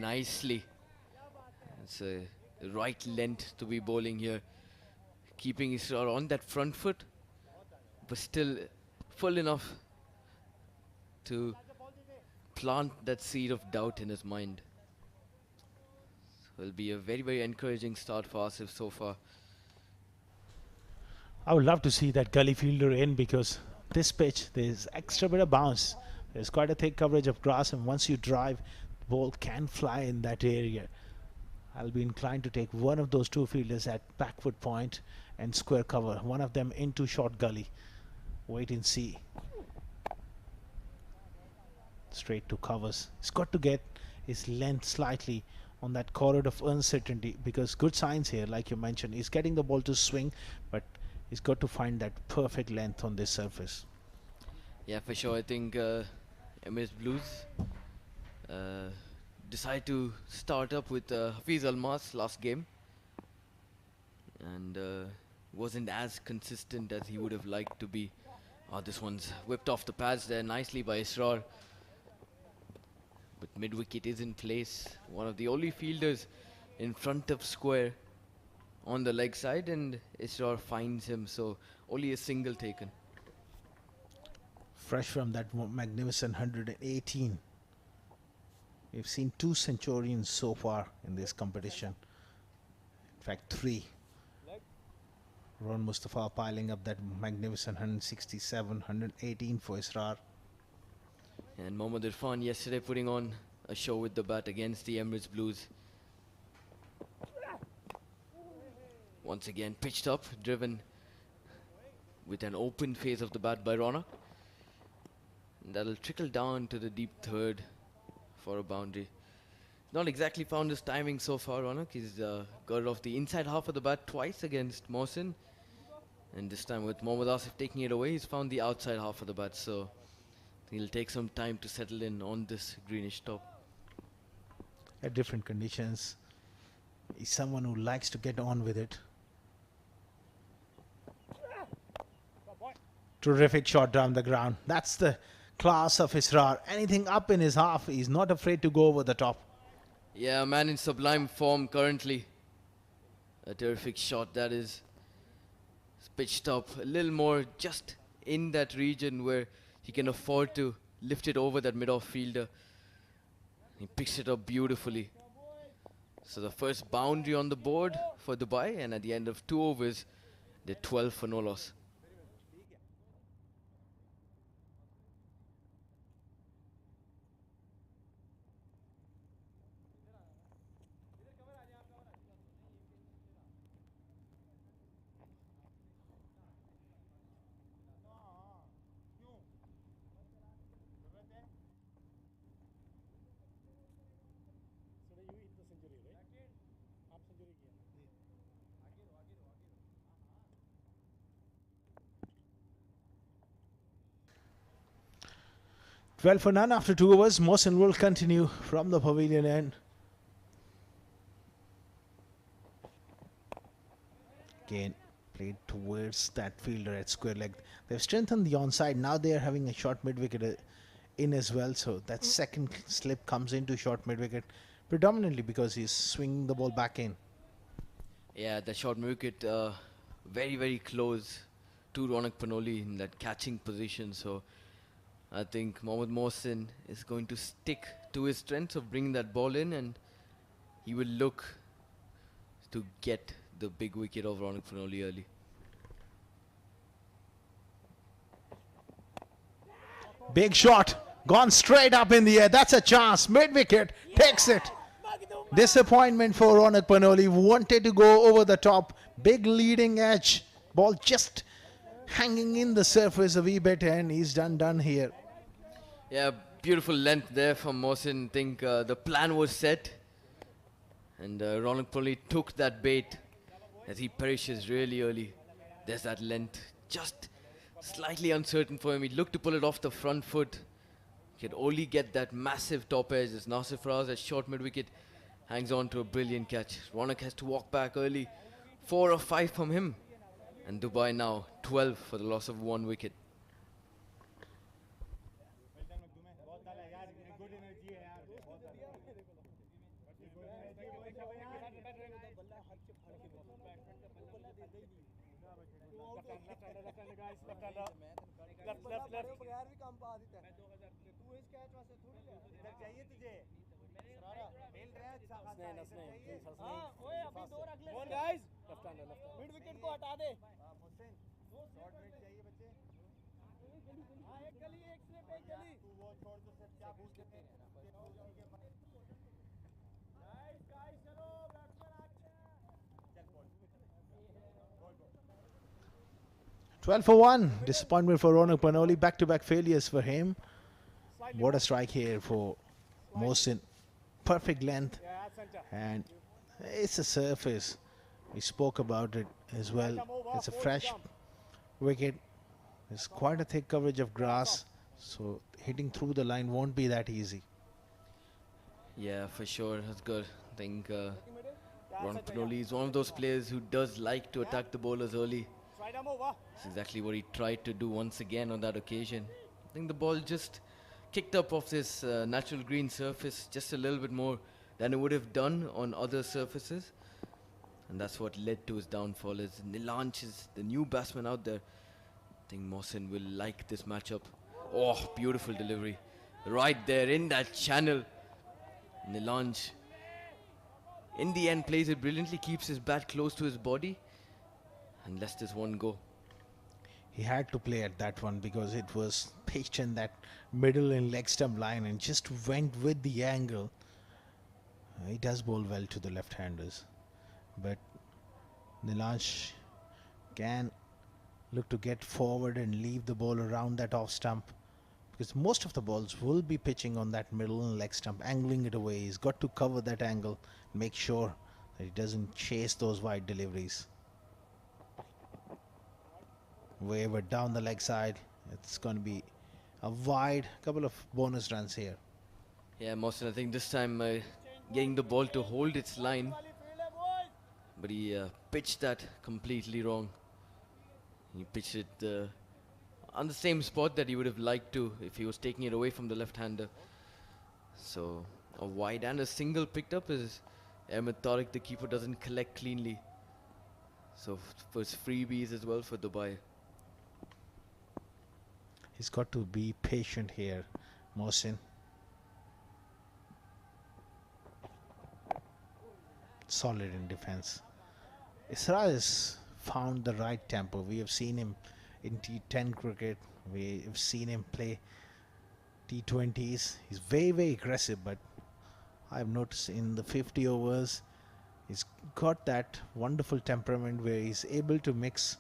nicely. It's a right length to be bowling here. Keeping Israr on that front foot, but still full enough to plant that seed of doubt in his mind. So it'll be a very, very encouraging start for Asif so far. I would love to see that gully fielder in, because this pitch, there's extra bit of bounce. There's quite a thick coverage of grass, and once you drive, the ball can fly in that area. I'll be inclined to take one of those two fielders at back foot point and square cover. One of them into short gully. Wait and see. Straight to covers. He's got to get his length slightly on that corridor of uncertainty, because good signs here, like you mentioned. He's getting the ball to swing, but he's got to find that perfect length on this surface. Yeah, for sure. I think Emirates Blues decide to start up with Hafiz Almas last game, and wasn't as consistent as he would have liked to be. This one's whipped off the pads there nicely by Israr. But mid-wicket is in place. One of the only fielders in front of square on the leg side, and Israr finds him, so only a single taken. Fresh from that magnificent 118. We've seen 2 centurions so far in this competition. In fact, 3. Ron Mustafa piling up that magnificent 167, 118 for Israr. And Mohammad Irfan yesterday putting on a show with the bat against the Emirates Blues. Once again pitched up, driven with an open face of the bat by Ronak. And that'll trickle down to the deep third for a boundary. Not exactly found his timing so far, Ronak. He's got it off the inside half of the bat twice against Mohsin. And this time with Mohammad Asif taking it away, he's found the outside half of the bat. So he'll take some time to settle in on this greenish top. At different conditions, he's someone who likes to get on with it. Terrific shot down the ground. That's the class of Israr. Anything up in his half, he's not afraid to go over the top. Yeah, a man in sublime form currently. A terrific shot that is. It's pitched up a little more just in that region where he can afford to lift it over that mid-off fielder. He picks it up beautifully. So the first boundary on the board for Dubai, and at the end of 2 overs, they're 12 for no loss. Well, for none after 2 overs, Mohsin will continue from the pavilion end. Again, played towards that fielder at square leg. They've strengthened the onside. Now they are having a short mid-wicket in as well. So that second slip comes into short mid-wicket, predominantly because he's swinging the ball back in. Yeah, the short mid-wicket very, very close to Ronak Panoli in that catching position. So I think Mohammad Mohsin is going to stick to his strengths of bringing that ball in, and he will look to get the big wicket of Ronak Panoli early. Big shot, gone straight up in the air. That's a chance. Mid-wicket, takes it. Disappointment for Ronak Panoli. Wanted to go over the top. Big leading edge. Ball just hanging in the surface a wee bit, and he's done here. Yeah, beautiful length there from Mohsin. I think the plan was set, and Ronak Panoli took that bait as he perishes really early. There's that length, just slightly uncertain for him. He looked to pull it off the front foot. He could only get that massive top edge as Nasir Faraz at short mid-wicket hangs on to a brilliant catch. Ronak has to walk back early. 4 or 5 from him. And Dubai now 12 for the loss of 1 wicket. 12 for 1. Disappointment for Ronak Panoli. Back-to-back failures for him. What a strike here for Mohsin. Perfect length. And it's a surface. We spoke about it as well. It's a fresh wicket. There's quite a thick coverage of grass. So hitting through the line won't be that easy. Yeah, for sure. That's good. I think Ron Panoli is one of those players who does like to attack the bowlers early. That's exactly what he tried to do once again on that occasion. I think the ball just kicked up off this natural green surface just a little bit more than it would have done on other surfaces. And that's what led to his downfall. As Nilanch is the new batsman out there. I think Mohsin will like this matchup. Oh, beautiful delivery. Right there in that channel. Nilanch, in the end, plays it brilliantly, keeps his bat close to his body and lets this one go. He had to play at that one because it was pitched in that middle and leg stump line and just went with the angle. He does bowl well to the left-handers, but Nilanch can look to get forward and leave the ball around that off stump, because most of the balls will be pitching on that middle and leg stump, angling it away. He's got to cover that angle, make sure that he doesn't chase those wide deliveries. Wavered down the leg side. It's going to be a wide, couple of bonus runs here. Yeah, Mohsin, I think this time getting the ball to hold its line, but he pitched that completely wrong. He pitched it on the same spot that he would have liked to if he was taking it away from the left-hander. So a wide and a single picked up is Ahmed Tariq, the keeper, doesn't collect cleanly. So for his freebies as well for Dubai. He's got to be patient here, Mohsin. Solid in defense. Isra has found the right tempo. We have seen him in T10 cricket. We have seen him play T20s. He's very aggressive, but I've noticed in the 50 overs, he's got that wonderful temperament where he's able to mix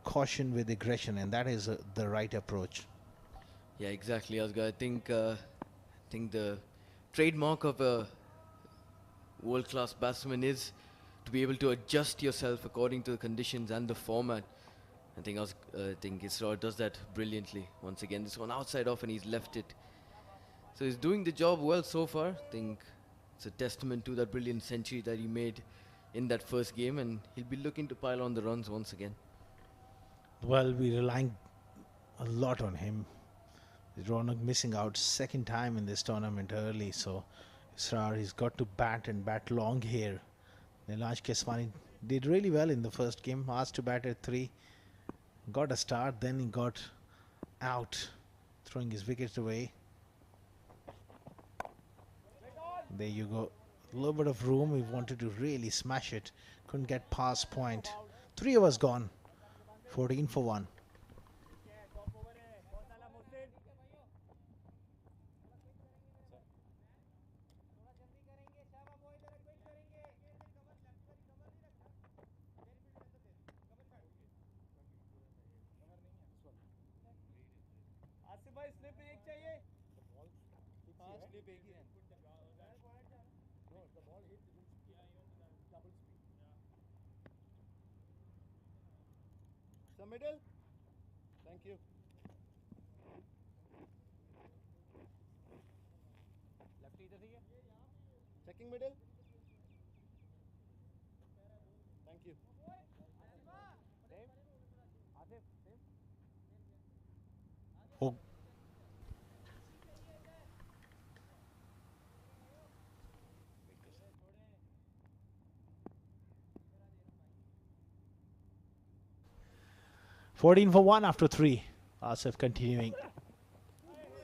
caution with aggression, and that is the right approach. Yeah, exactly, Asghar. I think the trademark of a world-class batsman is to be able to adjust yourself according to the conditions and the format. I think Isra does that brilliantly. Once again, this one outside off and he's left it. So he's doing the job well so far. I think it's a testament to that brilliant century that he made in that first game, and he'll be looking to pile on the runs once again. Well, we're relying a lot on him. Ronak missing out second time in this tournament early, so Israr, he's got to bat and bat long here. Nilanch Keswani did really well in the first game, asked to bat at 3, got a start, then he got out, throwing his wicket away. There you go, a little bit of room. He wanted to really smash it, couldn't get past point. 3 overs gone, 14 for 1. Middle. Thank you. Lefty इधर ही है. Checking middle. Thank you. Oh. 14 for 1 after 3. Asif continuing.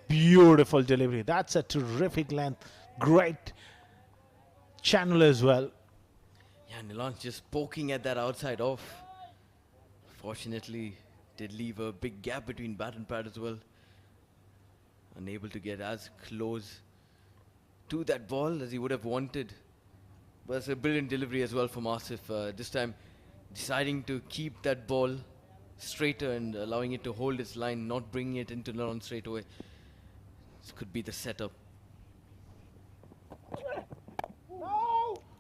Beautiful delivery. That's a terrific length. Great channel as well. Yeah, Nilanj just poking at that outside off. Fortunately, did leave a big gap between bat and pad as well. Unable to get as close to that ball as he would have wanted. But it's a brilliant delivery as well from Asif. This time deciding to keep that ball straighter and allowing it to hold its line, not bringing it into the run straight away. This could be the setup.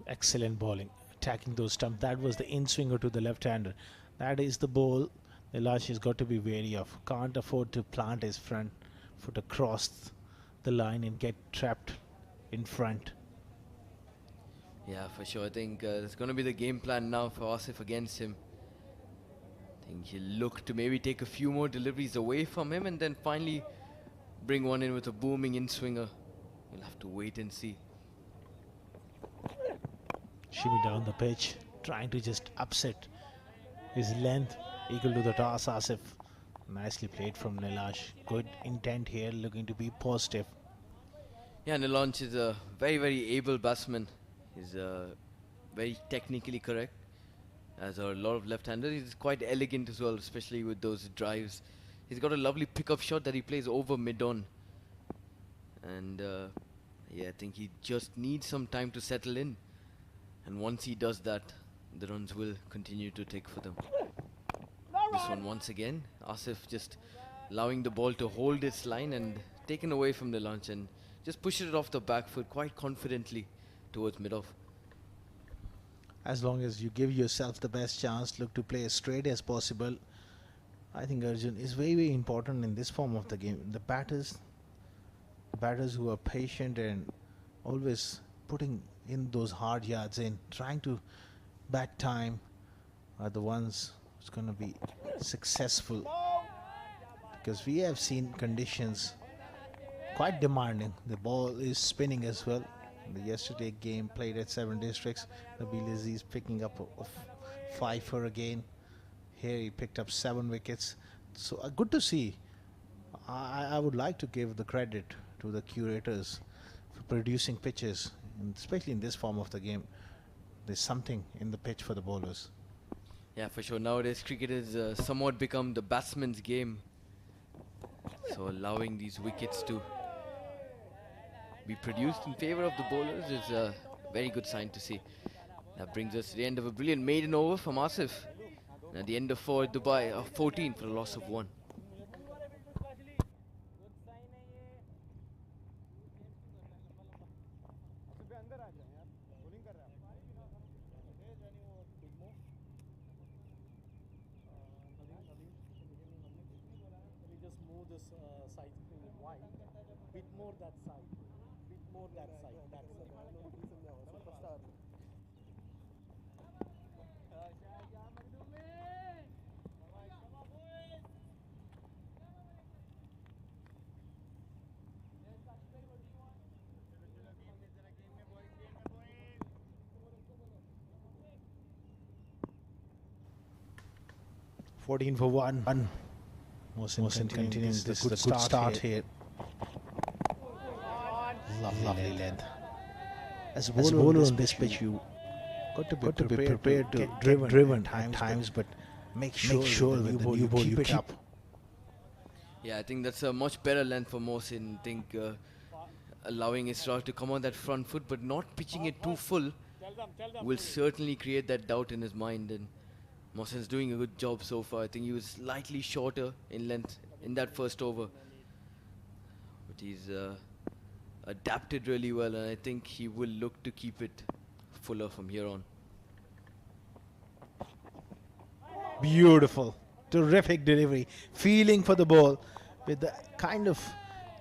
Excellent bowling. Attacking those stumps. That was the in-swinger to the left-hander. That is the ball Nilanj has got to be wary of. Can't afford to plant his front foot across the line and get trapped in front. Yeah, for sure. I think it's going to be the game plan now for Asif against him. I think he'll look to maybe take a few more deliveries away from him and then finally bring one in with a booming in-swinger. We'll have to wait and see. Shimmy down the pitch, trying to just upset his length, equal to the toss. Asif, nicely played from Nilanj. Good intent here, looking to be positive. Yeah, Nilanj is a very, very able batsman. He's very technically correct. As a lot of left-handers, he's quite elegant as well, especially with those drives. He's got a lovely pick-up shot that he plays over mid-on. And yeah, I think he just needs some time to settle in. And once he does that, the runs will continue to take for them. This one once again, Asif just allowing the ball to hold its line and taken away from the launch and just pushes it off the back foot quite confidently towards mid-off. As long as you give yourself the best chance, look to play as straight as possible. I think Arjun is very, very important in this form of the game. The batters who are patient and always putting in those hard yards in, trying to bat time, are the ones who's going to be successful. Because we have seen conditions quite demanding. The ball is spinning as well. The yesterday game played at 7 districts. Nabil Aziz picking up a 5 for again. Here he picked up 7 wickets. So good to see. I would like to give the credit to the curators for producing pitches, and especially in this form of the game. There's something in the pitch for the bowlers. Yeah, for sure. Nowadays, cricket has somewhat become the batsman's game. So allowing these wickets to be produced in favor of the bowlers is a very good sign to see. That brings us to the end of a brilliant maiden over from Asif. And at the end of 4 Dubai, 14 for a loss of 1. Just move this side to wide, bit more that side, bit more that side. That's the superstar. 14 for 1. Mohsin continuing. This is a good start here. Lovely length. As a bowler on this pitch, you got to be prepared to get driven at times, but make sure with the new ball you keep it up. Yeah, I think that's a much better length for Mohsin. I think allowing Israr to come on that front foot but not pitching it too full will certainly create that doubt in his mind. And Mohsin's doing a good job so far. I think he was slightly shorter in length in that first over. But he's adapted really well, and I think he will look to keep it fuller from here on. Beautiful. Terrific delivery. Feeling for the ball. With the kind of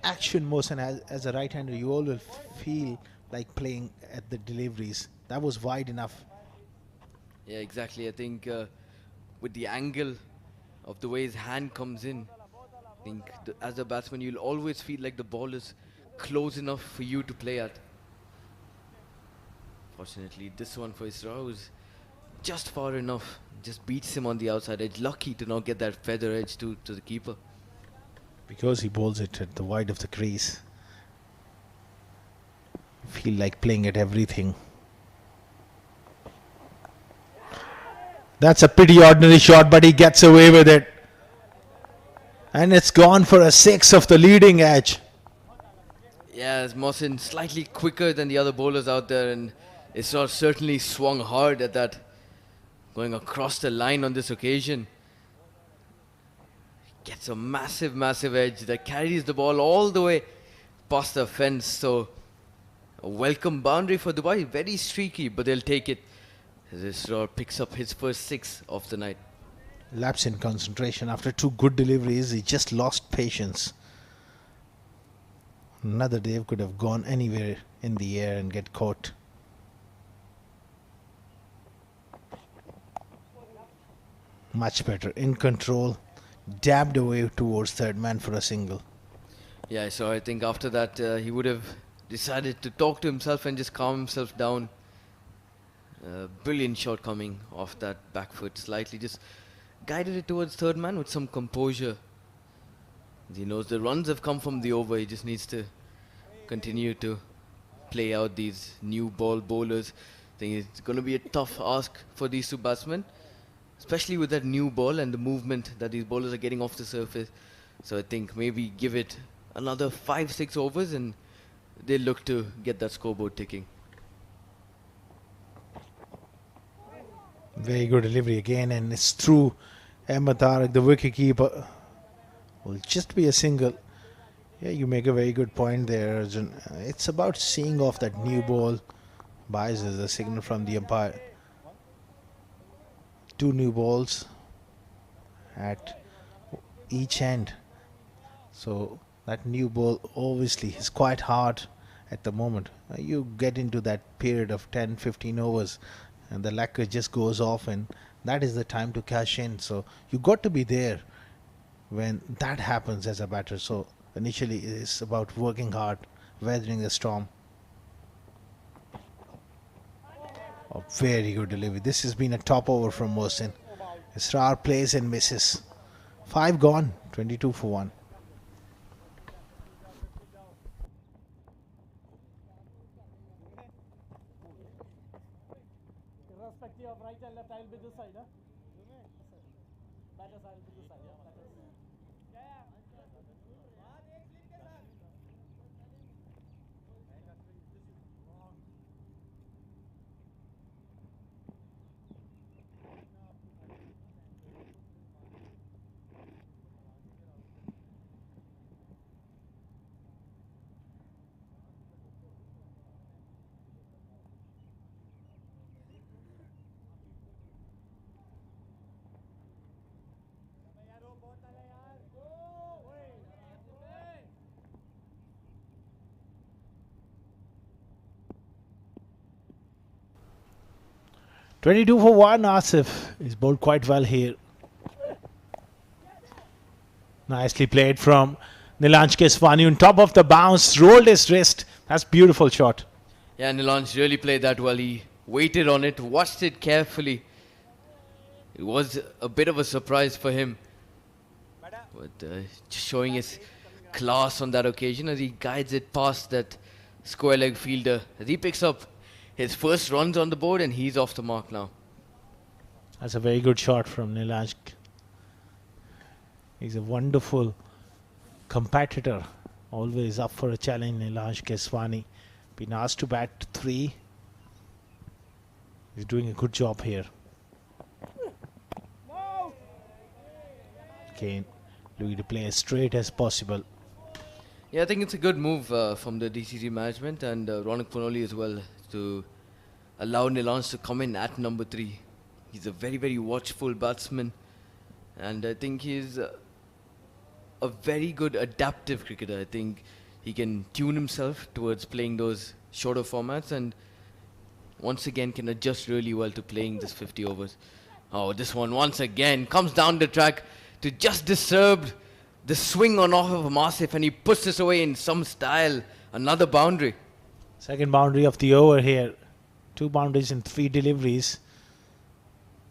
action Mohsin has as a right-hander, you always feel like playing at the deliveries. That was wide enough. Yeah, exactly. I think with the angle of the way his hand comes in, I think as a batsman you'll always feel like the ball is close enough for you to play at. Fortunately, this one for Isra was just far enough. Just beats him on the outside edge. Lucky to not get that feather edge to the keeper. Because he bowls it at the wide of the crease. Feel like playing at everything. That's a pretty ordinary shot, but he gets away with it. And it's gone for a 6 off the leading edge. Yeah, as Mohsin slightly quicker than the other bowlers out there, and it's certainly swung hard at that, going across the line on this occasion. Gets a massive, massive edge that carries the ball all the way past the fence. So a welcome boundary for Dubai. Very streaky, but they'll take it. This picks up his first 6 of the night. Lapse in concentration after 2 good deliveries. He just lost patience. Another Dave could have gone anywhere in the air and get caught. Much better. In control. Dabbed away towards third man for a single. Yeah, so I think after that he would have decided to talk to himself and just calm himself down. Brilliant shot coming off that back foot. Slightly just guided it towards third man with some composure. He knows the runs have come from the over. He just needs to continue to play out these new ball bowlers. I think it's going to be a tough ask for these 2 batsmen, especially with that new ball and the movement that these bowlers are getting off the surface. So I think maybe give it another 5-6 overs and they'll look to get that scoreboard ticking. Very good delivery again, and it's through. Ahmed Tariq, the wicket keeper, will just be a single. Yeah, you make a very good point there, Arjun. It's about seeing off that new ball. Buys as a signal from the umpire. 2 new balls at each end. So that new ball obviously is quite hard at the moment. You get into that period of 10-15 overs and the lacquer just goes off, and that is the time to cash in. So you got to be there when that happens as a batter. So initially it's about working hard, weathering the storm. A very good delivery. This has been a top over from Mohsin. Israr plays and misses. 5 gone, 22 for 1. Irrespective of right and left, I'll be this side. Batters, I'll be this side. Batters. $22 for 1. Asif is bowled quite well here. Nicely played from Nilanj Keswani on top of the bounce, rolled his wrist. That's beautiful shot. Yeah, Nilanj really played that well. He waited on it, watched it carefully. It was a bit of a surprise for him, but just showing his class on that occasion as he guides it past that square leg fielder. As he picks up his first runs on the board and he's off the mark now. That's a very good shot from Nilanj. He's a wonderful competitor, always up for a challenge. Nilanj Keswani been asked to bat 3. He's doing a good job here. Kane looking to play as straight as possible. Yeah, I think it's a good move from the DCC management and Ronak Panoli as well to allow Nilanj to come in at number 3. He's a very, very watchful batsman, and I think he's a very good adaptive cricketer. I think he can tune himself towards playing those shorter formats and once again can adjust really well to playing this 50 overs. Oh, this one once again comes down the track to just disturb the swing on off of Asif, and he puts this away in some style. Another boundary. Second boundary of the over here. 2 boundaries and 3 deliveries.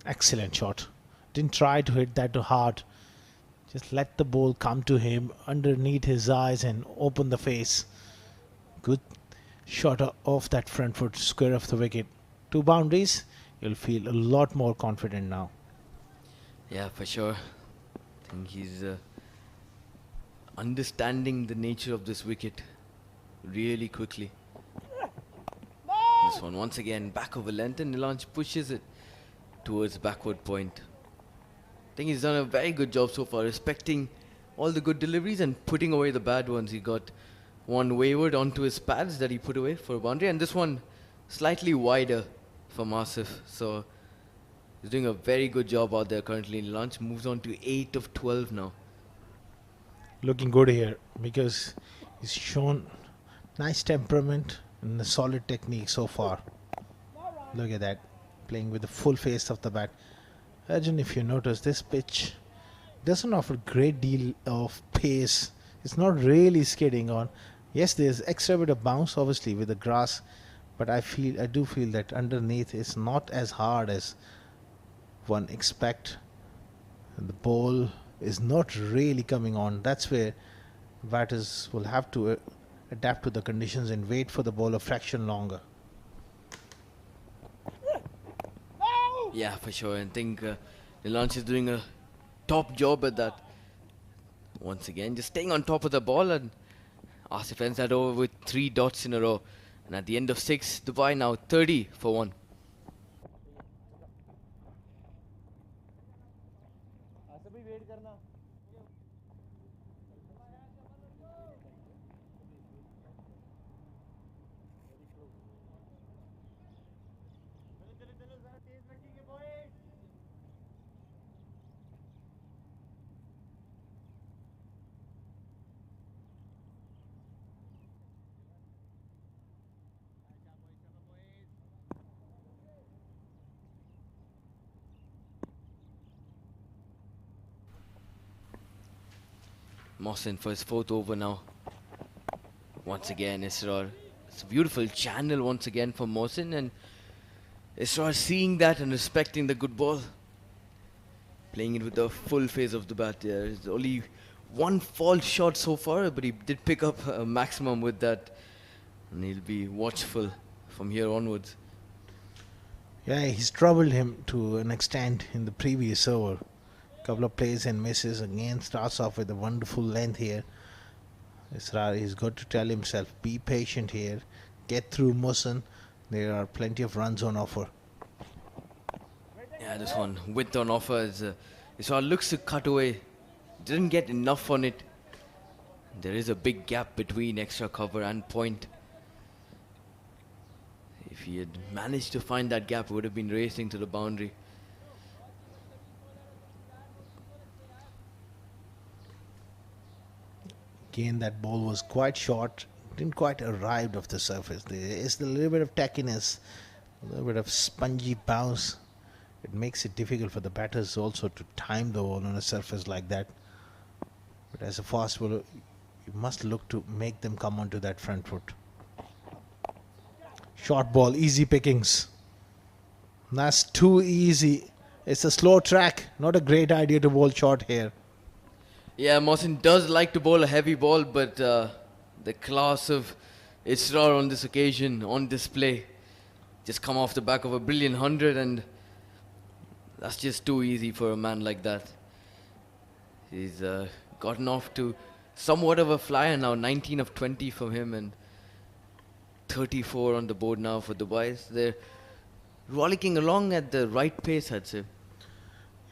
Excellent shot. Didn't try to hit that too hard. Just let the ball come to him underneath his eyes and open the face. Good shot off that front foot, square of the wicket. 2 boundaries, you'll feel a lot more confident now. Yeah, for sure. I think he's understanding the nature of this wicket really quickly. This one once again back over length, and Nilanj pushes it towards backward point. I think he's done a very good job so far, respecting all the good deliveries and putting away the bad ones. He got one wayward onto his pads that he put away for a boundary, and this one slightly wider for Asif. So he's doing a very good job out there currently. Nilanj moves on to 8 of 12 now. Looking good here because he's shown nice temperament and a solid technique so far. Look at that, playing with the full face of the bat. Ajman, if you notice, this pitch doesn't offer great deal of pace. It's not really skidding on. Yes, there's extra bit of bounce obviously with the grass, but I do feel that underneath it's not as hard as one expect. And the ball is not really coming on. That's where batters will have to adapt to the conditions and wait for the ball a fraction longer. Yeah, for sure. And I think Nilanj is doing a top job at that. Once again, just staying on top of the ball, and Asif ends that over with 3 dots in a row. And at the end of 6, Dubai now 30 for 1. Mohsin for his 4th over now. Once again, Israr. It's a beautiful channel once again for Mohsin, and Israr seeing that and respecting the good ball. Playing it with the full phase of the bat. There's only one false shot so far, but he did pick up a maximum with that. And he'll be watchful from here onwards. Yeah, he's troubled him to an extent in the previous over. Couple of plays and misses. Again starts off with a wonderful length here. Israr, he's got to tell himself, be patient here, get through Mohsin. There are plenty of runs on offer. Yeah, this one width on offer is Israr looks to cut away. Didn't get enough on it. There is a big gap between extra cover and point. If he had managed to find that gap, it would have been racing to the boundary. Again, that ball was quite short, didn't quite arrive off the surface. There is a little bit of tackiness, a little bit of spongy bounce. It makes it difficult for the batters also to time the ball on a surface like that. But as a fast bowler, you must look to make them come onto that front foot. Short ball, easy pickings. That's too easy. It's a slow track, not a great idea to bowl short here. Yeah, Mohsin does like to bowl a heavy ball, but the class of Israr on this occasion, on display, just come off the back of a brilliant 100, and that's just too easy for a man like that. He's gotten off to somewhat of a flyer now, 19 of 20 from him, and 34 on the board now for Dubai. They're rollicking along at the right pace, I'd say.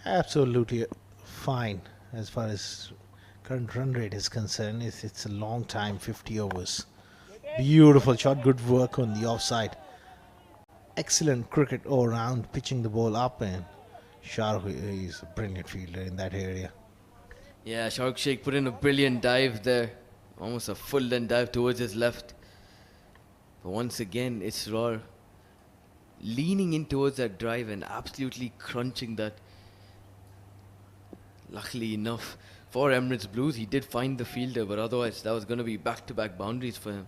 Absolutely fine. As far as current run rate is concerned, it's a long time, 50 overs. Beautiful shot, good work on the offside. Excellent cricket all round, pitching the ball up, and Shahrukh is a brilliant fielder in that area. Yeah, Shahrukh Sheikh put in a brilliant dive there. Almost a full length dive towards his left. But once again, Israr leaning in towards that drive and absolutely crunching that. Luckily enough for Emirates Blues, he did find the fielder, but otherwise that was going to be back-to-back boundaries for him.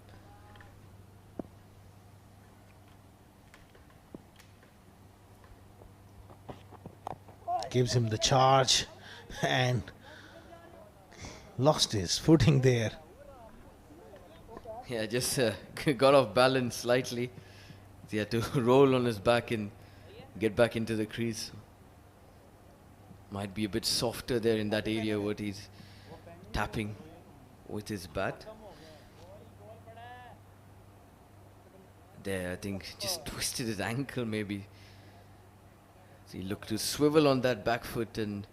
Gives him the charge and lost his footing there. Yeah, just got off balance slightly. He had to roll on his back and get back into the crease. Might be a bit softer there in that area what he's tapping with his bat. There, I think just twisted his ankle maybe. So he looked to swivel on that back foot and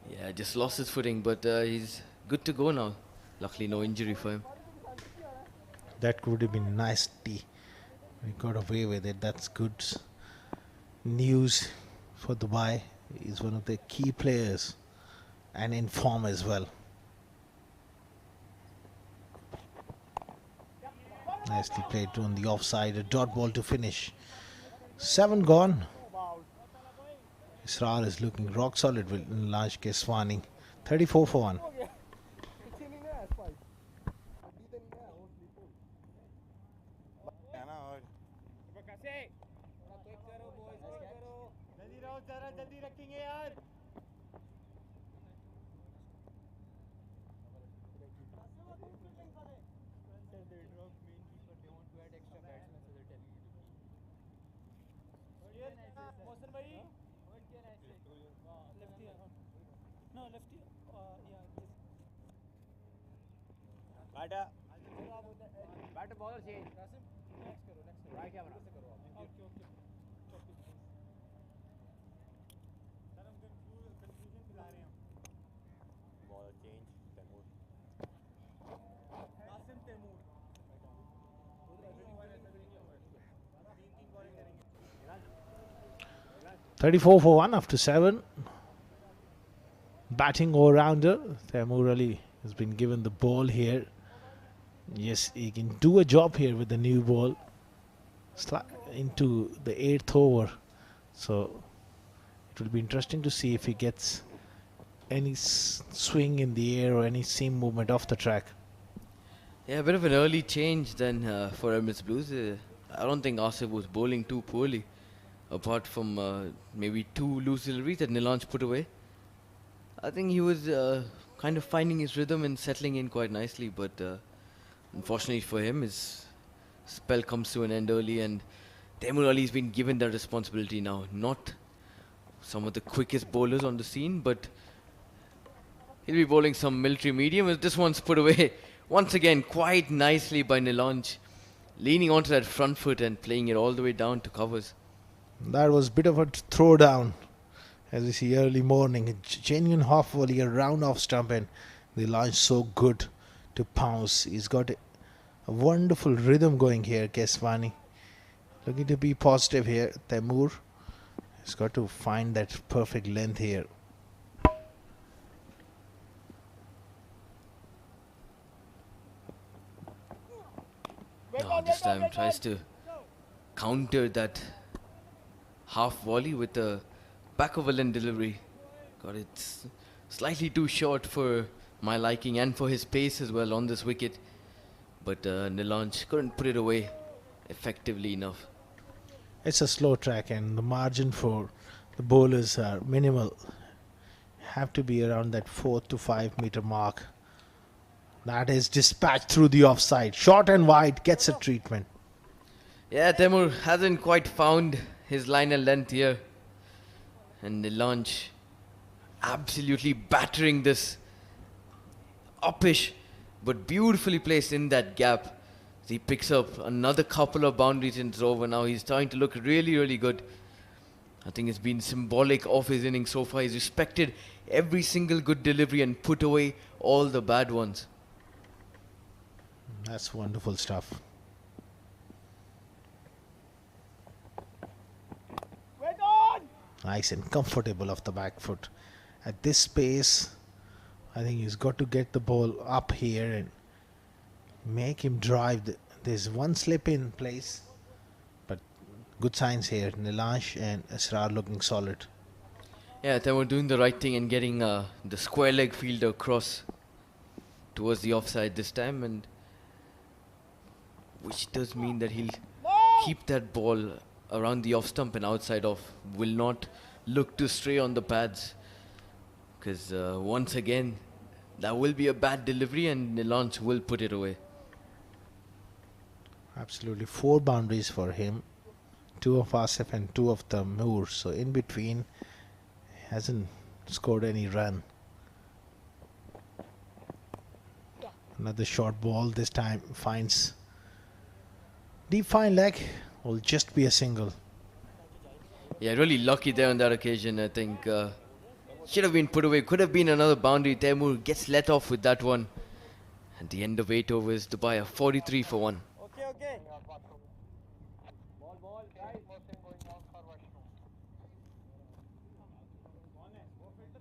yeah, just lost his footing, but he's good to go now. Luckily no injury for him. That could have been nice tea. We got away with it. That's good news for Dubai. He's one of the key players and in form as well. Nicely played on the offside. A dot ball to finish. 7 gone. Israr is looking rock solid with Laj Keswani. 34 for 1. Ball change, Temur. 34 for 1 after 7. Batting all-rounder. Taimur Ali has been given the ball here. Yes, he can do a job here with the new ball. Into the 8th over. So it will be interesting to see if he gets any swing in the air or any seam movement off the track. Yeah, a bit of an early change then for Emirates Blues. I don't think Asif was bowling too poorly, apart from maybe 2 loose deliveries that Nilanj put away. I think he was kind of finding his rhythm and settling in quite nicely, but unfortunately for him, his spell comes to an end early, and Taimur Ali's been given that responsibility now. Not some of the quickest bowlers on the scene, but he'll be bowling some military medium. As this one's put away once again quite nicely by Nilanj, leaning onto that front foot and playing it all the way down to covers. That was a bit of a throwdown, as we see early morning. A genuine half volley, a round off stump, and the launch so good to pounce. He's got a wonderful rhythm going here, Keswani. Looking to be positive here. Taimur has got to find that perfect length here. This time tries to counter that half volley with the back of a length delivery. Got it slightly too short for my liking and for his pace as well on this wicket. But Nilanj couldn't put it away effectively enough. It's a slow track and the margin for the bowlers are minimal. Have to be around that 4 to 5 meter mark. That is dispatched through the offside. Short and wide, gets a treatment. Yeah, Taimur hasn't quite found his line and length here. And Nilanj absolutely battering this uppish, but beautifully placed in that gap. He picks up another couple of boundaries in his over now. He's starting to look really, really good. I think it's been symbolic of his innings so far. He's respected every single good delivery and put away all the bad ones. That's wonderful stuff. Nice and comfortable off the back foot. At this pace, I think he's got to get the ball up here and make him drive. There's one slip in place, but good signs here. Nilanj and Asrar looking solid. Yeah, they were doing the right thing and getting the square leg fielder across towards the offside this time, and which does mean that he'll keep that ball around the off stump and outside off. Will not look to stray on the pads. Because once again, that will be a bad delivery and Nilanj will put it away. Absolutely 4 boundaries for him. 2 of Asif and 2 of the Moor. So in between, hasn't scored any run. Another short ball, this time finds deep fine leg, will just be a single. Yeah, really lucky there on that occasion. I think should have been put away. Could have been another boundary. Taimur gets let off with that one. At the end of 8 overs, Dubai are 43 for 1. Okay, okay.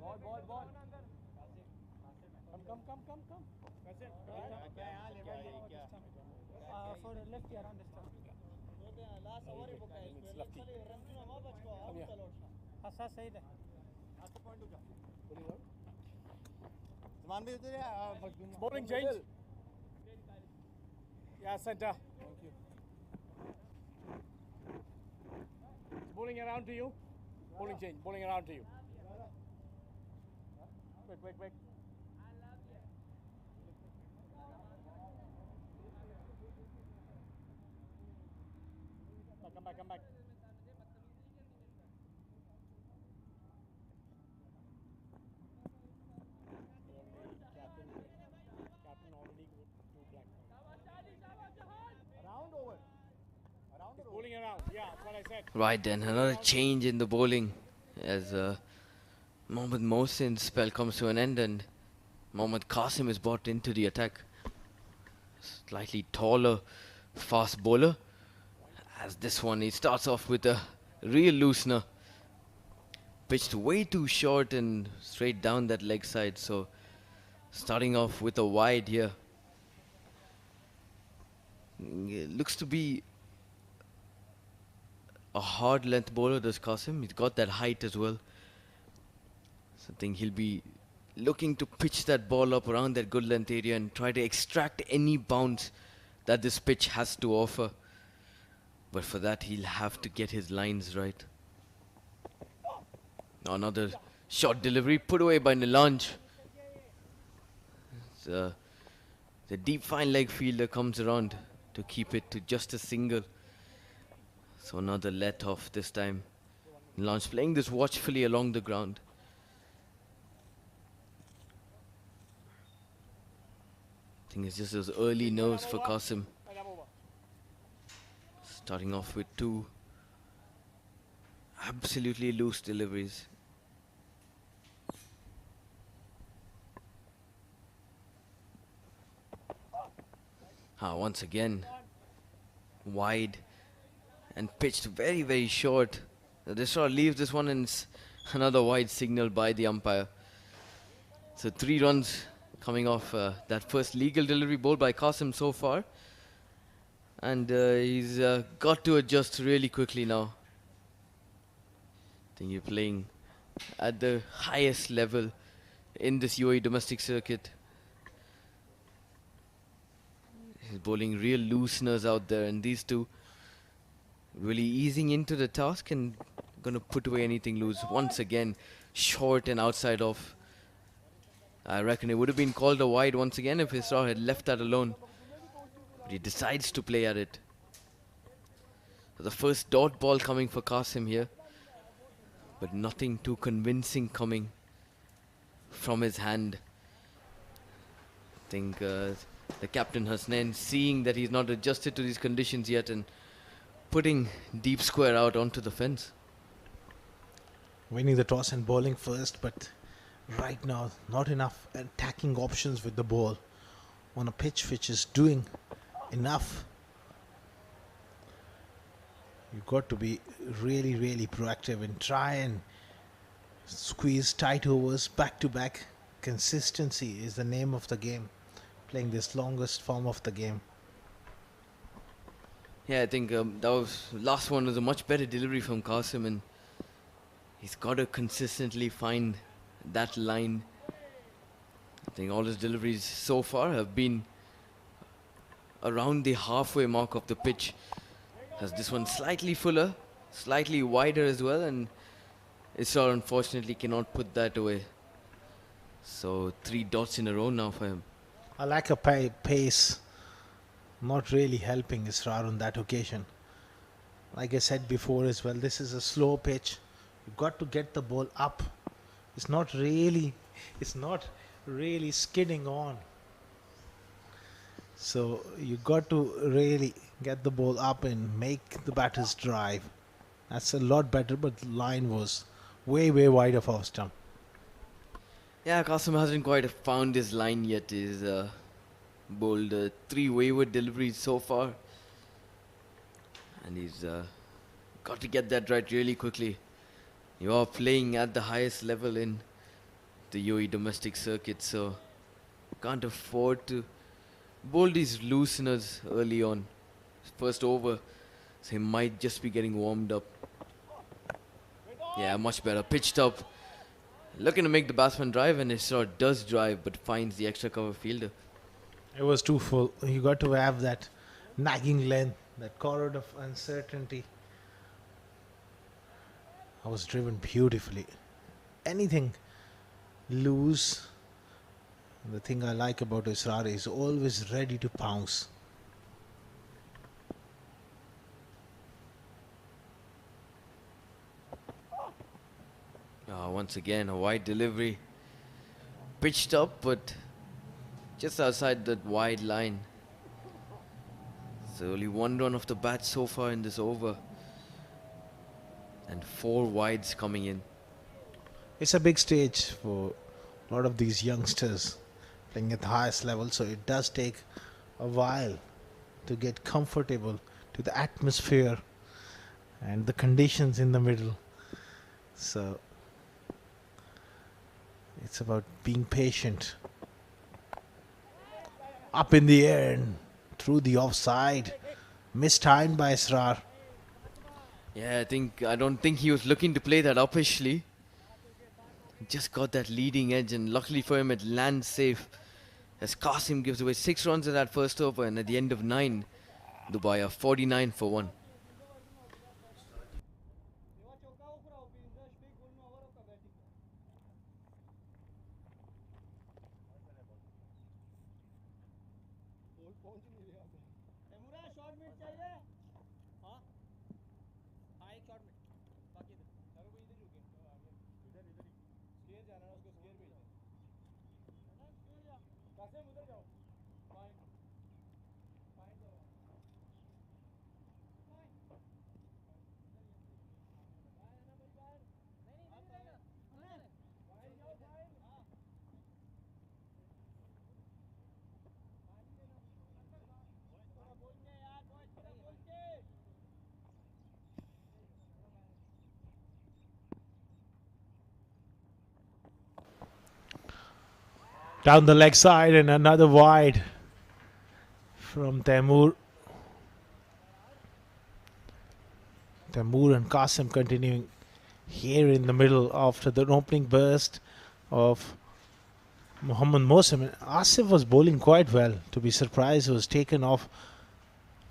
Ball, right. Ball. Come. For left here on this time. हाँ सही है bowling change. Yeah, center. Thank you. Bowling around to you. Bowling change. Bowling around to you. Quick. Come back. Captain already got 2 black cards. Around the bowling around. Yeah, that's what I said. Right then, another change in the bowling as Mohammad Mohsin's spell comes to an end and Mohammad Qasim is brought into the attack. Slightly taller, fast bowler. As this one, he starts off with a real loosener. Pitched way too short and straight down that leg side, so starting off with a wide here. It looks to be a hard length bowler, does Qasim. He's got that height as well. So I think he'll be looking to pitch that ball up around that good length area and try to extract any bounce that this pitch has to offer. But for that, he'll have to get his lines right. Another short delivery put away by Nilanj. The deep fine leg fielder comes around to keep it to just a single. So another let off this time. Nilanj playing this watchfully along the ground. I think it's just those early nerves for Qasim. Starting off with 2 absolutely loose deliveries. Once again, wide and pitched very, very short. This sort of leaves this one and another wide signal by the umpire. So 3 runs coming off that first legal delivery bowled by Qasim so far. And he's got to adjust really quickly now. I think you're playing at the highest level in this UAE domestic circuit. He's bowling real looseners out there, and these 2 really easing into the task and gonna put away anything loose. Once again, short and outside off. I reckon it would have been called a wide once again if Isra had left that alone. But he decides to play at it. So the first dot ball coming for Qasim here. But nothing too convincing coming from his hand. I think the captain Hasnain, seeing that he's not adjusted to these conditions yet and putting deep square out onto the fence. Winning the toss and bowling first, but right now not enough attacking options with the ball on a pitch which is doing enough. You've got to be really, really proactive and try and squeeze tight overs back to back. Consistency is the name of the game, playing this longest form of the game. Yeah, I think last one was a much better delivery from Qasim, and he's got to consistently find that line. I think all his deliveries so far have been around the halfway mark of the pitch. Has this one slightly fuller, slightly wider as well, and Israr unfortunately cannot put that away. So 3 dots in a row now for him. A lack of pace not really helping Israr on that occasion. Like I said before as well, this is a slow pitch. You've got to get the ball up. It's not really skidding on. So you got to really get the ball up and make the batters drive. That's a lot better, but the line was way wide of off stump. Yeah, Qasim hasn't quite found his line yet. He's bowled 3 wayward deliveries so far. And he's got to get that right really quickly. You are playing at the highest level in the UAE domestic circuit, so can't afford to bowl these looseners early on. First over, so he might just be getting warmed up. Yeah, much better. Pitched up. Looking to make the batsman drive, and Israr does drive, but finds the extra cover fielder. It was too full. You got to have that nagging length, that corridor of uncertainty. I was driven beautifully. Anything loose, the thing I like about Israr is always ready to pounce. Once again, a wide delivery. Pitched up, but just outside that wide line. So only 1 run off the bat so far in this over. And 4 wides coming in. It's a big stage for a lot of these youngsters playing at the highest level, so it does take a while to get comfortable to the atmosphere and the conditions in the middle. So it's about being patient. Up in the air and through the offside. Mistimed by Israr. Yeah, I don't think he was looking to play that uppishly. Just got that leading edge, and luckily for him, it lands safe. As Qasim gives away 6 runs in that first over, and at the end of 9, Dubai are 49 for 1. Down the leg side and another wide from Taimur. Taimur and Qasim continuing here in the middle after the opening burst of Mohammad Mosim. Asif was bowling quite well. To be surprised, was taken off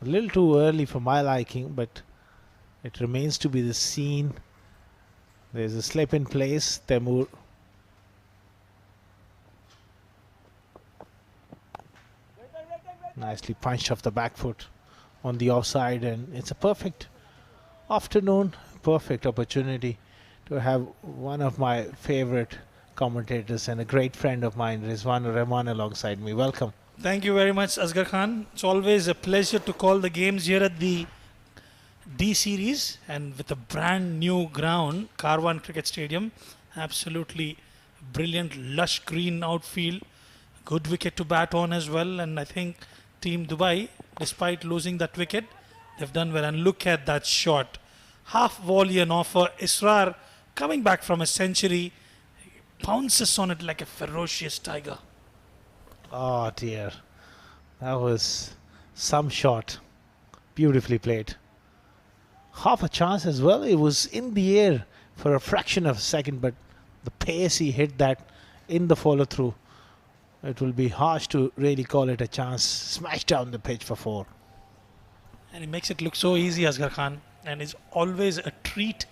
a little too early for my liking, but it remains to be the scene. There's a slip in place. Taimur nicely punched off the back foot on the offside, and it's a perfect afternoon, perfect opportunity to have one of my favorite commentators and a great friend of mine, Rizwan Rahman, alongside me. Welcome. Thank you very much, Asghar Khan. It's always a pleasure to call the games here at the D series, and with a brand new ground, Karwan Cricket Stadium. Absolutely brilliant, lush green outfield. Good wicket to bat on as well, and I think Team Dubai, despite losing that wicket, they've done well. And look at that shot. Half volley and offer. Israr coming back from a century, pounces on it like a ferocious tiger. Oh dear. That was some shot. Beautifully played. Half a chance as well. It was in the air for a fraction of a second, but the pace he hit that in the follow through, it will be harsh to really call it a chance. Smash down the pitch for 4. And he makes it look so easy, Asghar Khan. And it's always a treat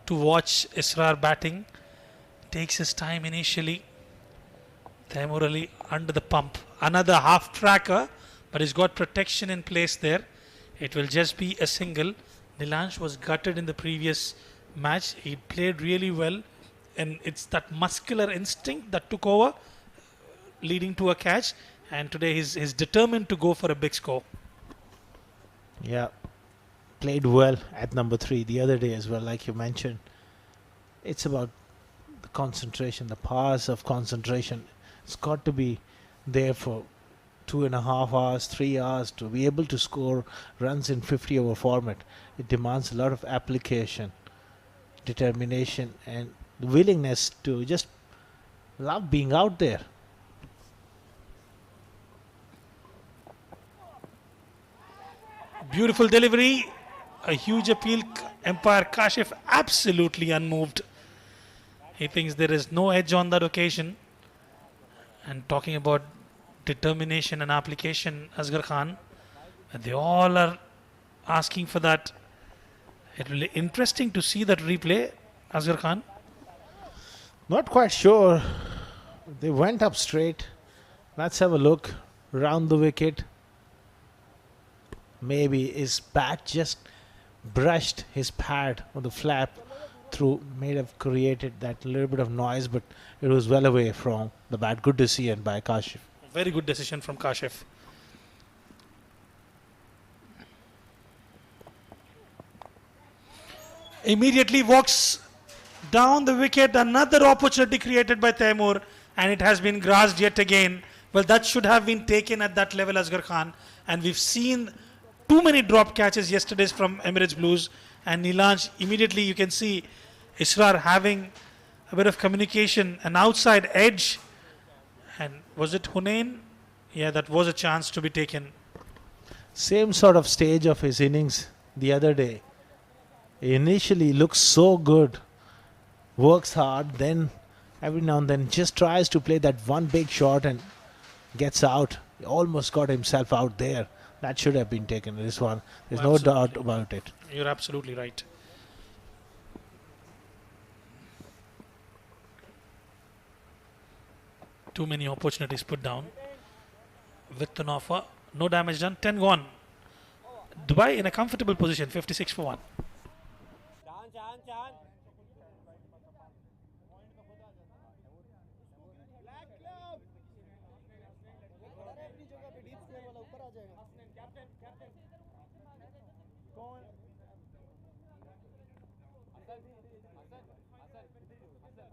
to watch Israr batting. Takes his time initially. Taimur Ali under the pump. Another half tracker, but he's got protection in place there. It will just be a single. Nilansh was gutted in the previous match. He played really well, and it's that muscular instinct that took over, leading to a catch. And today he's determined to go for a big score. Yeah, played well at number 3 the other day as well, like you mentioned. It's about the concentration, the powers of concentration. It's got to be there for 2.5 hours, 3 hours to be able to score runs in 50 over format. It demands a lot of application, determination, and the willingness to just love being out there. Beautiful delivery, a huge appeal. Empire Kashif absolutely unmoved. He thinks there is no edge on that occasion. And talking about determination and application, Asghar Khan, they all are asking for that. It will be interesting to see that replay, Asghar Khan. Not quite sure. They went up straight. Let's have a look. Round the wicket. Maybe his bat just brushed his pad on the flap through, may have created that little bit of noise, but it was well away from the bat. Good to see it by Kashif. Very good decision from Kashif. Immediately walks down the wicket. Another opportunity created by Taimur, and it has been grasped yet again. Well, that should have been taken at that level, Asghar Khan. And we've seen too many drop catches yesterday from Emirates Blues. And Nilansh, immediately you can see Israr having a bit of communication, an outside edge. And was it Hunain? Yeah, that was a chance to be taken. Same sort of stage of his innings the other day. He initially looks so good, works hard, then every now and then just tries to play that one big shot and gets out. He almost got himself out there. That should have been taken, this one. There's no doubt about it. You're absolutely right. Too many opportunities put down. With an offer, no damage done, 10 gone. Dubai in a comfortable position, 56 for 1.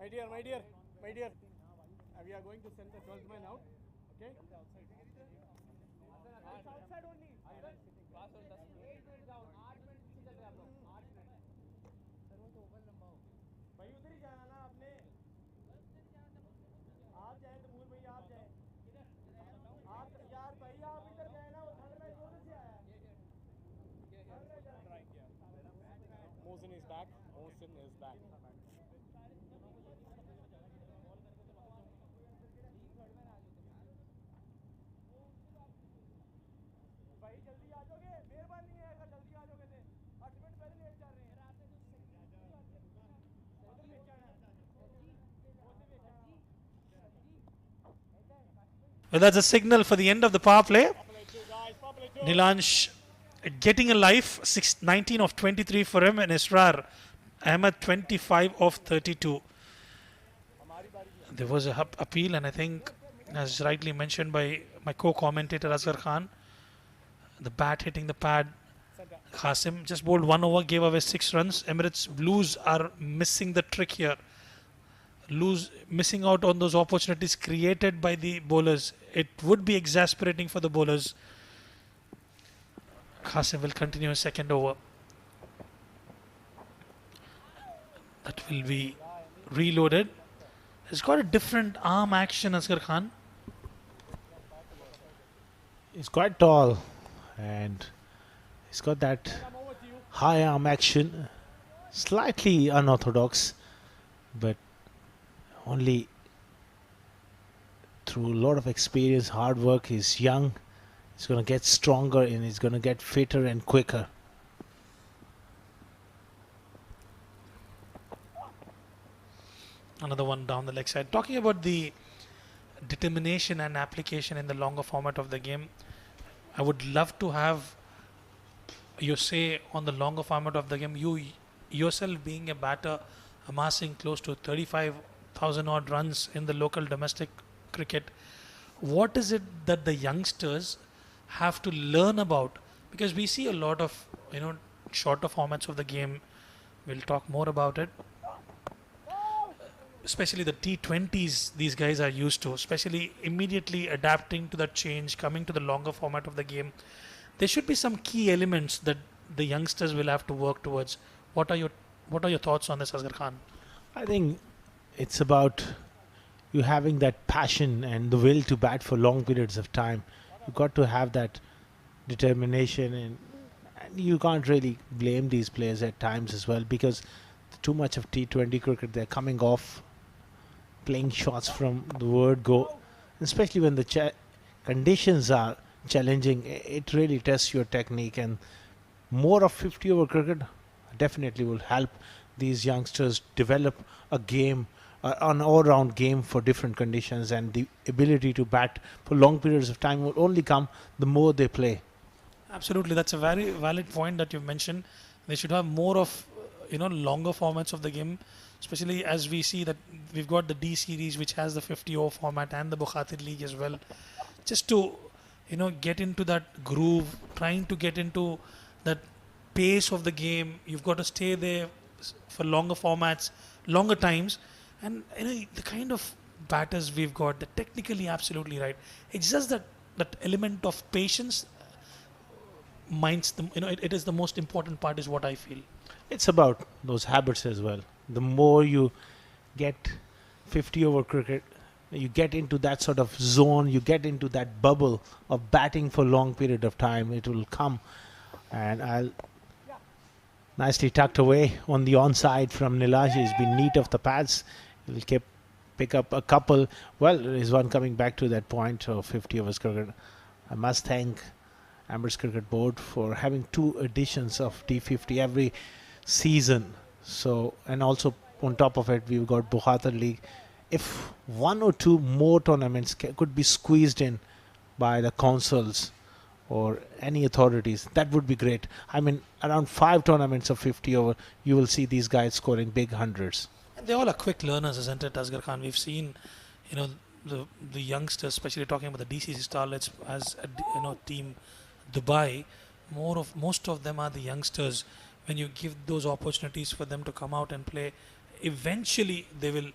My dear, we are going to send the 12th man out, okay? Outside only. भाई उधर ही जाना ना आपने आप जाए तो मूल भाई आप जाए आप यार भाई आप इधर गए ना वो थर्ड मैच कौन से आया Mohsin is back. भाई जल्दी आ जाओगे मेहरबानी है अगर जल्दी आ जाओगे थे 8 मिनट पहले लेट जा रहे हैं Well, that's a signal for the end of the power play. Nilansh getting a life, 19 of 23 for him, and Israr Ahmed 25 of 32. There was a appeal, and I think, as rightly mentioned by my co-commentator Asghar Khan, the bat hitting the pad. Qasim just bowled 1 over, gave away 6 runs. Emirates Blues are missing the trick here. Missing out on those opportunities created by the bowlers. It would be exasperating for the bowlers. Qasim will continue his second over. That will be reloaded. He's got a different arm action, Asghar Khan. He's quite tall and he's got that high arm action. Slightly unorthodox, but only through a lot of experience, hard work. He's young. He's going to get stronger and he's going to get fitter and quicker. Another one down the leg side. Talking about the determination and application in the longer format of the game, I would love to have your say on the longer format of the game. You yourself being a batter, amassing close to 35,000 odd runs in the local domestic cricket. What is it that the youngsters have to learn about? Because we see a lot of shorter formats of the game. We'll talk more about it. Especially the T20s, these guys are used to, especially immediately adapting to that change, coming to the longer format of the game. There should be some key elements that the youngsters will have to work towards. What are your thoughts on this, Asghar Khan? I think it's about you having that passion and the will to bat for long periods of time. You got to have that determination, and you can't really blame these players at times as well, because too much of T20 cricket, they're coming off playing shots from the word go, especially when the conditions are challenging. It really tests your technique, and more of 50 over cricket definitely will help these youngsters develop a game, an all-round game for different conditions, and the ability to bat for long periods of time will only come the more they play. Absolutely, that's a very valid point that you've mentioned. They should have more of longer formats of the game, especially as we see that we've got the D series which has the 50 over format and the Bukhatir League as well, just to get into that groove, trying to get into that pace of the game. You've got to stay there for longer formats, longer times, and the kind of batters we've got, they're technically absolutely right. It's just that element of patience minds them. It is the most important part, is what I feel. It's about those habits as well. The more you get 50 over cricket, you get into that sort of zone, you get into that bubble of batting for long period of time, it will come. And I'll nicely tucked away on the onside from Nilaj. He's been neat off the pads. He'll pick up a couple. Well, there's one coming back to that point of 50 overs cricket. I must thank Emirates Cricket Board for having 2 editions of D50 every season. So, and also on top of it, we've got Bukhatir League. If 1 or 2 more tournaments could be squeezed in by the councils or any authorities, that would be great. I mean, around 5 tournaments of 50 over, you will see these guys scoring big hundreds. And they all are quick learners, isn't it, Asghar Khan? We've seen, the youngsters, especially talking about the DCC Starlets as a team Dubai. Most of them are the youngsters. When you give those opportunities for them to come out and play, eventually they will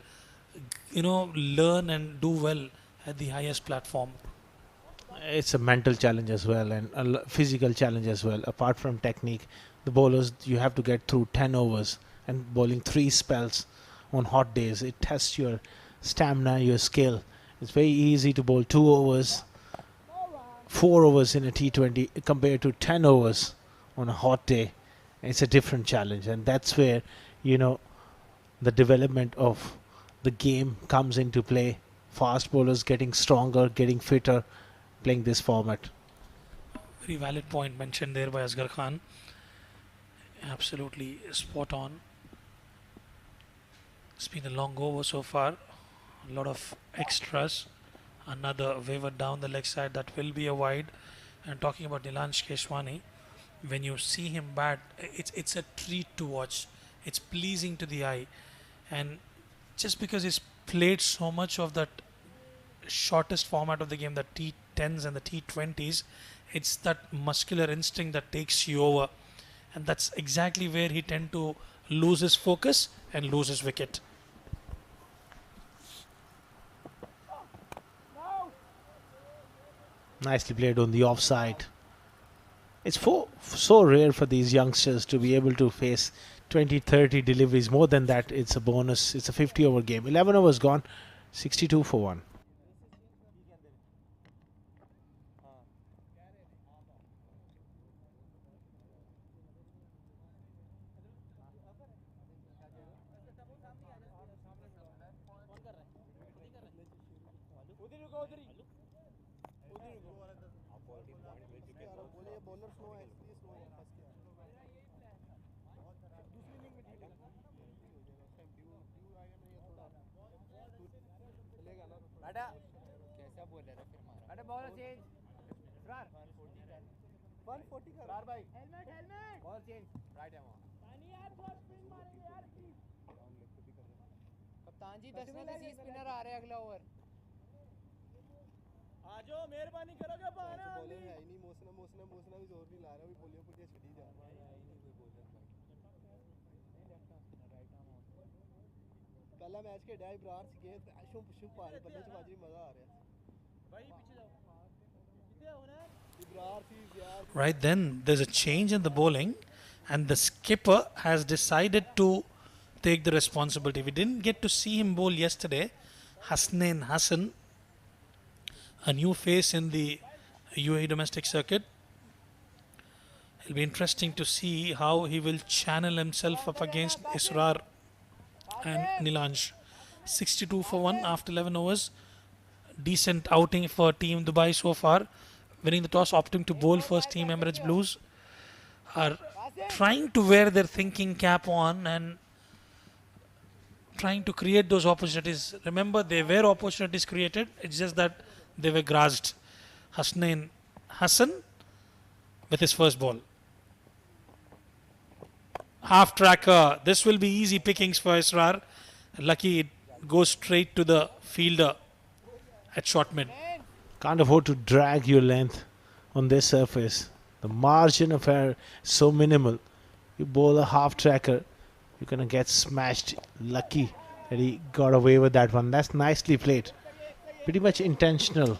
learn and do well at the highest platform. It's a mental challenge as well, and a physical challenge as well. Apart from technique, the bowlers, you have to get through 10 overs, and bowling 3 spells on hot days, it tests your stamina, your skill. It's very easy to bowl 2 overs, 4 overs in a T20 compared to 10 overs on a hot day. It's a different challenge, and that's where the development of the game comes into play. Fast bowlers getting stronger, getting fitter, playing this format. Very valid point mentioned there by Asghar Khan. Absolutely spot on. It's been a long over so far. A lot of extras. Another wavered down the leg side, that will be a wide. And talking about Nilansh Keshwani, when you see him bat, it's a treat to watch. It's pleasing to the eye. And just because he's played so much of that shortest format of the game, the T10s and the T20s, it's that muscular instinct that takes you over. And that's exactly where he tend to lose his focus and lose his wicket. Nicely played on the offside. It's so rare for these youngsters to be able to face 20-30 deliveries. More than that, it's a bonus. It's a 50 over game. 11 overs gone, 62 for 1. Ball change 140 कर भाई helmet ball change right है वहां पानी यार बहुत spin मारेंगे यार please कप्तान जी 10 में 10 स्पिनर आ रहे हैं अगला ओवर आ जाओ मेहरबानी करोगे बाहर बॉलर है ही नहीं मोसना भी जोर नहीं ला रहा अभी बोलियो पुटिया छड़ी जा रहा है ही नहीं कोई बॉलर भाई पहला मैच के डाई ब्रार से गेंद शुम शुम पा रहे बल्ले से बाजी मजा आ रहा है भाई पीछे जाओ कितने होना है Right then, there's a change in the bowling, and the skipper has decided to take the responsibility. We didn't get to see him bowl yesterday. Hasnain Hassan, a new face in the UAE domestic circuit. It'll be interesting to see how he will channel himself up against Israr and Nilanj. 62 for 1 after 11 overs. Decent outing for Team Dubai so far. Winning the toss, opting to bowl first. Team Emirates Blues are trying to wear their thinking cap on and trying to create those opportunities. Remember, they were opportunities created. It's just that they were grasped. Hasnain Hassan with his first ball. Half tracker. This will be easy pickings for Israr. Lucky it goes straight to the fielder at short mid. Can't afford to drag your length on this surface. The margin of error is so minimal. You bowl a half tracker, you're gonna get smashed. Lucky that he got away with that one. That's nicely played. Pretty much intentional.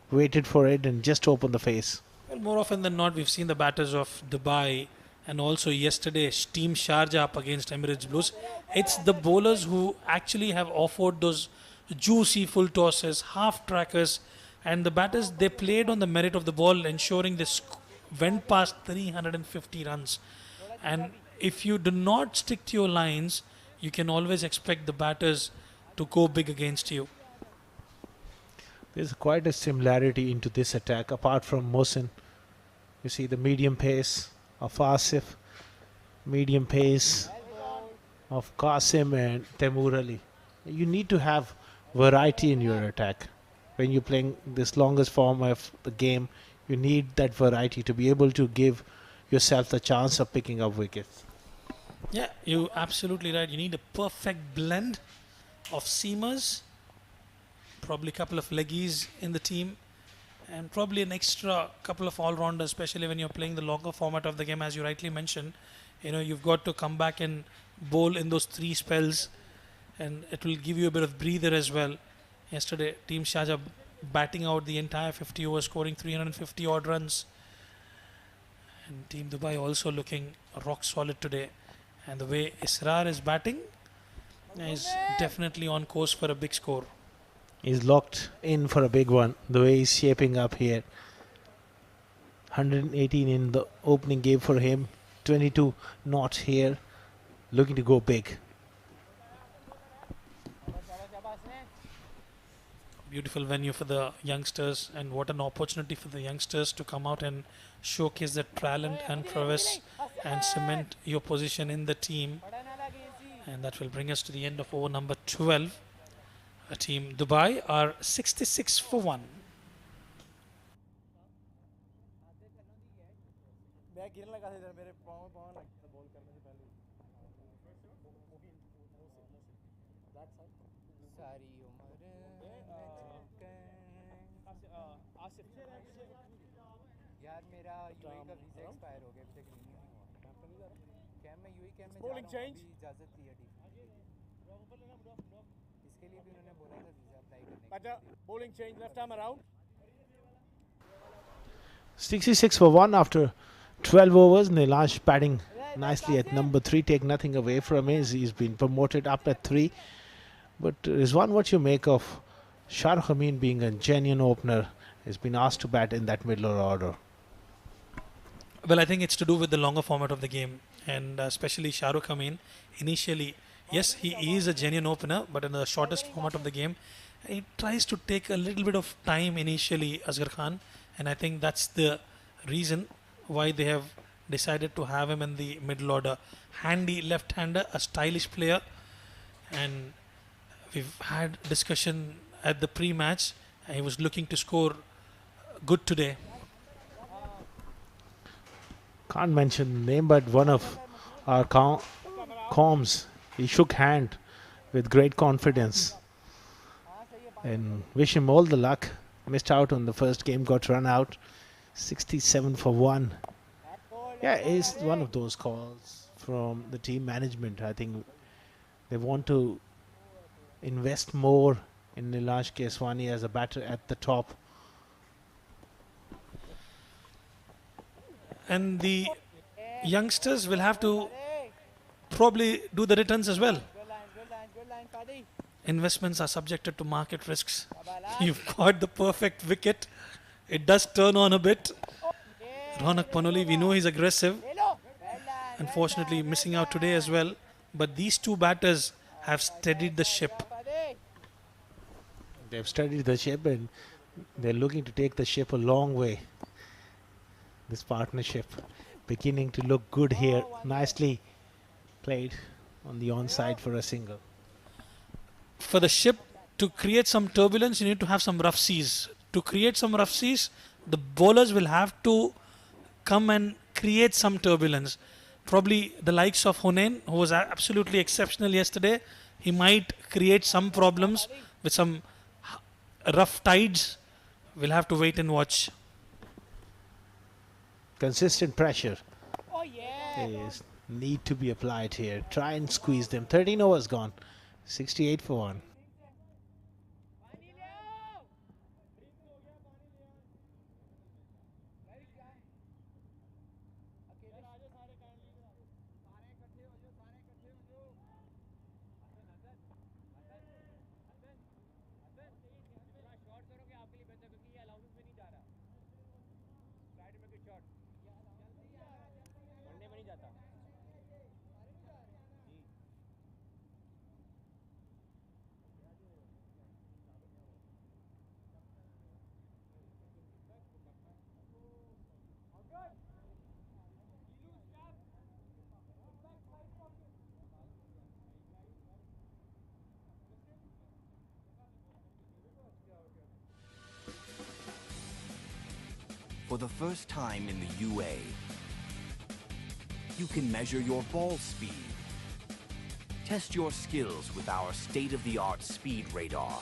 Waited for it and just opened the face. Well, more often than not, we've seen the batters of Dubai and also yesterday Team Sharjah up against Emirates Blues. It's the bowlers who actually have offered those juicy full tosses, half trackers, and the batters, they played on the merit of the ball, ensuring this went past 350 runs. And if you do not stick to your lines, you can always expect the batters to go big against you. There's quite a similarity into this attack apart from Mohsin. You see the medium pace of Asif, medium pace of Qasim and Taimur Ali. You need to have variety in your attack. When you're playing this longest form of the game, you need that variety to be able to give yourself the chance of picking up wickets. Yeah, you're absolutely right. You need a perfect blend of seamers, probably a couple of leggies in the team, and probably an extra couple of all-rounders, especially when you're playing the longer format of the game, as you rightly mentioned. You know, you've got to come back and bowl in those 3 spells, and it will give you a bit of breather as well. Yesterday, Team Sharjah batting out the entire 50 overs, scoring 350 odd runs. And Team Dubai also looking rock solid today. And the way Israr is batting is definitely on course for a big score. He's locked in for a big one, the way he's shaping up here. 118 in the opening game for him, 22 not here, looking to go big. Beautiful venue for the youngsters, and what an opportunity for the youngsters to come out and showcase their talent and prowess and cement your position in the team. And that will bring us to the end of over number 12. Team Dubai are 66 for 1. मैं गिरने लगा था इधर मेरे पाँव में पाँव लगता बॉल करने से पहले सारी उम्र यार मेरा यूएई का वीजा एक्सपायर हो गया अभी तक रिन्यू नहीं हुआ कैम में यूएई कैम में जाना है इजाज़त दी है इसके लिए भी उन्होंने बोला था वीजा अप्लाई करने के लिए bowling change left arm around 66 for 1 after 12 overs. Nilanj batting nicely at number 3. Take nothing away from him. He's been promoted up at 3. But Rizwan, what you make of Shahrukh Amin being a genuine opener, has been asked to bat in that middle order? Well, I think it's to do with the longer format of the game, and especially Shahrukh Amin. Initially, yes, he is a genuine opener, but in the shortest format of the game, he tries to take a little bit of time initially, Asghar Khan, and I think that's the reason why they have decided to have him in the middle order. Handy left-hander, a stylish player, and we've had discussion at the pre-match. He was looking to score good today. Can't mention the name, but one of our comms, he shook hand with great confidence. And wish him all the luck. Missed out on the first game, got run out. 67 for 1. Yeah, it's one of those calls from the team management. I think they want to invest more in Nilash Keswani as a batter at the top. And the youngsters will have to probably do the returns as well. Investments are subjected to market risks. You've got the perfect wicket. It does turn on a bit. Ronak Panoli, we know he's aggressive. Unfortunately, missing out today as well. But these two batters have steadied the ship. They've studied the ship and they're looking to take the ship a long way. This partnership beginning to look good here. Nicely played on the onside for a single. For the ship to create some turbulence, you need to have some rough seas. To create some rough seas, the bowlers will have to come and create some turbulence. Probably the likes of Hunain, who was absolutely exceptional yesterday, he might create some problems with some rough tides. We'll have to wait and watch. Consistent pressure is need to be applied here. Try and squeeze them. 13 overs gone. 68 for 1. For the first time in the UA, you can measure your ball speed. Test your skills with our state-of-the-art speed radar.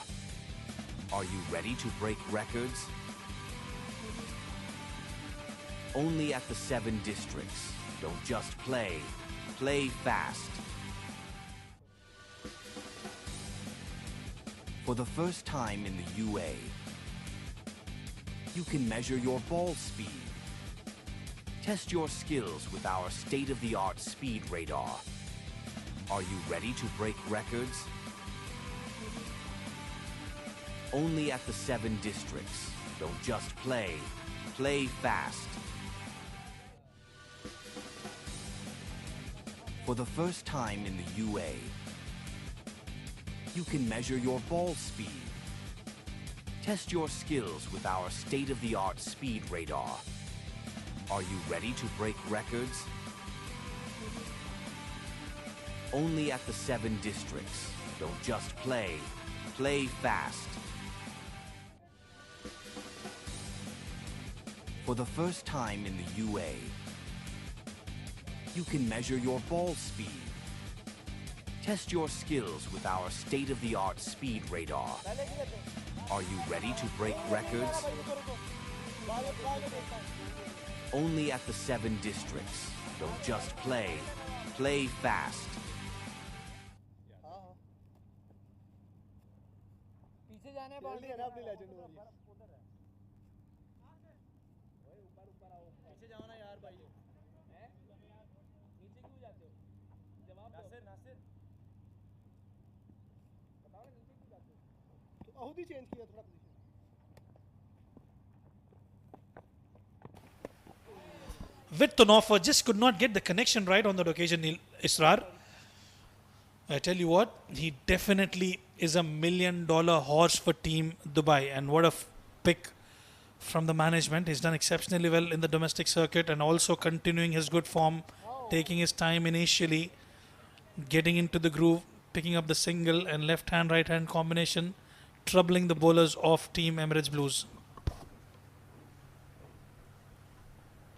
Are you ready to break records? Only at the 7 districts. Don't just play, play fast. For the first time in the UA, you can measure your ball speed. Test your skills with our state-of-the-art speed radar. Are you ready to break records? Only at the 7 districts. Don't just play, play fast. For the first time in the UA, you can measure your ball speed. Test your skills with our state-of-the-art speed radar. Are you ready to break records? Only at the 7 districts. Don't just play, play fast. For the first time in the UA, you can measure your ball speed. Test your skills with our state-of-the-art speed radar. Are you ready to break records? Only at the 7 districts. Don't just play, play fast. With an offer, just could not get the connection right on that occasion, Israr. I tell you what, he definitely is a $1 million horse for Team Dubai. And what a pick from the management. He's done exceptionally well in the domestic circuit and also continuing his good form, taking his time initially, getting into the groove, picking up the single and left-hand, right-hand combination, troubling the bowlers of Team Emirates Blues.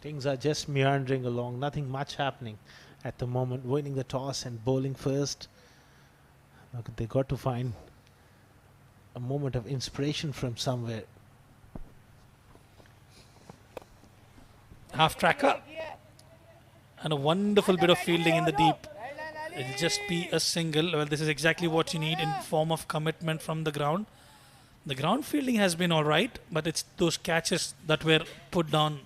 Things are just meandering along, nothing much happening at the moment. Winning the toss and bowling first. Look, they got to find a moment of inspiration from somewhere. Half tracker. And a wonderful bit of fielding in the deep. It'll just be a single. Well, this is exactly what you need in form of commitment from the ground. The ground fielding has been alright, but it's those catches that were put down.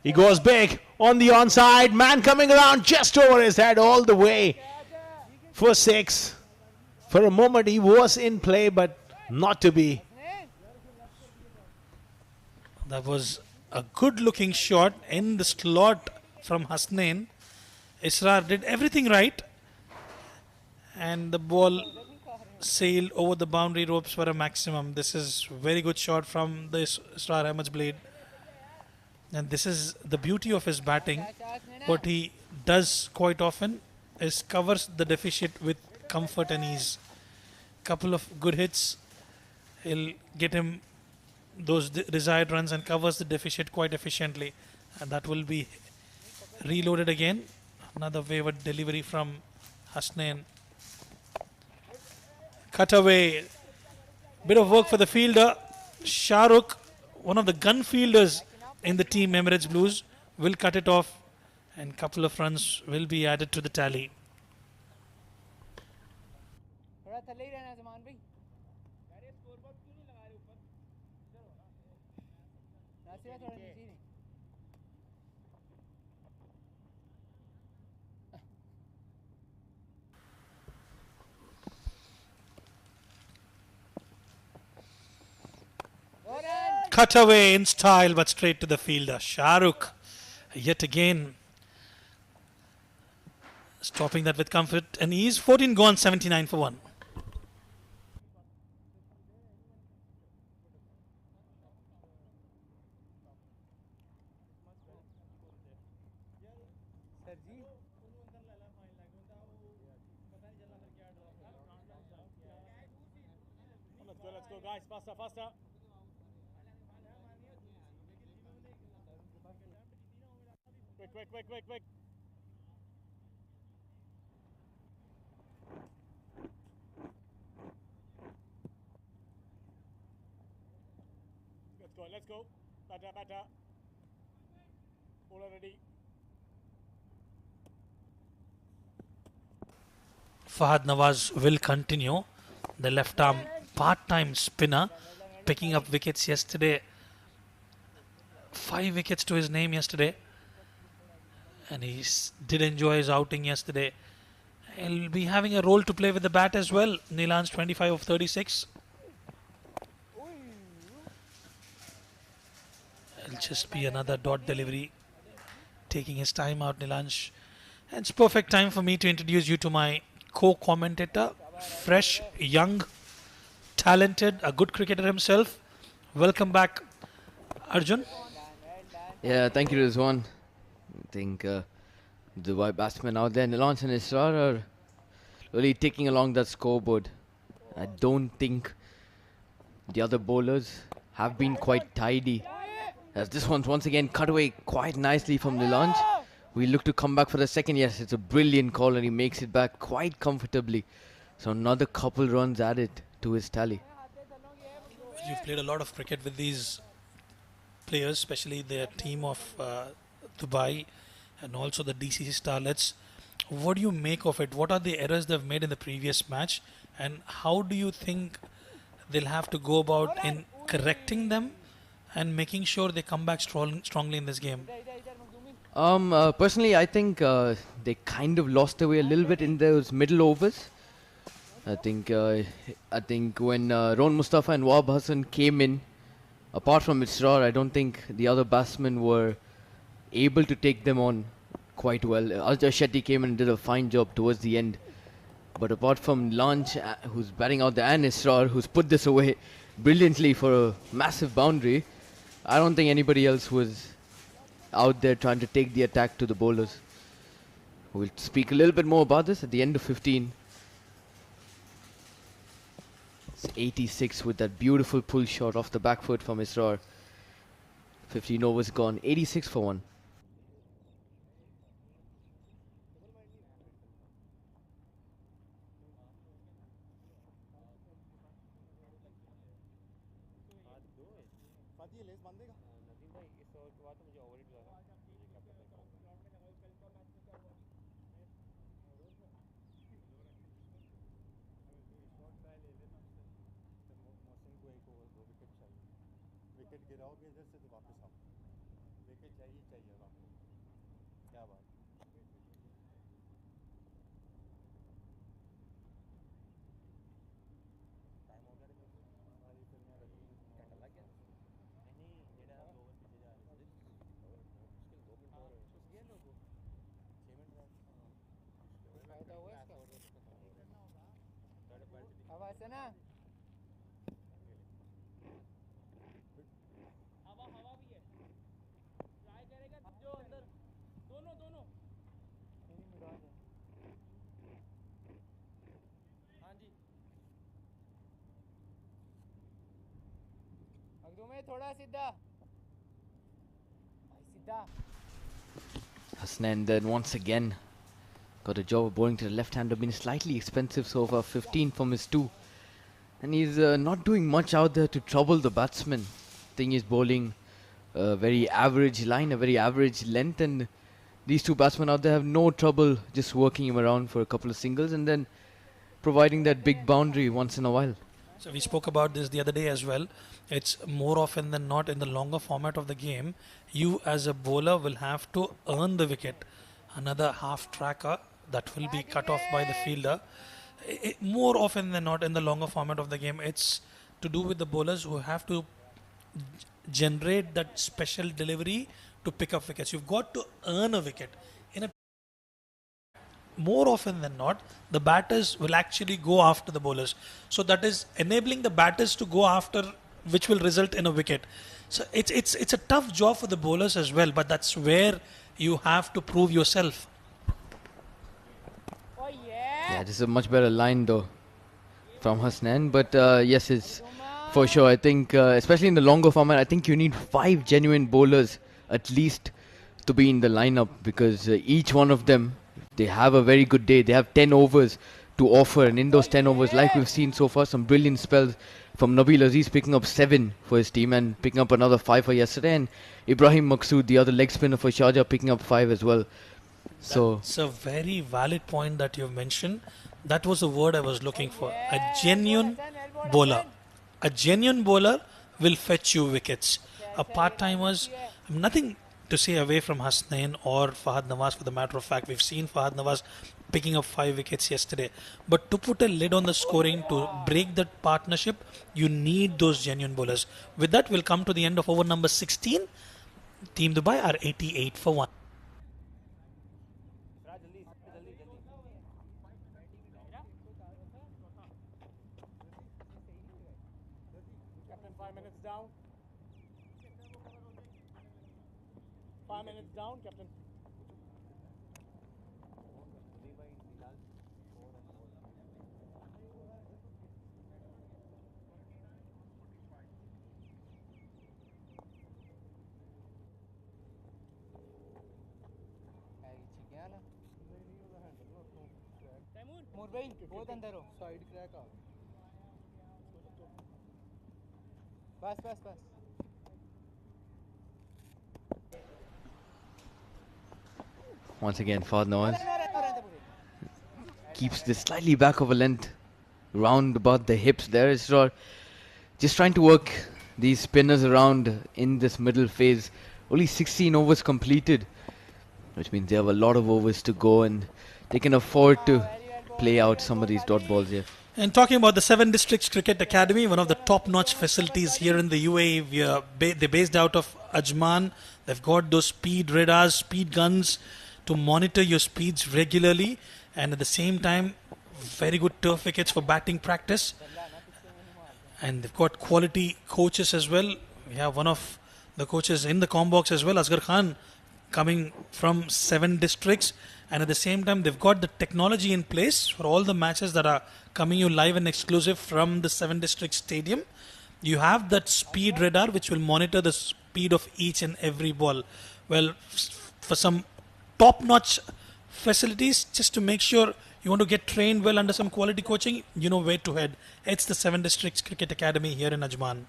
He goes big on the onside. Man coming around just over his head all the way for 6. For a moment he was in play, but not to be. That was a good looking shot in the slot from Hasnain. Israr did everything right. And the ball sailed over the boundary ropes for a maximum. This is very good shot from the Israr Ahmed's blade. And this is the beauty of his batting. What he does quite often is covers the deficit with comfort and ease. Couple of good hits. He'll get him those desired runs and covers the deficit quite efficiently. And that will be reloaded again. Another wayward delivery from Hasnain. Cut away. Bit of work for the fielder. Shahrukh, one of the gun fielders in the Team Emirates Blues, will cut it off. And couple of runs will be added to the tally. Cut away in style, but straight to the fielder. Shahrukh, yet again, stopping that with comfort and ease. 14 gone, 79 for 1. Let's go, guys. Faster, faster. Quick. Let's go. Batter. All ready. Fahad Nawaz will continue. The left arm part-time spinner, picking up wickets yesterday. 5 wickets to his name yesterday. And he did enjoy his outing yesterday. He'll be having a role to play with the bat as well. Nilanj 25 of 36. It'll just be another dot delivery. Taking his time out, Nilanj. And it's perfect time for me to introduce you to my co-commentator. Fresh, young, talented, a good cricketer himself. Welcome back, Arjun. Yeah, thank you, Rizwan. I think the batsmen out there, Nilanj and Israr, are really taking along that scoreboard. I don't think the other bowlers have been quite tidy. As this one's once again cut away quite nicely from Nilanj. We look to come back for the second. Yes, it's a brilliant call and he makes it back quite comfortably. So another couple runs added to his tally. You've played a lot of cricket with these players, especially their team of Dubai and also the DCC Starlets. What do you make of it? What are the errors they've made in the previous match, and how do you think they'll have to go about in correcting them and making sure they come back strongly in this game? Personally, I think they kind of lost their way a little bit in those middle overs. I think when Ron Mustafa and Wahab Hassan came in, apart from Israr, I don't think the other batsmen were able to take them on quite well. Ajay Shetty came in and did a fine job towards the end. But apart from Lanch, who's batting out there, and Israr, who's put this away brilliantly for a massive boundary, I don't think anybody else was out there trying to take the attack to the bowlers. We'll speak a little bit more about this at the end of 15. It's 86 with that beautiful pull shot off the back foot from Israr. 15 overs gone, 86 for 1. Wicket गिराओगे इधर से तो वापस आओ wicket चाहिए वापस क्या बात time हो गया हमारी फिर मैं घंटा लग गया नहीं जेड़ा 2 ओवर पीछे जा रहे थे मुश्किल 2 मिनट और ये लोगो 6 मिनट फायदा हुआ इसका अब ऐसे ना थोड़ा सीधा Hasnain then once again got a job of bowling to the left-hander, been slightly expensive so far, 15 from his 2. And he's not doing much out there to trouble the batsman. I think he's bowling a very average line, a very average length, and these two batsmen out there have no trouble just working him around for a couple of singles and then providing that big boundary once in a while. So we spoke about this the other day as well. It's more often than not in the longer format of the game, you as a bowler will have to earn the wicket. Another half tracker that will be cut off by the fielder. More often than not in the longer format of the game, it's to do with the bowlers who have to generate that special delivery to pick up wickets. You've got to earn a wicket. More often than not, the batters will actually go after the bowlers. So that is enabling the batters to go after, which will result in a wicket. So it's a tough job for the bowlers as well, but that's where you have to prove yourself. oh yeah Yeah, this is a much better line though from Hasnain, but yes, it's for sure. I think, especially in the longer format, I think you need 5 genuine bowlers at least to be in the lineup, because each one of them, they have a very good day. They have 10 overs to offer, and in those 10 overs, like we've seen so far, some brilliant spells from Nabil Aziz picking up 7 for his team and picking up another 5 for yesterday, and Ibrahim Maqsood, the other leg spinner for Sharjah, picking up 5 as well. So It's a very valid point that you've mentioned. That was the word I was looking for. A genuine bowler. A genuine bowler will fetch you wickets. A part-timers, nothing to say away from Hasnain or Fahad Nawaz for the matter of fact. We've seen Fahad Nawaz picking up 5 wickets yesterday. But to put a lid on the scoring, to break that partnership, you need those genuine bowlers. With that, we'll come to the end of over number 16. Team Dubai are 88 for 1. Captain, 5 minutes down. 5 minutes down, Captain. Side crack आ बस once again, Fahad Nawaz keeps this slightly back of a length, round about the hips there. It's just trying to work these spinners around in this middle phase. Only 16 overs completed, which means they have a lot of overs to go, and they can afford to play out some of these dot balls here. And talking about the 7 Districts Cricket Academy, one of the top-notch facilities here in the UAE. They're based out of Ajman. They've got those speed radars, speed guns to monitor your speeds regularly, and at the same time, very good turf wickets for batting practice. And they've got quality coaches as well. We have one of the coaches in the com box as well, Asghar Khan, coming from 7 districts, and at the same time they've got the technology in place for all the matches that are coming you live and exclusive from the 7 district stadium. You have that speed radar which will monitor the speed of each and every ball. Well, for some top-notch facilities, just to make sure you want to get trained well under some quality coaching, you know where to head. It's the 7 Districts Cricket Academy here in Ajman.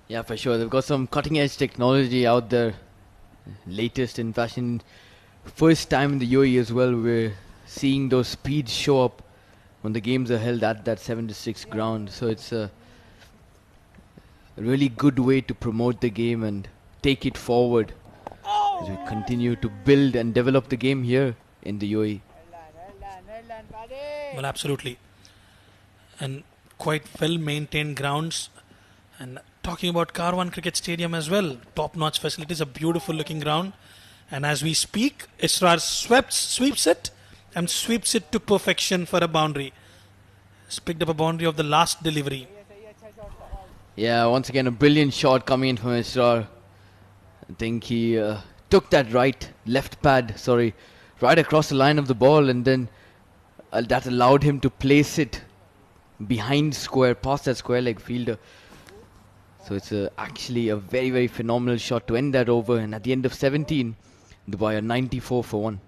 Yeah, for sure. They've got some cutting edge technology out there. Latest in fashion. First time in the UAE as well, we're seeing those speeds show up when the games are held at that 7 to 6 ground. So it's a really good way to promote the game and take it forward as we continue to build and develop the game here in the UAE. Well, absolutely. And quite well maintained grounds. And talking about Karwan Cricket Stadium as well, top notch facilities, a beautiful looking ground. And as we speak, Israr sweeps it and sweeps it to perfection for a boundary. He's picked up a boundary of the last delivery. Yeah, once again a brilliant shot coming in from Israr. I think he took that left pad, right across the line of the ball, and then that allowed him to place it behind square, past that square leg fielder. So it's actually a very, very phenomenal shot to end that over. And at the end of 17, Dubai are 94 for 1.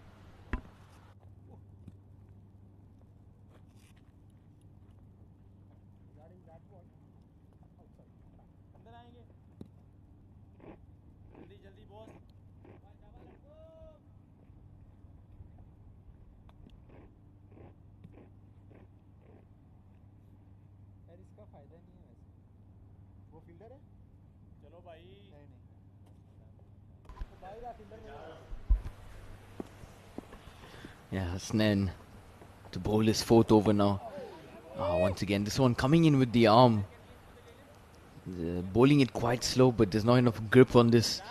Yeah, Hasnan to bowl his 4th over now. Once again, this one coming in with the arm. Bowling it quite slow, but there's not enough grip on this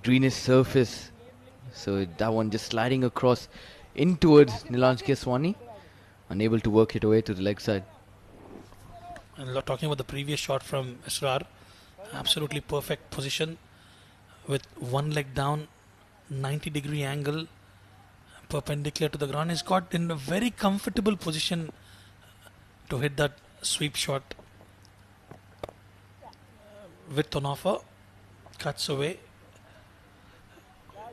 greenish surface. So that one just sliding across in towards Nilanj Keswani. Unable to work it away to the leg side. And talking about the previous shot from Israr, absolutely perfect position with one leg down, 90-degree angle, perpendicular to the ground. He's got in a very comfortable position to hit that sweep shot. Width on offer, cuts away,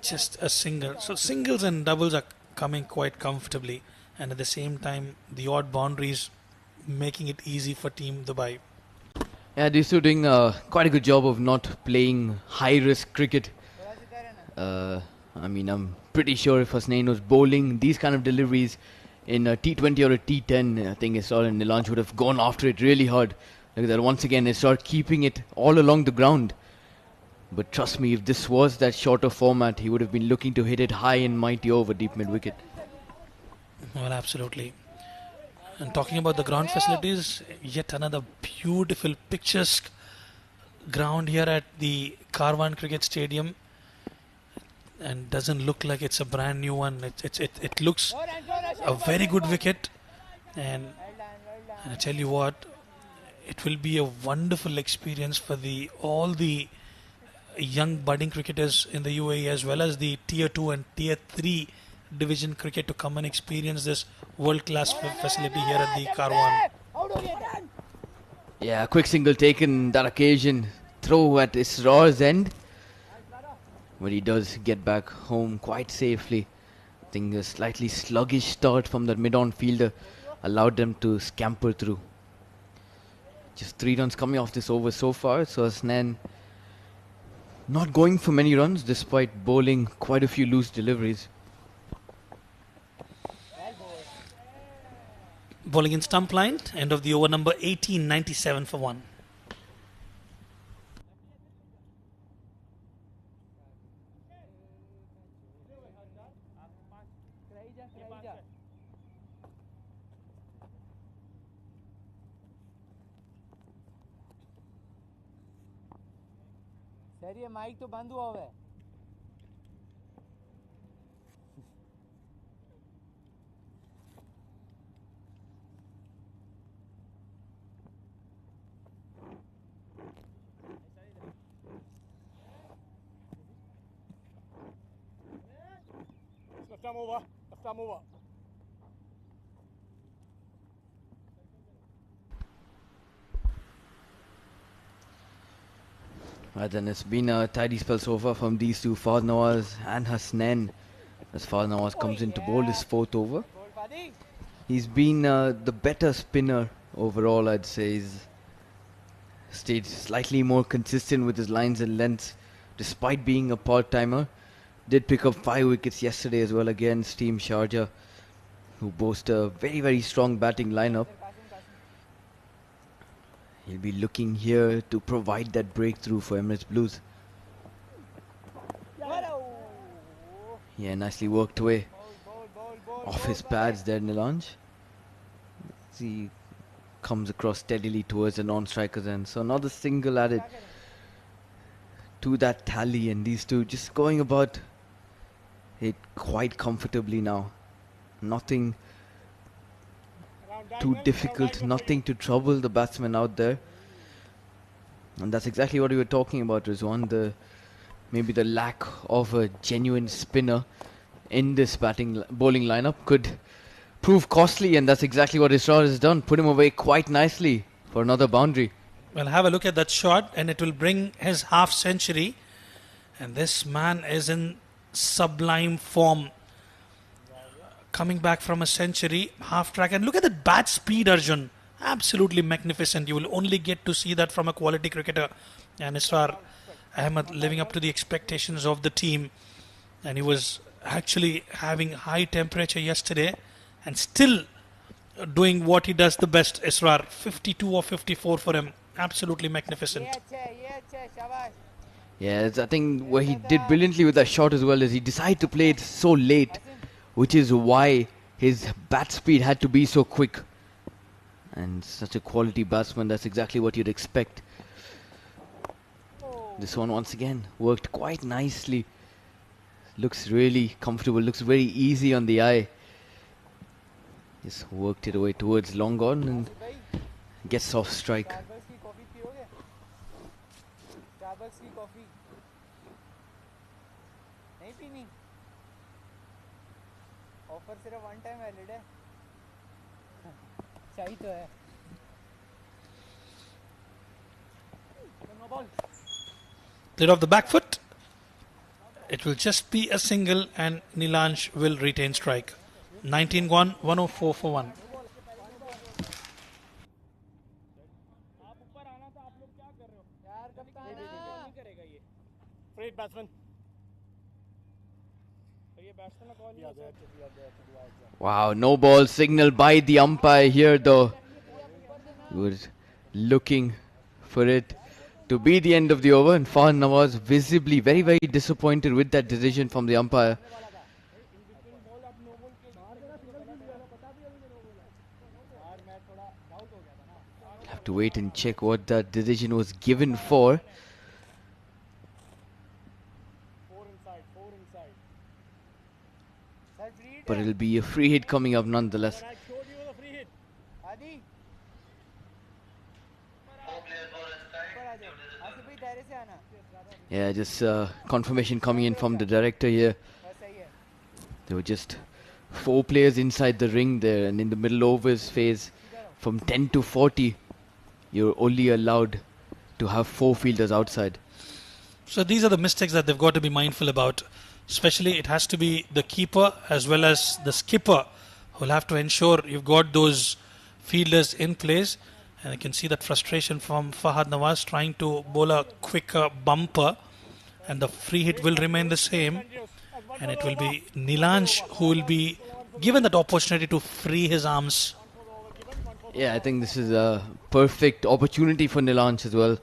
just a single. So singles and doubles are coming quite comfortably, and at the same time the odd boundaries making it easy for Team Dubai. Yeah, they're still doing quite a good job of not playing high-risk cricket. I'm pretty sure if Hasnain was bowling these kind of deliveries in a T20 or a T10, I think Israr and Nilanj would have gone after it really hard. Look at that, once again, Israr keeping it all along the ground. But trust me, if this was that shorter format, he would have been looking to hit it high and mighty over deep mid-wicket. Well, absolutely. And talking about the ground facilities, yet another beautiful picturesque ground here at the Karwan Cricket Stadium, and doesn't look like it's a brand new one. It looks a very good wicket, and I tell you what, it will be a wonderful experience for all the young budding cricketers in the UAE, as well as the tier 2 and tier 3 division cricket, to come and experience this world-class facility here at the Karwan. Yeah, quick single taken that occasion. Throw at Israr's end, but he does get back home quite safely. I think a slightly sluggish start from that mid-on fielder allowed them to scamper through. Just 3 runs coming off this over so far, so Hasnain not going for many runs despite bowling quite a few loose deliveries. Bowling in stump line, end of the over, number 18, 97 for 1. Sir ये mic तो बंद हुआ है arm over. Left arm over. Right then, it's been a tidy spell so far from these two, Fahd Nawaz and Hasnain. As Fahd Nawaz comes in to bowl his 4th over. He's been the better spinner overall, I'd say. He's stayed slightly more consistent with his lines and lengths, despite being a part-timer. Did pick up 5 wickets yesterday as well against Team Sharjah, who boast a very, very strong batting lineup. He'll be looking here to provide that breakthrough for Emirates Blues. Yeah, nicely worked away off his pads there, Nilanj. He comes across steadily towards the non-striker's end. So another single added to that tally, and these two just going about it quite comfortably now. Nothing too difficult, nothing to trouble the batsman out there. And that's exactly what we were talking about, Rizwan. Maybe the lack of a genuine spinner in this bowling lineup could prove costly, and that's exactly what Israr has done. Put him away quite nicely for another boundary. Well, have a look at that shot, and it will bring his half century. And this man is in sublime form. Coming back from a century, half track. And look at that bat speed, Arjun. Absolutely magnificent. You will only get to see that from a quality cricketer. And Israr Ahmed living up to the expectations of the team. And he was actually having high temperature yesterday and still doing what he does the best. Israr, 52 or 54 for him. Absolutely magnificent. Yeah, I think what he did brilliantly with that shot as well is he decided to play it so late, which is why his bat speed had to be so quick. And such a quality batsman, that's exactly what you'd expect. This one once again worked quite nicely. Looks really comfortable, looks very easy on the eye. Just worked it away towards long on and gets off strike. Clear off the back foot. It will just be a single and Nilanj will retain strike. 19 gone, 104 for 1. Great batsman. Wow, no ball signal by the umpire here though. He was looking for it to be the end of the over, and Fahd Nawaz visibly very, very disappointed with that decision from the umpire. Have to wait and check what that decision was given for. But it'll be a free hit coming up nonetheless. Yeah, just confirmation coming in from the director here. There were just 4 players inside the ring there, and in the middle overs phase from 10 to 40 you're only allowed to have 4 fielders outside. So these are the mistakes that they've got to be mindful about. Especially it has to be the keeper as well as the skipper who will have to ensure you've got those fielders in place. And you can see that frustration from Fahd Nawaz trying to bowl a quicker bumper, and the free hit will remain the same, and it will be Nilanj who will be given that opportunity to free his arms. Yeah, I think this is a perfect opportunity for Nilanj as well.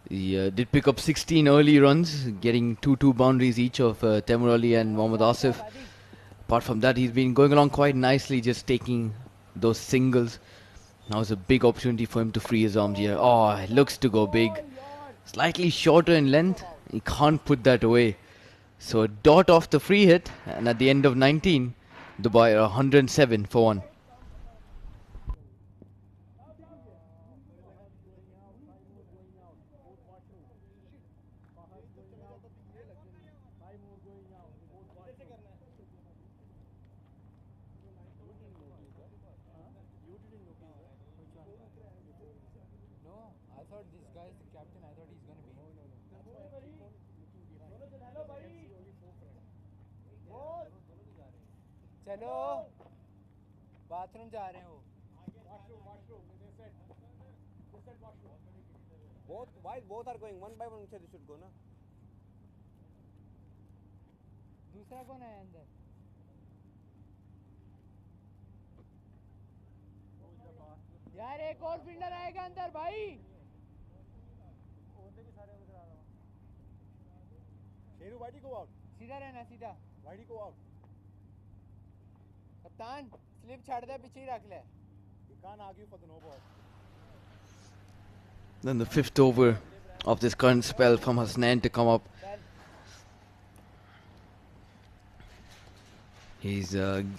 He did pick up 16 early runs, getting 2 boundaries each of Taimur Ali and Mohammad Asif. Apart from that, he's been going along quite nicely, just taking those singles. Now it's a big opportunity for him to free his arms here. Oh, it looks to go big. Slightly shorter in length. He can't put that away. So a dot off the free hit, and at the end of 19, Dubai are 107 for 1. चलो bathroom जा रहे हो both are going one by one they should go ना दूसरा कौन है अंदर यार एक और फील्डर आएगा अंदर भाई ओंदे भी सारे उधर आ रहा हूं Sheru why did you go out सीधा रहना सीधा why did you go out कप्तान स्लिप छाड़ दे पीछे ही रख ले you can't argue for the no ball Then the 5th over of this current spell from Hasnain to come up. He's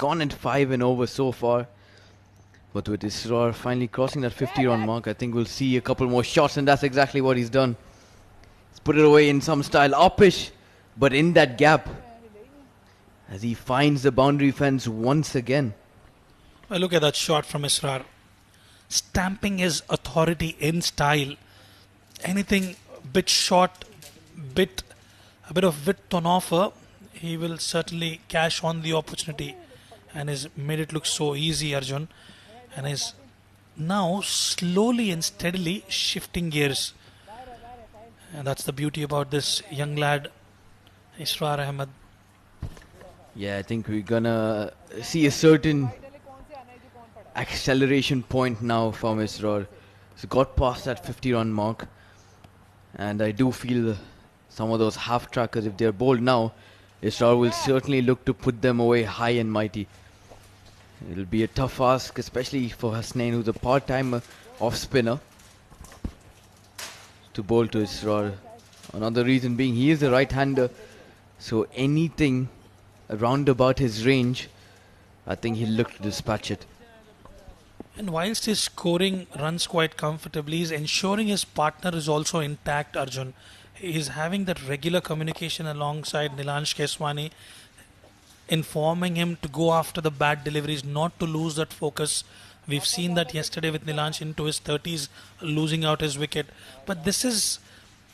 gone at 5 and over so far. But with Israr finally crossing that 50-run mark, I think we'll see a couple more shots, and that's exactly what he's done. He's put it away in some style, uppish, but in that gap, as he finds the boundary fence once again. Well, look at that shot from Israr. Stamping his authority in style. Anything bit short, a bit of width on offer, he will certainly cash on the opportunity, and has made it look so easy, Arjun, and is now slowly and steadily shifting gears. And that's the beauty about this young lad, Israr Ahmed. Yeah, I think we're gonna see a certain acceleration point now from Israr. He's got past that 50-run mark, and I do feel some of those half trackers, if they're bowled now, Israr will certainly look to put them away high and mighty. It'll be a tough ask, especially for Hasnain, who's a part-time off spinner, to bowl to Israr. Another reason being he is a right-hander, so anything around about his range, I think he'll look to dispatch it. And whilst he's scoring runs quite comfortably, he's ensuring his partner is also intact, Arjun. He's having that regular communication alongside Nilansh Keswani, informing him to go after the bad deliveries, not to lose that focus. We've seen that yesterday with Nilansh into his 30s, losing out his wicket. But this is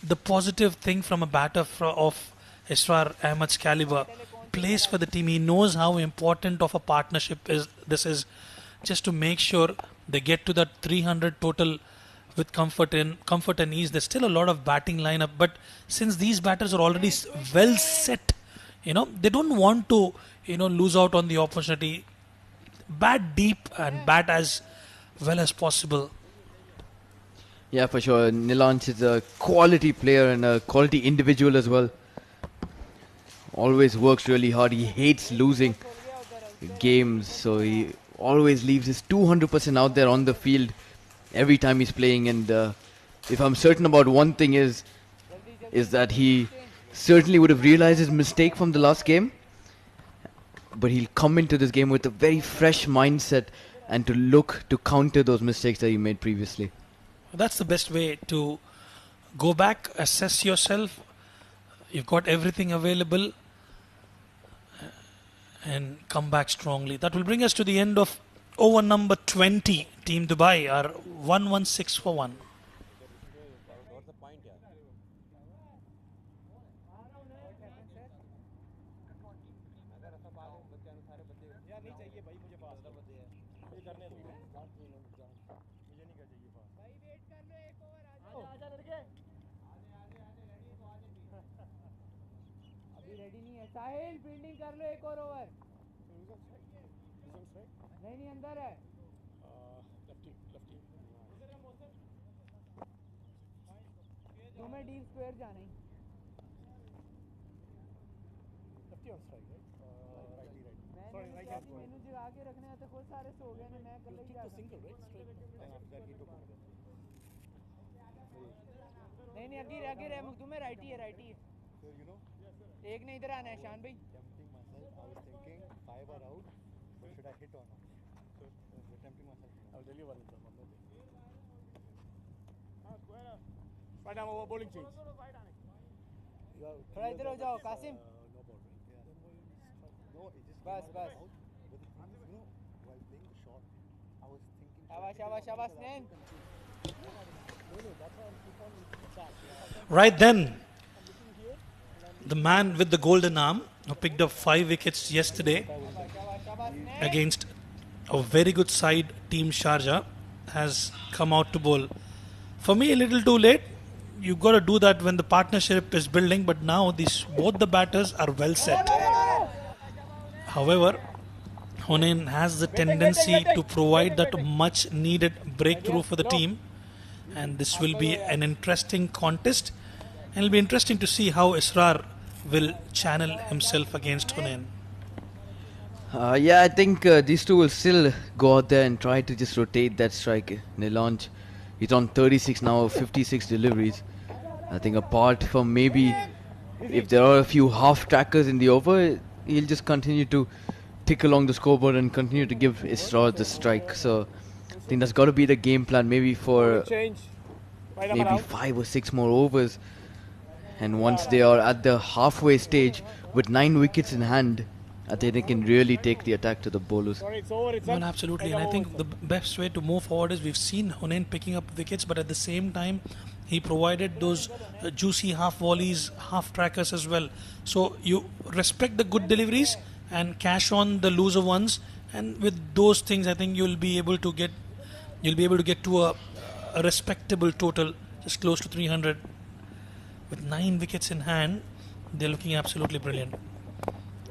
the positive thing from a batter of Israr Ahmed's caliber. Plays for the team. He knows how important of a partnership this is. Just to make sure they get to that 300 total with comfort and ease. There's still a lot of batting lineup, but since these batters are already well set, they don't want to, lose out on the opportunity. Bat deep and bat as well as possible. Yeah, for sure. Nilansh is a quality player and a quality individual as well. Always works really hard. He hates losing games, so he always leaves his 200% out there on the field every time he's playing. And if I'm certain about one thing is that he certainly would have realized his mistake from the last game, but he'll come into this game with a very fresh mindset and to look to counter those mistakes that he made previously. That's the best way to go back, assess yourself. You've got everything available, and come back strongly. That will bring us to the end of over number 20. Team Dubai are 116 for 1. what's the point यार अगर ऐसा बात हो बच्चे सारे बच्चे यार नहीं चाहिए भाई मुझे पास ज्यादा बच्चे हैं ये करने दो मुझे नहीं चाहिए पास भाई वेट कर लो एक ओवर आजा लड़के आने रेडी तो आने अभी रेडी नहीं है साहिल फील्डिंग कर लो एक और ओवर नहीं अंदर है तुम्हें डीप स्क्वायर जाना ही lefty on strike right sorry right hand मैंने जो आगे रखने हैं तो बहुत सारे सो गए ने मैं कर ही जा सिंगल राइट स्ट्रेट नहीं आगे रह तुम्हें राइट ही है यू नो एक ने इधर आना है शान भाई tempting myself I was thinking 5 or out should I hit or not so tempting myself I'll tell you one right now over bowling change थोड़ा इधर हो जाओ Qasim no ball no it just बस but the thing is while playing the shot I was thinking शाबाश नैन Right then, the man with the golden arm who picked up 5 wickets yesterday against a very good side, Team Sharjah, has come out to bowl. For me, a little too late. You've got to do that when the partnership is building, but now both the batters are well set. However, Hunain has the tendency to provide that much needed breakthrough for the team, and this will be an interesting contest, and it'll be interesting to see how Israr will channel himself against Hunain. Yeah, I think these two will still go out there and try to just rotate that strike. Nilanj, he's on 36 now, 56 deliveries. I think apart from maybe if there are a few half trackers in the over, he'll just continue to tick along the scoreboard and continue to give Israr the strike. So I think that's got to be the game plan, maybe for maybe 5 or 6 more overs. And once they are at the halfway stage with 9 wickets in hand, I think they can really take the attack to the bowlers. Well, absolutely, and I think the best way to move forward is we've seen Hunain picking up wickets, but at the same time he provided those juicy half volleys, half trackers as well. So you respect the good deliveries and cash on the loser ones, and with those things I think you'll be able to get to a respectable total, just close to 300. With 9 wickets in hand, they're looking absolutely brilliant.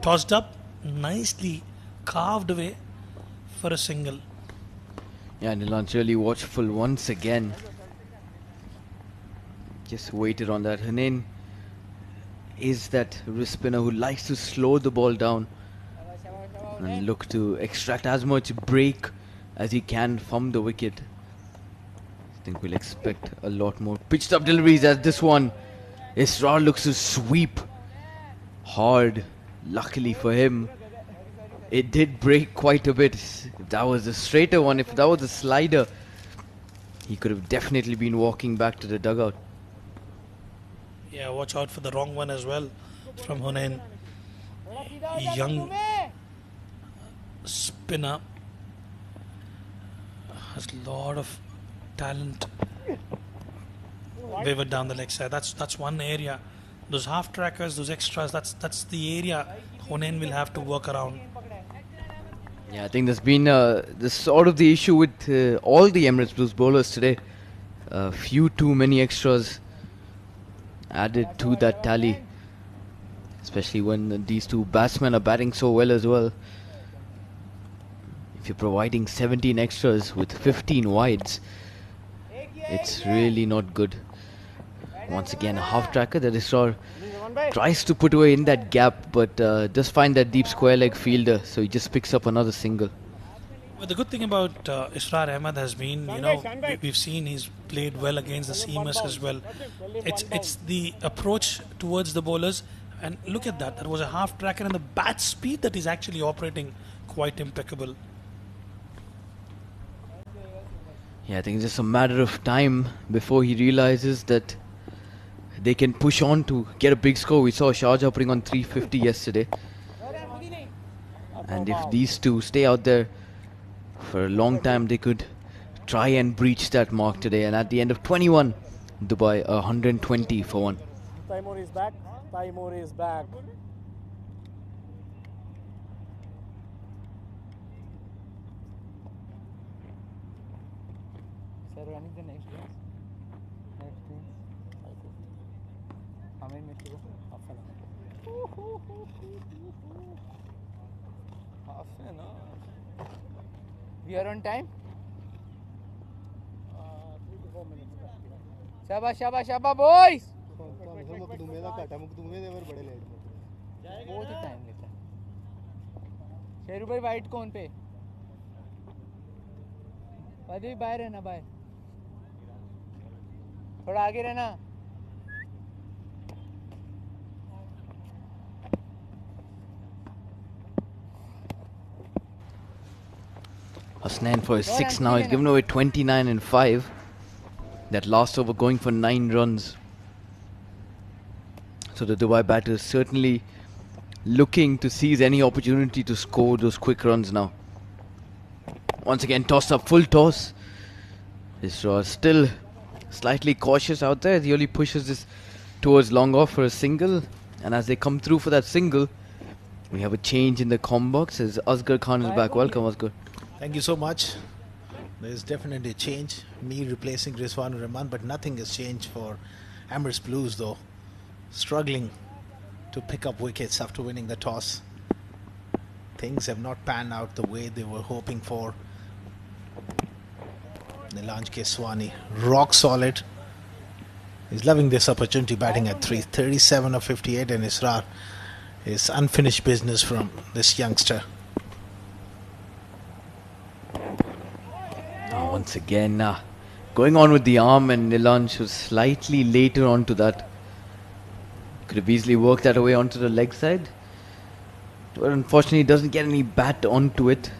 Tossed up, nicely carved away for a single. Yeah, Nilanj really watchful once again. Just waited on that. Hunain is that wrist spinner who likes to slow the ball down and look to extract as much break as he can from the wicket. I think we'll expect a lot more pitched up deliveries as this one. Israr looks to sweep hard. Luckily for him, it did break quite a bit. If that was a straighter one, if that was a slider, he could have definitely been walking back to the dugout. Yeah, watch out for the wrong one as well from Hunain. Young spinner has a lot of talent. Wavered down the leg side. That's one area. Those half trackers, those extras, that's the area Hunain will have to work around. Yeah, I think there's been this sort of the issue with all the Emirates Blues bowlers today. A few too many extras added to that tally, especially when these two batsmen are batting so well as well. If you're providing 17 extras with 15 wides, it's really not good. Once again, a half tracker that Israr tries to put away in that gap, but does find that deep square leg fielder, so he just picks up another single. Well, the good thing about Israr Ahmed has been, we've seen he's played well against the seamers as well. It's the approach towards the bowlers, and look at that. That was a half tracker, and the bat speed that he's actually operating quite impeccable. Yeah, I think it's just a matter of time before he realizes that they can push on to get a big score. We saw Sharjah putting on 350 yesterday. And if these two stay out there for a long time, they could try and breach that mark today. And at the end of 21, Dubai 120 for 1. Taimur is back. Taimur is back. Sir, when is the next game? Next game? How many minutes to go? Half an hour. Half an hour. We are on time? 3 to 4 minutes. Shabba, shabba, shabba, boys! बहुत ही time लेता है शेरू भाई white कौन पे अभी बाहर रहना बाहर थोड़ा आगे रहना Hasnain for his 6 now. He's given away 29 and 5. That last over going for 9 runs. So the Dubai batters certainly looking to seize any opportunity to score those quick runs now. Once again, tossed up, full toss. Israr still slightly cautious out there. He only pushes this towards long off for a single. And as they come through for that single, We have a change in the comm box as Asghar Khan is back. Welcome, Asghar. Thank you so much. There's definitely a change. Me replacing Rizwan Rahman, but nothing has changed for Emirates Blues though. Struggling to pick up wickets after winning the toss. Things have not panned out the way they were hoping for. Nilanj Keswani, rock solid. He's loving this opportunity, batting at 337 of 58, and Israr is unfinished business from this youngster. Once again, going on with the arm, and Nilanj was slightly later onto that. Could have easily worked that away onto the leg side. But unfortunately, he doesn't get any bat onto it.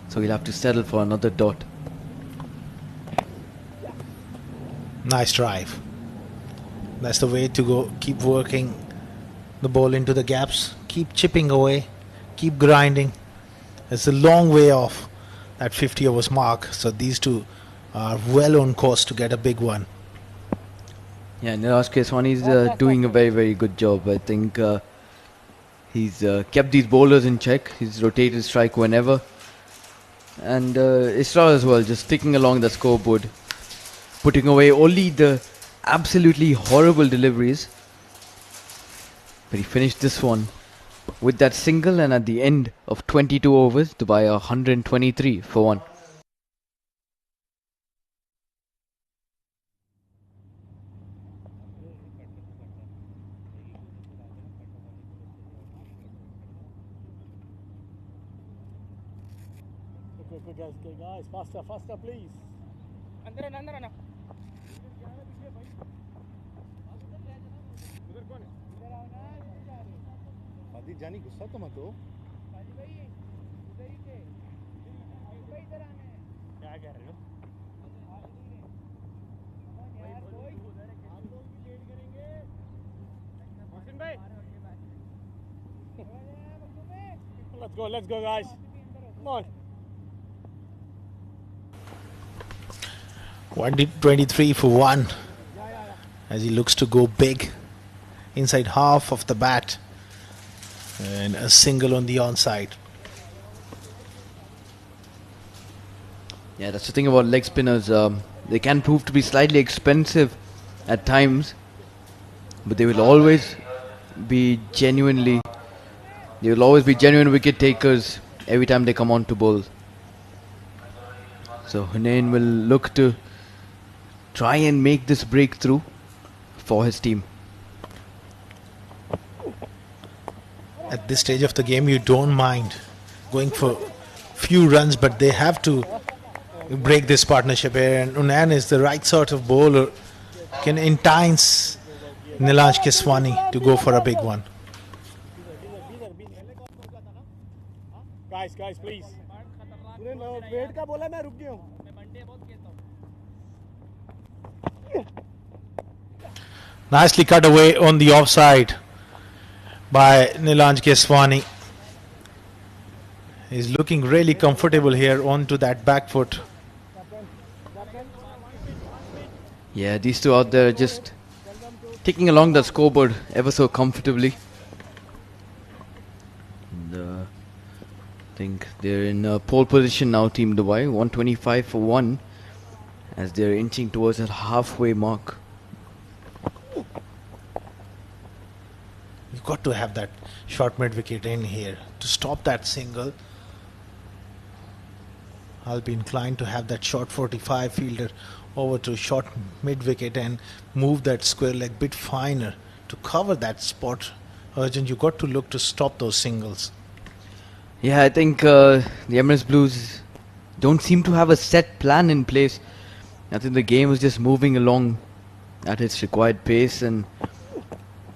So he'll have to settle for another dot. Nice drive. That's the way to go. Keep working the ball into the gaps. Keep chipping away. Keep grinding. It's a long way off that 50 overs mark. So these two are well on course to get a big one. Yeah, Nilanj Keswani is doing a very, very good job. I think he's kept these bowlers in check. He's rotated strike whenever. And Isra as well, just ticking along the scoreboard. Putting away only the absolutely horrible deliveries. But he finished this one with that single, and at the end of 22 overs, Dubai 123 for 1. Okay, guys, faster, please. अंदर आना उधर कौन है इधर आओ ना इधर जा रहे आदि जानी गुस्सा तो मत हो आदि भाई उधर ही थे भाई इधर आना है क्या कह रहे हो यार कोई आप लोग भी लेट करेंगे मोहसिन भाई let's go guys come on 123 for 1 as he looks to go big inside half of the bat, and a single on the onside. Yeah, that's the thing about leg spinners. They can prove to be slightly expensive at times, but they will always be genuine wicket takers every time they come on to bowl. So Hunain will look to try and make this breakthrough for his team. At this stage of the game, you don't mind going for few runs, but they have to break this partnership here, and Hunain is the right sort of bowler, can entice Nilanj Keswani to go for a big one. guys please wait का बोला मैं रुक गया हूं Nicely cut away on the offside by Nilanj Keswani. He's looking really comfortable here onto that back foot. Yeah, these two out there just ticking along the scoreboard ever so comfortably. And, I think they're in pole position now, Team Dubai, 125 for 1, as they're inching towards that halfway mark. You've got to have that short mid wicket in here to stop that single. I'll be inclined to have that short 45 fielder over to short mid wicket and move that square leg bit finer to cover that spot. Urgent, you got to look to stop those singles. Yeah, I think the Emirates Blues don't seem to have a set plan in place. I think the game is just moving along at its required pace, and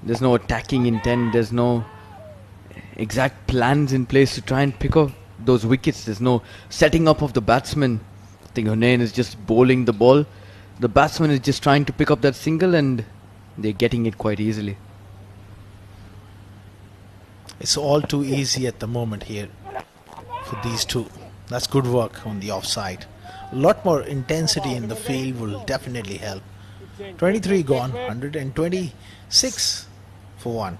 there's no attacking intent, there's no exact plans in place to try and pick up those wickets. There's no setting up of the batsman. I think Hunain is just bowling the ball. The batsman is just trying to pick up that single, and they're getting it quite easily. It's all too easy at the moment here for these two. That's good work on the offside. A lot more intensity in the field will definitely help. 23 gone, 126 for 1.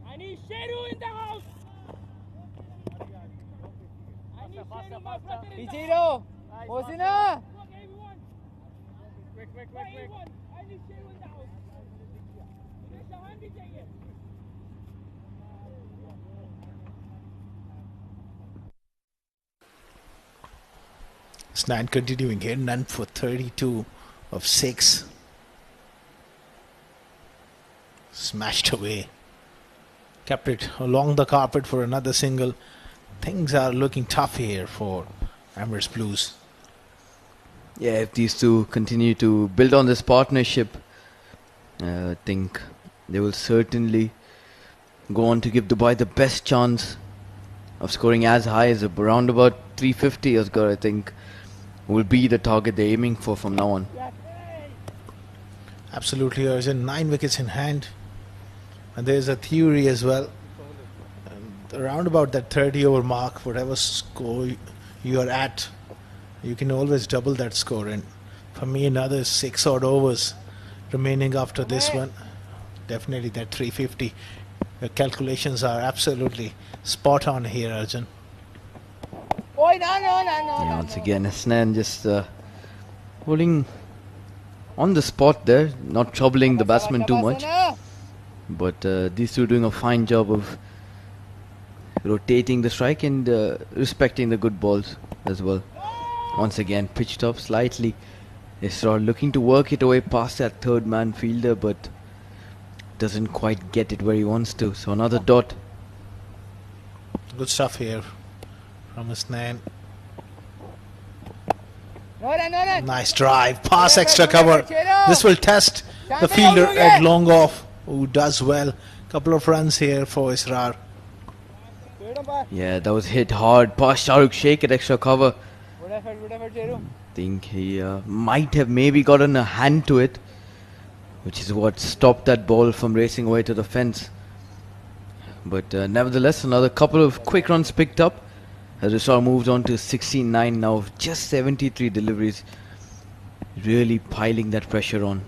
I need Sheru in the house. I need Sheru, my brother in the house. Mosina. Quick. I need Sheru in the house. मुझे शाहान भी चाहिए. Snan continuing here, none for 32 of 6. Smashed away. Kept it along the carpet for another single. Things are looking tough here for Emirates Blues. Yeah, if these two continue to build on this partnership, I think they will certainly go on to give Dubai the best chance of scoring as high as around about 350. Asghar, I think, will be the target they're aiming for from now on. Absolutely urgent. 9 wickets in hand. And there's a theory as well. And around about that 30 over mark, whatever score you are at, you can always double that score. And for me, another 6 odd overs remaining after this one. Definitely that 350. Your calculations are absolutely spot on here, Arjun. Yeah, once again, Snan just holding on the spot there, not troubling the batsman too much. But these two doing a fine job of rotating the strike and respecting the good balls as well. Once again, pitched up slightly. Israr looking to work it away past that third man fielder, but doesn't quite get it where he wants to. So another dot. Good stuff here from Snan. Nice drive, pass extra cover. This will test the fielder at long off, who does well. Couple of runs here for Israr. Yeah, that was hit hard past Shahrukh Sheikh at extra cover. Think he might have maybe gotten a hand to it, which is what stopped that ball from racing away to the fence. But nevertheless, another couple of quick runs picked up as Israr moves on to 69 now, just 73 deliveries, really piling that pressure on.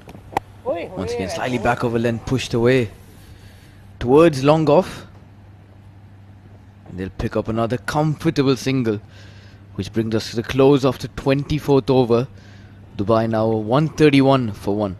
Once again, slightly back over length, pushed away towards long off. And they'll pick up another comfortable single, which brings us to the close of the 24th over. Dubai now 131 for 1.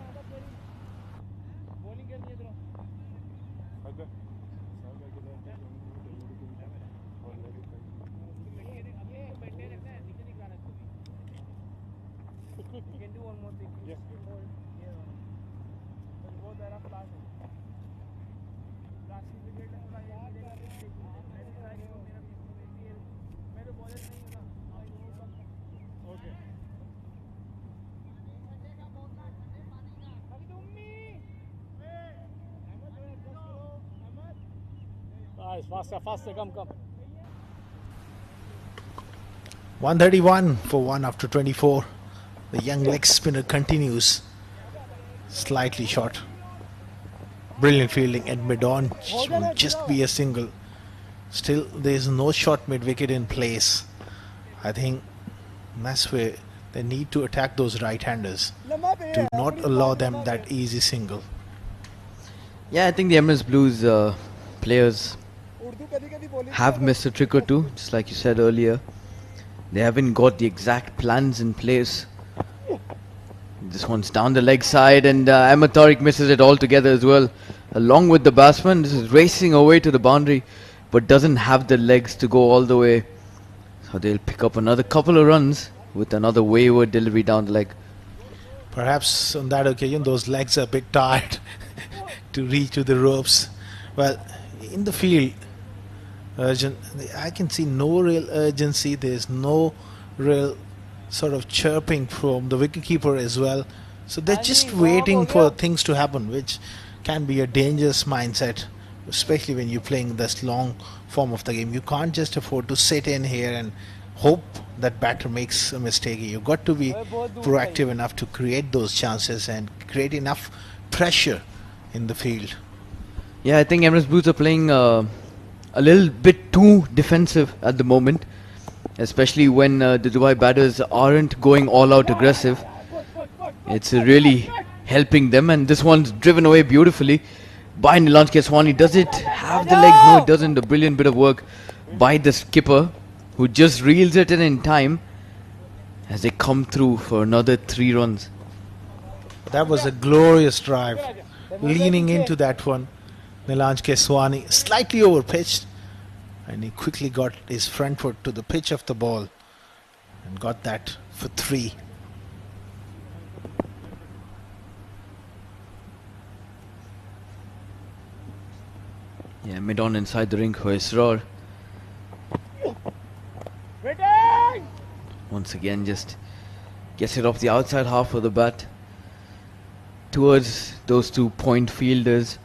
Faster, come. 131 for 1 after 24. The young leg spinner continues. Slightly short. Brilliant fielding at mid-on. Will just be a single. Still, there is no short mid-wicket in place. I think that's where they need to attack those right-handers. Do not allow them that easy single. Yeah, I think the Emirates Blues players have missed a trick or two, just like you said earlier. They haven't got the exact plans in place. This one's down the leg side, and Ahmed Tariq misses it altogether as well. Along with the batsman, this is racing away to the boundary, but doesn't have the legs to go all the way. So they'll pick up another couple of runs with another wayward delivery down the leg. Perhaps on that occasion, those legs are a bit tired to reach to the ropes. Well, in the field, I can see no real urgency. There's no real sort of chirping from the wicketkeeper as well. So they're just waiting for things to happen, which can be a dangerous mindset, especially when you're playing this long form of the game. You can't just afford to sit in here and hope that batter makes a mistake. You've got to be proactive enough to create those chances and create enough pressure in the field. Yeah, I think Emirates Blues are playing a little bit too defensive at the moment, especially when the Dubai batters aren't going all out aggressive. It's a really helping them, and this one's driven away beautifully by Nilanj Keswani. Does it have the legs? No, it doesn't. A brilliant bit of work by the skipper, who just reels it in time as they come through for another 3 runs. That was a glorious drive. Leaning into that one, Nilanj Keswani slightly overpitched, and he quickly got his front foot to the pitch of the ball and got that for 3. Yeah, mid-on inside the ring for Israr. Once again, just gets it off the outside half of the bat towards those 2 point fielders.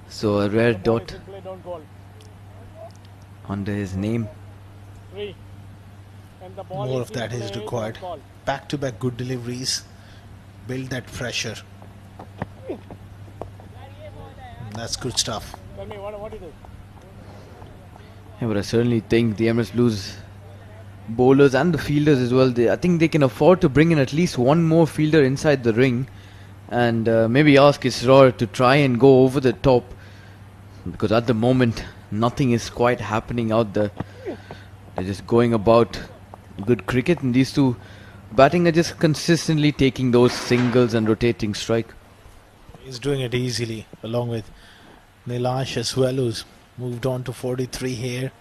So a rare dot under his name. More of that is required. Back-to-back good deliveries. Build that pressure. That's good stuff. Yeah, but I certainly think the Emirates Blues bowlers and the fielders as well, I think they can afford to bring in at least one more fielder inside the ring, and maybe ask Israr to try and go over the top, because at the moment nothing is quite happening out there. They're just going about good cricket, and these two batting are just consistently taking those singles and rotating strike. He's doing it easily, along with Nilanj as well, who's moved on to 43 here.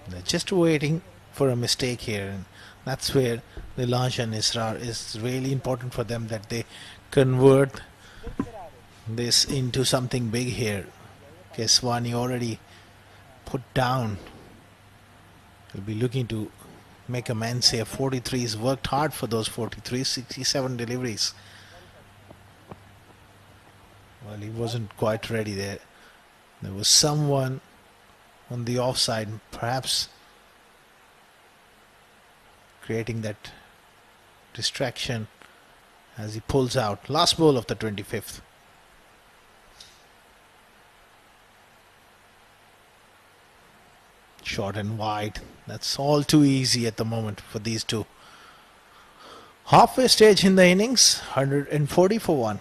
They're just waiting for a mistake here, and that's where Nilanj and Israr is really important for them, that they convert this into something big here. Keswani already put down. He'll be looking to make amends here. 43, he's worked hard for those 43, 67 deliveries. Well, he wasn't quite ready there. There was someone on the offside, perhaps creating that distraction as he pulls out. Last ball of the 25th. Short and wide. That's all too easy at the moment for these two. Halfway stage in the innings, 140 for 1.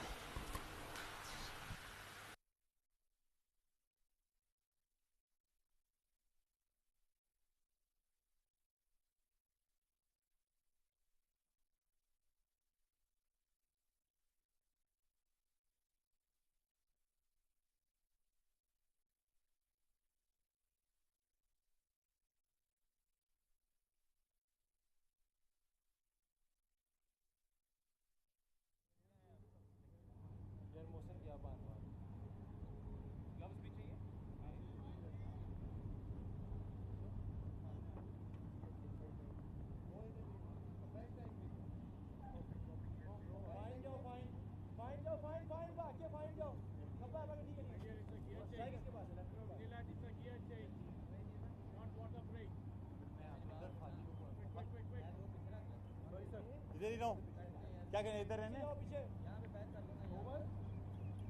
इधर ही रहो क्या करें इधर रहने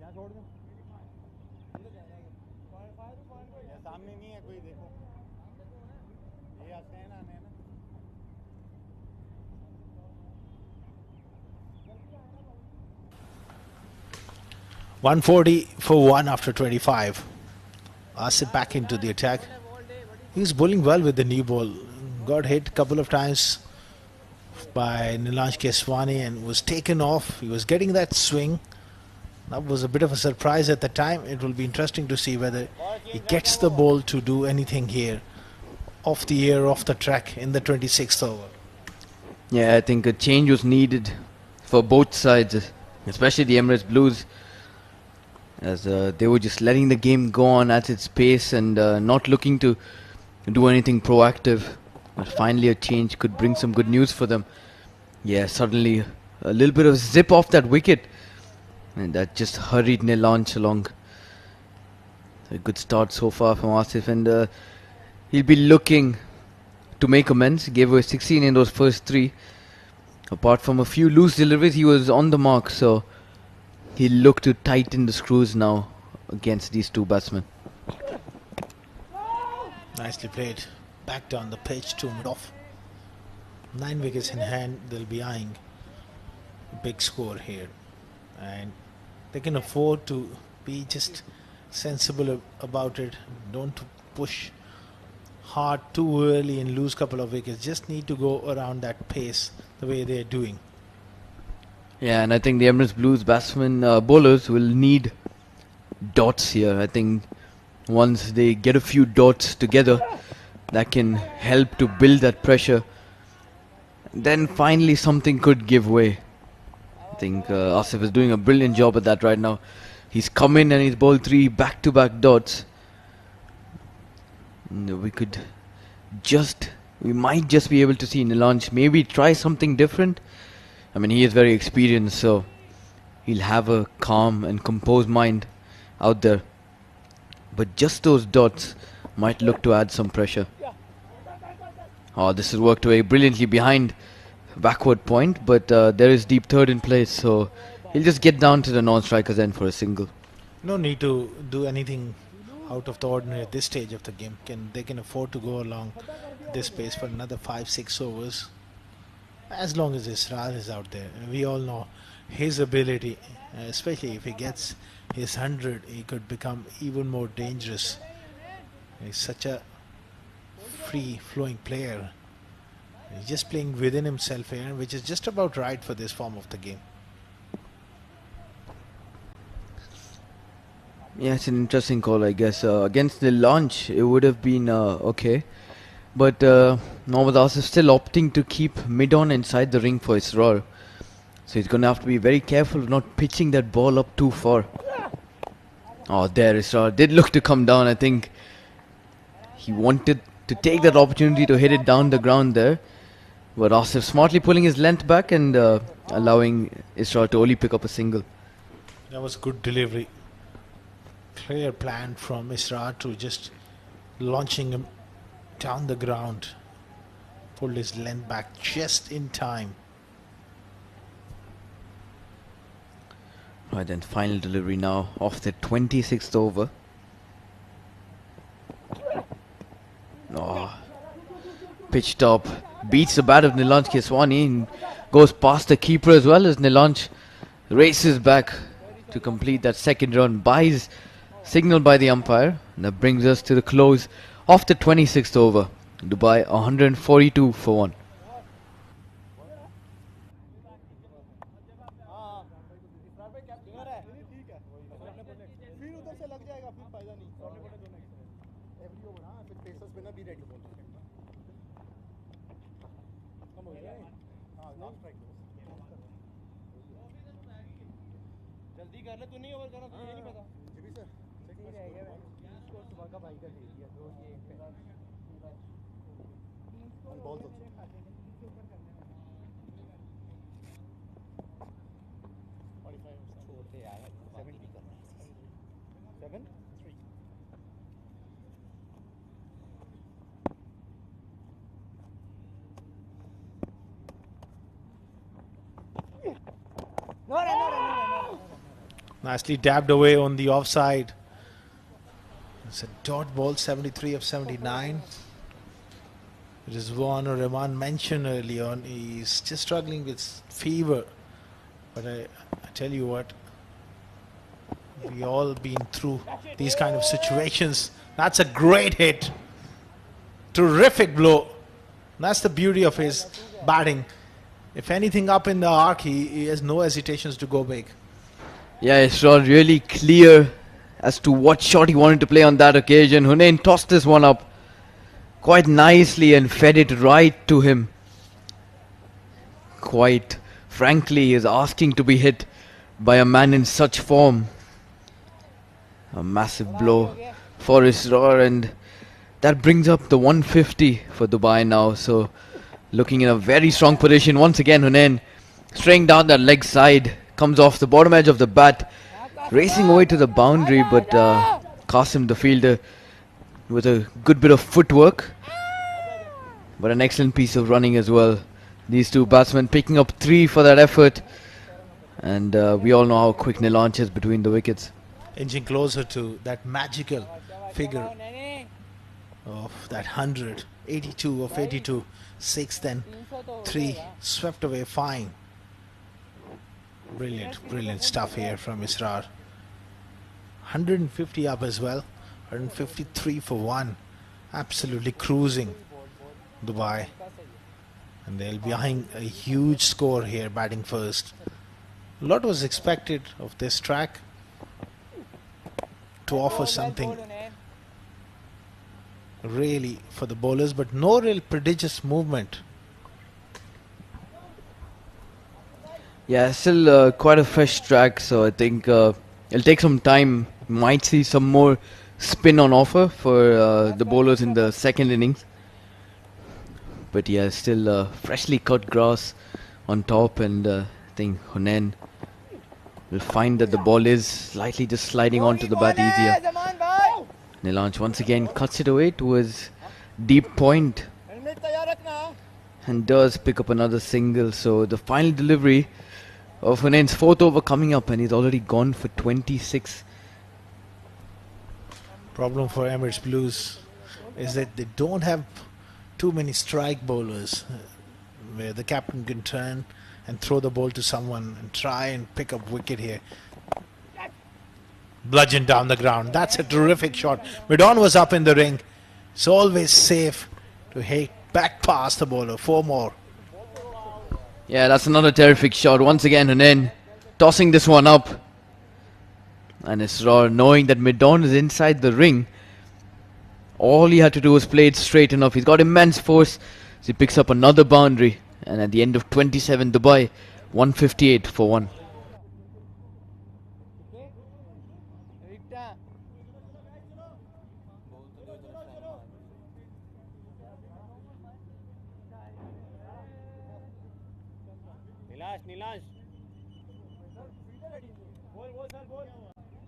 यहाँ छोड़ दूँ सामने नहीं है कोई देखो ये आते हैं ना आने ना 140 for 1 after 25. Asif back into the attack. He's bowling well with the new ball. Got hit a couple of times by Nilanj Keswani and was taken off. He was getting that swing. That was a bit of a surprise at the time. It will be interesting to see whether he gets the ball to do anything here. Off the air, off the track in the 26th over. Yeah, I think a change was needed for both sides, especially the Emirates Blues, as they were just letting the game go on at its pace and not looking to do anything proactive. But finally a change could bring some good news for them. Yeah, suddenly a little bit of zip off that wicket, and that just hurried Nilanj along. A good start so far from Asif, and he'll be looking to make amends. He gave away 16 in those first 3. Apart from a few loose deliveries, he was on the mark, so he'll look to tighten the screws now against these two batsmen. Nicely played. Back down the pitch to mid off. 9 wickets in hand, they'll be eyeing a big score here, and they can afford to be just sensible about it. Don't push hard too early and lose couple of wickets. Just need to go around that pace the way they're doing. Yeah, and I think the Emirates Blues batsmen, bowlers will need dots here. I think once they get a few dots together, that can help to build that pressure. Then finally something could give way. I think Asif is doing a brilliant job at that right now. He's come in and he's bowled 3 back-to-back dots. We might just be able to see Nilanj maybe try something different. I mean, he is very experienced, so he'll have a calm and composed mind out there. But just those dots might look to add some pressure. Oh, this has worked away brilliantly behind backward point, but there is deep third in place, so he'll just get down to the non-striker's end for a single. No need to do anything out of the ordinary at this stage of the game. They can afford to go along this pace for another 5-6 overs, as long as Israr is out there. We all know his ability, especially if he gets his 100, he could become even more dangerous. He's such a free-flowing player. He's just playing within himself here, which is just about right for this form of the game. Yeah, it's an interesting call, I guess. Against the launch, it would have been okay. But Mohammad Asif still opting to keep mid-on inside the ring for Israr. So he's going to have to be very careful of not pitching that ball up too far. Oh, there Israr did look to come down. I think he wanted to take that opportunity to hit it down the ground there. But Asif smartly pulling his length back and allowing Israr to only pick up a single. That was good delivery. Clear plan from Israr to just launching him down the ground. Pulled his length back just in time. Right then, final delivery now of the 26th over. Oh, pitched up, beats the bat of Nilanj Keswani and goes past the keeper as well as Nilanj races back to complete that second run. Buys signal by the umpire. And that brings us to the close of the 26th over. Dubai 142 for 1. Nicely dabbed away on the offside. It's a dot ball, 73 of 79. Rizwan or Rahman mentioned early on, he's just struggling with fever. But I tell you what, we all been through these kind of situations. That's a great hit. Terrific blow. That's the beauty of his batting. If anything up in the arc, he has no hesitations to go big. Yeah, it's not really clear as to what shot he wanted to play on that occasion. Hunain tossed this one up quite nicely and fed it right to him. Quite frankly, he is asking to be hit by a man in such form. A massive blow for Israr, and that brings up the 150 for Dubai now. So looking in a very strong position once again. Hunain straying down that leg side, comes off the bottom edge of the bat, racing away to the boundary, but Qasim, the fielder, with a good bit of footwork, but an excellent piece of running as well. These two batsmen picking up 3 for that effort, and we all know how quick Nilanj is between the wickets. Inching closer to that magical figure of that 100, 82 of 82, 6th and 3 swept away fine. Brilliant stuff here from Israr. 150 up as well. 153 for 1. Absolutely cruising Dubai. And they'll be eyeing a huge score here, batting first. A lot was expected of this track to offer something really for the bowlers, but no real prodigious movement. Yeah, still quite a fresh track, so I think it'll take some time. Might see some more spin on offer for the bowlers in the second innings. But yeah, still freshly cut grass on top, and I think Hunain will find that the ball is slightly just sliding onto the bat easier. Nilanj once again cuts it away towards deep point and does pick up another single. So the final delivery of Hunain's 4th over coming up, and he's already gone for 26. Problem for Emirates Blues is that they don't have too many strike bowlers where the captain can turn and throw the ball to someone and try and pick up wicket here. Bludgeon down the ground. That's a terrific shot. Mid-on was up in the ring. It's always safe to hit back past the bowler. 4 more. Yeah, that's another terrific shot. Once again, Hunain tossing this one up. And Israr, knowing that Mid-on is inside the ring, all he had to do was play it straight enough. He's got immense force. So he picks up another boundary. And at the end of 27, Dubai, 158 for 1. Nilanj.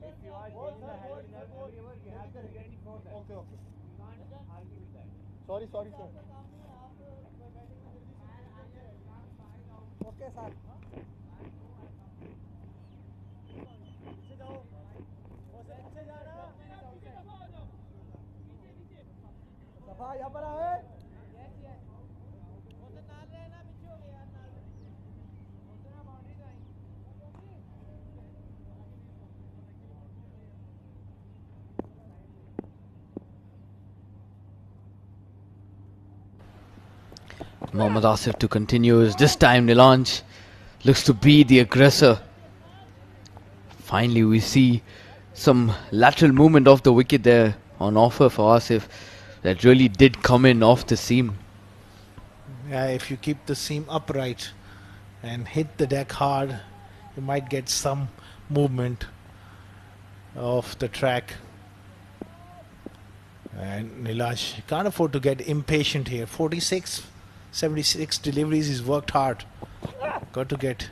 If you are going ahead in that ball, you have to get it for that. Okay. Sorry, sir. Okay, sir. सफा यहाँ पर आए Mohammad Asif to continues. This time Nilanj looks to be the aggressor. Finally we see some lateral movement off the wicket there on offer for Asif. That really did come in off the seam. Yeah, if you keep the seam upright and hit the deck hard, you might get some movement off the track. And Nilanj can't afford to get impatient here. 46, 76 deliveries, he's worked hard. Got to get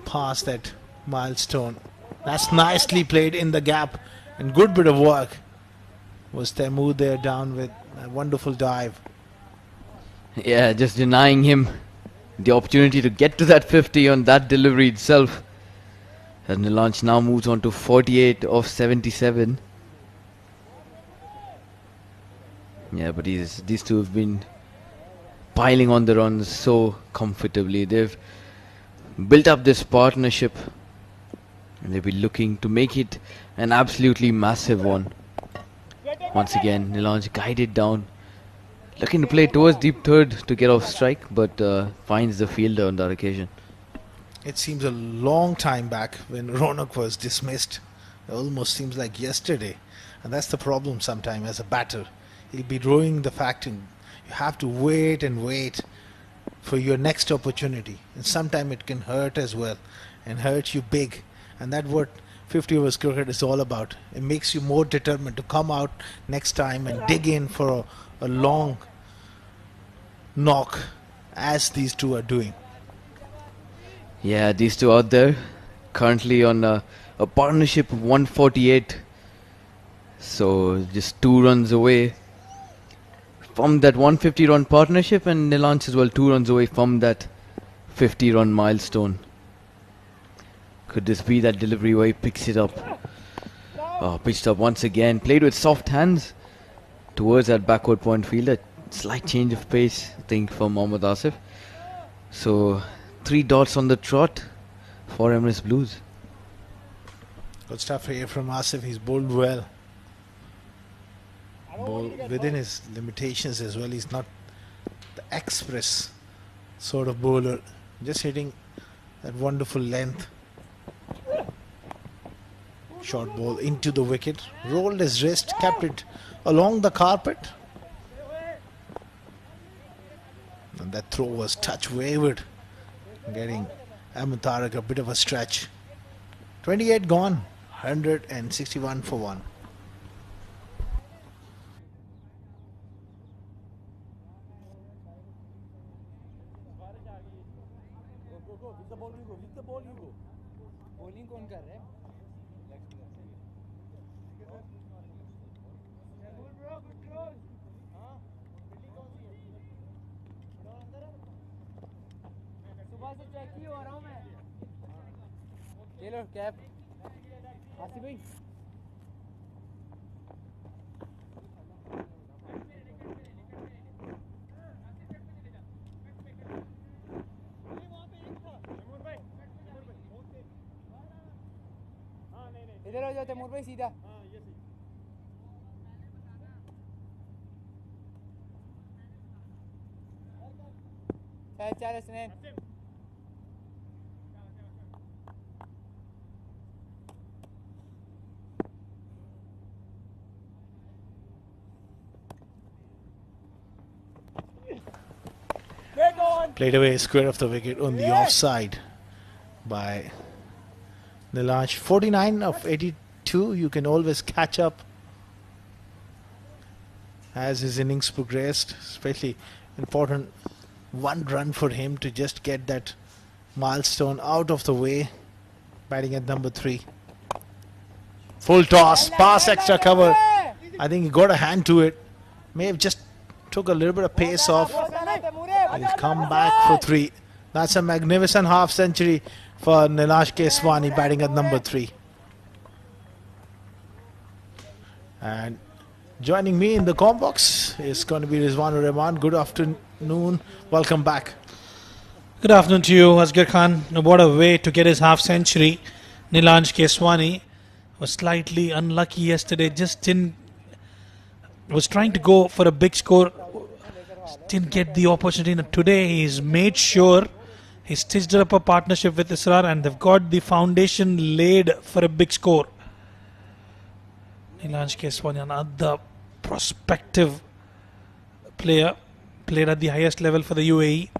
past that milestone. That's nicely played in the gap and good bit of work. Was Temu there down with a wonderful dive. Yeah, just denying him the opportunity to get to that 50 on that delivery itself. As Nilanj now moves on to 48 of 77. Yeah, but these two have been piling on the runs so comfortably. They've built up this partnership and they'll be looking to make it an absolutely massive one. Once again, Nilanj guided down, looking to play towards deep third to get off strike, but finds the fielder on that occasion. It seems a long time back when Ronak was dismissed. It almost seems like yesterday. And that's the problem sometimes as a batter. He'll be rowing the fact you have to wait and wait for your next opportunity. And sometimes it can hurt as well and hurt you big. And that's what 50 overs cricket is all about. It makes you more determined to come out next time and dig in for a long knock as these two are doing. Yeah, these two out there currently on a partnership of 148. So just 2 runs away from that 150 run partnership, and Nilanj as well 2 runs away from that 50 run milestone. Could this be that delivery where he picks it up? Oh, pitched up once again. Played with soft hands towards that backward point fielder. Slight change of pace, I think, for Mohammad Asif. So 3 dots on the trot for Emirates Blues. Good stuff here from Asif. He's bowled well. Bowled within his limitations as well. He's not the express sort of bowler. Just hitting that wonderful length. Short ball into the wicket. Rolled his wrist, kept it along the carpet. And that throw was touch wayward, getting Ahmed Tariq a bit of a stretch. 28 gone, 161 for 1. Go. With the ball you go. Bowling कौन कर रहा है? सुबह से check ही हो रहा हूँ मैं। ये लो कैप। आसिफ भाई। इधर आ जाओ तैमूर भाई सीधा। चल Hasnain. Played away square of the wicket on the offside by Nilansh. 49 of 82. You can always catch up as his innings progressed. Especially important 1 run for him to just get that milestone out of the way. Batting at number 3. Full toss, pass, extra cover. I think he got a hand to it. May have just took a little bit of pace off. He's come back for 3. That's a magnificent half century for Nilansh Keswani, batting at number 3. And joining me in the comm box is going to be Rizwanur Rahman. Good afternoon. Welcome back. Good afternoon to you, Asghar Khan. What a way to get his half century. Nilansh Keswani was slightly unlucky yesterday. Was trying to go for a big score. Didn't get the opportunity. And today he's made sure he stitched up a partnership with Israr and they've got the foundation laid for a big score. Nilansh Keswani, another prospective player, played at the highest level for the UAE.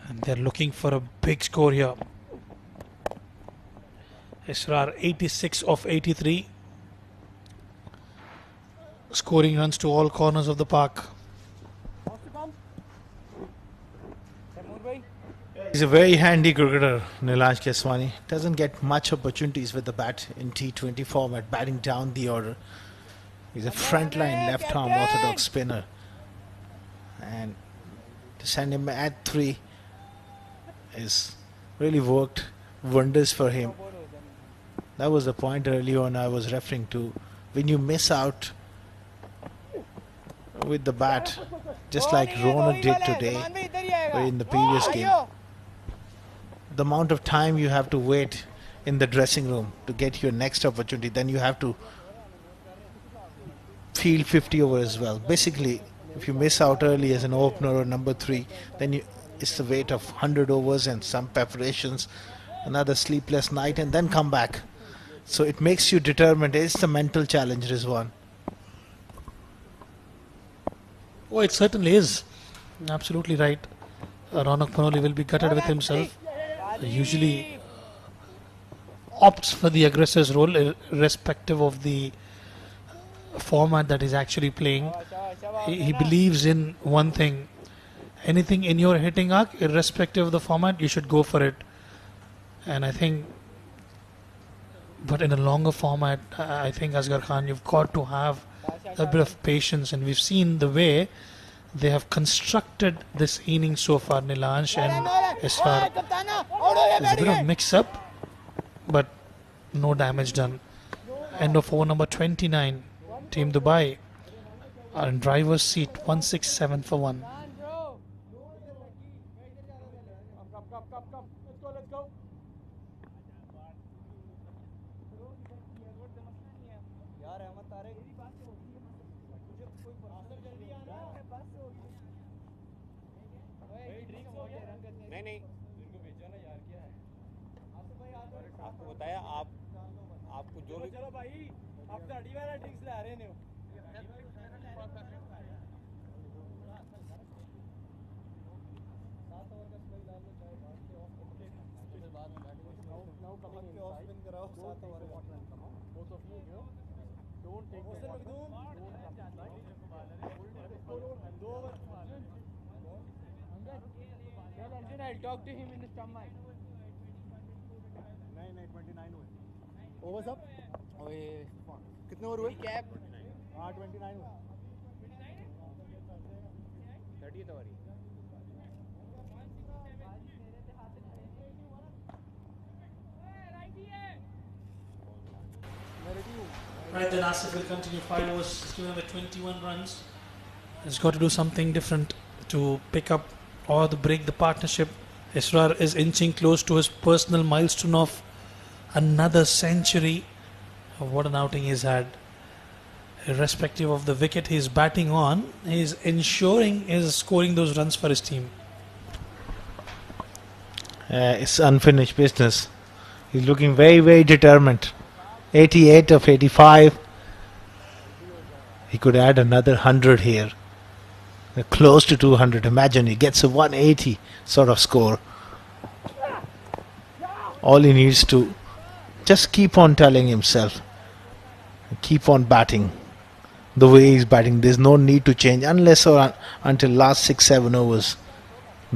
And they're looking for a big score here. Israr 86 of 83. Scoring runs to all corners of the park. He's a very handy cricketer, Nilansh Keswani. Doesn't get much opportunities with the bat in T20 format, batting down the order. He's a frontline left-arm orthodox spinner. And to send him at 3 is really worked wonders for him. That was the point earlier on I was referring to. When you miss out with the bat, just like Rona did today or in the previous game, the amount of time you have to wait in the dressing room to get your next opportunity, then you have to field 50 overs as well. Basically, if you miss out early as an opener or number 3, then it's the wait of 100 overs and some preparations, another sleepless night, and then come back. So it makes you determined. It's the mental challenge, Rizwan. Oh, it certainly is. Absolutely right. Ronak Panoli will be gutted with himself. He usually opts for the aggressor's role irrespective of the format that he's actually playing. He believes in one thing. Anything in your hitting arc, irrespective of the format, you should go for it. And I think, but in a longer format, I think, Asghar Khan, you've got to have a bit of patience. And we've seen the way they have constructed this innings so far, Nilansh and Israr. There's a bit of mix-up, but no damage done. End of over number 29, Team Dubai are in driver's seat, 167 for 1. यार अहमद तारे मुझे कोई personal जल्दी आना है बस होगी नहीं नहीं इनको भेजो ना यार क्या है आपको बताया आपको जो भी चलो भाई आप दाढ़ी वाला ड्रिंक्स ला रहे ने I'll talk to him in the stomach. नहीं 29 हुए ओवर्स अप ओए कितने ओवर हुए कैप 29 हुए 30th over Right, then Asif will continue 5 overs, he's given away 21 runs. He's got to do something different to pick up or to break the partnership. Israr is inching close to his personal milestone of another century. What an outing he's had. Irrespective of the wicket he's batting on, he's ensuring he's scoring those runs for his team. It's unfinished business. He's looking very, very determined. 88 of 85. He could add another 100 here. Close to 200. Imagine he gets a 180 sort of score. All he needs to just keep on telling himself, keep on batting the way he's batting. There's no need to change unless or until last 6-7 overs.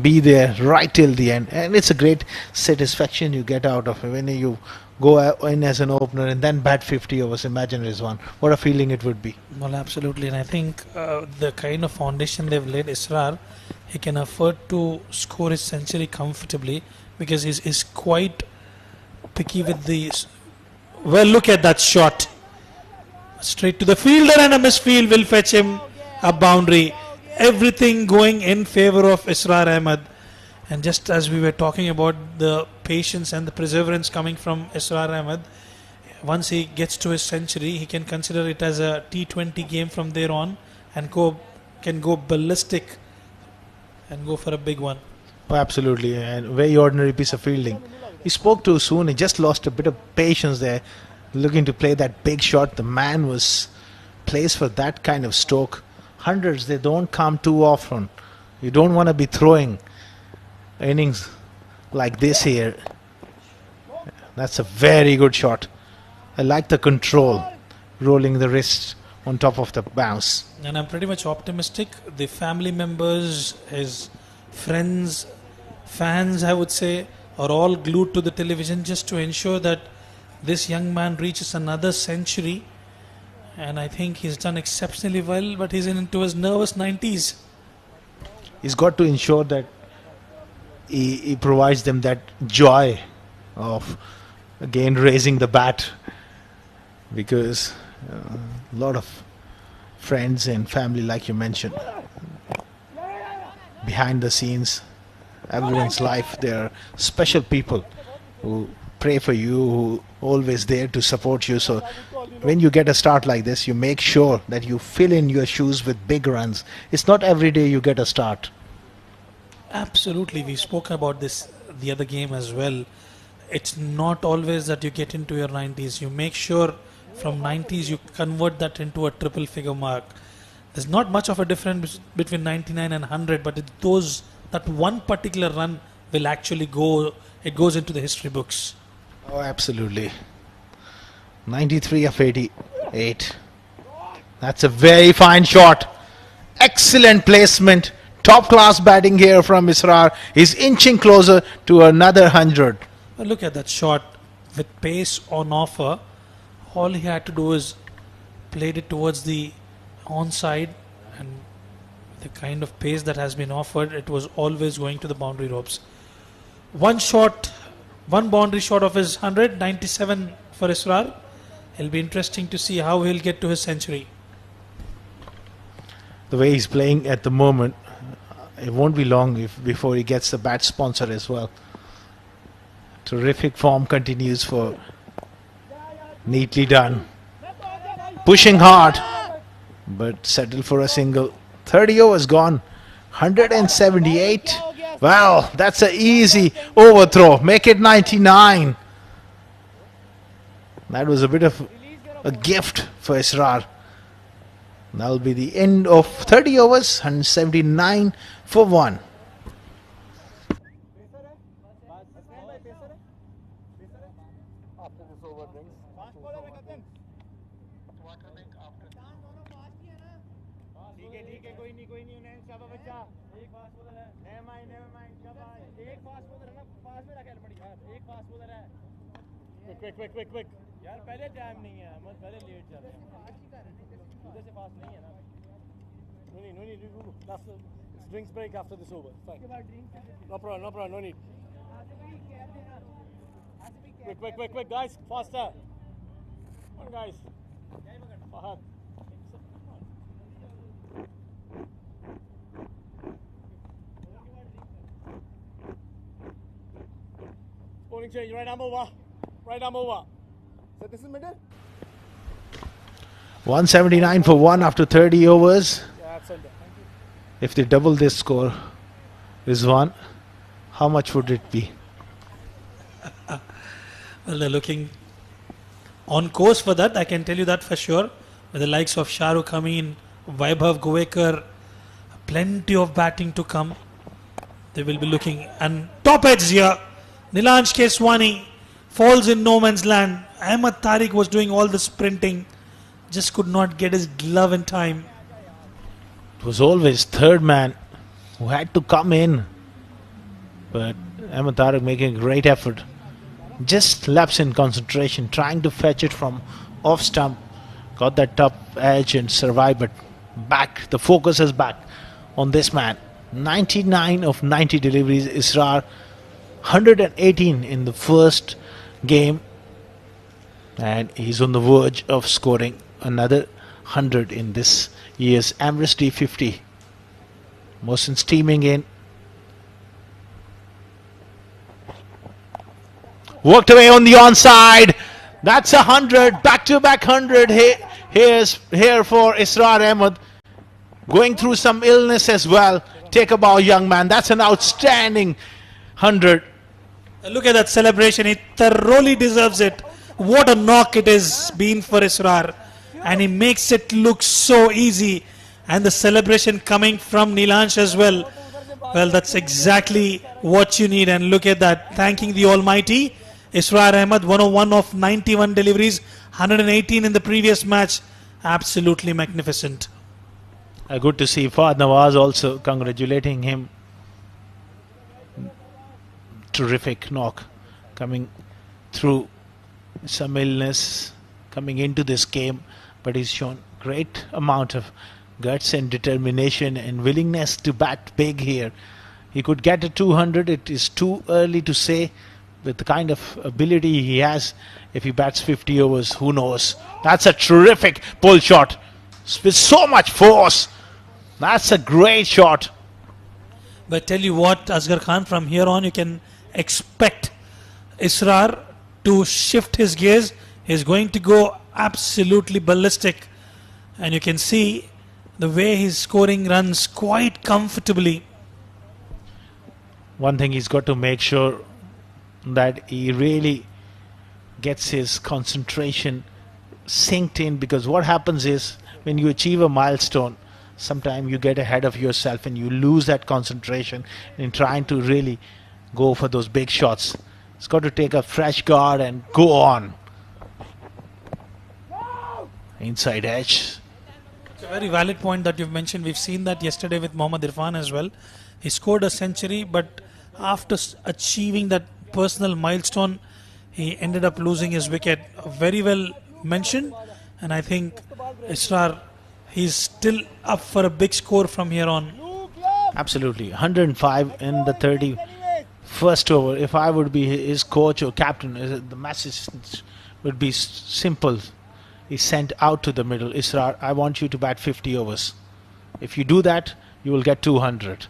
Be there right till the end, and it's a great satisfaction you get out of it when you go in as an opener and then bat 50 overs. Imagine Rizwan, what a feeling it would be. Well, absolutely, and I think the kind of foundation they've laid, Israr, he can afford to score his century comfortably because he's quite picky with the. Well, look at that shot, straight to the fielder, and a misfield will fetch him a boundary. Everything going in favor of Israr Ahmed. And just as we were talking about the patience and the perseverance coming from Israr Ahmed, once he gets to his century, he can consider it as a T20 game from there on and can go ballistic and go for a big one. Oh, absolutely, and very ordinary piece of fielding. He spoke too soon. He just lost a bit of patience there, looking to play that big shot. The man was placed for that kind of stroke. Hundreds, they don't come too often. You don't want to be throwing innings like this here. That's a very good shot. I like the control, rolling the wrist on top of the bounce. And I'm pretty much optimistic. The family members, his friends, fans, I would say, are all glued to the television just to ensure that this young man reaches another century. And I think he's done exceptionally well, but he's into his nervous 90s. He's got to ensure that he provides them that joy of again raising the bat, because a lot of friends and family, like you mentioned, behind the scenes, everyone's life, there are special people who pray for you, who always there to support you. So when you get a start like this, you make sure that you fill in your shoes with big runs. It's not every day you get a start. Absolutely, we spoke about this the other game as well. It's not always that you get into your 90s. You make sure from 90s you convert that into a triple figure mark. There's not much of a difference between 99 and 100, but that one particular run will actually goes into the history books. Oh, absolutely. 93 of 88. That's a very fine shot. Excellent placement. Top class batting here from Israr. He's inching closer to another 100. Well, look at that shot with pace on offer. All he had to do is played it towards the onside, and the kind of pace that has been offered, it was always going to the boundary ropes. One boundary shot of his 100, 97 for Israr. It'll be interesting to see how he'll get to his century. the way he's playing at the moment, it won't be long before he gets the bat sponsor as well. Terrific form continues for neatly done. Pushing hard, but settle for a single. 30 overs gone. 178. Well, that's an easy overthrow. Make it 99. That was a bit of a gift for Israr. That'll be the end of 30 overs. 179 for 1. After this over brings quick. यार पहले time नहीं है अहमद, पहले late जा रहे हैं, उधर से फास्ट नहीं है ना. No need. That's the drinks break after this over. Fine. No problem. No need. Quick, guys, faster. Come on, guys. Fahad. Bowling change. Right arm over. So this is middle. 179 for 1 after 30 overs. Yeah, that's under. If they double this score, Rizwan, how much would it be? Well, they're looking on course for that, I can tell you that for sure. With the likes of Shah Rukh coming in, Vaibhav Govekar, plenty of batting to come. They will be looking. And top edge here, Nilansh Keswani falls in no man's land. Ahmed Tariq was doing all the sprinting, just could not get his glove in time. It was always third man who had to come in. But Ahmed Tariq making a great effort. Just lapse in concentration, trying to fetch it from off stump. Got that top edge and survived, but back. The focus is back on this man. 99 of 90 deliveries. Israr 118 in the first game. And he's on the verge of scoring another 100 in this year's Emirates D50. Mohsin steaming in. Worked away on the onside. That's 100. Back-to-back 100 here for Israr Ahmed. Going through some illness as well. Take a bow, young man. That's an outstanding 100. Look at that celebration. He thoroughly deserves it. What a knock it has been for Israr. And he makes it look so easy. And the celebration coming from Nilansh as well. Well, that's exactly what you need. And look at that. Thanking the Almighty. Israr Ahmed, 101 of 91 deliveries. 118 in the previous match. Absolutely magnificent. Good to see Fahad Nawaz also congratulating him. Terrific knock. Coming through some illness. Coming into this game. But he's shown great amount of guts and determination and willingness to bat big here. He could get a 200. It is too early to say. With the kind of ability he has, if he bats 50 overs, who knows? That's a terrific pull shot with so much force. That's a great shot. But tell you what, Asghar Khan, from here on you can expect Israr to shift his gears. He's going to go absolutely ballistic. And you can see the way he's scoring runs quite comfortably. One thing he's got to make sure that he really gets his concentration synced in, because what happens is when you achieve a milestone, sometimes you get ahead of yourself and you lose that concentration in trying to really go for those big shots. It's got to take a fresh guard and go on. Inside edge. It's a very valid point that you've mentioned. We've seen that yesterday with Mohammad Irfan as well. He scored a century, but after achieving that personal milestone, he ended up losing his wicket. Very well mentioned, and I think Israr, he's still up for a big score from here on. Absolutely. 105 in the 31st over. If I would be his coach or captain, the message would be simple. He's sent out to the middle. Israr, I want you to bat 50 overs. If you do that, you will get 200.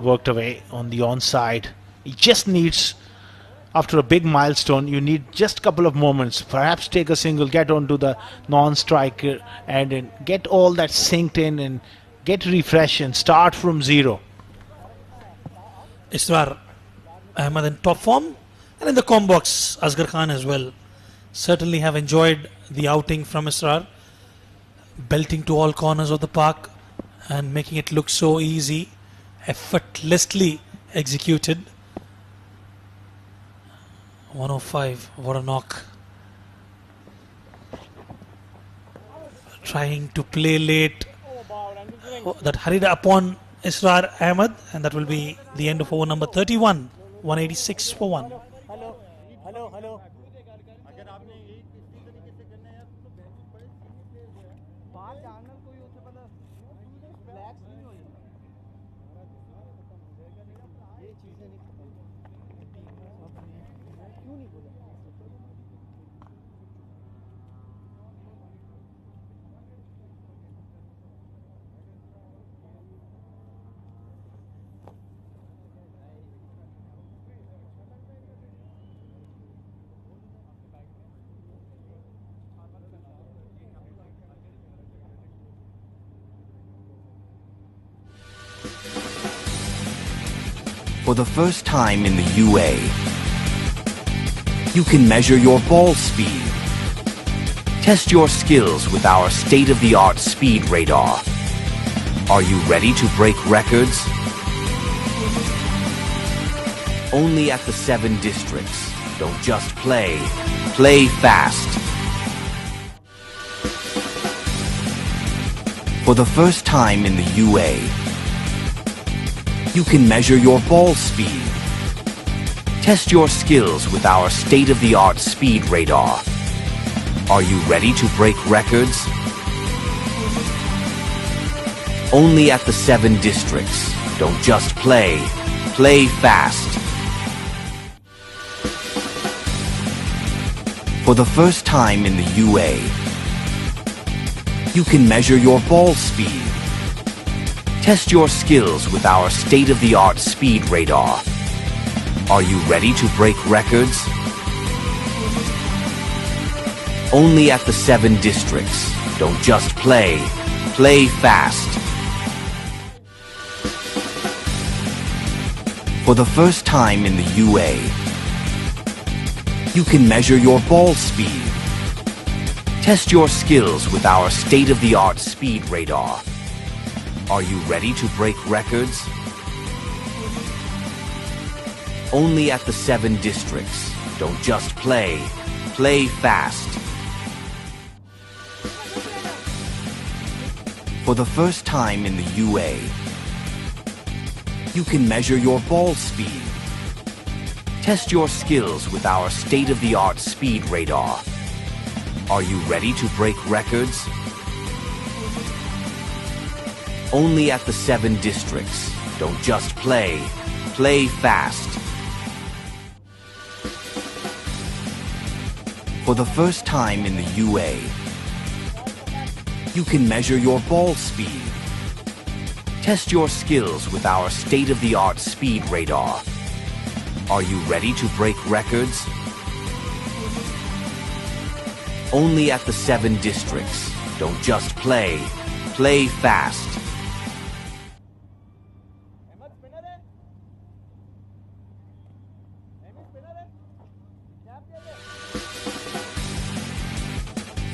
Worked away on the onside. He just needs, after a big milestone, you need just a couple of moments. Perhaps take a single, get onto the non-striker and then get all that synced in and get refreshed and start from zero. Israr Ahmed in top form, and in the com box, Asghar Khan as well. Certainly have enjoyed the outing from Israr, belting to all corners of the park and making it look so easy, effortlessly executed. 105, what a knock. Trying to play late. That hurried upon Israr Ahmed, and that will be the end of over number 31. 186 for 1. Hello अगर आपने यही इसी तरीके से करना है तो बड़े बाहर जाना कोई उससे पहले रिलैक्स नहीं होई ये चीजें नहीं क्यों नहीं बोला For the first time in the UA, you can measure your ball speed. Test your skills with our state-of-the-art speed radar. Are you ready to break records? Only at the 7 districts. Don't just play. Play fast. For the first time in the UA, you can measure your ball speed. Test your skills with our state-of-the-art speed radar. Are you ready to break records? Only at the 7 districts. Don't just play. Play fast. For the first time in the UA, you can measure your ball speed. Test your skills with our state-of-the-art speed radar. Are you ready to break records? Only at the 7 districts. Don't just play. Play fast. For the first time in the UA, you can measure your ball speed. Test your skills with our state-of-the-art speed radar. Are you ready to break records? Only at the 7 districts. Don't just play. Play fast. For the first time in the UA, you can measure your ball speed. Test your skills with our state-of-the-art speed radar. Are you ready to break records? Only at the 7 districts. Don't just play. Play fast. For the first time in the UA, you can measure your ball speed. Test your skills with our state-of-the-art speed radar. Are you ready to break records? Only at the 7 districts. Don't just play. Play fast.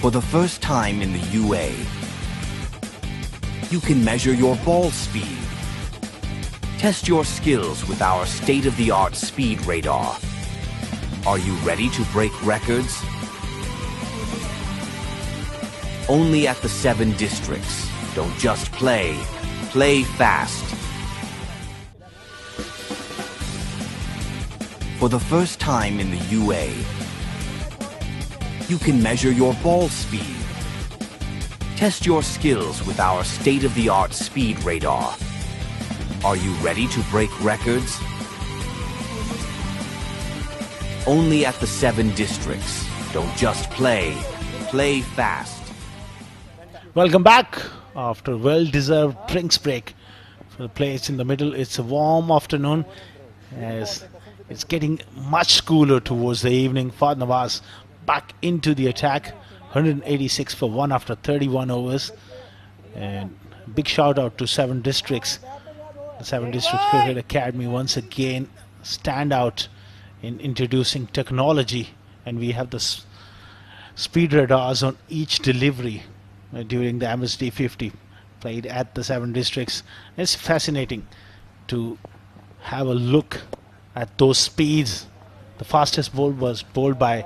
For the first time in the UA, you can measure your ball speed. Test your skills with our state-of-the-art speed radar. Are you ready to break records? Only at the 7 districts. Don't just play. Play fast. For the first time in the UA, you can measure your ball speed. Test your skills with our state-of-the-art speed radar. Are you ready to break records? Only at the 7 districts. Don't just play. Play fast. Welcome back after well-deserved drinks break for the players in the middle. It's a warm afternoon as it's getting much cooler towards the evening. Fahd Nawaz back into the attack, 186 for 1 after 31 overs. And big shout out to 7 Districts. The 7 Districts Cricket Academy once again stand out in introducing technology, and we have the speed radars on each delivery during the Emirates D50 played at the 7 Districts. It's fascinating to have a look at those speeds. The fastest ball was bowled by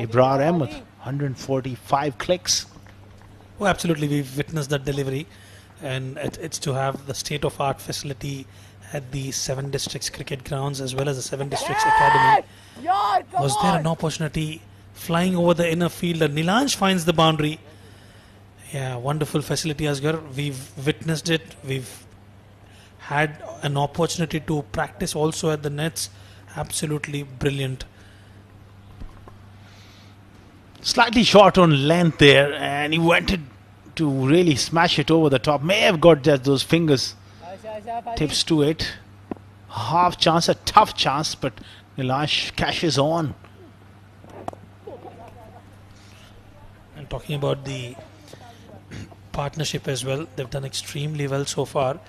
Ibrar Ahmed, 145 clicks. Oh, absolutely. We've witnessed that delivery, and it's to have the state-of-art facility at the 7 Districts cricket grounds as well as the 7 Districts Academy. Was there an opportunity flying over the inner fielder? Nilansh finds the boundary. Yeah, wonderful facility, Asghar. We've witnessed it. We've had an opportunity to practice also at the nets. Absolutely brilliant. Slightly short on length there, and he wanted to really smash it over the top. May have got just those fingers tips to it. Half chance, a tough chance, but Nilansh cashes on. And talking about the partnership as well, they've done extremely well so far,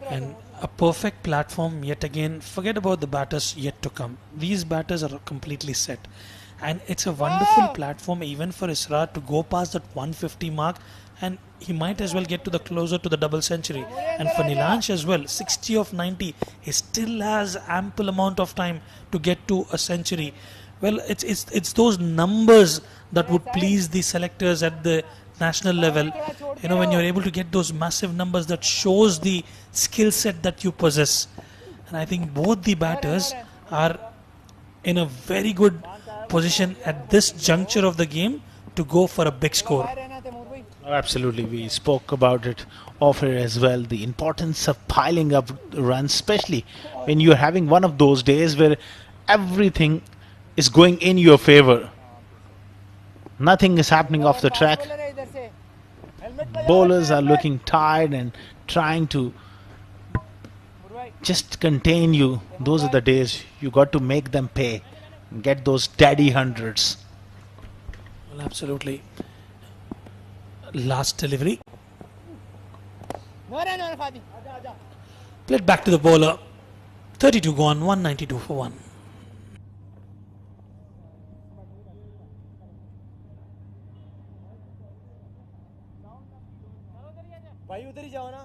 and a perfect platform yet again. Forget about the batters yet to come. These batters are completely set, and it's a wonderful platform even for Israr to go past that 150 mark, and he might as well get to the closer to the double century. And for Nilansh as well, 60 of 90, he still has ample amount of time to get to a century. Well, it's those numbers that would please the selectors at the national level. You know, when you're able to get those massive numbers, that shows the skill set that you possess. And I think both the batters are in a very good position at this juncture of the game to go for a big score. Oh, absolutely, we spoke about it off air as well. The importance of piling up runs, especially when you're having one of those days where everything is going in your favor. Nothing is happening off the track. Bowlers are looking tired and trying to just contain you. Those are the days you got to make them pay. Get those daddy hundreds. Well, absolutely. Last delivery. Played back to the bowler. 32 gone, 192 for 1. भाई उधर ही जाओ ना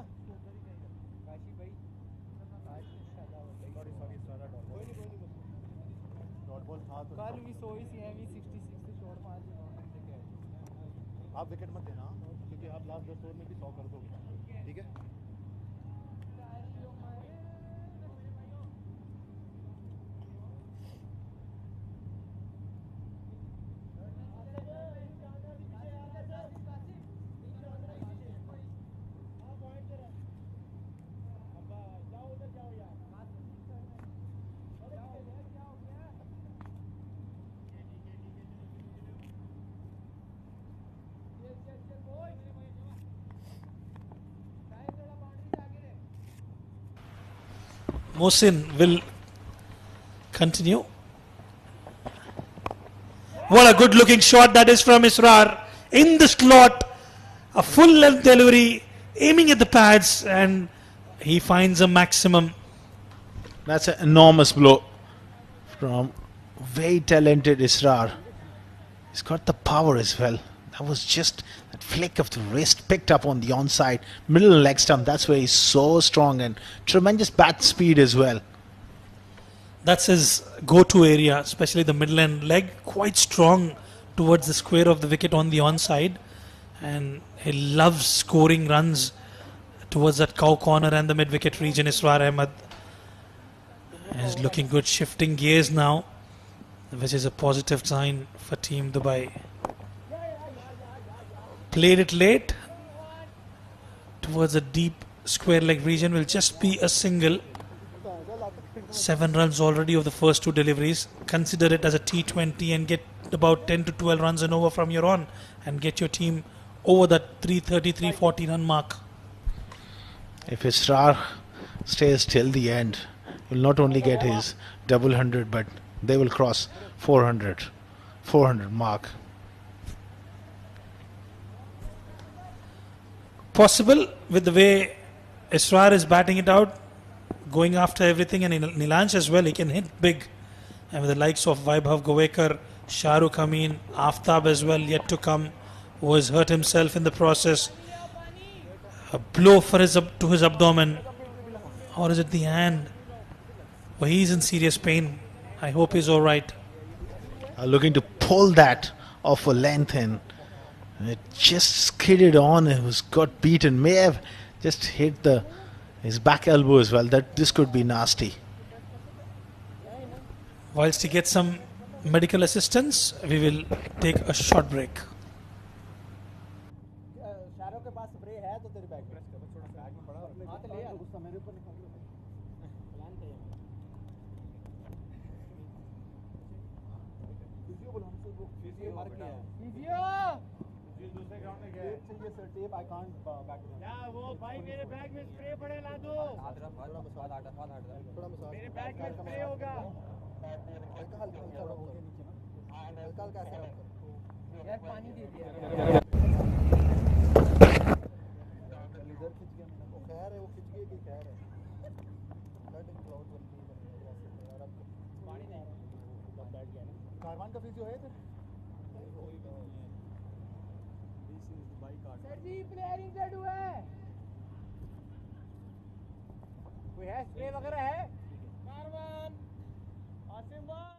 आप wicket मत देना क्योंकि आप last 10 over में भी 100 कर दोगे ठीक है Mohsin will continue. What a good looking shot that is from Israr. In the slot, a full length delivery, aiming at the pads, and he finds a maximum. That's an enormous blow from very talented Israr. He's got the power as well. That was just that flick of the wrist picked up on the onside middle leg stump. That's where he's so strong, and tremendous bat speed as well. That's his go-to area, especially the middle end leg, quite strong towards the square of the wicket on the onside, and he loves scoring runs towards that cow corner and the mid-wicket region. Israr Ahmed is looking good, shifting gears now, which is a positive sign for Team Dubai. Played it late towards the deep square leg region, will just be a single. 7 runs already of the first 2 deliveries. Consider it as a T20 and get about 10 to 12 runs and over from your on, and get your team over that 330, 340 run mark. If Israr stays till the end, he'll not only get his double 100, but they will cross 400 mark. Possible with the way Israr is batting it out, going after everything, and Nilansh as well, he can hit big. And with the likes of Vaibhav Govekar, Shahrukh Amin, Aftab as well yet to come, who has hurt himself in the process. A blow for to his abdomen, or is it the hand? Well, he's in serious pain. I hope he's all right. Looking to pull that off a length, and it just skidded on. It was got beaten. May have just hit his back elbow as well. This could be nasty. Whilst he gets some medical assistance, we will take a short break. Shahrukh के पास spray है तो तेरे bag में थोड़ा bag में पड़ा हां तो ले यार गुस्सा मेरे ऊपर निकाल लो प्लान था ये फिजियो बोल हमसे वो फिजियो मार के है फिजियो दूसरे ग्राउंड में गया चाहिए sir tape I can't back क्या वो भाई मेरे बैग में स्प्रे पड़े ला दो थोड़ा मसाज मेरे बैग में स्प्रे होगा हल्का हल्का हो गया नीचे ना हल्का हल्का ऐसा यार पानी दे दिया इधर खिंच गया मैंने वो खैर है वो खिंच गई भी खैर है ब्लड इन क्लाउड बनती है यार अब पानी नहीं अब बैठ गया ना कारवान का फिजियो है इधर सर जी प्लेयर इंजर्ड हुआ है कोई है स्प्रे वगैरह है कारवान आसिम भाई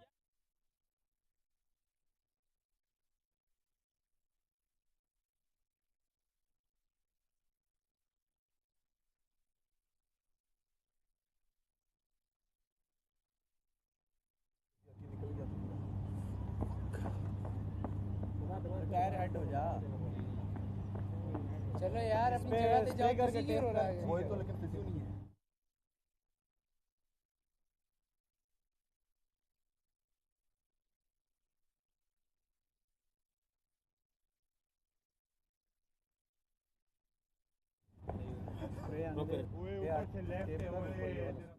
टायर हेड हो जा चलो यार अपनी जगह पे जाओ करके टेप हो रहा है वही तो लेकिन फिजियो नहीं है ऊपर से लेफ्ट है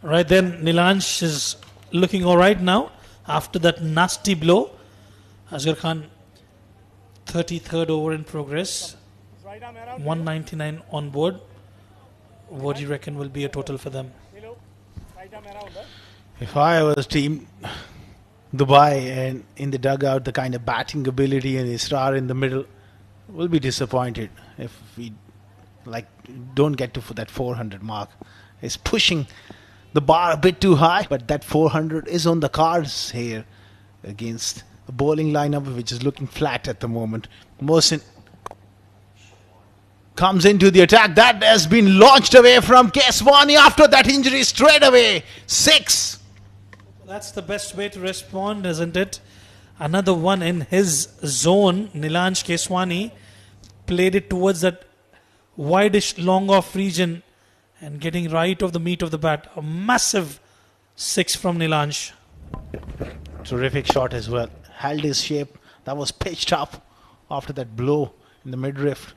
Right then, Nilansh is looking alright now after that nasty blow. Asghar Khan, 33rd over in progress, 199 on board. What do you reckon will be a total for them? If I was team Dubai and in the dugout, the kind of batting ability and Israr in the middle, will be disappointed if we don't get to that 400 mark. It's pushing the bar a bit too high, but that 400 is on the cards here against the bowling lineup, which is looking flat at the moment. Mohsin comes into the attack. That has been launched away from Keswani after that injury straight away. 6. That's the best way to respond, isn't it? Another one in his zone. Nilansh Keswani played it towards that wideish long off region and getting right of the meat of the bat. A massive 6 from Nilansh. Terrific shot as well. Held his shape. That was pitched up after that blow in the midriff.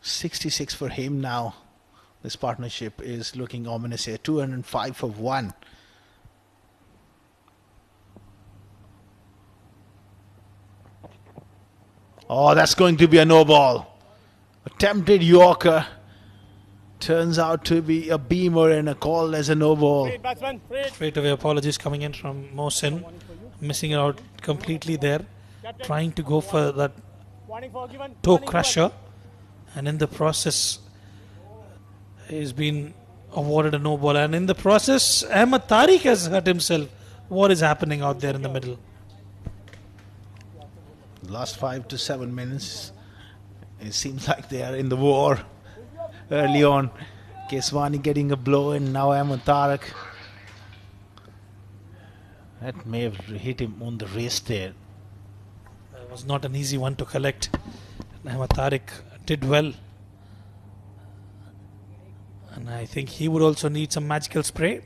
66 for him now. This partnership is looking ominous here. 205 for 1. Oh, that's going to be a no ball. Attempted Yorker. Turns out to be a beamer and a call as a no ball. Straight away apologies coming in from Mohsin. Missing out completely there. Trying to go for that toe crusher. And in the process, he's been awarded a no ball. And in the process, Ahmed Tariq has hurt himself. What is happening out there in the middle? Last 5 to 7 minutes, it seems like they are in the war. Early on, Keswani getting a blow and now Ahmed Tariq. That may have hit him on the wrist there. It was not an easy one to collect. Ahmed Tariq did well. And I think he would also need some magical spray.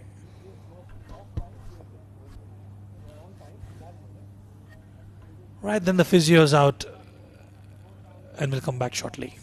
Right then, the physio is out and will come back shortly.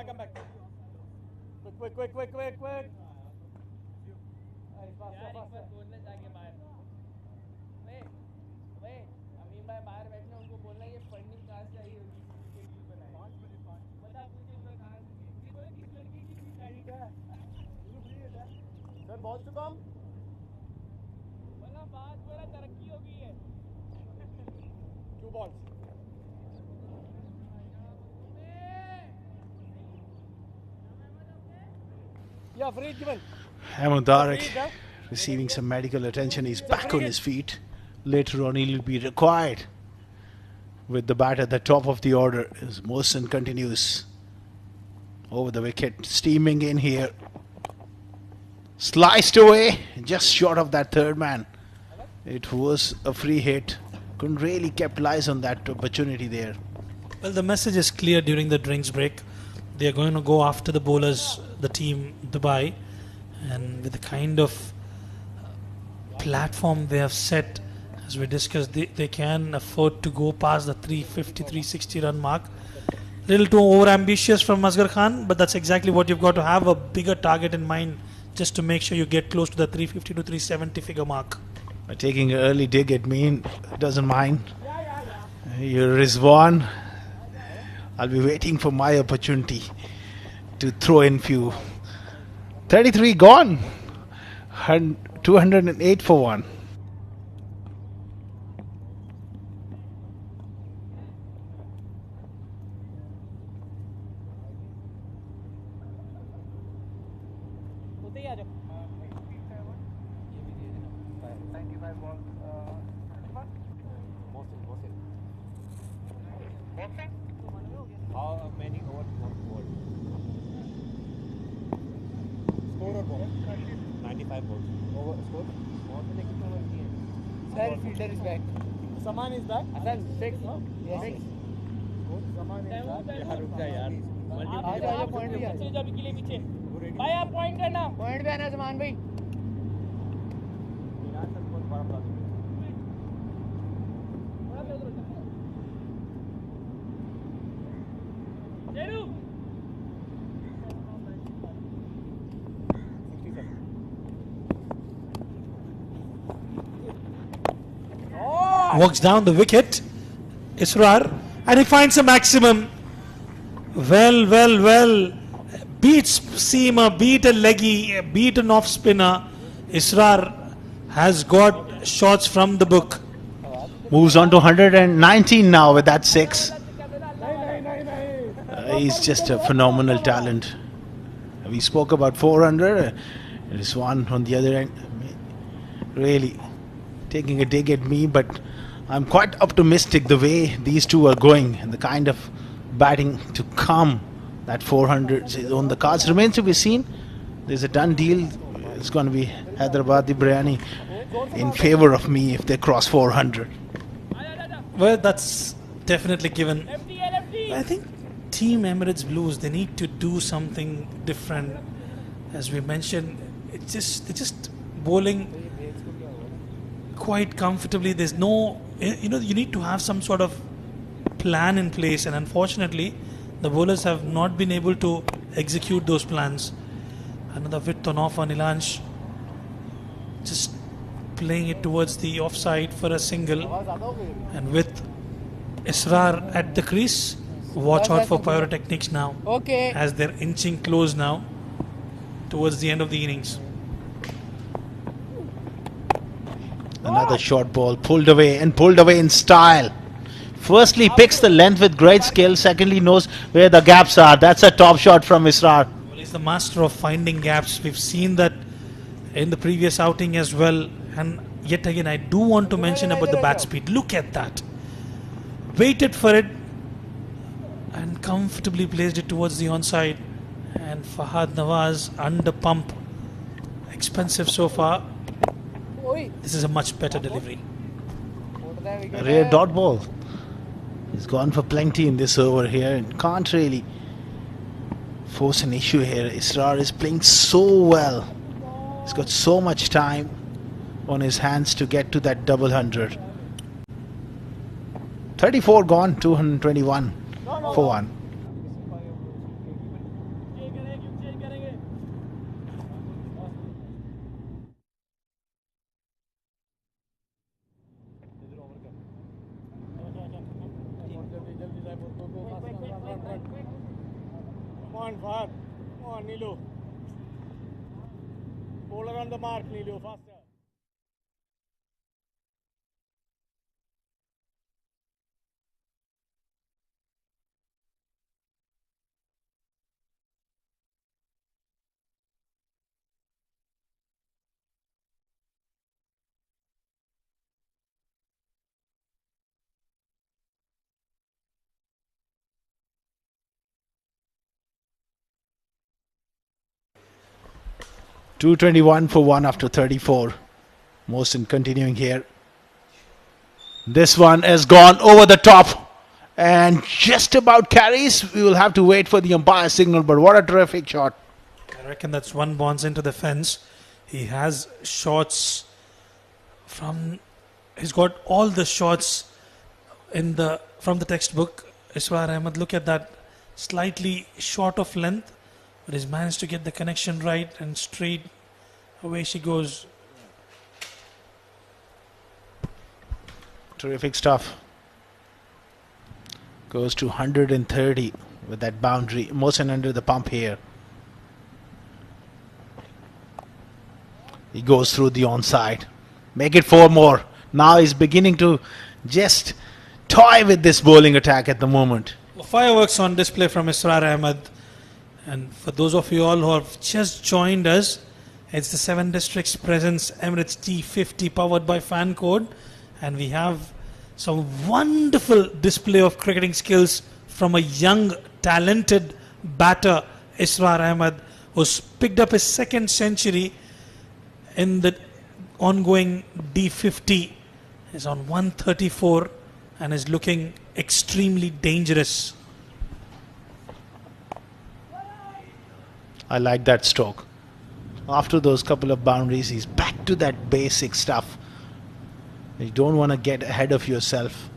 Come back. Quick. Balls to come. 2 balls. Yeah, Fareed given. Ahmed Tariq receiving some medical attention. He's back on his feet. Later on, he'll be required with the bat at the top of the order as Mohsin continues over the wicket, steaming in here. Sliced away, just short of that third man. It was a free hit. Couldn't really kept eyes on that opportunity there. Well, the message is clear during the drinks break. They are going to go after the bowlers, the team Dubai, and with the kind of platform they have set, as we discussed, they can afford to go past the 350, 360 run mark. Little too over ambitious from Asghar Khan, but that's exactly what you've got to have, a bigger target in mind just to make sure you get close to the 350 to 370 figure mark. Taking an early dig at me, doesn't mind. You're Rizwan. I'll be waiting for my opportunity to throw in few. 33 gone. 208 for 1. How many overs one ball? Score or ball? 95 balls. Over score? Score से लेकिन over नहीं है. Sir, fielder is back. Saman is back. Hasan, six. Yes. Six. Saman is back. यार रुक जा यार. आजा point भी आ. जा भी के लिए पीछे. भाई आप पॉइंट करना. पॉइंट पे आना समान भाई. यार सर बहुत बड़ा problem. Walks down the wicket, Israr, and he finds a maximum. Well. Beats seamer, beat a leggy, beat an off spinner. Israr has got shots from the book. Moves on to 119 now with that 6. He's just a phenomenal talent. We spoke about 400. There's one on the other end. Really taking a dig at me, but I'm quite optimistic the way these two are going and the kind of batting to come. That 400 is on the cards. Remains to be seen. There's a done deal. It's going to be Hyderabadi Biryani in favor of me if they cross 400. Well, that's definitely given. I think Team Emirates Blues, they need to do something different. As we mentioned, they're just bowling quite comfortably. There's no, you need to have some sort of plan in place, and unfortunately the bowlers have not been able to execute those plans. Another width on off on Ilansh, just playing it towards the offside for a single, and with Israr at the crease, watch out for pyrotechnics now, as they're inching close now towards the end of the innings. Another short ball pulled away in style. Firstly, picks the length with great skill. Secondly, knows where the gaps are. That's a top shot from Israr. Well, he's the master of finding gaps. We've seen that in the previous outing as well. And yet again, I do want to mention about the bat speed. Look at that. Waited for it and comfortably placed it towards the onside. And Fahad Nawaz under pump. Expensive so far. This is a much better delivery. A rare dot ball. He's gone for plenty in this over here and can't really force an issue here. Israr is playing so well. He's got so much time on his hands to get to that double 100. 34 gone, 221 for 1. Come on, Fahad. Come on, Nilu. Bowler on the mark, Nilu, faster. .221 for 1 after 34. Mohsin continuing here. This one has gone over the top and just about carries. We will have to wait for the umpire signal, but what a terrific shot. I reckon that's one bounce into the fence. He has shots from, he's got all the shots from the textbook. Israr Ahmed, look at that, slightly short of length, but he's managed to get the connection right and straight away she goes. Terrific stuff. Goes to 130 with that boundary. Mohsin under the pump here. He goes through the onside. Make it 4 more. Now he's beginning to just toy with this bowling attack at the moment. Fireworks on display from Israr Ahmed. And for those of you all who have just joined us, it's the 7 Districts Presents Emirates D50 powered by Fancode. And we have Some wonderful display of cricketing skills from a young, talented batter, Israr Ahmed, who's picked up his second century in the ongoing D50. Is on 134 and is looking extremely dangerous. I like that stroke. After those couple of boundaries, he's back to that basic stuff. You don't want to get ahead of yourself.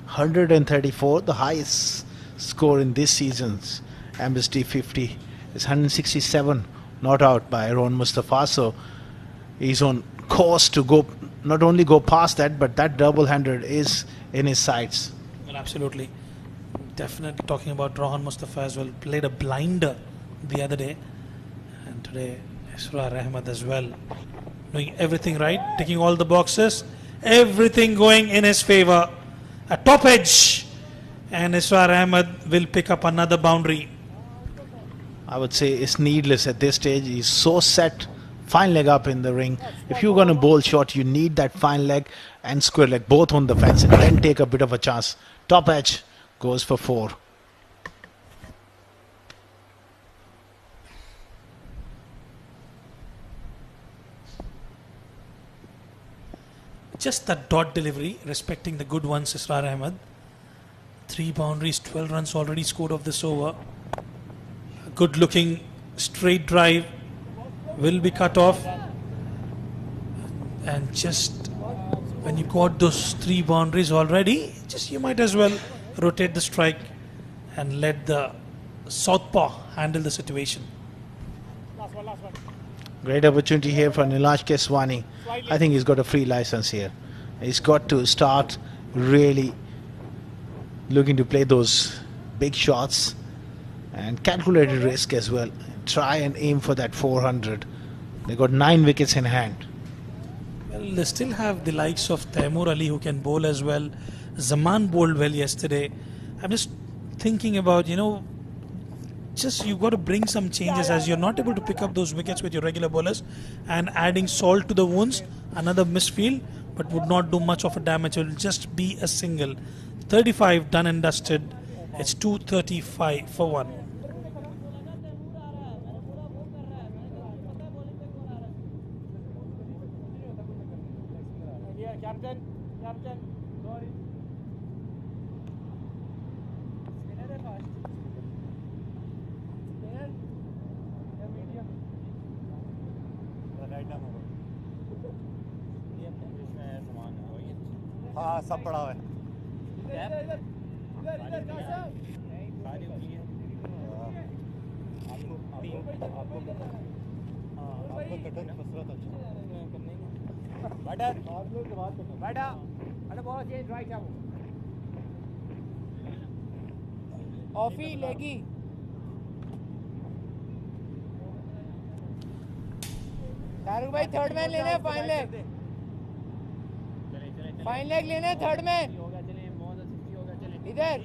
134, the highest score in this season's Emirates D50 is 167, not out by Ron Mustafa. So he's on course to go, not only go past that, but that double-handed is in his sights. Well, absolutely. Definitely talking about Rohan Mustafa as well. Played a blinder the other day. And today, Israr Ahmed as well. Doing everything right, ticking all the boxes. Everything going in his favour. A top edge. And Israr Ahmed will pick up another boundary. I would say it's needless at this stage. He's so set. Fine leg up in the ring. If you're going to bowl short, you need that fine leg and square leg both on the fence and then take a bit of a chance. Top edge goes for 4. Just that dot delivery, respecting the good ones, Israr Ahmed. 3 boundaries, 12 runs already scored off this over. A good looking straight drive will be cut off. And just when you got those 3 boundaries already, just you might as well rotate the strike and let the southpaw handle the situation. Great opportunity here for Nilansh Keswani. I think he's got a free license here. He's got to start really looking to play those big shots and calculated risk as well. Try and aim for that 400. They got 9 wickets in hand. Well, they still have the likes of Taimur Ali who can bowl as well. Zaman bowled well yesterday. I'm just thinking about, just you've got to bring some changes as you're not able to pick up those wickets with your regular bowlers, and adding salt to the wounds, another misfield, but would not do much of a damage. It will just be a single. 35 done and dusted. It's 235 for 1. हाँ सब पड़ा हुआ है आपको cutter कसरत अच्छा बैठा अरे बहुत चेंज राइट है वो ऑफी लेगी शाहरुख भाई थर्ड मैन लेना है फाइन लेग लेना है थर्ड मैन इधर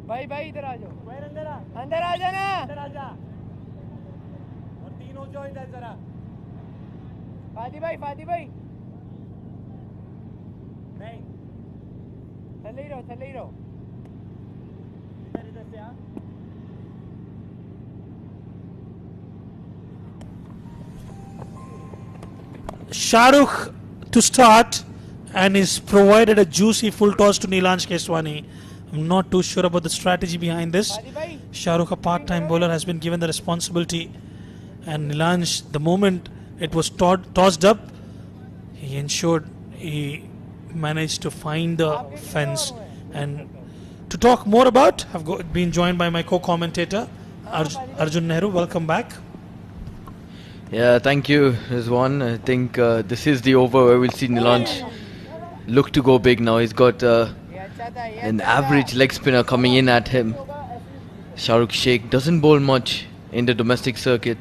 भाई भाई इधर आ जाओ अंदर आ जाना और 3 हो जाओ इधर जरा फादी भाई नहीं थले ही रहो इधर से आ Shahrukh to start, and is provided a juicy full toss to Nilansh Keswani. I'm not too sure about the strategy behind this. Shahrukh, a part-time bowler, has been given the responsibility, and Nilansh, the moment it was tossed up, he ensured he managed to find the fence. And to talk more about, I've been joined by my co-commentator Arjun Nehru. Welcome back. Yeah, thank you, Rizwan. I think this is the over where we'll see Nilansh look to go big now. He's got an average leg spinner coming in at him. Shahrukh Sheikh doesn't bowl much in the domestic circuit,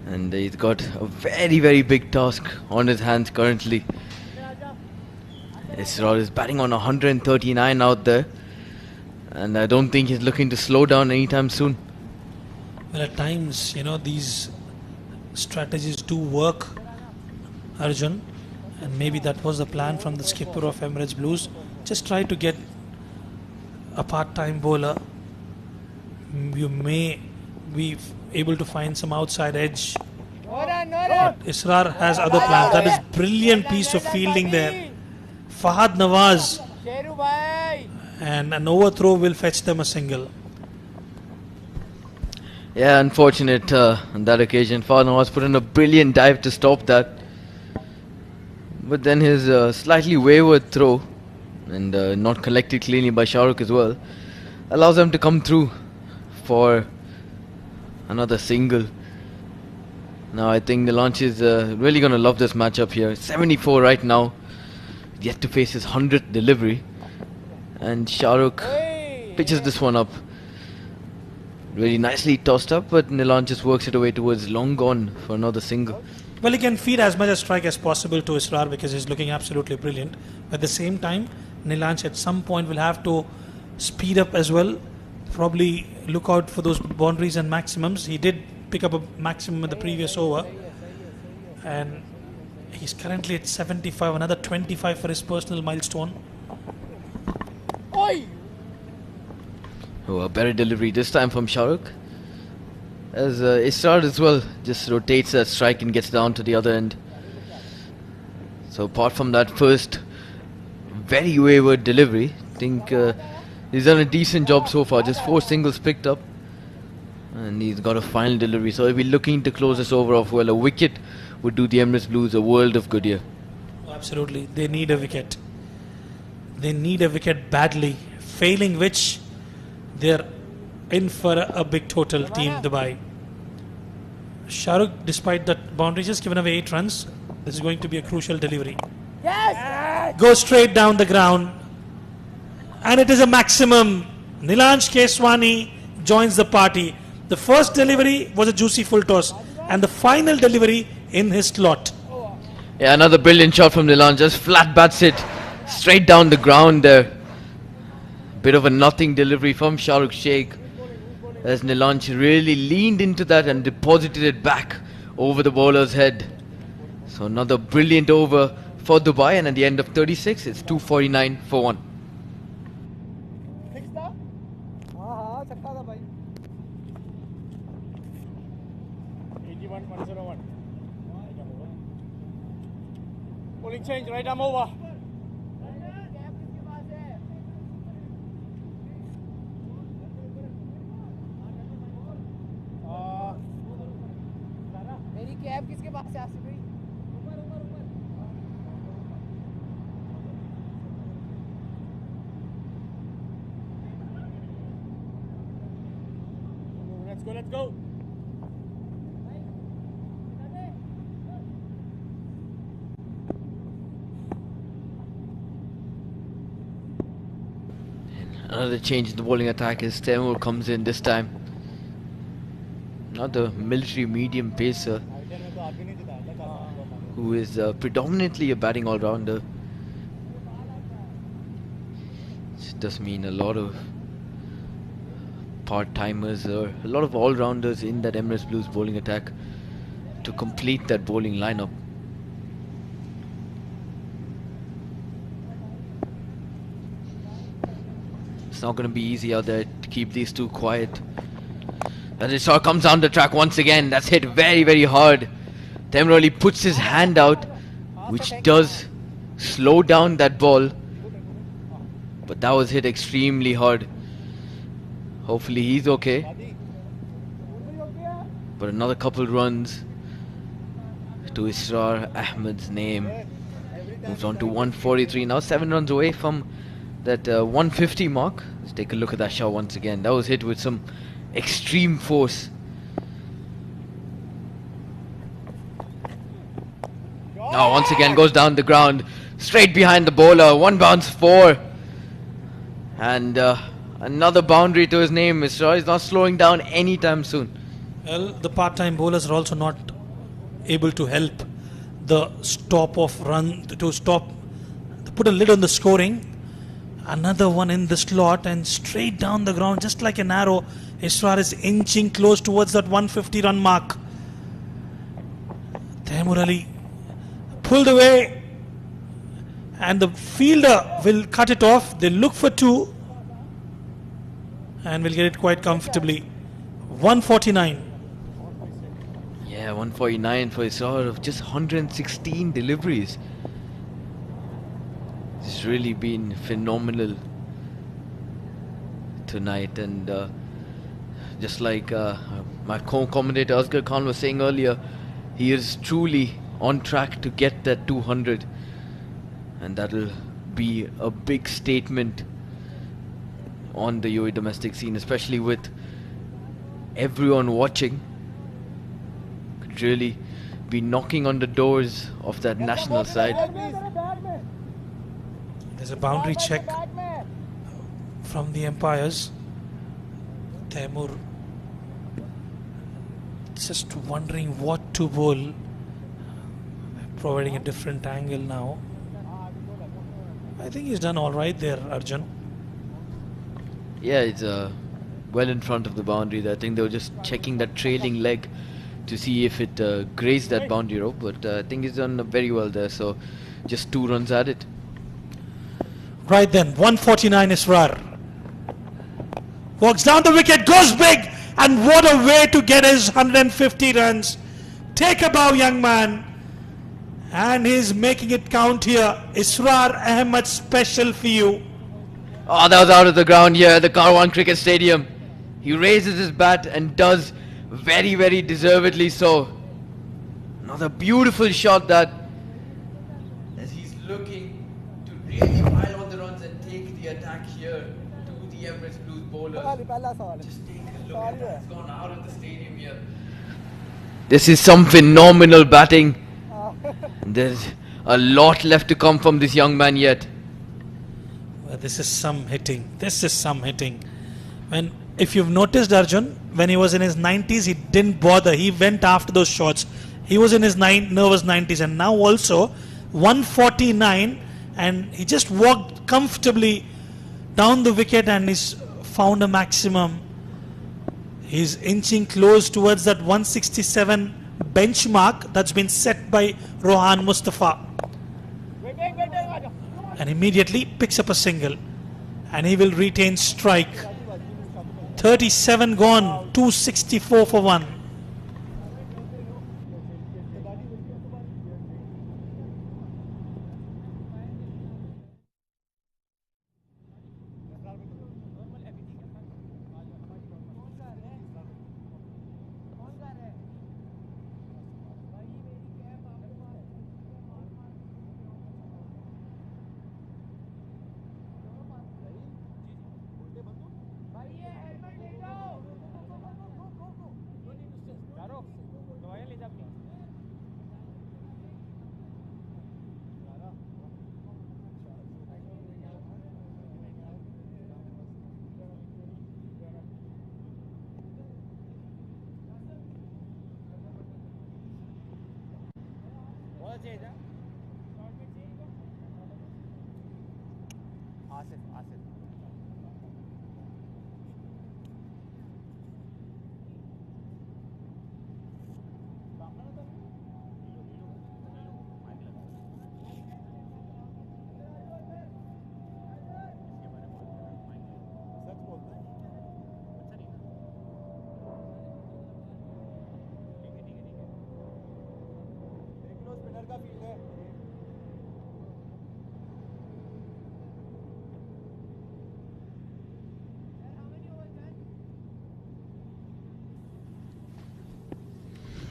and he's got a very, very big task on his hands currently. Israr is batting on 139 out there, and I don't think he's looking to slow down anytime soon. Well, at times, you know, these strategies do work, Arjun, and maybe that was the plan from the skipper of Emirates Blues. Just try to get a part-time bowler. You may be able to find some outside edge. But Israr has other plans. That is brilliant piece of fielding there. Fahad Nawaz, and an overthrow will fetch them a single. Yeah, unfortunate on that occasion. Fahad Nawaz put in a brilliant dive to stop that. But then his slightly wayward throw, and not collected cleanly by Shahrukh as well, allows them to come through for another single. Now I think the launch is really going to love this matchup here. 74 right now. Yet to face his 100th delivery. And Shahrukh pitches this one up. Really nicely tossed up, but Nilan just works it away towards long gone for another single. Well, he can feed as much a strike as possible to Israr because he's looking absolutely brilliant. At the same time, Nilansh at some point will have to speed up as well. Probably look out for those boundaries and maximums. He did pick up a maximum in the previous over. And he's currently at 75, another 25 for his personal milestone. Oh, a better delivery this time from Shahrukh. As Israr as well just rotates that strike and gets down to the other end. So apart from that first very wayward delivery, I think he's done a decent job so far. Just 4 singles picked up, and he's got a final delivery. So he'll be looking to close this over off well. A wicket would do the Emirates Blues a world of good here. Absolutely, they need a wicket. They need a wicket badly. Failing which, they're in for a big total, Team Dubai. Shahrukh, despite that boundary, just given away 8 runs. This is going to be a crucial delivery. Yes! Go straight down the ground. And it is a maximum. Nilansh Keswani joins the party. The first delivery was a juicy full toss, and the final delivery in his slot. Yeah, another brilliant shot from Nilan. Just flat bats it straight down the ground there. Bit of a nothing delivery from Shahrukh Sheikh, as Nilansh really leaned into that and deposited it back over the bowler's head. So another brilliant over for Dubai, and at the end of 36, it's 249 for 1. Bowling change, right arm over. मेरी cab किसके पास है आसिफ भाई? Let's go. Another change in the bowling attack as Temur comes in this time. Not the military medium pacer, who is predominantly a batting all-rounder. It does mean a lot of part-timers or a lot of all-rounders in that Emirates Blues bowling attack to complete that bowling lineup. It's not going to be easy out there to keep these two quiet. Rajeshwar comes down the track once again. That's hit very, very hard. Temurali puts his hand out, which does slow down that ball. But that was hit extremely hard. Hopefully he's okay. But another couple runs to Israr Ahmed's name. Moves on to 143. Now 7 runs away from that 150 mark. Let's take a look at that shot once again. That was hit with some extreme force. Now once again goes down the ground, straight behind the bowler. 1 bounce 4. And another boundary to his name. Israr is not slowing down anytime soon. Well, the part-time bowlers are also not able to help the stop of run, to stop the put a lid on the scoring. Another one in the slot and straight down the ground, just like an arrow. Israr is inching close towards that 150 run mark. Taimur Ali pulled away, and the fielder will cut it off. They look for 2 and will get it quite comfortably. 149. Yeah, 149 for Israr of just 116 deliveries. It's really been phenomenal tonight, and just like my co-commentator Asghar Khan was saying earlier, he is truly on track to get that 200, and that'll be a big statement on the UAE domestic scene, especially with everyone watching. Could really be knocking on the doors of that national side. There's a boundary check from the umpires. Taimur just wondering what to bowl. Providing a different angle now. I think he's done alright there, Arjun. Yeah, it's well in front of the boundary there. I think they were just checking that trailing leg to see if it grazed that boundary rope, but I think he's done very well there. So just 2 runs at it. Right then, 149 Israr. Walks down the wicket, goes big, and what a way to get his 150 runs. Take a bow, young man. And he's making it count here. Israr Ahmed special for you. Oh, that was out of the ground here at the Karwan Cricket Stadium. He raises his bat and does very, very deservedly so. Another beautiful shot that, as he's looking to really pile on the runs and take the attack here to the Emirates Blues bowlers. Just take a look at that. It's gone out of the stadium here. This is some phenomenal batting. And there's a lot left to come from this young man yet. Well, this is some hitting. This is some hitting. If you've noticed, Arjun, when he was in his 90s, he didn't bother. He went after those shots. He was in his nervous 90s, and now also 149, and he just walked comfortably down the wicket and he's found a maximum. He's inching close towards that 167 benchmark that's been set by Rohan Mustafa, and immediately picks up a single, and he will retain strike. 37 gone, 264 for 1.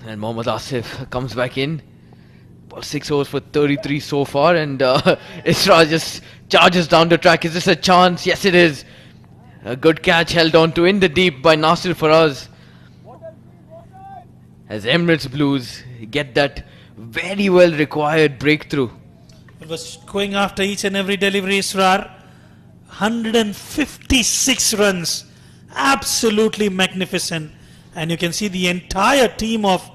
And Mohammad Asif comes back in. Ball 6 overs for 33 so far, and Isra just charges down the track. Is this a chance? Yes, it is. A good catch held on to in the deep by Nasir Faraz. As Emirates Blues get that very well required breakthrough. It was going after each and every delivery, Israr. 156 runs. Absolutely magnificent. And you can see the entire team of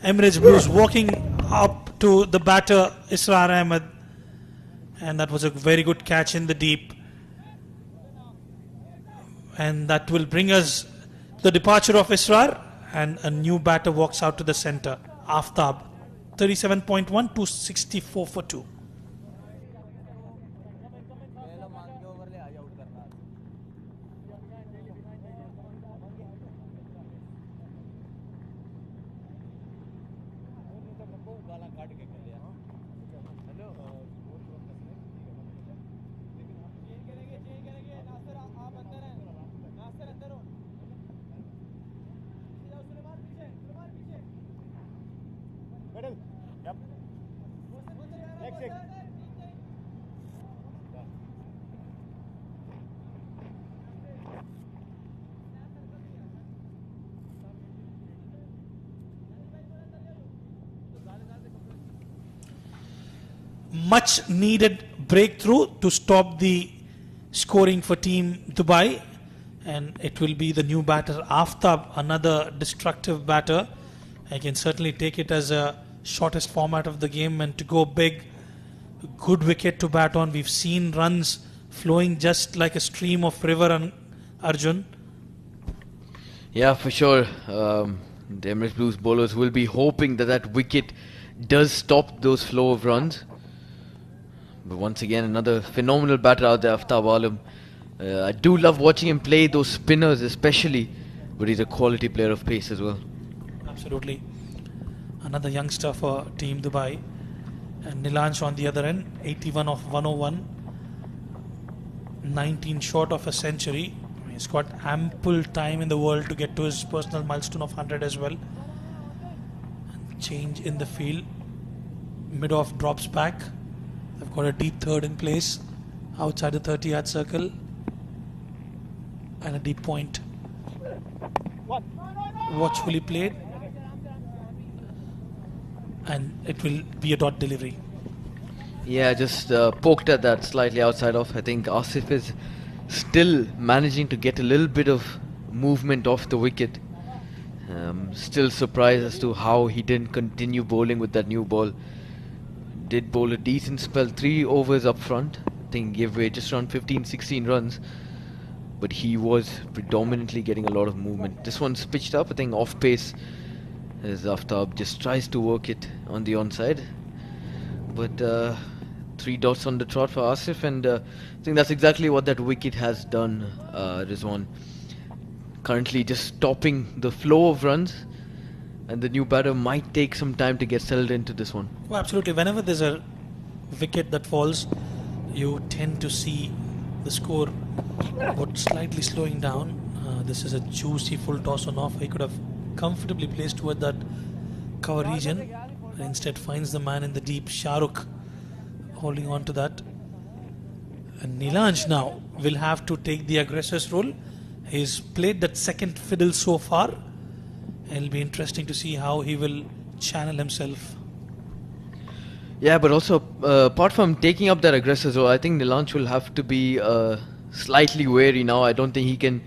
Emirates Blues walking up to the batter, Israr Ahmed. And that was a very good catch in the deep. And that will bring us the departure of Israr, and a new batter walks out to the center. Aftab, 37.1 to 64 for 2. Middle. Yep. Next six. Much needed breakthrough to stop the scoring for Team Dubai, and it will be the new batter Aftab, another destructive batter. I can certainly take it as a shortest format of the game, and to go big, good wicket to bat on. We've seen runs flowing just like a stream of river, and Arjun. Yeah, for sure. The Emirates Blues bowlers will be hoping that that wicket does stop those flow of runs. But once again, another phenomenal batter out there, Aftab Alam. I do love watching him play those spinners especially, but he's a quality player of pace as well. Absolutely. Another youngster for Team Dubai. And Nilansh on the other end, 81 of 101. 19 short of a century. He's got ample time in the world to get to his personal milestone of 100 as well. And change in the field. Mid-off drops back. They've got a deep third in place outside the 30-yard circle. And a deep point. Watchfully played. And it will be a dot delivery. Yeah, just poked at that slightly outside off. I think Asif is still managing to get a little bit of movement off the wicket. Still surprised as to how he didn't continue bowling with that new ball. Did bowl a decent spell, 3 overs up front. I think gave away just around 15-16 runs. But he was predominantly getting a lot of movement. This one's pitched up, I think off pace, as Aftab just tries to work it on the onside. But 3 dots on the trot for Asif, and I think that's exactly what that wicket has done, Rizwan. Currently just stopping the flow of runs, and the new batter might take some time to get settled into this one. Oh, absolutely. Whenever there's a wicket that falls, you tend to see the score but slightly slowing down. This is a juicy full toss on off. He could have comfortably placed toward that cover region, and instead finds the man in the deep, Shahrukh, holding on to that. And Nilansh now will have to take the aggressor's role. He's played that second fiddle so far. It'll be interesting to see how he will channel himself. Yeah, but also apart from taking up that aggressive role, I think Nilansh will have to be slightly wary now. I don't think he can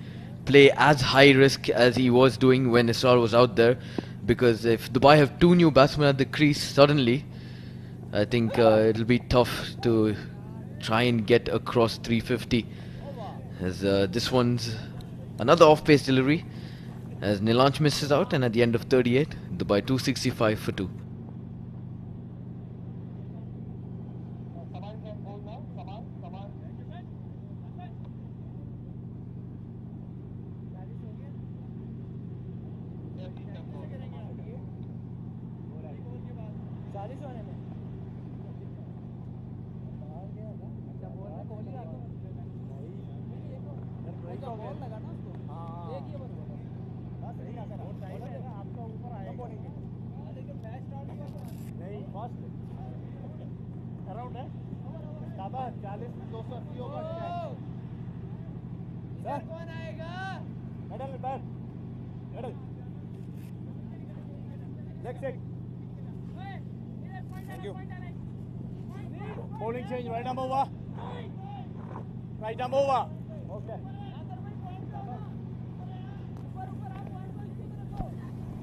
play as high risk as he was doing when Israr was out there, because if Dubai have 2 new batsmen at the crease suddenly, I think it'll be tough to try and get across 350. As this one's another off-pace delivery, as Nilansh misses out, and at the end of 38, Dubai 265 for 2. Thank you. Bowling change, right arm over. Right arm over. Okay.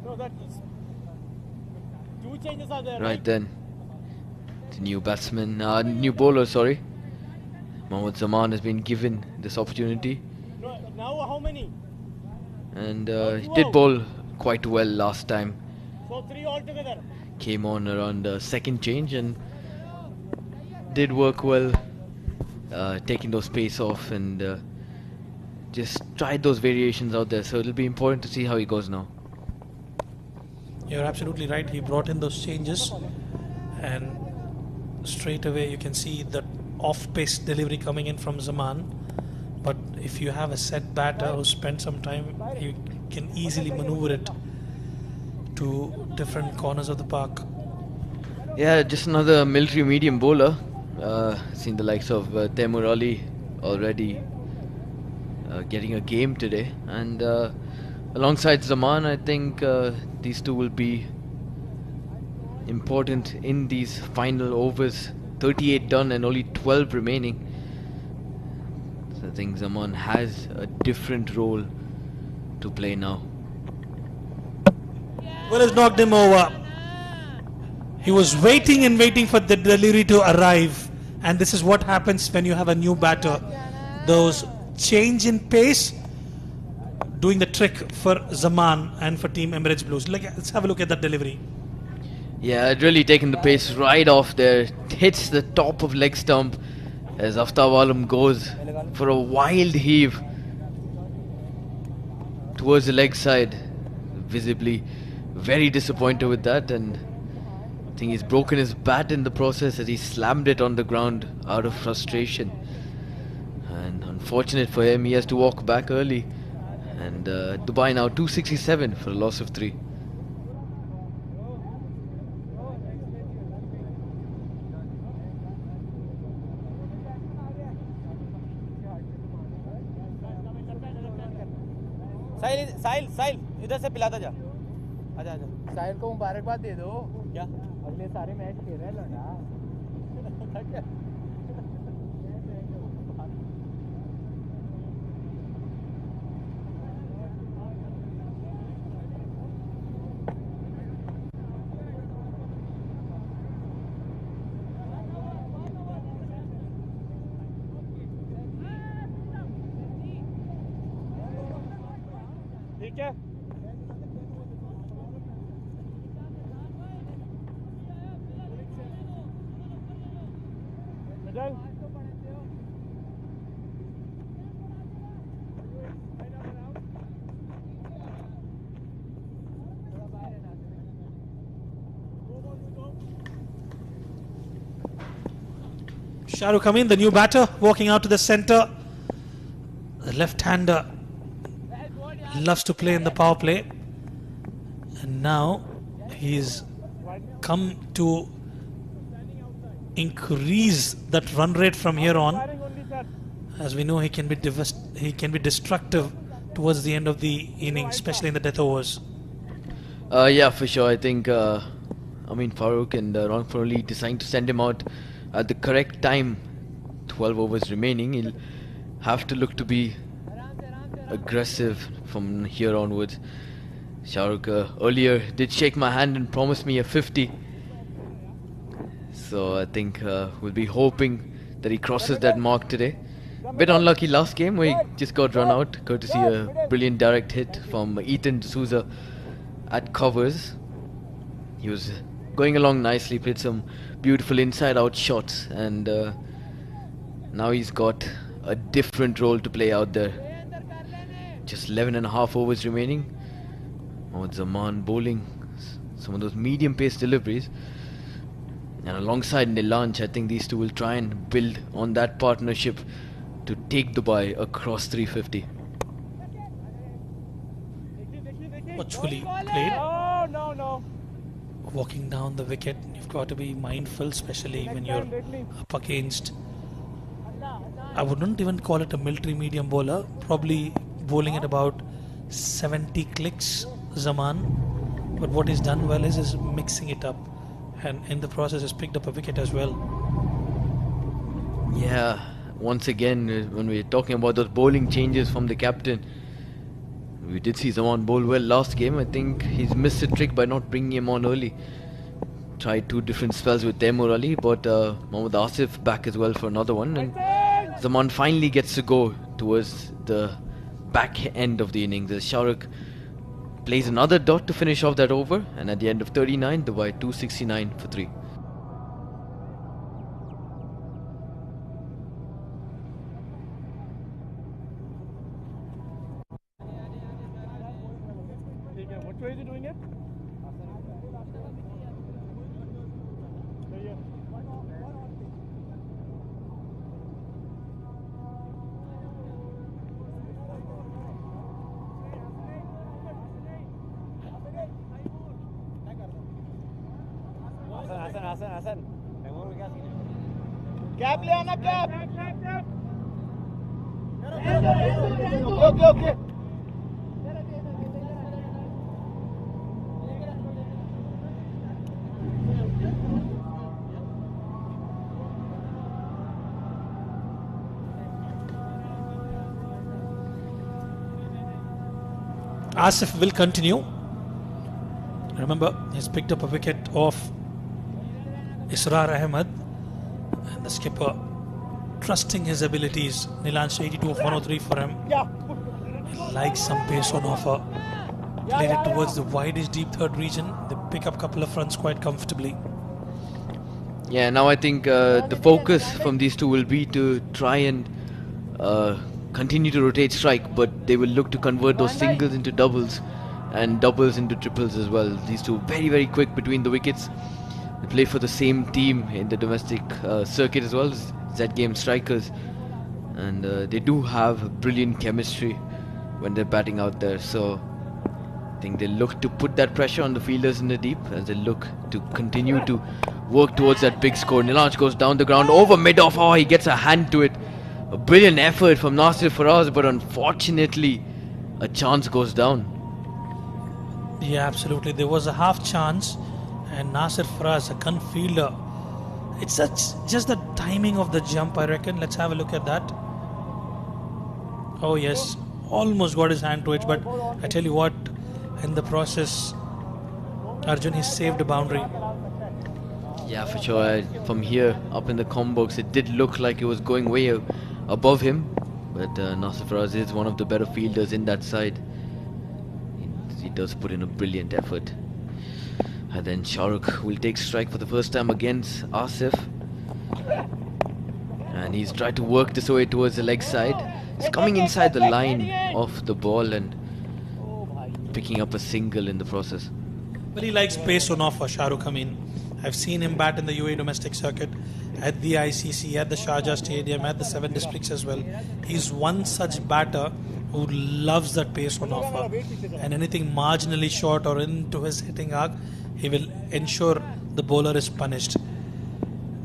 No, that is 2 changes are there. Right then, the new batsman, new bowler, sorry. Mohammad Zaman has been given this opportunity. Now how many? And he did bowl quite well last time. So 3 altogether. Came on around the second change and did work well, taking those pace off and just tried those variations out there. So it'll be important to see how he goes now. You're absolutely right. He brought in those changes, and straight away you can see that off-pace delivery coming in from Zaman. But if you have a set batter who spent some time, you can easily maneuver it to different corners of the park. Yeah, just another military medium bowler. Seen the likes of Taimur Ali already getting a game today, and alongside Zaman, I think these two will be important in these final overs. 38 done and only 12 remaining. So I think Zaman has a different role to play now. Well, has knocked him over. He was waiting and waiting for the delivery to arrive, and this is what happens when you have a new batter. Those change in pace doing the trick for Zaman and for Team Emirates Blues. Let's have a look at that delivery. Yeah, it really taken the pace right off there. Hits the top of leg stump as Aftab Alam goes for a wild heave towards the leg side. Visibly very disappointed with that, and I think he's broken his bat in the process as he slammed it on the ground out of frustration. And unfortunate for him, he has to walk back early. And Dubai now 267 for a loss of 3. साहिल इधर से पिलाता जा आजा आजा साहिल को मुबारकबाद दे दो क्या अगले सारे मैच खेल रहे हैं लौंडा ठीक है Shahrukh Amin, the new batter, walking out to the centre. The left-hander loves to play in the power play, and now he's come to increase that run rate from here on. As we know, he can be destructive towards the end of the inning, especially in the death overs. Yeah, for sure. I think Farooq and Ron Farooq deciding to send him out at the correct time. 12 overs remaining. He'll have to look to be aggressive from here onwards. Shahrukh earlier did shake my hand and promised me a 50. So I think we'll be hoping that he crosses that mark today. Bit unlucky last game where he just got run out, courtesy a brilliant direct hit from Ethan D'Souza at covers. He was going along nicely, played some beautiful inside-out shots, and now he's got a different role to play out there. Just 11.5 overs remaining. Mohammad Zaman bowling some of those medium-pace deliveries. And alongside Nilanj, I think these two will try and build on that partnership to take Dubai across 350. Watchfully played. No. Walking down the wicket, you've got to be mindful, especially when you're up against, I wouldn't even call it a military medium bowler, probably bowling at about 70 clicks, Zaman. But what he's done well is mixing it up, and in the process has picked up a wicket as well. Yeah, once again, when we're talking about those bowling changes from the captain, we did see Zaman bowl well last game. I think he's missed a trick by not bringing him on early. tried 2 different spells with Taimur Ali, but Mohammad Asif back as well for another one, and Zaman finally gets to go towards the back end of the innings as Shahrukh plays another dot to finish off that over, and at the end of 39, Dubai 269 for 3. Which way is he doing it? Hasan. Cap le aana cap. Okay. Asif will continue. Remember, he's picked up a wicket off Israr Ahmed, and the skipper trusting his abilities. Nilansh 82 of 103 for him. He likes some pace on offer. Played it towards the widest deep third region. They pick up a couple of runs quite comfortably. Yeah, now I think the focus from these two will be to try and continue to rotate strike, but they will look to convert those singles into doubles and doubles into triples as well. These two very, very quick between the wickets. They play for the same team in the domestic circuit as well, Z Game Strikers, and they do have brilliant chemistry when they're batting out there. So I think they look to put that pressure on the fielders in the deep as they look to continue to work towards that big score. Nilansh goes down the ground over mid-off. Oh, he gets a hand to it. A brilliant effort from Nasir Faraz, but unfortunately a chance goes down. Yeah, absolutely. There was a half chance, and Nasir Faraz, a gun fielder. It's just the timing of the jump, I reckon. Let's have a look at that. Oh yes, almost got his hand to it, but I tell you what, in the process, Arjun, he saved a boundary. Yeah, for sure. From here, up in the comm box, it did look like it was going way above him, but Nasir Faraz is one of the better fielders in that side. He does put in a brilliant effort. And then Shahrukh will take strike for the first time against Asif, and he's tried to work this way towards the leg side. He's coming inside the line of the ball and picking up a single in the process. Well, he likes pace on offer, Shahrukh. I mean, I've seen him bat in the UAE domestic circuit, at the ICC, at the Sharjah Stadium, at the 7 districts as well. He's one such batter who loves that pace on offer, and anything marginally short or into his hitting arc, he will ensure the bowler is punished.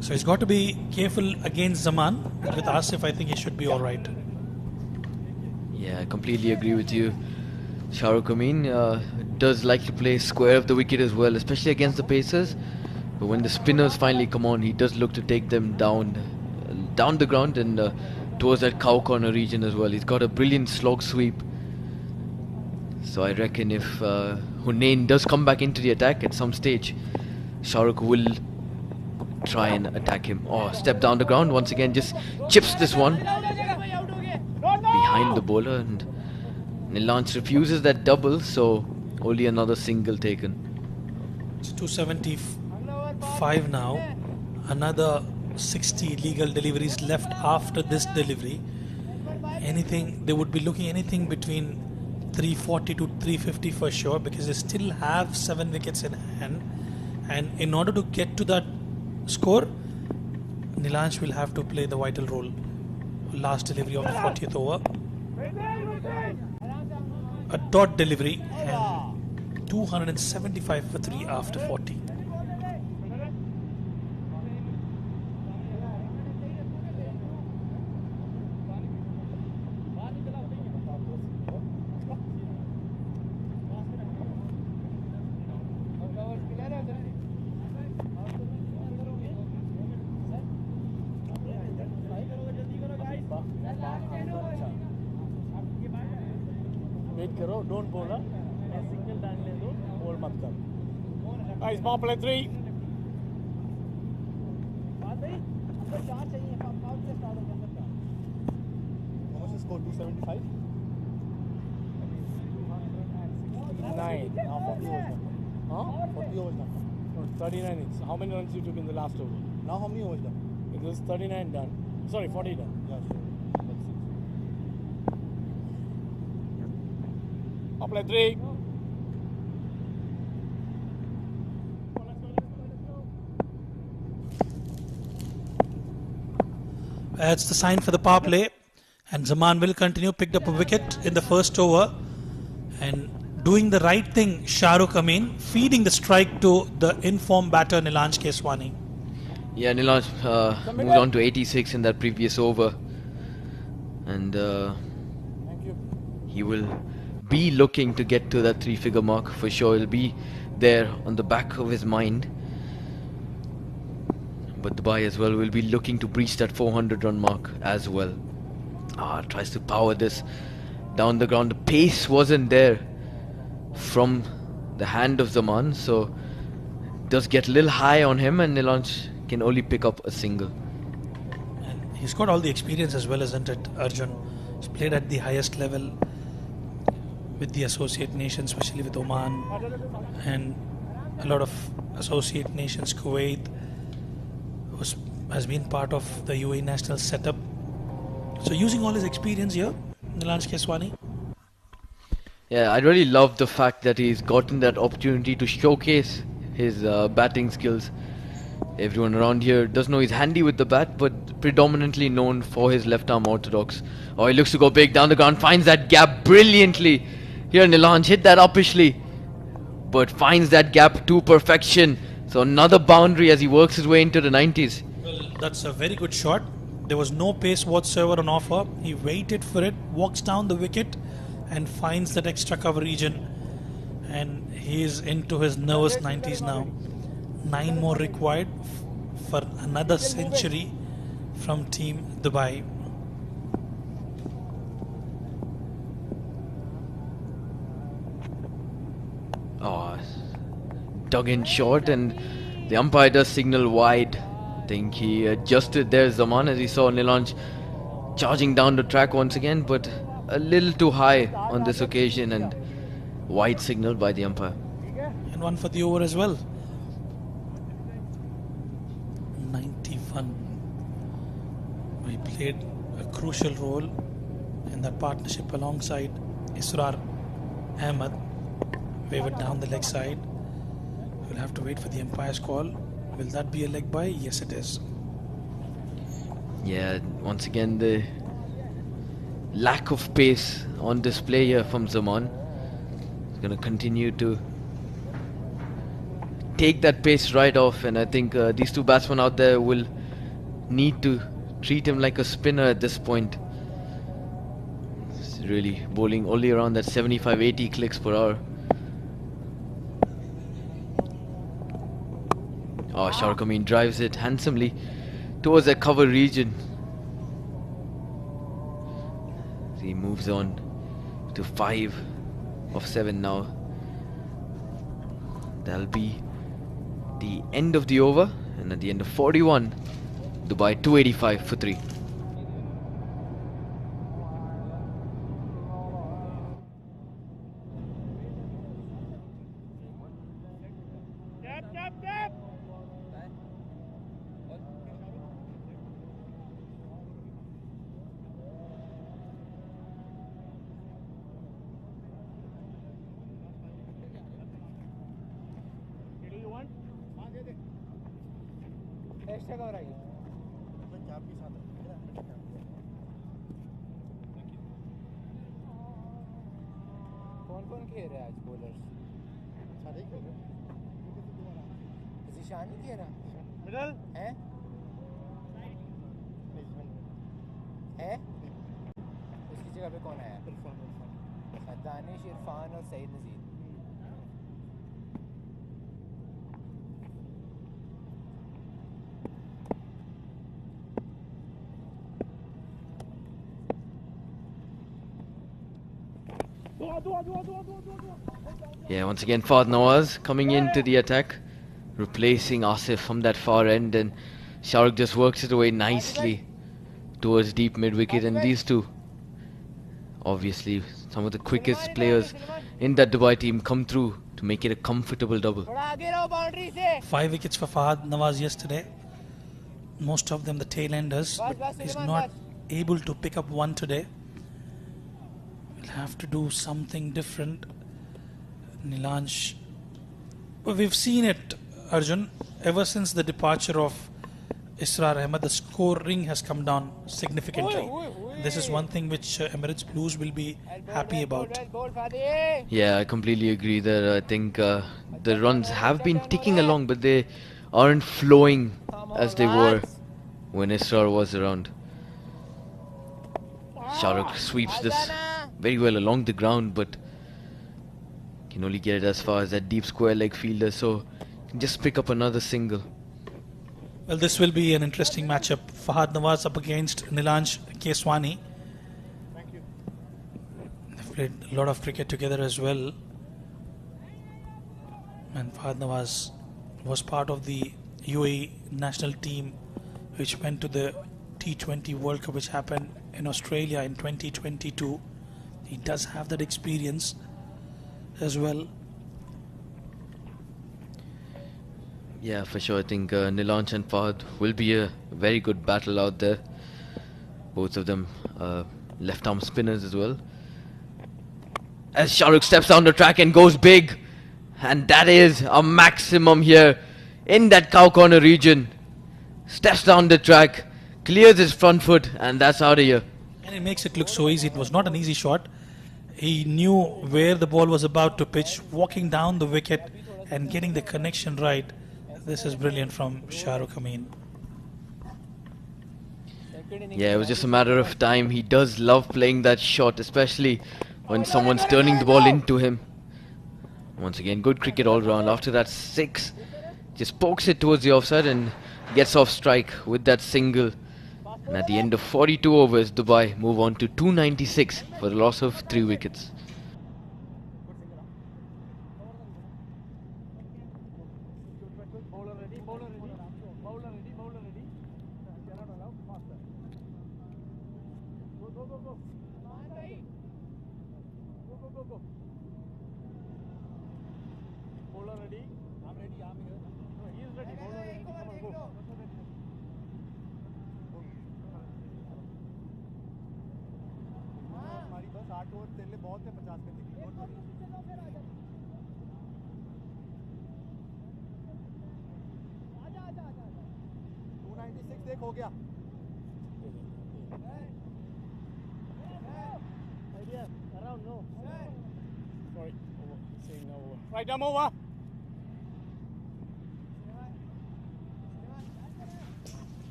So he's got to be careful against Zaman, but with Asif I think he should be alright. Yeah, I completely agree with you. Shahrukh Amin does like to play square of the wicket as well, especially against the pacers. But when the spinners finally come on, he does look to take them down the ground and towards that cow corner region as well. He's got a brilliant slog sweep. So I reckon if Hunain does come back into the attack at some stage, Shahrukh will try and attack him. Oh, step down the ground once again, just chips this one behind the bowler, and Nilansh refuses that double, so only another single taken. It's 275 now. Another 60 legal deliveries left after this delivery. They would be looking anything between 340 to 350 for sure, because they still have 7 wickets in hand, and in order to get to that score, Nilansh will have to play the vital role. Last delivery of the 40th over, a dot delivery, and 275 for 3 after 40. Wait करो, don't बोल, single डालने दो, बोल मत करो. Guys, ball play 3. How much is score? 275? 9. Now 40 overs done. Huh? 40 overs done. No, 39 innings. How many runs you took in the last over? Now how many overs done? It was 39 done. Sorry, 40 done. Yeah, sure. Let's see. Powerplay 3. That's the sign for the power play. And Zaman will continue. Picked up a wicket in the first over. And doing the right thing, Shahrukh Amin, feeding the strike to the informed batter Nilanj Keswani. Yeah, Nilanj moved on to 86 in that previous over. And Thank you. he will be looking to get to that 3-figure mark for sure. It'll be there on the back of his mind. But Dubai as well will be looking to breach that 400-run mark as well. Tries to power this down the ground. The pace wasn't there from the hand of Zaman, so does get a little high on him, and Nilanj can only pick up a single. And he's got all the experience as well, isn't it, Arjun? He's played at the highest level with the associate nations, especially with Oman, and a lot of associate nations. Kuwait has been part of the UAE national setup. So using all his experience here, Nilanj Keswani. Yeah, I really love the fact that he's gotten that opportunity to showcase his batting skills. Everyone around here does know he's handy with the bat, but predominantly known for his left arm orthodox. Oh, he looks to go big down the ground, finds that gap brilliantly. Here Nilanj hit that uppishly, but finds that gap to perfection. So another boundary as he works his way into the 90s. Well, that's a very good shot. There was no pace whatsoever on offer. He waited for it, walks down the wicket and finds that extra cover region. And he is into his nervous 90s now. 9 more required for another century from Team Dubai. Oh, dug in short, and the umpire does signal wide. I think he adjusted there, Zaman, as he saw Nilanj charging down the track once again, but a little too high on this occasion, and wide signal by the umpire. And one for the over as well. 91. He played a crucial role in that partnership alongside Israr Ahmed. Wavered down the leg side. We'll have to wait for the umpire's call. Will that be a leg by? Yes, it is. Yeah, once again the lack of pace on display here from Zaman. He's going to continue to take that pace right off, and I think these two batsmen out there will need to treat him like a spinner at this point. He's really bowling only around that 75-80 clicks per hour. Oh, Shahrukh Amin drives it handsomely towards that cover region. He moves on to 5 of 7 now. That'll be the end of the over, and at the end of 41, Dubai 285 for 3. Extra cover आएगी cap भी साथ कौन कौन खेल रहे हैं आज bowlers सारे खेल रहे जिशान नहीं खेल रहा मिडल है उसकी जगह पे कौन आया दानिश इरफान और सईद नज़ीर Yeah, once again Fahd Nawaz coming into the attack, replacing Asif from that far end, and Shahrukh just works it away nicely towards deep mid-wicket, and these two, obviously some of the quickest players in that Dubai team, come through to make it a comfortable double. 5 wickets for Fahad Nawaz yesterday. Most of them the tail enders, but he's not able to pick up one today. We'll have to do something different. Nilansh, well, we've seen it, Arjun, ever since the departure of Israr Ahmed, the scoring has come down significantly. This is one thing which Emirates Blues will be happy about. Yeah, I completely agree there. I think the runs have been ticking along, but they aren't flowing as they were when Israr was around. Shahrukh sweeps this very well along the ground, but can only get it as far as that deep square leg fielder, so can just pick up another single. Well, this will be an interesting matchup. Fahad Nawaz up against Nilansh Keswani. They've played a lot of cricket together as well. And Fahad Nawaz was part of the UAE national team which went to the T20 World Cup which happened in Australia in 2022. He does have that experience as well. Yeah, for sure. I think Nilansh and Fahad will be a very good battle out there. Both of them left arm spinners as well. As Shahrukh steps down the track and goes big, and that is a maximum here in that cow corner region. Steps down the track, clears his front foot, and that's out of here. And it makes it look so easy. It was not an easy shot. He knew where the ball was about to pitch, walking down the wicket and getting the connection right. This is brilliant from Shahrukh Amin. Yeah, it was just a matter of time. He does love playing that shot, especially when someone's turning the ball into him. Once again, good cricket all round. After that 6, just pokes it towards the offside and gets off strike with that single. And at the end of 42 overs, Dubai move on to 296 for the loss of 3 wickets. Right, I'm over.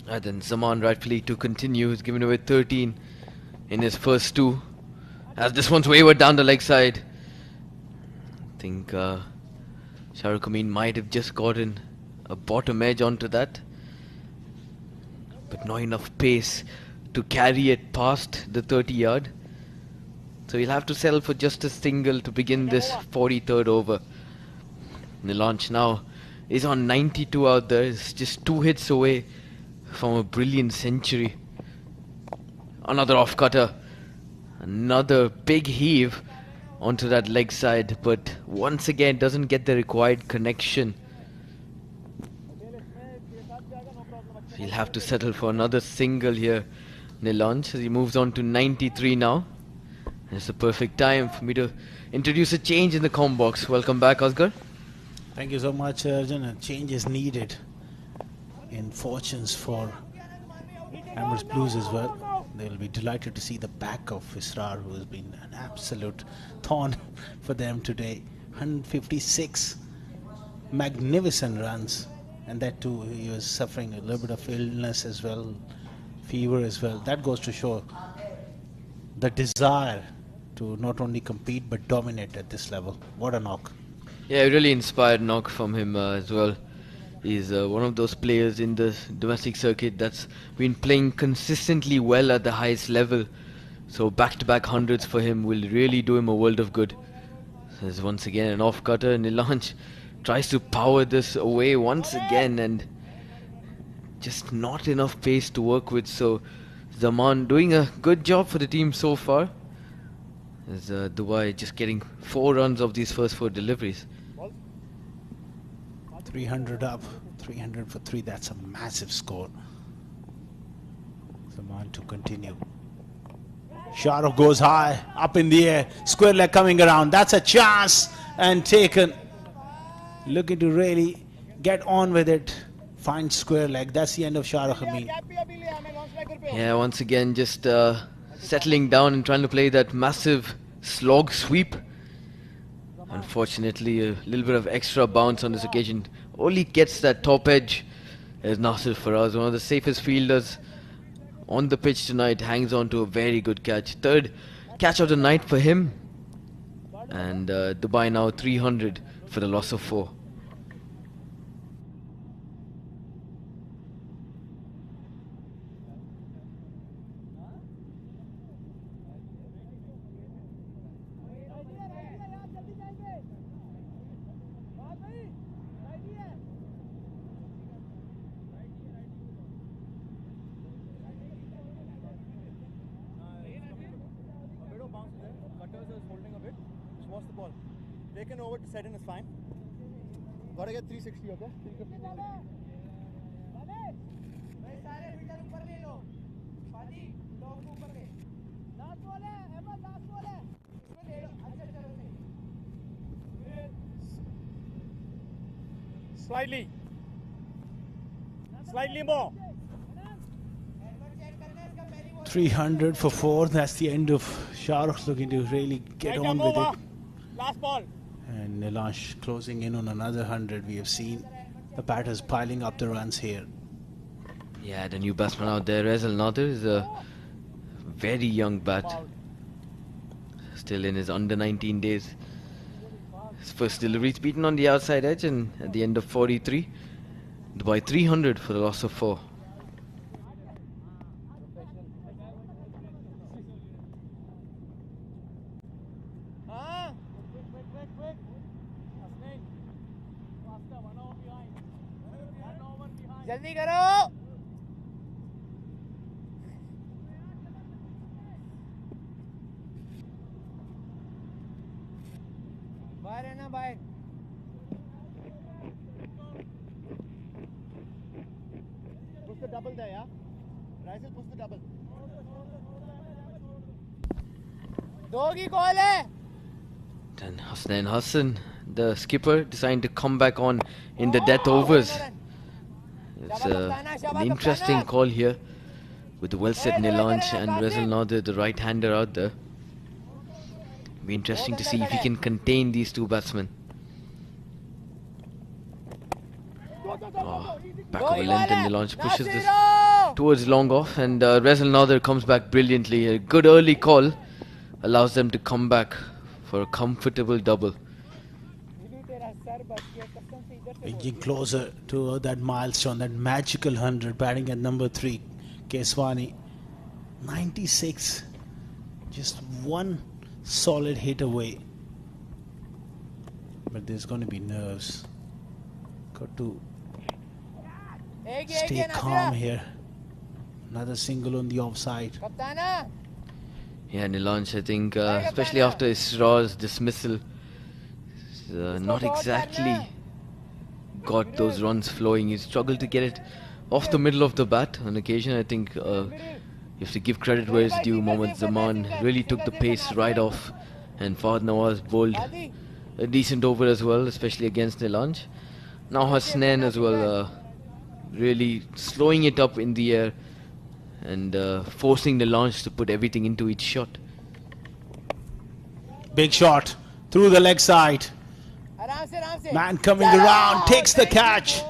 And then Zaman rightfully to continue. He's given away 13 in his first 2. As this one's wavered down the leg side. I think Shahrukh Amin might have just gotten a bottom edge onto that, but not enough pace to carry it past the 30-yard. So he'll have to settle for just a single to begin this 43rd over. Nilansh now is on 92 out there. It's just 2 hits away from a brilliant century. Another off cutter. Another big heave onto that leg side, but once again doesn't get the required connection. So he'll have to settle for another single here, Nilansh, as he moves on to 93 now. And it's the perfect time for me to introduce a change in the comm box. Welcome back, Asghar. Thank you so much, Arjun. A change is needed in fortunes for Emirates Blues as well. They will be delighted to see the back of Israr, who has been an absolute thorn for them today. 156 magnificent runs, and that too he was suffering a little bit of illness as well, fever as well. That goes to show the desire to not only compete but dominate at this level. What a knock. Yeah, a really inspired knock from him as well. He's one of those players in the domestic circuit that's been playing consistently well at the highest level. So back-to-back hundreds for him will really do him a world of good. There's once again an off-cutter. Nilansh tries to power this away once again, and just not enough pace to work with. So Zaman doing a good job for the team so far. As Dubai just getting 4 runs of these first 4 deliveries. 300 up, 300 for 3. That's a massive score. Zaman to continue. Shahrukh goes high, up in the air. Square leg coming around. That's a chance and taken. Looking to really get on with it. Find square leg. That's the end of Shahrukh Amin. Yeah, once again just settling down and trying to play that massive slog sweep. Unfortunately, a little bit of extra bounce on this occasion. Only gets that top edge. As Nasir Faraz, one of the safest fielders on the pitch tonight, hangs on to a very good catch. 3rd catch of the night for him. And Dubai now 300 for the loss of 4. What's the ball? Taken over to set in is fine. Gotta get 360, okay? 350. Slightly more. 300 for 4. That's the end of Shahrukh, looking to really get on with it. Last ball. And Nilansh closing in on another 100. We have seen the batters piling up the runs here. Yeah, the new batsman out there, Rezal Nadir, is a very young bat. Still in his under 19 days. His first delivery is beaten on the outside edge, and at the end of 43, Dubai 300 for the loss of 4. जल्दी करो बाहर है ना बाहर push the double there, yeah? Raisel, push the double. Dogi call hai. Then Hasnain Hassan, the skipper, deciding to come back on in the death overs. It's an interesting call here with the well-set Nilansh and Rezal Nadir, the right-hander out there. Be interesting to see if he can contain these two batsmen. Oh, back of a length, and Nilansh pushes this towards long off, and Rezal Nadir comes back brilliantly. A good early call allows them to come back for a comfortable double. Inching closer to that milestone, that magical 100, batting at number 3, Keswani. 96, just one solid hit away. But there's going to be nerves. Got to stay calm here. Another single on the offside. Yeah, Nilansh, I think, especially after Isra's dismissal, not exactly got those runs flowing. He struggled to get it off the middle of the bat on occasion. I think you have to give credit where it's due. Mohammad Zaman really took the pace right off, and Fahad Nawaz bowled a decent over as well, especially against Nilansh. Now Hasnain as well, really slowing it up in the air and forcing Nilansh to put everything into each shot. Big shot through the leg side. Man coming around, takes the catch.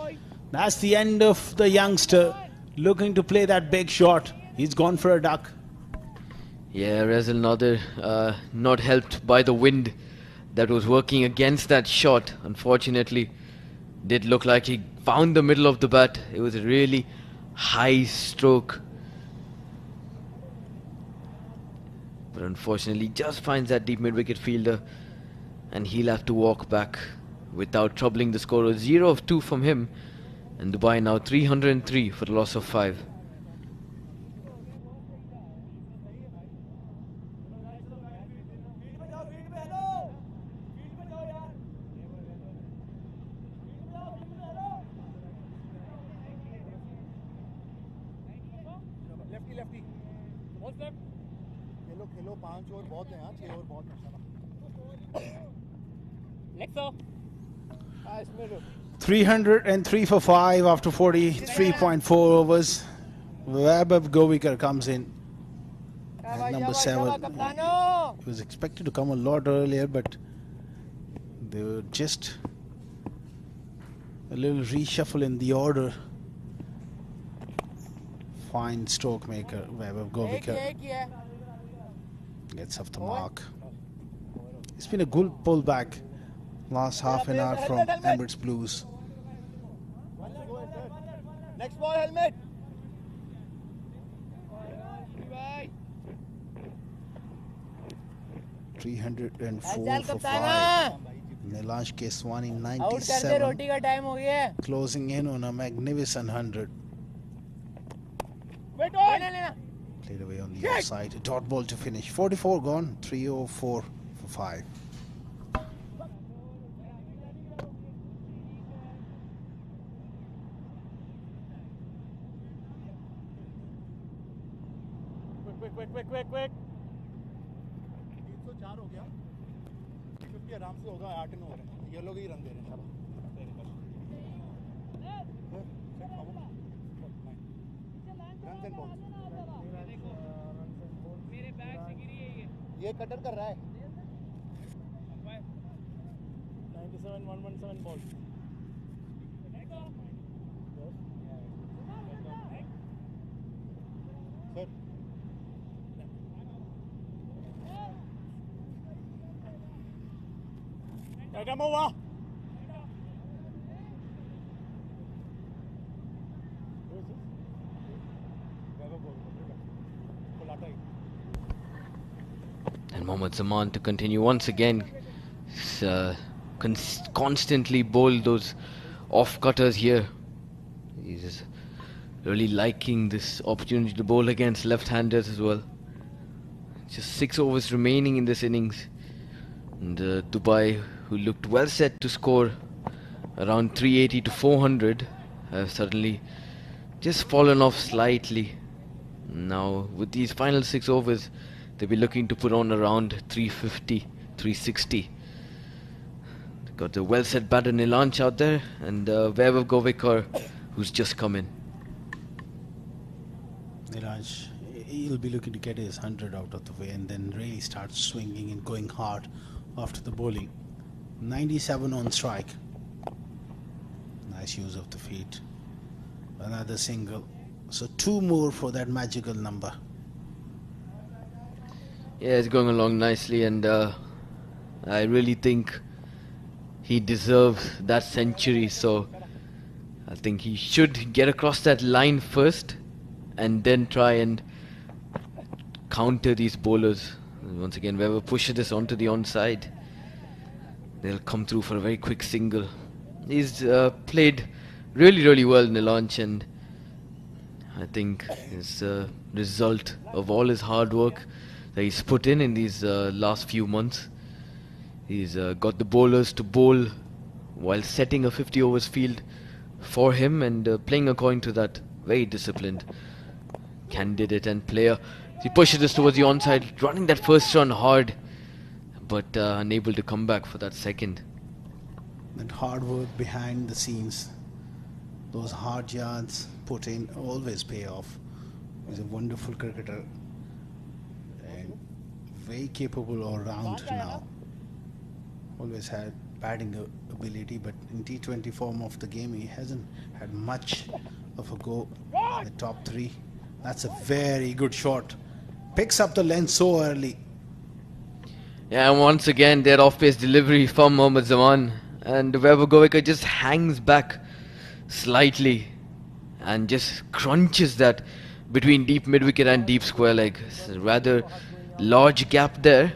That's the end of the youngster looking to play that big shot. He's gone for a duck. Yeah, Rezal Nadir not helped by the wind that was working against that shot. Unfortunately, did look like he found the middle of the bat. It was a really high stroke. But unfortunately, just finds that deep mid-wicket fielder, and he'll have to walk back without troubling the scorer. 0 of 2 from him, And Dubai now 303 for the loss of 5. Lefty lefty Khelo Khelo 5 over बहुत हैं, 6 over बहुत हैं। 303 for 5 after 43.4 overs. Wicket comes in at number 7. He was expected to come a lot earlier, but they were just a little reshuffle in the order. Fine stroke maker, Wicket gets off the mark. It's been a good pullback last half an hour from Emirates Blues. Next ball, helmet. $304 for 5. Nilansh Keswani 97, closing in on a magnificent 100. Played away on the offside. A dot ball to finish. 44 gone. 304 for 5. Quick. 304 हो गया। 350 आराम से होगा, 8 run हो रहे हैं। ये लोग ही रन दे रहे हैं। Run and ball. ये कटर कर रहा है। 97 117 ball. Sir come over. And Mohammad Zaman to continue once again. Constantly bowl those off cutters here. He's really liking this opportunity to bowl against left-handers as well. Just 6 overs remaining in this innings. And Dubai, who looked well set to score around 380 to 400, have suddenly just fallen off slightly. Now with these final 6 overs, they'll be looking to put on around 350, 360. They've got the well set batter Nilansh out there, and Wicket, who's just come in. Nilansh, he'll be looking to get his 100 out of the way and then really start swinging and going hard after the bowling. 97 on strike. Nice use of the feet. Another single. So 2 more for that magical number. Yeah, it's going along nicely, and I really think he deserves that century. So I think he should get across that line first and then try and counter these bowlers. Once again, whoever pushes this onto the onside, they'll come through for a very quick single. He's played really well, Nilansh, and I think it's a result of all his hard work that he's put in these last few months. He's got the bowlers to bowl while setting a 50 overs field for him and playing according to that. Very disciplined candidate and player. He pushes this towards the onside, running that first run hard, but unable to come back for that second. That hard work behind the scenes, those hard yards put in, always pay off. He's a wonderful cricketer and very capable all round now. Always had batting ability, but in T20 form of the game, he hasn't had much of a go in the top 3. That's a very good shot. Picks up the length so early. Yeah, and once again, their off-pace delivery from Mohammad Zaman. And Wicket just hangs back slightly and just crunches that between deep mid-wicket and deep square leg. It's a rather large gap there,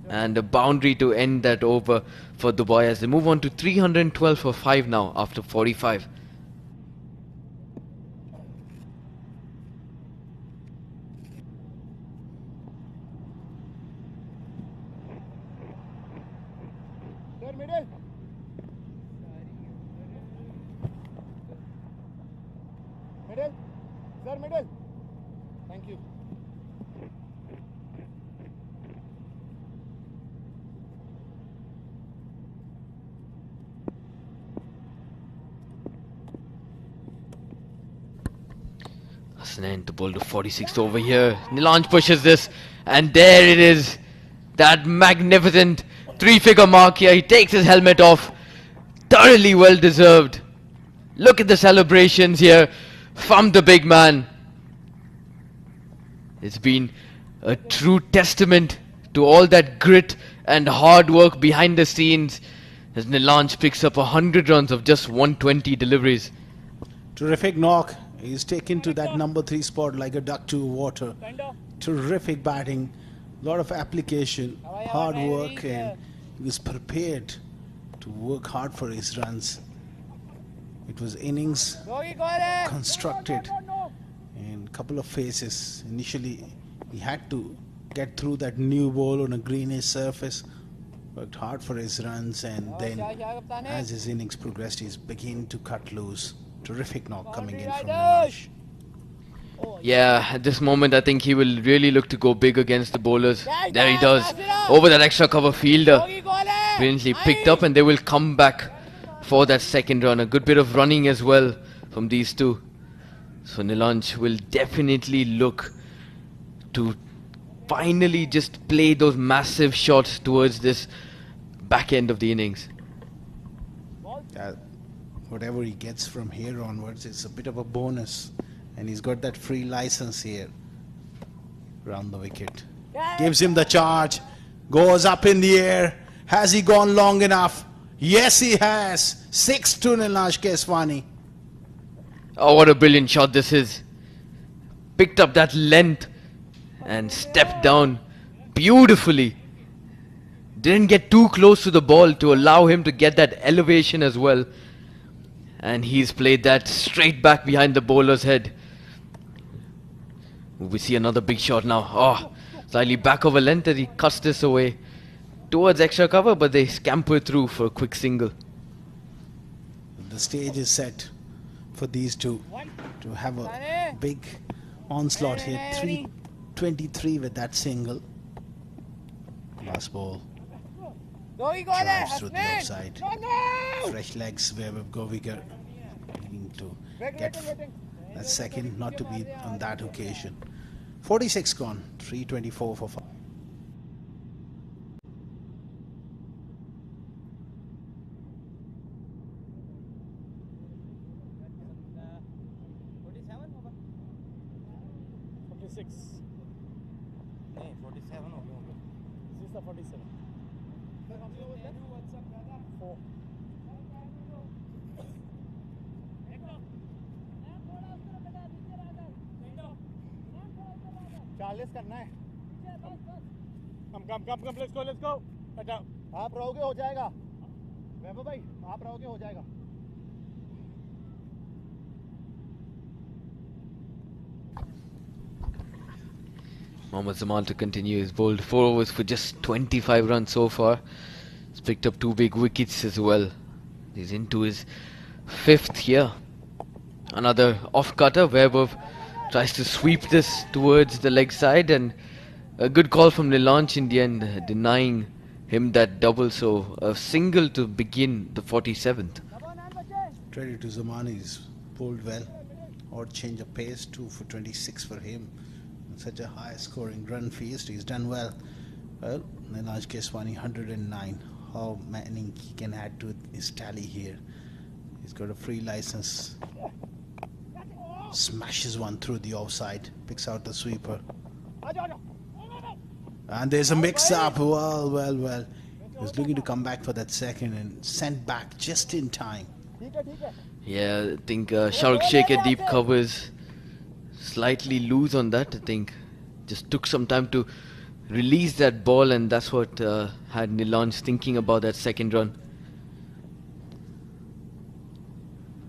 and a boundary to end that over for Dubai as they move on to 312 for 5 now after 45. Sir, middle. Middle. Sir, middle. Thank you. Hasnain to bowl to 46th over here. Nilanj pushes this, and there it is. That magnificent three-figure mark here. He takes his helmet off. Thoroughly well deserved. Look at the celebrations here from the big man. It's been a true testament to all that grit and hard work behind the scenes as Nilanj picks up 100 runs of just 120 deliveries. Terrific knock. He's taken to that number 3 spot like a duck to water. Terrific batting. Lot of application, hard work, and he was prepared to work hard for his runs. It was innings constructed in a couple of phases. Initially, he had to get through that new ball on a greenish surface, worked hard for his runs, and then as his innings progressed, he's beginning to cut loose. Terrific knock coming in from Nilanj. Yeah, at this moment I think he will really look to go big against the bowlers. There he does. Over that extra cover fielder. Brilliantly picked up, and they will come back for that second run. A good bit of running as well from these two. So Nilanj will definitely look to finally just play those massive shots towards this back end of the innings. Whatever he gets from here onwards, it's a bit of a bonus. And he's got that free license here around the wicket. Gives him the charge. Goes up in the air. Has he gone long enough? Yes, he has. 6 to Nilanj Keswani. Oh, what a brilliant shot this is. Picked up that length and stepped down beautifully. Didn't get too close to the ball to allow him to get that elevation as well. And he's played that straight back behind the bowler's head. We see another big shot now. Oh, slightly back over length as he cuts this away towards extra cover, but they scamper through for a quick single. The stage is set for these two to have a big onslaught here. 323 with that single. Last ball. Drives through the offside. Fresh legs where Govigar needing to get that second, not to be on that occasion. 46 gone, 324 for 5. करना है कम let's go आप रहोगे हो जाएगा वैभव भाई आप रहोगे हो जाएगा Mohammad Zaman to continue. He's bowled 4 overs for just 25 runs so far. He's picked up 2 big wickets as well. He's into his 5th here. Another off cutter. Vaibhav tries to sweep this towards the leg side, and a good call from Nilanj in the end, denying him that double. So a single to begin the 47th. Credit to Zaman, he's pulled well. Odd change of pace, 2 for 26 for him. Such a high scoring run feast, he's done well. Well, Nilanj Keswani 109. How many he can add to his tally here? He's got a free license. Smashes one through the offside, picks out the sweeper. And there's a mix-up. Well. He was looking to come back for that second and sent back just in time. Yeah, I think Shahrukh Sheikh at deep covers slightly loose on that. I think just took some time to release that ball, and that's what had Nilanj thinking about that second run.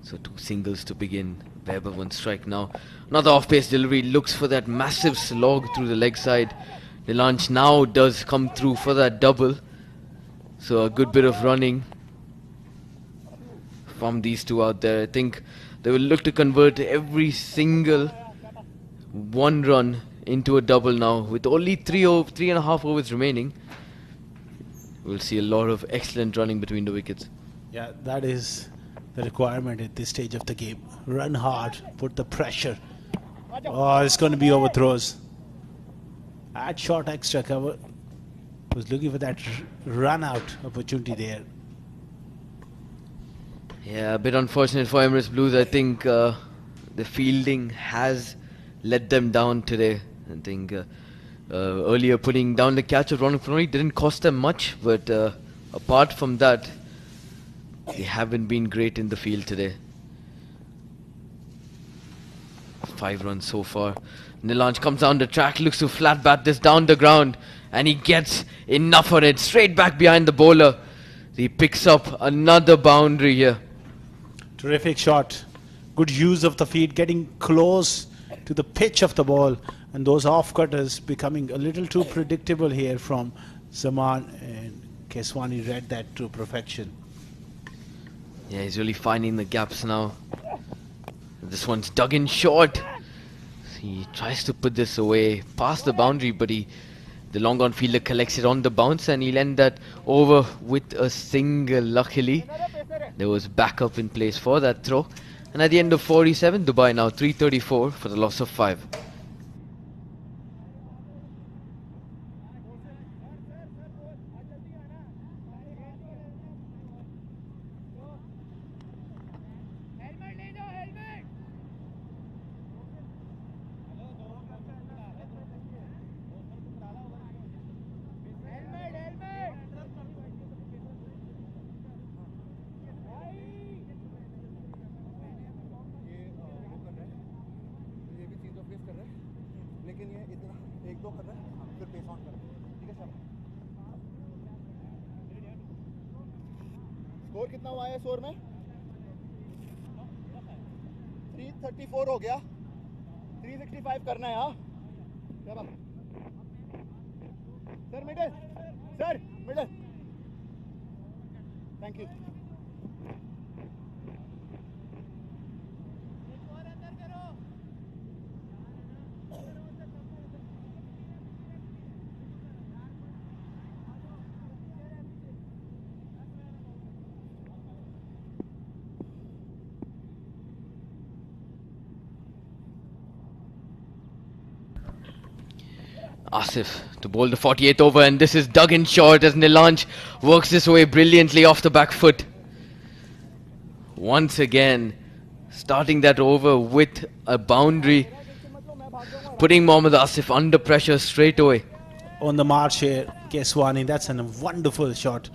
So 2 singles to begin. Vaibhav 1 strike now. Another off-pace delivery, looks for that massive slog through the leg side. Nilanj now does come through for that double. So a good bit of running from these two out there. I think they will look to convert every single one run into a double now. With only 3.5 overs remaining, we'll see a lot of excellent running between the wickets. Yeah, that is the requirement at this stage of the game. Run hard, put the pressure. Oh, it's going to be overthrows. Add short extra cover. Was looking for that run out opportunity there. Yeah, a bit unfortunate for Emirates Blues. I think the fielding has let them down today. I think earlier putting down the catch of Ronald Floney didn't cost them much, but apart from that, they haven't been great in the field today. 5 runs so far. Nilanj comes down the track, looks to flat bat this down the ground, and he gets enough on it. Straight back behind the bowler. He picks up another boundary here. Terrific shot. Good use of the feet, getting close to the pitch of the ball. And those off-cutters becoming a little too predictable here from Zaman, and Keswani read that to perfection. Yeah, he's really finding the gaps now. This one's dug in short. He tries to put this away past the boundary, but the long on fielder collects it on the bounce, and he'll end that over with a single. Luckily, there was backup in place for that throw. And at the end of 47, Dubai now 334 for the loss of 5. Score कितना हुआ है score में 334 हो गया 365 करना है हाँ sir middle thank you Asif to bowl the 48th over, and this is dug in short as Nilanj works his way brilliantly off the back foot. Once again, starting that over with a boundary, putting Mohammad Asif under pressure straight away. On the march here, Keswani, that's a wonderful shot.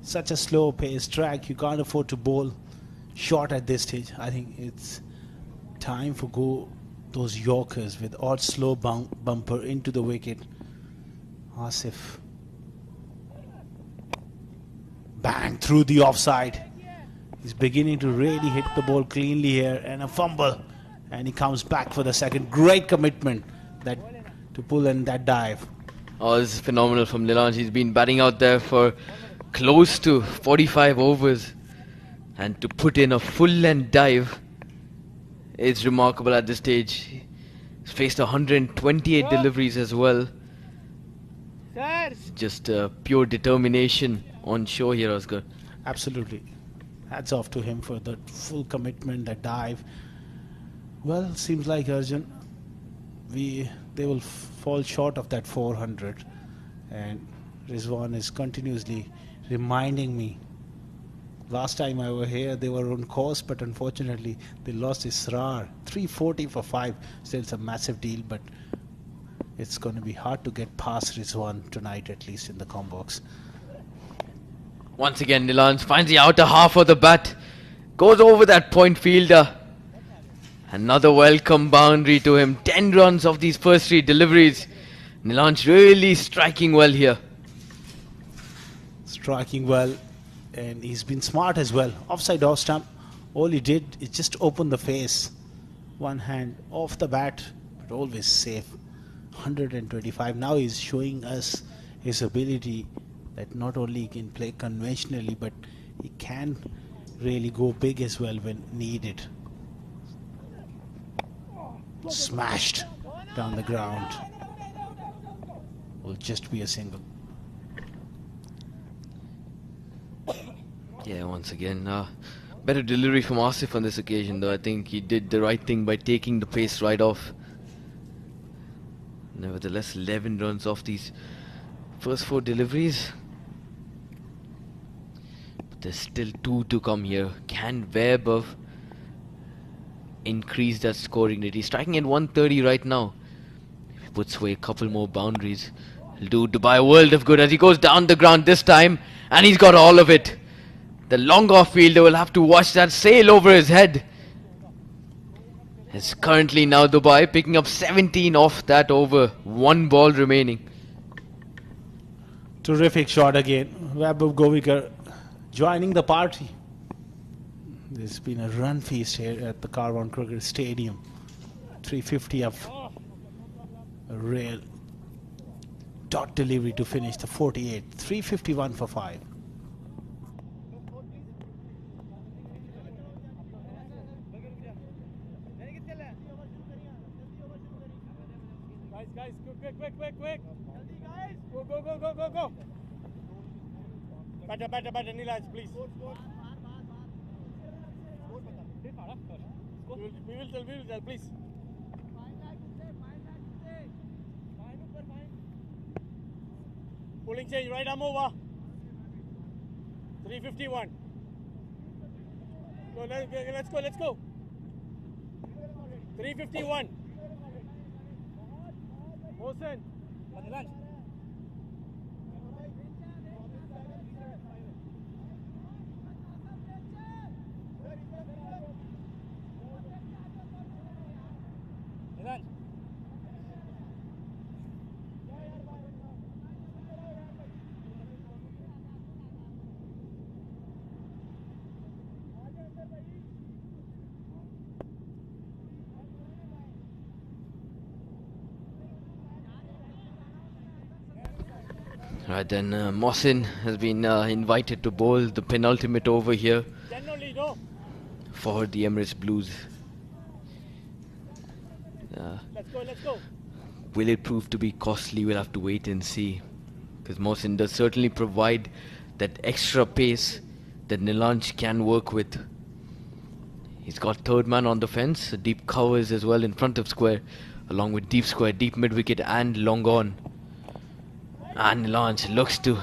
Such a slow pace track, you can't afford to bowl short at this stage. I think it's time for those Yorkers with odd slow bumper into the wicket. Asif. Bang through the offside. He's beginning to really hit the ball cleanly here, and a fumble. And he comes back for the second. Great commitment to pull in that dive. Oh, this is phenomenal from Nilanj. He's been batting out there for close to 45 overs. And to put in a full-length dive, it's remarkable at this stage. He's faced 128 deliveries as well. It's just pure determination on show here, Oscar. Absolutely. Hats off to him for the full commitment, that dive. Well, seems like Arjun, they will fall short of that 400. And Rizwan is continuously reminding me. Last time I was here, they were on course, but unfortunately, they lost Israr. 340 for 5. Still, it's a massive deal, but it's going to be hard to get past Rizwan tonight, at least in the combox. Once again, Nilanj finds the outer half of the bat. Goes over that point fielder. Another welcome boundary to him. 10 runs off these first 3 deliveries. Nilanj really striking well here. Striking well. And he's been smart as well. Offside off stump. All he did is just open the face. One hand off the bat, but always safe. 125. Now he's showing us his ability that not only he can play conventionally, but he can really go big as well when needed. Smashed down the ground. Will just be a single. Yeah, once again, better delivery from Asif on this occasion, though. I think he did the right thing by taking the pace right off. Nevertheless, 11 runs off these first 4 deliveries. But there's still 2 to come here. Can Webb increase that scoring rate? He's striking at 130 right now. If he puts away a couple more boundaries, he'll do Dubai a world of good as he goes down the ground this time. And he's got all of it. The long off fielder will have to watch that sail over his head. It's currently now Dubai picking up 17 off that over. 1 ball remaining. Terrific shot again. Vaibhav Govekar joining the party. There's been a run feast here at the Karwan Cricket Stadium. 350 of a real dot delivery to finish the 48. 351 for 5. Guys, quick. Go. Better, Nilaj, please. We will tell, please. Pulling change, right arm over. 351. No, let's go. 351. Mohsen. Right then, Mohsin has been invited to bowl the penultimate over here for the Emirates Blues. Let's go. Will it prove to be costly? We'll have to wait and see. Because Mohsin does certainly provide that extra pace that Nilanj can work with. He's got third man on the fence, deep covers as well in front of square, along with deep square, deep mid wicket and long on. And Nilanj looks to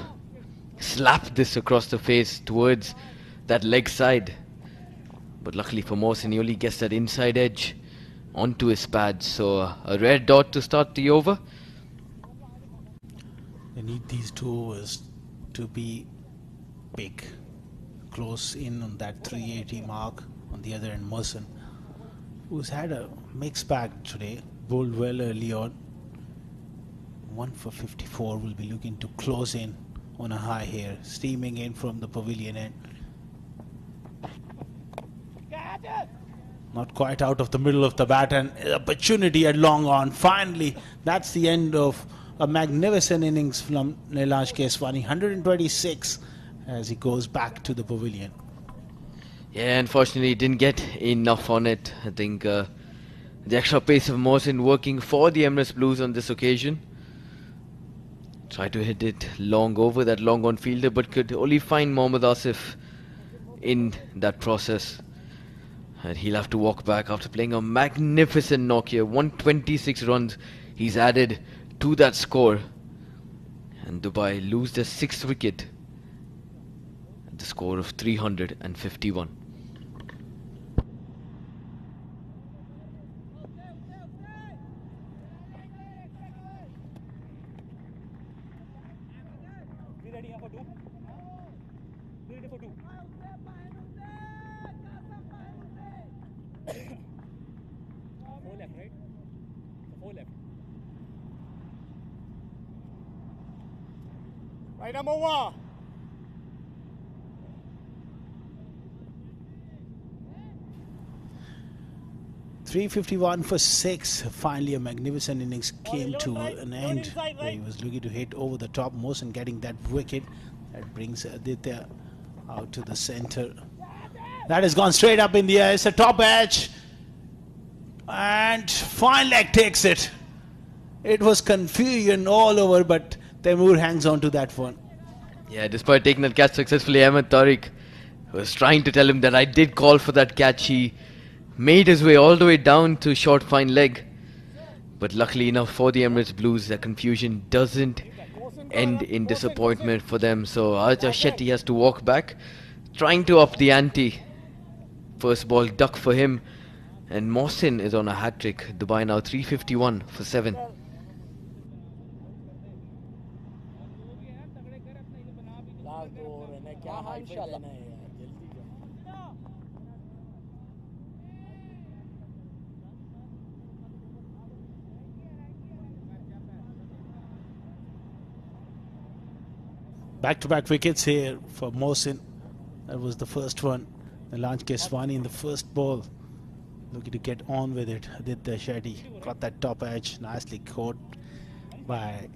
slap this across the face towards that leg side. But luckily for Mohsin, he only gets that inside edge onto his pads. So a red dot to start the over. They need these 2 overs to be big. Close in on that 380 mark. On the other end, Mohsin, who's had a mixed bag today, bowled well early on. 1 for 54, will be looking to close in on a high here, steaming in from the pavilion end. Not quite out of the middle of the bat, and opportunity at long on. Finally, that's the end of a magnificent innings from Nilanj Keswani. 126 as he goes back to the pavilion. Yeah, unfortunately, he didn't get enough on it. I think the extra pace of Mohsin working for the Emirates Blues on this occasion. Tried to hit it long over that long on fielder, but could only find Mohammad Asif in that process. And he'll have to walk back after playing a magnificent knock here. 126 runs he's added to that score. And Dubai lose their 6th wicket at the score of 351. Be ready for 2. Be ready for 2. 4 left, right? 4 left. Right arm over. 351 for 6. Finally, a magnificent innings came to an end where he was looking to hit over the top. Mohsin getting that wicket that brings Aditya out to the center. That has gone straight up in the air. It's a top edge, and fine leg takes it. It was confusion all over, but Taimur hangs on to that one. Yeah, despite taking that catch successfully, Ahmed Tariq was trying to tell him that I did call for that catch. He made his way all the way down to short fine leg, but luckily enough for the Emirates Blues, the confusion doesn't end in disappointment for them. So Ajay Shetty has to walk back, trying to up the ante. First ball duck for him, and Mohsin is on a hat-trick. Dubai now 351 for 7. Back-to-back wickets here for Mohsin. That was the first one. The launch Keswani in the first ball, looking to get on with it. Aditya Shetty got that top edge, nicely caught by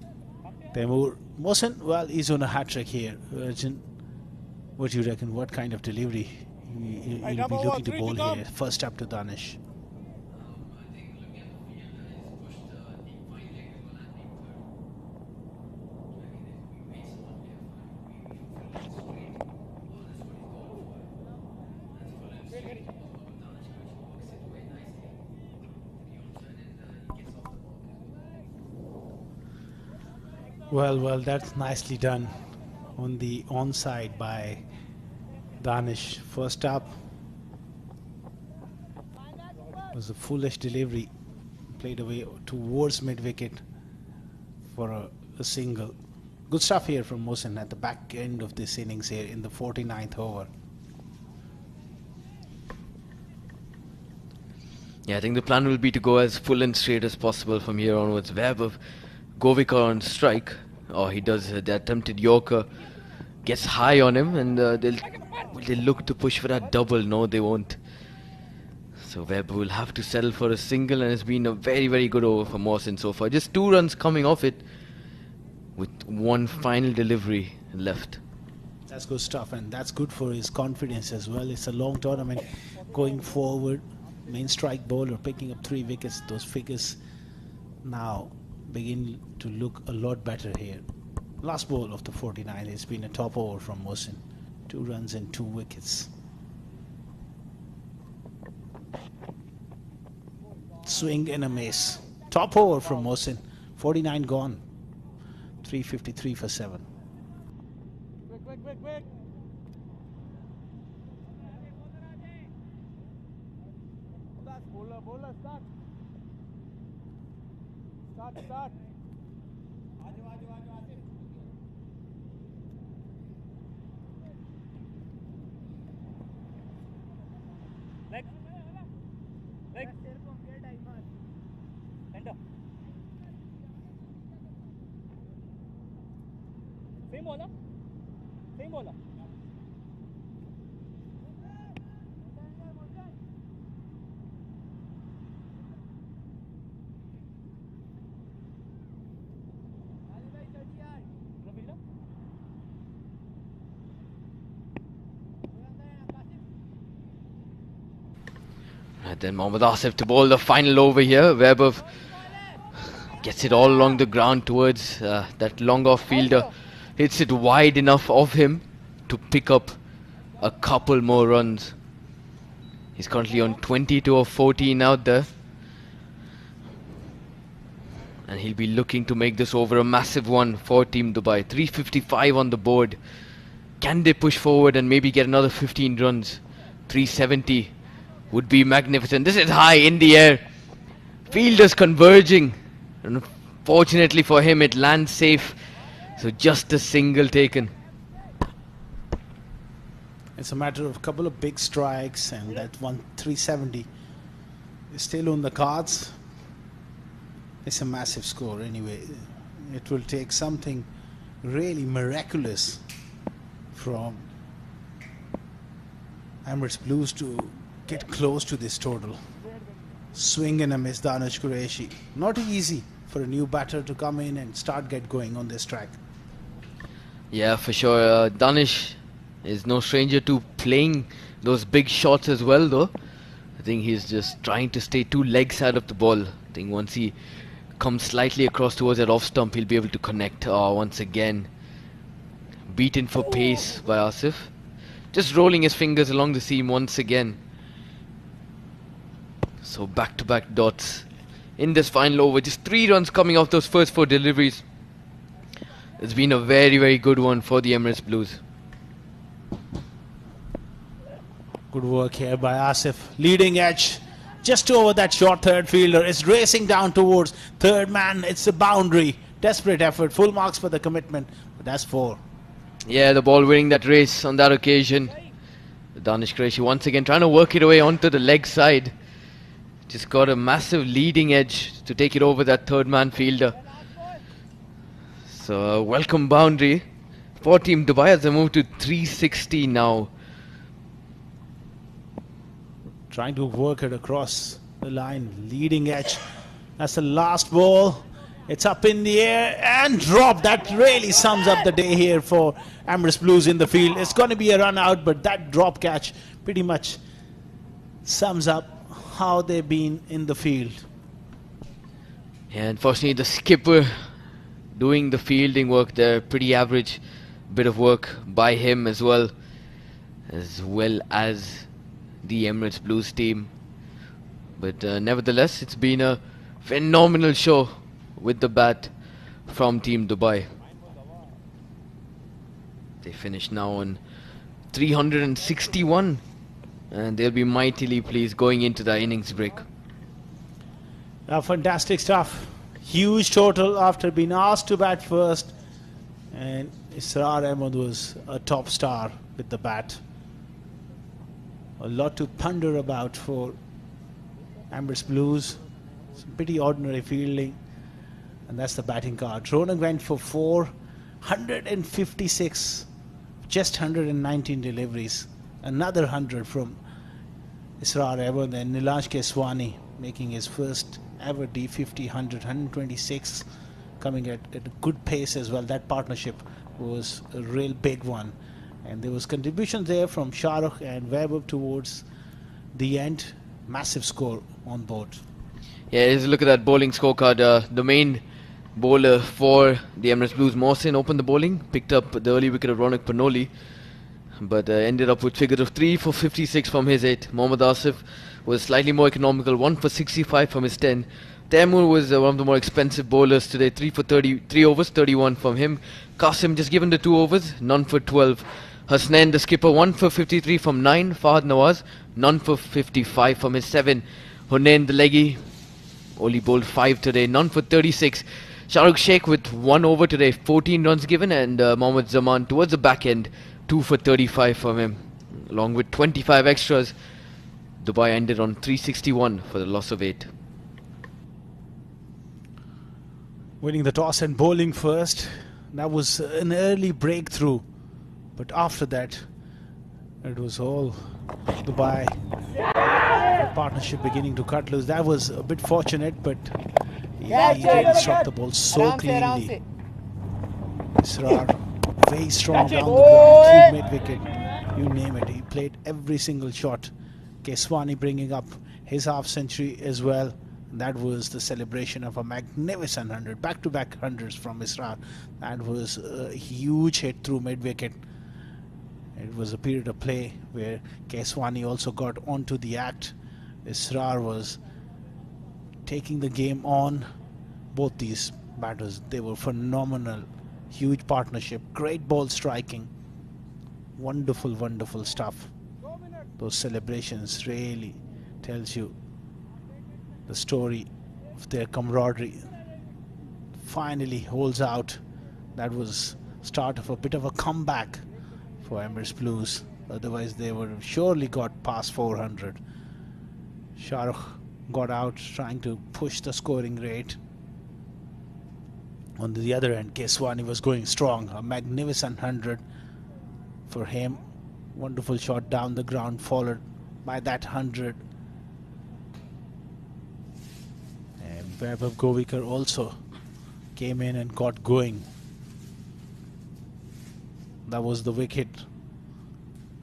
Taimur. Mohsin, well, he's on a hat-trick here. Arjun, what do you reckon? What kind of delivery he'll be looking to bowl here? First up to Danish. Well, that's nicely done on the onside by Danish. First up was a foolish delivery, played away towards mid-wicket for a single. Good stuff here from Mohsin at the back end of this innings here in the 49th over. Yeah, I think the plan will be to go as full and straight as possible from here onwards. Vaibhav Govika on strike, or he does the attempted Yorker, gets high on him, and they'll look to push for that double. No, they won't. So Vaibhav will have to settle for a single, and it's been a very, very good over for Mohsin so far. Just 2 runs coming off it, with one final delivery left. That's good stuff, and that's good for his confidence as well. It's a long tournament going forward. Main strike bowler picking up 3 wickets. Those figures now begin to look a lot better here. Last ball of the 49. It's been a top over from Mohsin. 2 runs and 2 wickets. Swing and a miss. Top over from Mohsin. 49 gone. 353 for 7. Quick. Bowler, start. Start. Leg. Center. Same bowler. And then Mohammad Asif to bowl the final over here. Vaibhav gets it all along the ground towards that long off fielder. Hits it wide enough of him to pick up a couple more runs. He's currently on 22 of 14 out there, and he'll be looking to make this over a massive one for Team Dubai. 355 on the board. Can they push forward and maybe get another 15 runs? 370 would be magnificent. This is high in the air. Fielders converging. Unfortunately for him, it lands safe. So just a single taken. It's a matter of a couple of big strikes, and that one 370 is still on the cards. It's a massive score anyway. It will take something really miraculous from Emirates Blues to get close to this total. Swing and a miss, Danish Qureshi. Not easy for a new batter to come in and get going on this track. Yeah, for sure. Danish is no stranger to playing those big shots as well, though. I think he's just trying to stay 2 leg side of the ball. I think once he comes slightly across towards that off stump, he'll be able to connect. Once again, beaten for pace by Asif. Just rolling his fingers along the seam once again. So back-to-back dots in this final over. Just 3 runs coming off those first 4 deliveries. It's been a very, very good one for the Emirates Blues. Good work here by Asif. Leading edge, just over that short third fielder. It's racing down towards third man. It's a boundary. Desperate effort. Full marks for the commitment. But that's 4. Yeah, the ball winning that race on that occasion. The Danish Qureshi once again trying to work it away onto the leg side. Just got a massive leading edge to take it over that third man fielder. So a welcome boundary for Team Dubai as they move to 360 now. Trying to work it across the line. Leading edge. That's the last ball. It's up in the air and dropped. That really sums up the day here for Emirates Blues in the field. It's going to be a run out, but that drop catch pretty much sums up how they've been in the field. Yeah, unfortunately the skipper doing the fielding work there. Pretty average bit of work by him as well as the Emirates Blues team. But nevertheless, it's been a phenomenal show with the bat from Team Dubai. They finish now on 361 and they'll be mightily pleased going into the innings break. Fantastic stuff. Huge total after being asked to bat first, and Israr Ahmed was a top star with the bat. A lot to ponder about for Emirates Blues. Some pretty ordinary fielding, and that's the batting card. Ronak went for 456, just 119 deliveries. Another 100 from Israr Ahmed, and Nilansh Keswani making his first ever D50 126, coming at a good pace as well. That partnership was a real big one, and there was contribution there from Shahrukh and Weber towards the end. Massive score on board. Yeah, here's a look at that bowling scorecard. The main bowler for the Emirates Blues, Mohsin, opened the bowling, picked up the early wicket of Ronak Panoli, but ended up with figures of 3 for 56 from his 8. Mohammad Asif was slightly more economical, 1 for 65 from his 10. Taimur was one of the more expensive bowlers today, 3 for 3 overs, 31 from him. Qasim just given the 2 overs, none for 12. Hasnain, the skipper, 1 for 53 from 9. Fahad Nawaz, none for 55 from his 7. Hunain, the leggy, only bowled 5 today, none for 36. Shahrukh Sheikh with 1 over today, 14 runs given, and Mohammad Zaman towards the back end, 2 for 35 from him, along with 25 extras. Dubai ended on 361 for the loss of 8. Winning the toss and bowling first. That was an early breakthrough, but after that it was all Dubai. The partnership beginning to cut loose. That was a bit fortunate, but he really struck the ball so cleanly. Israr very strong down the ground, mid-wicket, you name it. He played every single shot. Keswani bringing up his half century as well. That was the celebration of a magnificent 100. Back-to-back 100s from Israr. That was a huge hit through mid-wicket. It was a period of play where Keswani also got onto the act. Israr was taking the game on. Both these batters, they were phenomenal. Huge partnership, great ball striking. Wonderful, wonderful stuff. Those celebrations really tells you the story of their camaraderie. Finally holds out. That was start of a bit of a comeback for Emirates Blues. Otherwise they would have surely got past 400. Shahrukh got out trying to push the scoring rate. On the other end, Keswani was going strong. A magnificent 100 for him. Wonderful shot down the ground, followed by that 100. Vaibhav Govikar also came in and got going. That was the wicket,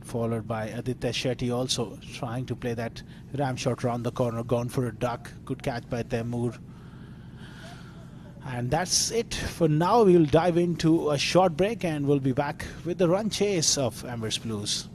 followed by Aditya Shetty also trying to play that ram shot round the corner, gone for a duck. Good catch by Taimur. And that's it for now. We'll dive into a short break and we'll be back with the run chase of Emirates Blues.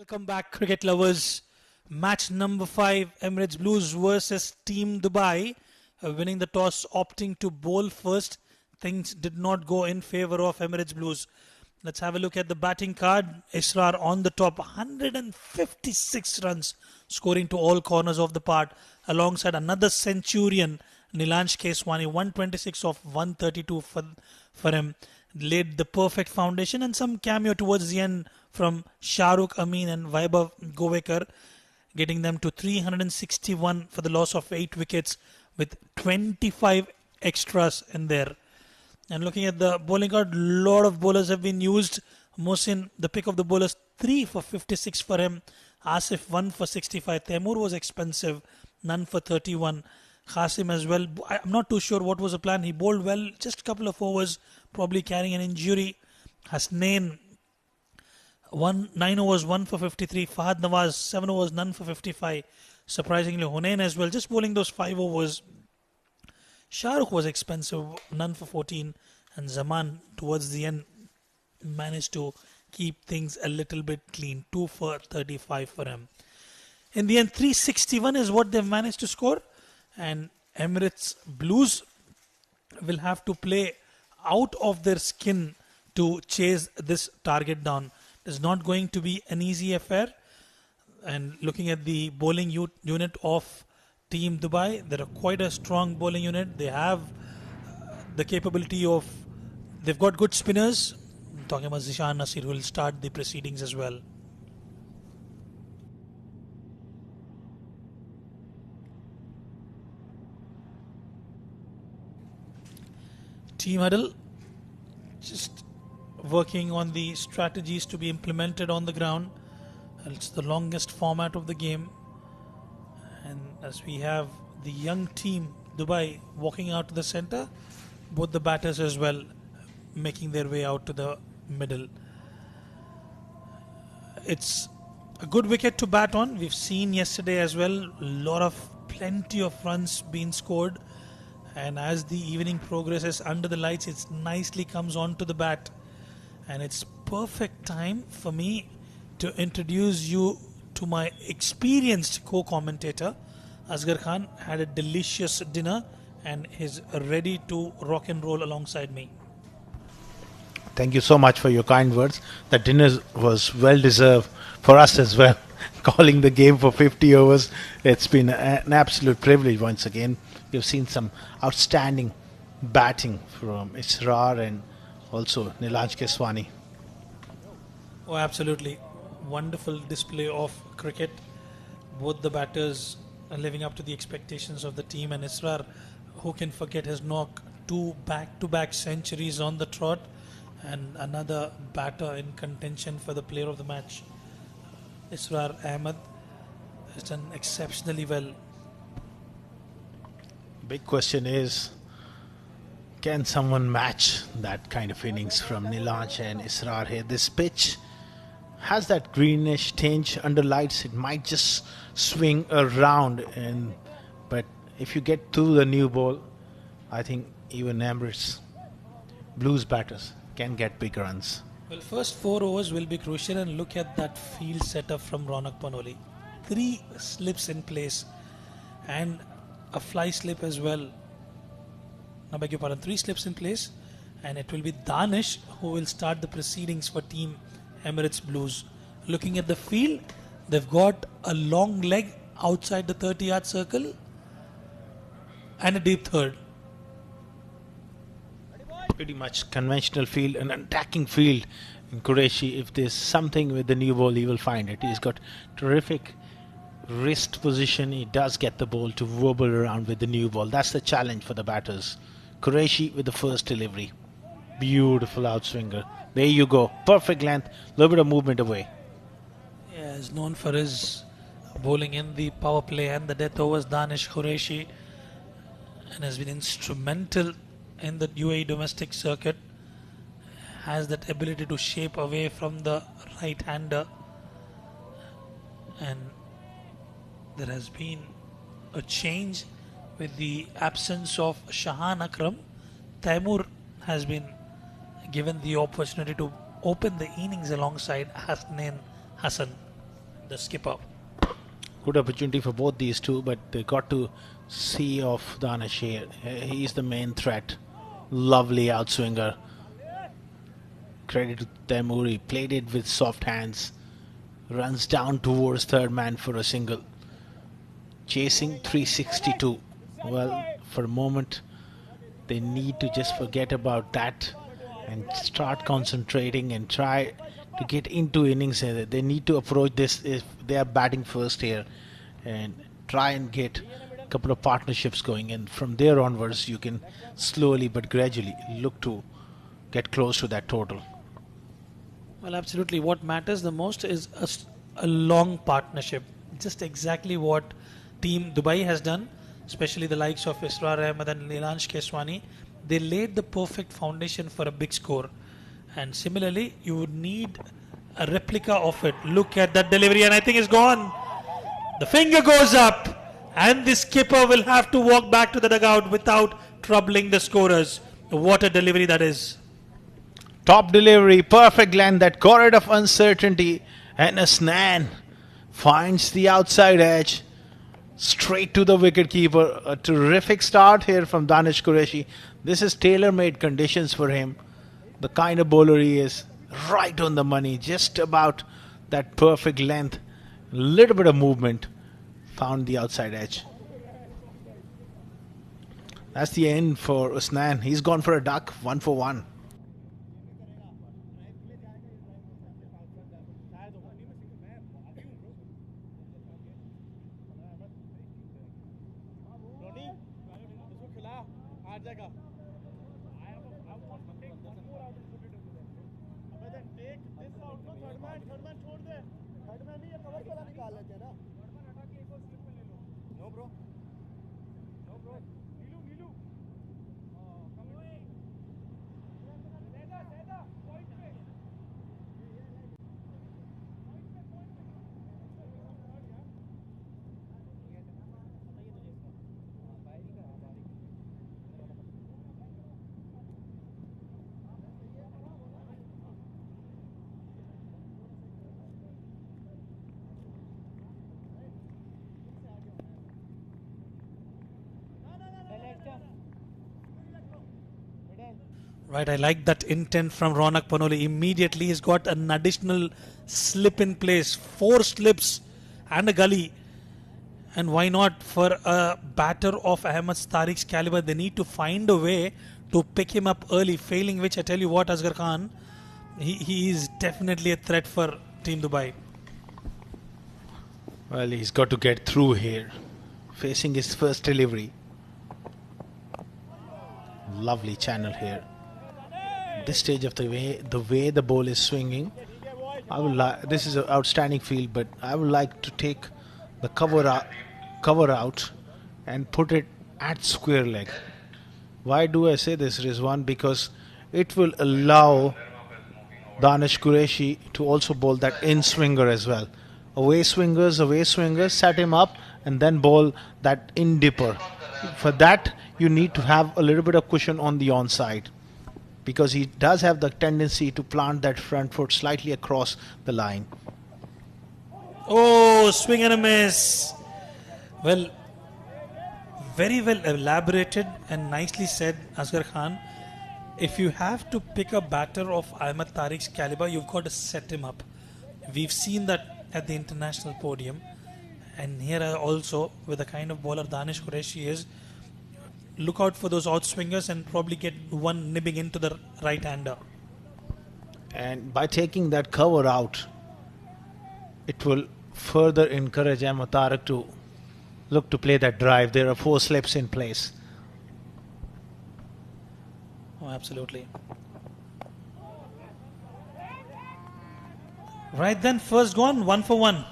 Welcome back, cricket lovers. Match number 5, Emirates Blues versus Team Dubai. Winning the toss, opting to bowl first. Things did not go in favor of Emirates Blues. Let's have a look at the batting card. Israr on the top, 156 runs, scoring to all corners of the park, alongside another centurion, Nilansh Keswani, 126 of 132 for him. Laid the perfect foundation, and some cameo towards the end from Shahrukh Amin and Vaibhav Govekar, getting them to 361 for the loss of 8 wickets with 25 extras in there. And looking at the bowling card, lot of bowlers have been used. Mohsin, the pick of the bowlers, 3 for 56 for him. Asif, 1 for 65. Taimur was expensive, none for 31. Qasim as well. I'm not too sure what was the plan. He bowled well, just a couple of overs, probably carrying an injury. Hasnain, 9 overs, 1 for 53. Fahad Nawaz, 7 overs, none for 55. Surprisingly, Hunain as well, just bowling those 5 overs. Shahrukh was expensive, none for 14. And Zaman, towards the end, managed to keep things a little bit clean. 2 for 35 for him. In the end, 361 is what they've managed to score. And Emirates Blues will have to play out of their skin to chase this target down. It's not going to be an easy affair. And looking at the bowling unit of Team Dubai, they're quite a strong bowling unit. They have the capability of, they've got good spinners. I'm talking about Zishan Nasir, who will start the proceedings as well. Team huddle, just working on the strategies to be implemented on the ground. It's the longest format of the game, and as we have the young team Dubai walking out to the center, both the batters as well making their way out to the middle. It's a good wicket to bat on. We've seen yesterday as well, plenty of runs being scored. And as the evening progresses under the lights, it nicely comes onto the bat. And it's perfect time for me to introduce you to my experienced co-commentator. Asghar Khan had a delicious dinner and is ready to rock and roll alongside me. Thank you so much for your kind words. The dinner was well deserved for us as well. Calling the game for 50 overs, it's been an absolute privilege once again. We've seen some outstanding batting from Israr and also Nilansh Keswani. Oh, absolutely. Wonderful display of cricket. Both the batters are living up to the expectations of the team, and Israr, who can forget, has knocked 2 back-to-back centuries on the trot, and another batter in contention for the player of the match. Israr Ahmed has done exceptionally well. Big question is, can someone match that kind of innings from Nilansh and Israr here? This pitch has that greenish tinge under lights. It might just swing around, but if you get through the new ball, I think even Emirates Blues batters can get big runs. Well, first 4 overs will be crucial, and look at that field setup from Ronak Panoli. 3 slips in place and a fly slip as well. I beg your pardon, 3 slips in place, and it will be Danish who will start the proceedings for Team Emirates Blues. Looking at the field, they've got a long leg outside the 30-yard circle and a deep third. Pretty much conventional field, an attacking field in Qureshi. If there's something with the new ball, he will find it. He's got terrific wrist position. He does get the ball to wobble around with the new ball. That's the challenge for the batters. Qureshi with the first delivery. Beautiful outswinger. There you go. Perfect length. Little bit of movement away. Yeah, is known for his bowling in the power play and the death overs, Danish Qureshi, and has been instrumental in the UAE domestic circuit. Has that ability to shape away from the right-hander, and there has been a change with the absence of Shahan Akram. Taimur has been given the opportunity to open the innings alongside Hasnain Hassan. the skipper. Good opportunity for both these two, but they got to see off Danish here. He's the main threat. Lovely outswinger. Credit to Temuri. Played it with soft hands. Runs down towards third man for a single. Chasing 362. Well, for a moment, they need to just forget about that and start concentrating and try to get into innings. They need to approach this if they are batting first here and try and get a couple of partnerships going, and from there onwards you can slowly but gradually look to get close to that total. Well, absolutely. What matters the most is a long partnership. Just exactly what Team Dubai has done, especially the likes of Israr Ahmed and Nilansh Keswani. They laid the perfect foundation for a big score. And similarly, you would need a replica of it. Look at that delivery, and I think it's gone. The finger goes up, and the skipper will have to walk back to the dugout without troubling the scorers. What a delivery that is. Top delivery, perfect land, that corridor of uncertainty, and Ajman finds the outside edge straight to the wicket keeper. A terrific start here from Danish Qureshi. This is tailor-made conditions for him. The kind of bowler he is, right on the money, just about that perfect length, a little bit of movement, found the outside edge. That's the end for Ajman. He's gone for a duck, 1 for 1. No, bro. No, bro. Nilu. Right, I like that intent from Ronak Panoli. Immediately he's got an additional slip in place. 4 slips and a gully. And why not, for a batter of Ahmed Tariq's caliber, they need to find a way to pick him up early. Failing which, I tell you what, Asghar Khan, he is definitely a threat for Team Dubai. Well, he's got to get through here. Facing his first delivery. Lovely channel here. This stage of the way the ball is swinging, I would like. This is an outstanding field, but I would like to take the cover out and put it at square leg. Why do I say this, Rizwan? Because it will allow Danish Qureshi to also bowl that in swinger as well. Away swingers, set him up and then bowl that in dipper. For that, you need to have a little bit of cushion on the onside, because he does have the tendency to plant that front foot slightly across the line. Oh, swing and a miss. Well, very well elaborated and nicely said, Asghar Khan. If you have to pick a batter of Ahmed Tariq's caliber, you've got to set him up. We've seen that at the international podium, and here also with the kind of bowler Danish Qureshi is. Look out for those out swingers and probably get one nibbing into the right-hander. And by taking that cover out, it will further encourage Ahmed Tariq to look to play that drive. There are 4 slips in place. Oh, absolutely. Right then, first gone, 1 for 1.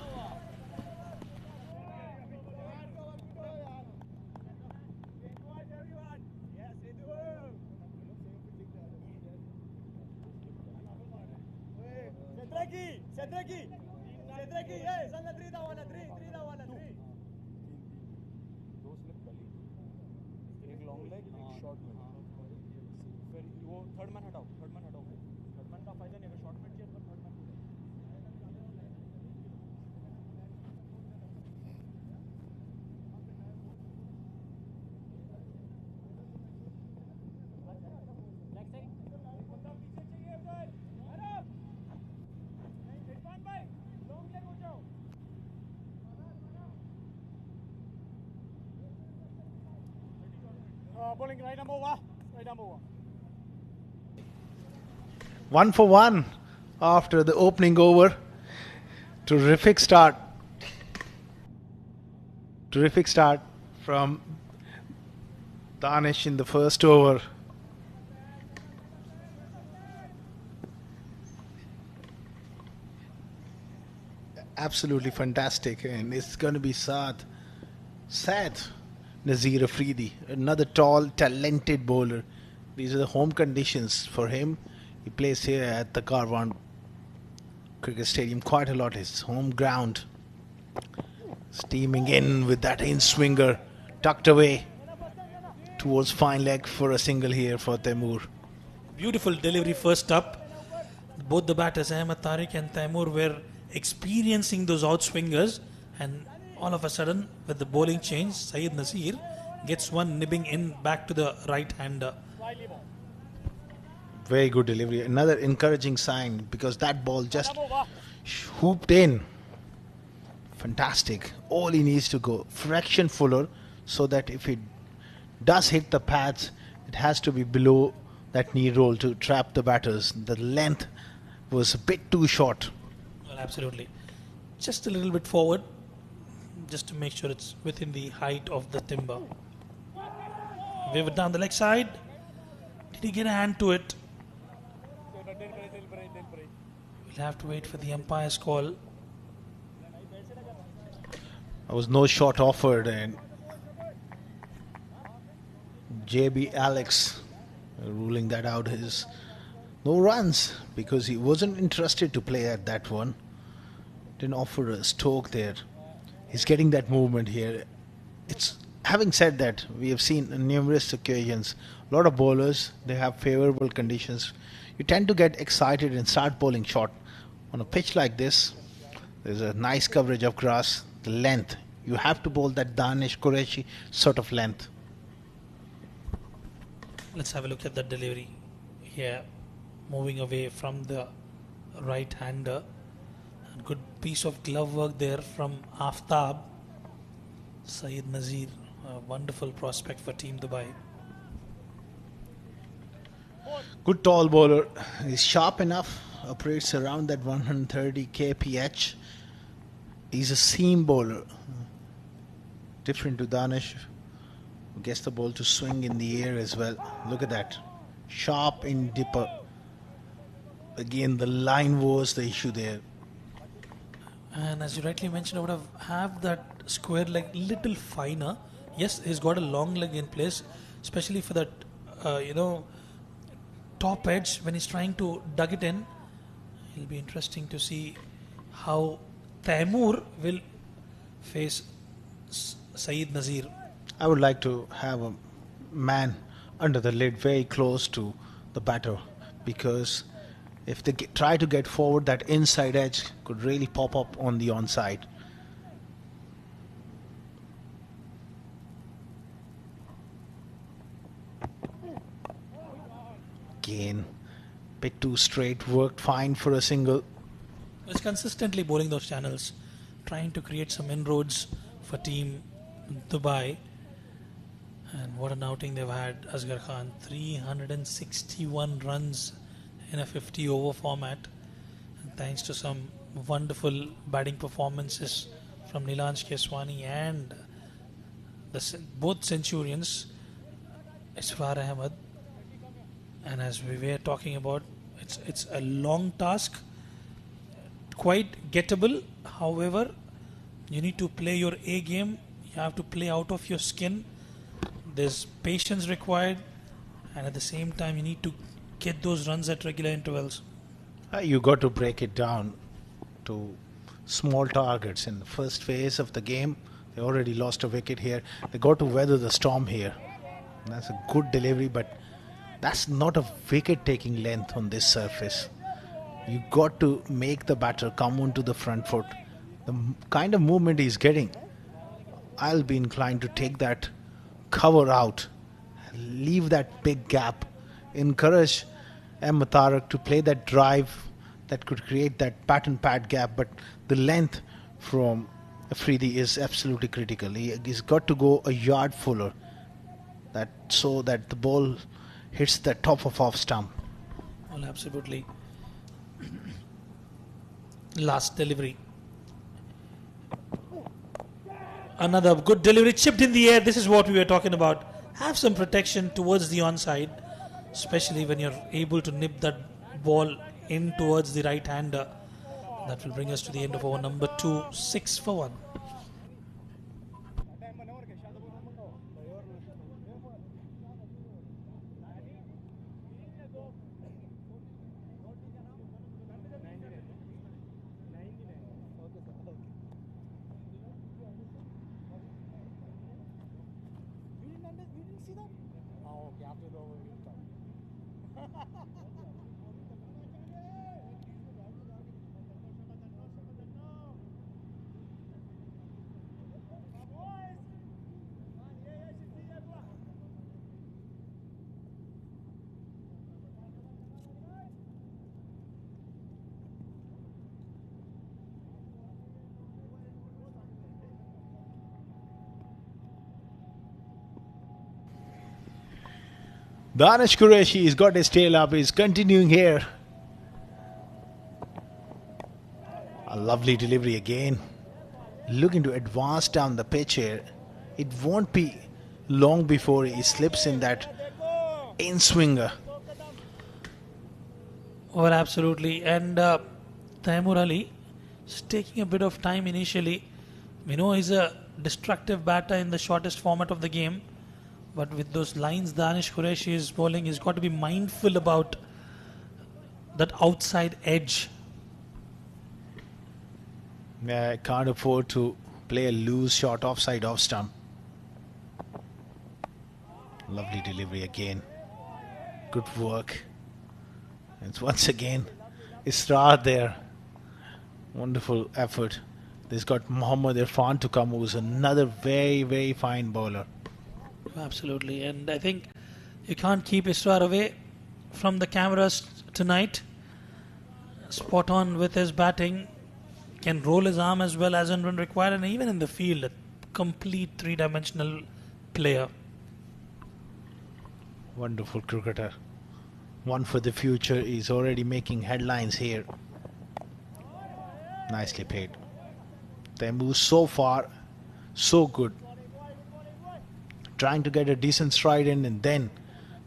Bowling right number one. Right number one. 1 for 1 after the opening over. Terrific start. Terrific start from Danish in the first over. Absolutely fantastic, and it's going to be Saad Nazir Afridi, another tall, talented bowler. These are the home conditions for him. He plays here at the Karwan Cricket Stadium quite a lot. His home ground. Steaming in with that in-swinger, tucked away towards fine leg for a single here for Taimur. Beautiful delivery first up. Both the batters, Ahmed Tariq and Taimur, were experiencing those outswingers, and all of a sudden, with the bowling change, Syed Nazir gets one nibbing in back to the right-hander. Very good delivery. Another encouraging sign, because that ball just hooped in. Fantastic. All he needs to go fraction fuller, so that if it does hit the pads, it has to be below that knee roll to trap the batters. The length was a bit too short. Well, absolutely. Just a little bit forward, just to make sure it's within the height of the timber. Wave it down the leg side. Did he get a hand to it? We'll have to wait for the umpire's call. There was no shot offered, and JB Alex ruling that out. His no runs because he wasn't interested to play at that one. Didn't offer a stroke there. He's getting that movement here. It's having said that, we have seen on numerous occasions a lot of bowlers, they have favorable conditions. You tend to get excited and start bowling short. On a pitch like this, there's a nice coverage of grass, the length. You have to bowl that Danish Qureshi sort of length. Let's have a look at that delivery here. Moving away from the right-hander. A good piece of glove work there from Aftab. Syed Nazir, a wonderful prospect for Team Dubai. Good tall bowler. He's sharp enough. Operates around that 130 kph. He's a seam bowler. Different to Danish. Gets the ball to swing in the air as well. Look at that. Sharp in dipper. Again, the line was the issue there. And as you rightly mentioned, I would have that square leg little finer. Yes, he's got a long leg in place, especially for that, top edge when he's trying to dug it in. It'll be interesting to see how Taimur will face Syed Nazir. I would like to have a man under the lid very close to the batter, because if they try to get forward, that inside edge could really pop up on the onside. Again, bit too straight, worked fine for a single. It's consistently bowling those channels, trying to create some inroads for Team Dubai. And what an outing they've had, Asghar Khan. 361 runs in a 50 over format. And thanks to some wonderful batting performances from Nilanj Keswani and both Centurions, Israr Ahmed. And as we were talking about, it's a long task, quite gettable. However, you need to play your A game. You have to play out of your skin. There's patience required, and at the same time you need to get those runs at regular intervals. You got to break it down to small targets. In the first phase of the game, they already lost a wicket here. They got to weather the storm here. That's a good delivery, but that's not a wicket taking length on this surface. You got to make the batter come onto the front foot. The kind of movement he's getting, I'll be inclined to take that cover out, leave that big gap, encourage Tarak to play that drive that could create that pattern pad gap, but the length from Afridi is absolutely critical. He's got to go a yard fuller. so that the ball hits the top of off stump. Well, absolutely. Last delivery. Another good delivery, chipped in the air. This is what we were talking about. Have some protection towards the onside, especially when you're able to nip that ball in towards the right hander. That will bring us to the end of over number 2, 6 for 1. Danish Qureshi has got his tail up. He's continuing here. A lovely delivery again. Looking to advance down the pitch here. It won't be long before he slips in that in-swinger. Well, absolutely. And Taimur Ali is taking a bit of time initially. We know he's a destructive batter in the shortest format of the game. But with those lines Danish Qureshi is bowling, he's got to be mindful about that outside edge. Yeah, can't afford to play a loose shot offside off stump. Lovely delivery again. Good work. It's once again Israr there. Wonderful effort. There's got Mohammad Irfan to come, who's another very, very fine bowler. Absolutely. And I think you can't keep Israr away from the cameras tonight. Spot on with his batting. Can roll his arm as well as and when required, and even in the field, a complete three-dimensional player. Wonderful cricketer. One for the future. He's already making headlines here. Nicely played. They move so far, so good. Trying to get a decent stride in and then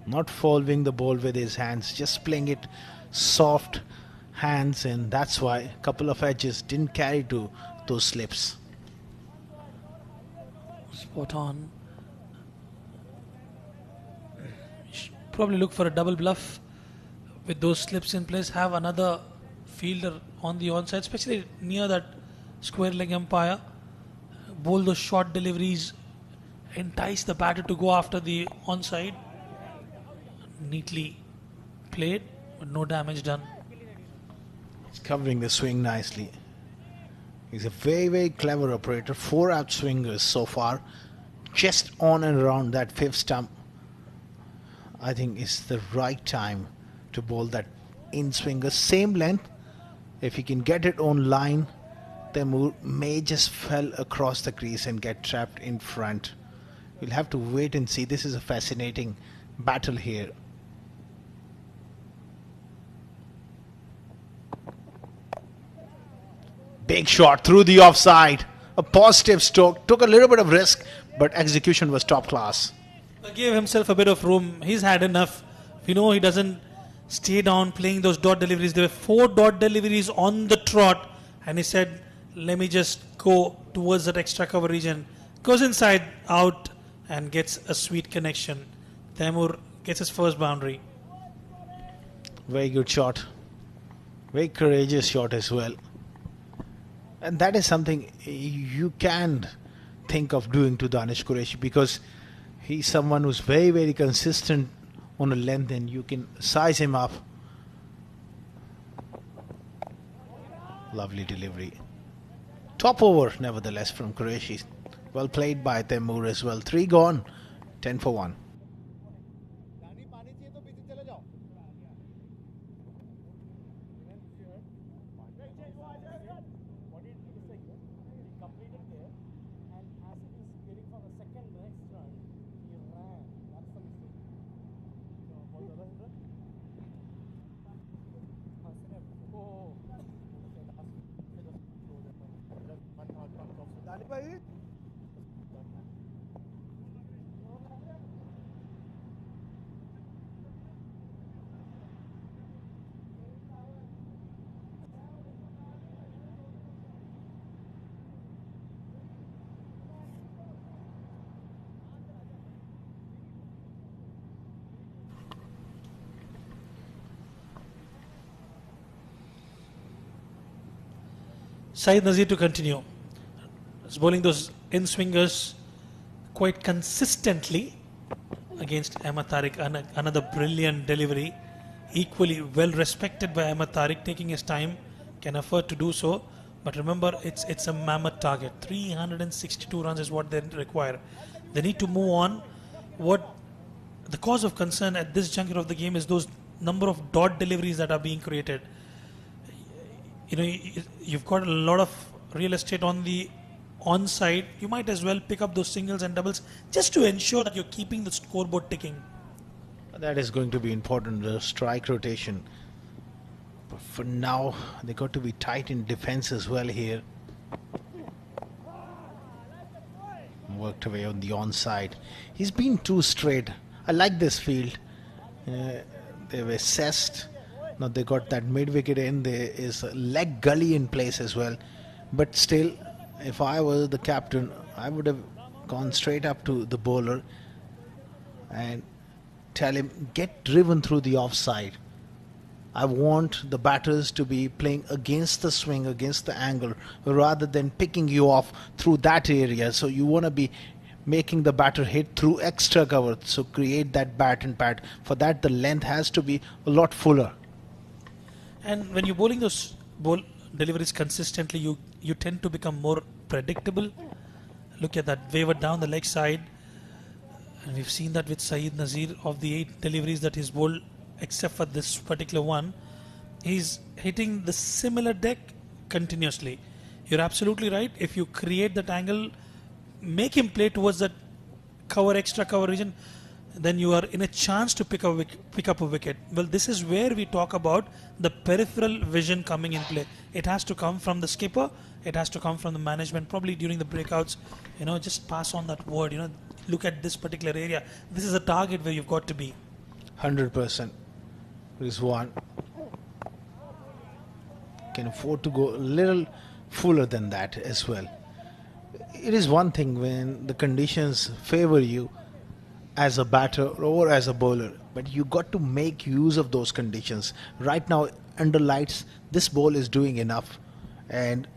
not following the ball with his hands, just playing it soft hands, and that's why a couple of edges didn't carry to those slips. Spot on. Probably look for a double bluff with those slips in place. Have another fielder on the onside, especially near that square leg umpire. Bowl those short deliveries. Entice the batter to go after the onside. Neatly played, but no damage done. He's covering the swing nicely. He's a very, very clever operator. 4 out swingers so far. Just on and around that fifth stump. I think it's the right time to bowl that in-swinger. Same length. If he can get it on line, Taimur may just fell across the crease and get trapped in front. We'll have to wait and see. This is a fascinating battle here. Big shot through the offside. A positive stroke. Took a little bit of risk, but execution was top class. Gave himself a bit of room. He's had enough. We know he doesn't stay down playing those dot deliveries. There were 4 dot deliveries on the trot, and he said, let me just go towards that extra cover region. Goes inside, out, and gets a sweet connection. Taimur gets his first boundary. Very good shot. Very courageous shot as well. And that is something you can think of doing to Danish Qureshi, because he's someone who's very, very consistent on a length, and you can size him up. Lovely delivery. Top over, nevertheless, from Qureshi. Well played by Taimur as well. 3 gone, 10 for 1. Saeed Nazir to continue. He's bowling those in-swingers quite consistently against Ahmed Tariq. Another brilliant delivery. Equally well respected by Ahmed Tariq, taking his time, can afford to do so. But remember, it's a mammoth target. 362 runs is what they require. They need to move on. What the cause of concern at this juncture of the game is those number of dot deliveries that are being created. You know, you've got a lot of real estate on the onside. You might as well pick up those singles and doubles just to ensure that you're keeping the scoreboard ticking. That is going to be important, the strike rotation. But for now, they got to be tight in defense as well here. Worked away on the onside. He's been too straight. I like this field. They've assessed. Now they got that mid-wicket in. There is a leg gully in place as well. But still, if I was the captain, I would have gone straight up to the bowler and tell him, get driven through the offside. I want the batters to be playing against the swing, against the angle, rather than picking you off through that area. So you want to be making the batter hit through extra cover. So create that bat and pad. For that, the length has to be a lot fuller. And when you're bowling those deliveries consistently, you tend to become more predictable. Look at that waver down the leg side. And we've seen that with Saeed Nazir. Of the 8 deliveries that he's bowled, except for this particular one, he's hitting the similar deck continuously. You're absolutely right. If you create that angle, make him play towards that cover, extra cover region, then you are in a chance to pick up a wicket. Well, this is where we talk about the peripheral vision coming in play. It has to come from the skipper. It has to come from the management. Probably during the breakouts, you know, just pass on that word. You know, look at this particular area. This is a target where you've got to be. 100%. Rizwan can afford to go a little fuller than that as well. It is one thing when the conditions favor you as a batter or as a bowler, but you got to make use of those conditions. Right now, under lights, this ball is doing enough, and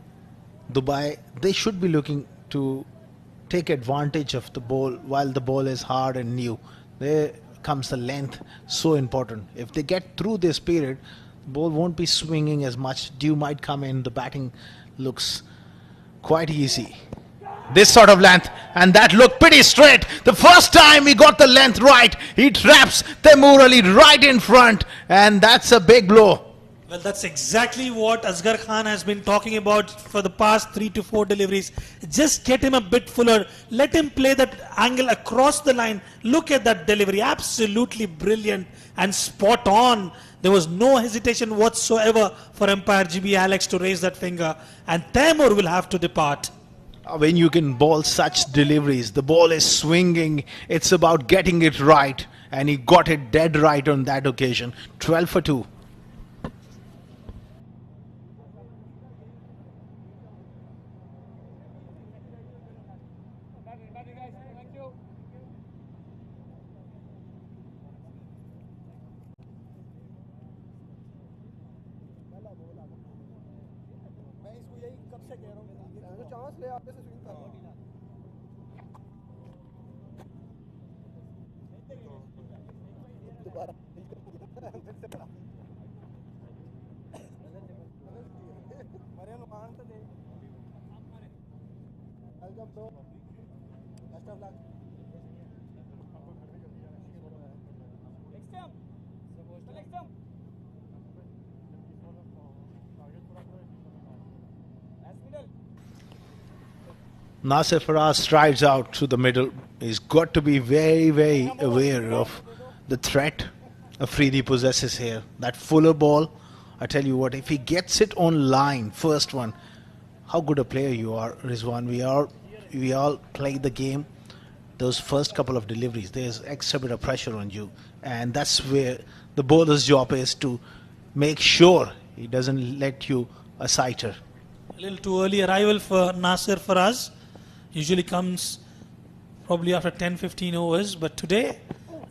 Dubai, they should be looking to take advantage of the ball while the ball is hard and new. There comes the length, so important. If they get through this period, the ball won't be swinging as much. Dew might come in. The batting looks quite easy. This sort of length, and that looked pretty straight. The first time he got the length right, he traps Taimur Ali right in front, and that's a big blow. Well, that's exactly what Asghar Khan has been talking about for the past 3 to 4 deliveries. Just get him a bit fuller. Let him play that angle across the line. Look at that delivery. Absolutely brilliant and spot on. There was no hesitation whatsoever for umpire GB Alex to raise that finger. And Taimur will have to depart. When you can bowl such deliveries, the ball is swinging. It's about getting it right. And he got it dead right on that occasion. 12 for 2. Nasir Faraz strides out to the middle. He's got to be very, very aware of the threat Afridi possesses here. That fuller ball, I tell you what, if he gets it on line, first one, how good a player you are, Rizwan. We are we all play the game, those first couple of deliveries, there's extra bit of pressure on you, and that's where the bowler's job is to make sure he doesn't let you a sighter. A little too early arrival for Nasir Faraz. Usually comes probably after 10-15 overs, but today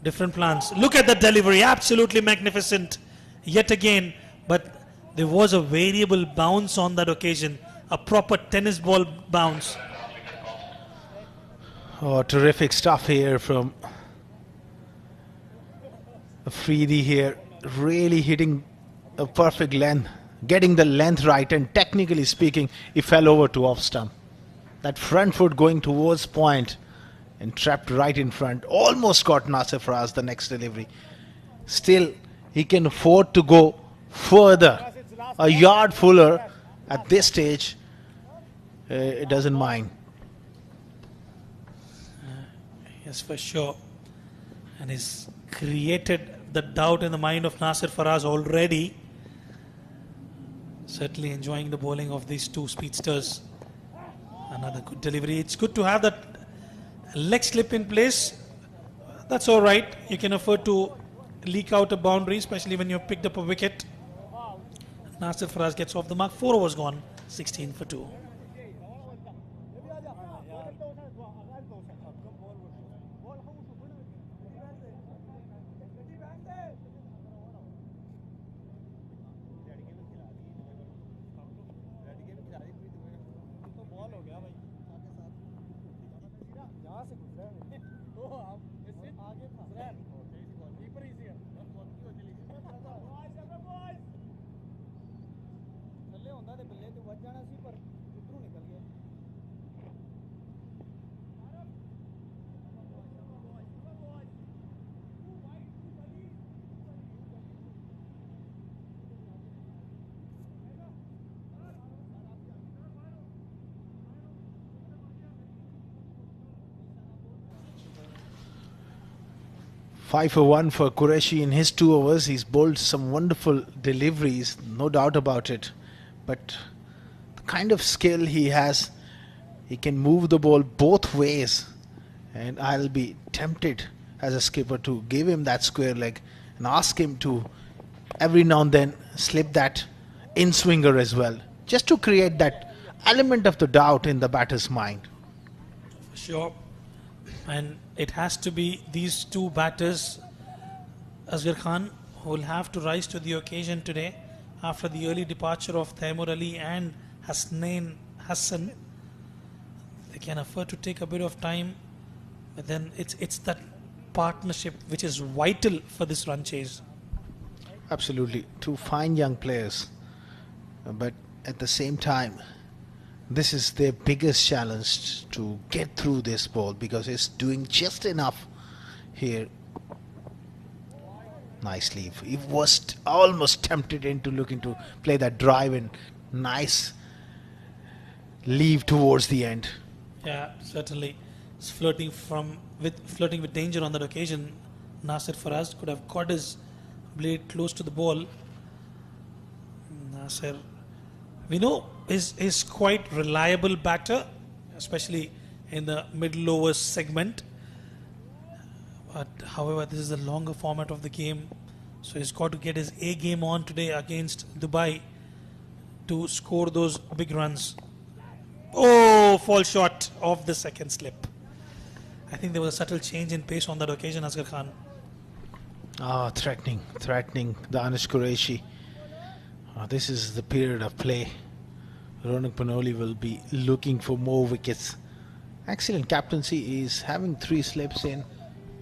different plans. Look at the delivery, absolutely magnificent yet again, but there was a variable bounce on that occasion, a proper tennis ball bounce. Oh, terrific stuff here from Afridi here, really hitting a perfect length, getting the length right, and technically speaking, he fell over to off stump. That front foot going towards point and trapped right in front, almost got Nasir Faraz the next delivery. Still, he can afford to go further, a yard fuller at this stage. It doesn't mind. Yes, for sure. And he's created the doubt in the mind of Nasir Faraz already. Certainly enjoying the bowling of these two speedsters. Another good delivery. It's good to have that leg slip in place. That's all right. You can afford to leak out a boundary, especially when you've picked up a wicket. Nasir Faraz gets off the mark. 4 overs gone. 16 for 2. Five for 1 for Qureshi in his 2 overs. He's bowled some wonderful deliveries, no doubt about it. But the kind of skill he has, he can move the ball both ways. And I'll be tempted as a skipper to give him that square leg and ask him to every now and then slip that in swinger as well, just to create that element of the doubt in the batter's mind. For sure. And it has to be these two batters, Asghar Khan, who will have to rise to the occasion today after the early departure of Taimur Ali and Hasnain Hassan. They can afford to take a bit of time, but then it's that partnership which is vital for this run chase. Absolutely, two fine young players, but at the same time, this is their biggest challenge to get through this ball, because it's doing just enough here. Nice leave. He was almost tempted into looking to play that drive, and nice leave towards the end. Yeah, certainly. It's flirting with danger on that occasion. Nasir Faraz could have got his blade close to the ball. Nasir, we know, is quite reliable batter, especially in the middle overs segment. But however, this is the longer format of the game, so he's got to get his A game on today against Dubai to score those big runs. Oh, fall short of the second slip. I think there was a subtle change in pace on that occasion, Asghar Khan. Threatening the Anish Qureshi. This is the period of play. Ronak Panoli will be looking for more wickets. Excellent captaincy. He's having 3 slips in.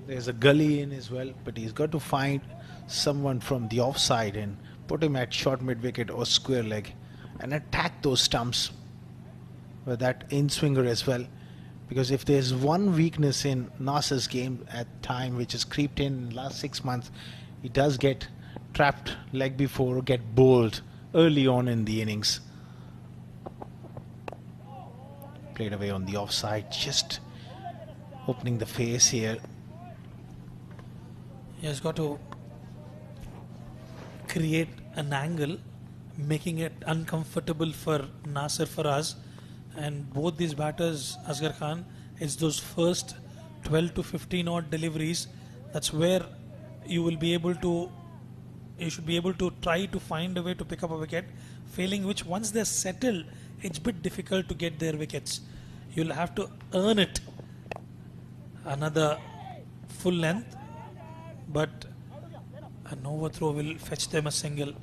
There's a gully in as well, but he's got to find someone from the offside and put him at short mid-wicket or square leg and attack those stumps with that in-swinger as well. Because if there's one weakness in Nasir's game at time, which has creeped in the last 6 months, he does get trapped leg before, get bowled early on in the innings. Played away on the offside, just opening the face here. He has got to create an angle, making it uncomfortable for Nasir Faraz. And both these batters, Asghar Khan, it's those first 12 to 15 odd deliveries. That's where you should be able to try to find a way to pick up a wicket. Failing which, once they're settled, it's a bit difficult to get their wickets. You'll have to earn it. Another full length, but an overthrow will fetch them a single.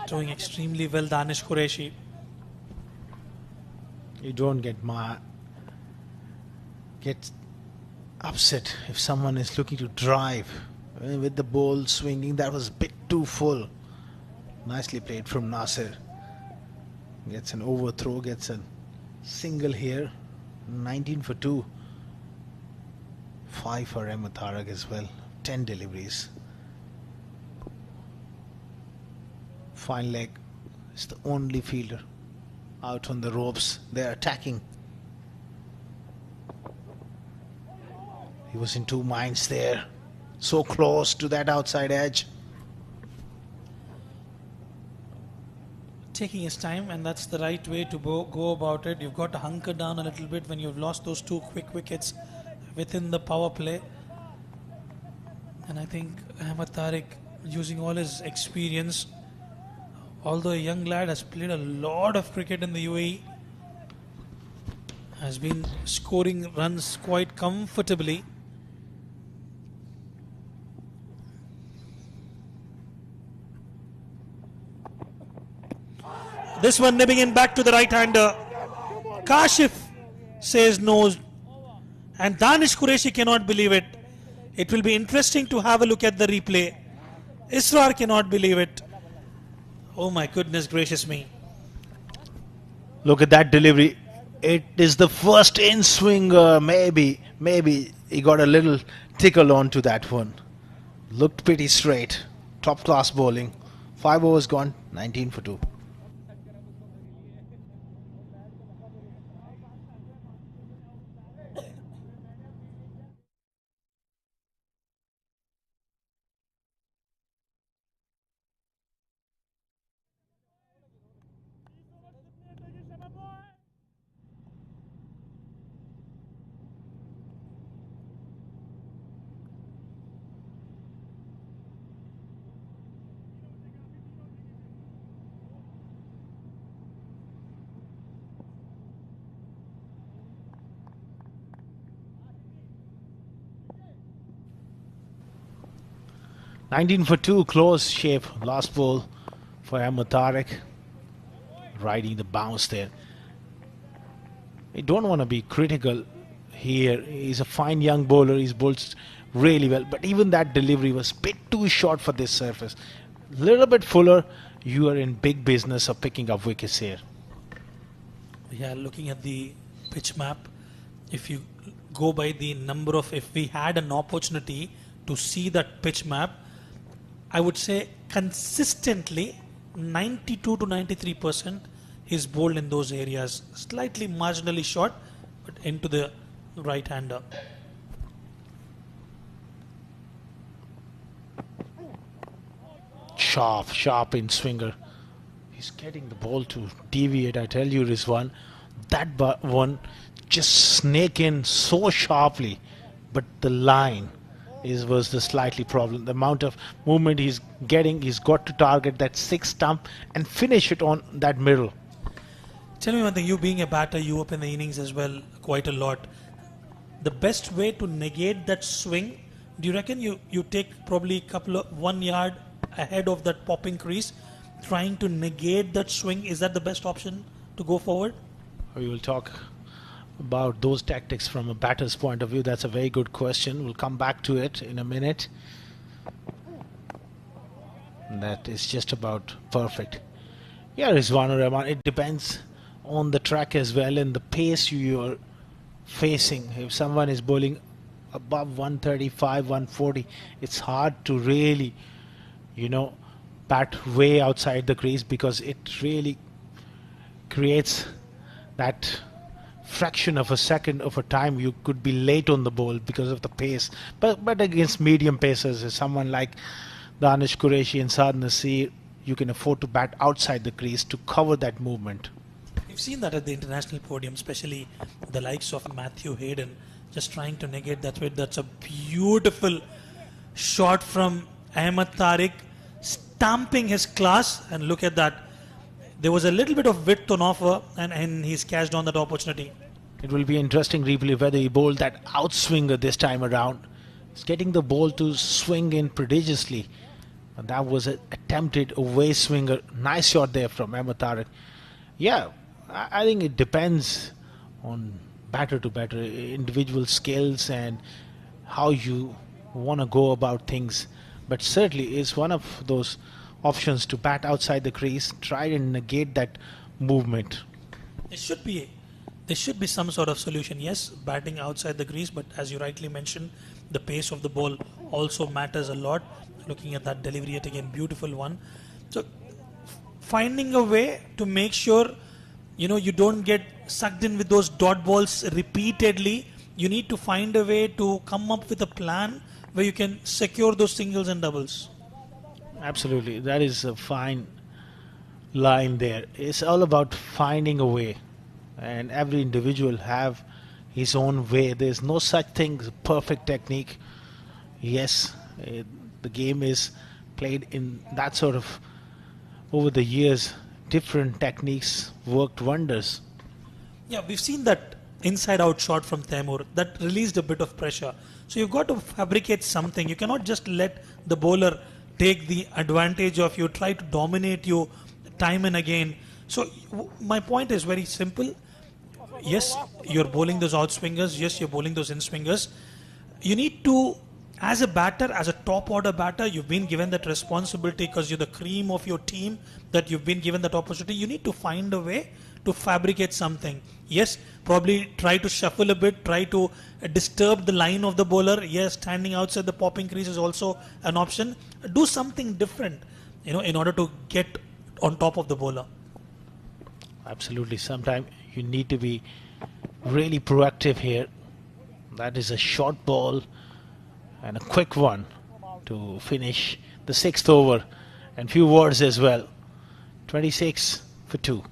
Throwing extremely well, Danish Qureshi. You don't get upset if someone is looking to drive with the ball swinging. That was a bit too full. Nicely played from Nasir. Gets an overthrow, gets a single here. 19 for 2. 5 for Ahmed Tariq as well. 10 deliveries. Fine leg is the only fielder out on the ropes. They're attacking. He was in two minds there. So close to that outside edge. Taking his time, and that's the right way to go about it. You've got to hunker down a little bit when you've lost those 2 quick wickets within the power play. And I think Ahmed Tariq, using all his experience, although a young lad, has played a lot of cricket in the UAE, has been scoring runs quite comfortably. This one nibbing in back to the right-hander. Kashif says no, and Danish Qureshi cannot believe it. It will be interesting to have a look at the replay. Israr cannot believe it. Oh my goodness gracious me. Look at that delivery. It is the first in swinger. Maybe he got a little tickle onto that one. Looked pretty straight. Top class bowling. 5 overs gone. 19 for 2. Nineteen for 2, close shape. Last ball for Ahmed Tariq. Riding the bounce there. You don't want to be critical here. He's a fine young bowler. He's bowled really well. But even that delivery was a bit too short for this surface. A little bit fuller. You are in big business of picking up wickets here. Yeah, looking at the pitch map, if you go by the number of, if we had an opportunity to see that pitch map, I would say consistently 92 to 93% is bowled in those areas. Slightly marginally short, but into the right-hander. Sharp in swinger. He's getting the ball to deviate. I tell you, Rizwan, that one just snake in so sharply, but the line was the slightly problem. The amount of movement he's getting, he's got to target that 6 stump and finish it on that middle. Tell me one thing, you being a batter, you open the innings as well quite a lot. The best way to negate that swing, do you reckon you take probably 1 yard ahead of that popping crease, trying to negate that swing? Is that the best option to go forward? We will talk about those tactics from a batter's point of view. That's a very good question. We'll come back to it in a minute. That is just about perfect. Yeah, Rizwan Rahman, it depends on the track as well and the pace you are facing. If someone is bowling above 135, 140, it's hard to really, bat way outside the crease, because it really creates that fraction of a second of a time you could be late on the ball because of the pace. But against medium pacers, someone like Danish Qureshi and Saad Nasir, you can afford to bat outside the crease to cover that movement. We've seen that at the international podium, especially the likes of Matthew Hayden, just trying to negate that weight. That's a beautiful shot from Ahmed Tariq, stamping his class, and look at that. There was a little bit of width on offer, and he's cashed on that opportunity. It will be interesting replay whether he bowled that outswinger this time around. He's getting the ball to swing in prodigiously. And that was an attempted away swinger. Nice shot there from Ahmed Tariq. Yeah, I think it depends on batter to batter, individual skills and how you want to go about things. But certainly is one of those options to bat outside the crease, try and negate that movement. There should be some sort of solution. Yes, batting outside the crease, but as you rightly mentioned, the pace of the ball also matters a lot. Looking at that delivery yet again, beautiful one. So finding a way to make sure you don't get sucked in with those dot balls repeatedly. You need to find a way to come up with a plan where you can secure those singles and doubles. Absolutely, that is a fine line there. It's all about finding a way, and every individual have his own way. There's no such thing as a perfect technique. Yes, the game is played in that sort of, over the years, different techniques worked wonders. Yeah, we've seen that inside out shot from Taimur that released a bit of pressure. So you've got to fabricate something. You cannot just let the bowler take the advantage of you, try to dominate you time and again. So my point is very simple. Yes, you're bowling those out swingers. Yes, you're bowling those in swingers. You need to, as a batter, as a top order batter, you've been given that responsibility because you're the cream of your team, that you've been given that opportunity. You need to find a way to fabricate something. Yes, probably try to shuffle a bit, try to disturb the line of the bowler. Yes, standing outside the popping crease is also an option. Do something different, in order to get on top of the bowler. Absolutely. Sometimes you need to be really proactive here. That is a short ball and a quick one to finish the 6th over, and few words as well. 26 for 2.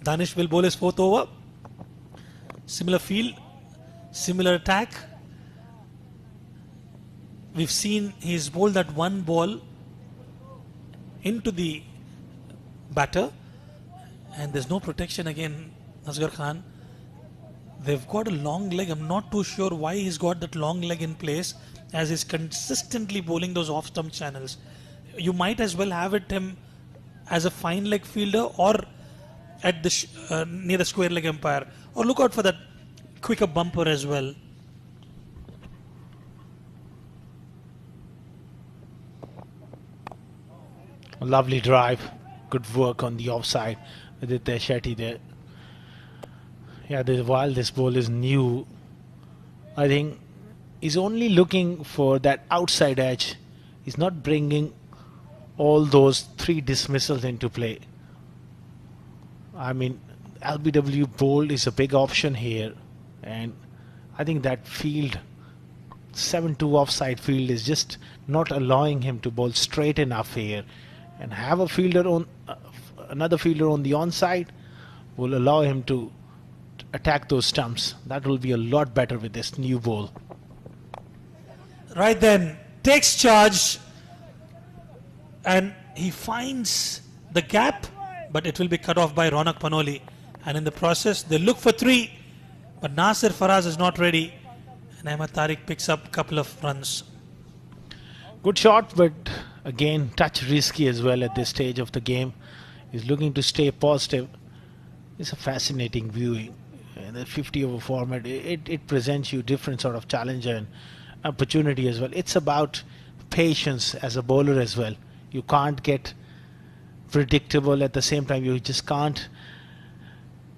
Danish will bowl his 4th over. Similar field, similar attack. We've seen he's bowled that one ball into the batter, and there's no protection again. Asghar Khan, they've got a long leg. I'm not too sure why he's got that long leg in place, as he's consistently bowling those off stump channels. You might as well have him as a fine leg fielder or at the near the square leg umpire, or look out for that quicker bumper as well. A lovely drive, good work on the offside with Aditya Shetty there. Yeah, while this ball is new, I think he's only looking for that outside edge. He's not bringing all those 3 dismissals into play. I mean, LBW bold is a big option here, and I think that field, 7-2 offside field, is just not allowing him to bowl straight enough here, and have a fielder on another fielder on the onside will allow him to attack those stumps. That will be a lot better with this new ball. Right then, takes charge, and he finds the gap, but it will be cut off by Ronak Panoli, and in the process they look for 3, but Nasir Faraz is not ready, and Ahmed Tariq picks up a couple of runs. Good shot, but Again, touch risky as well at this stage of the game. He's looking to stay positive. It's a fascinating viewing. The 50 over format, it presents you different sort of challenge and opportunity as well. It's about patience as a bowler as well. You can't get predictable at the same time. You just can't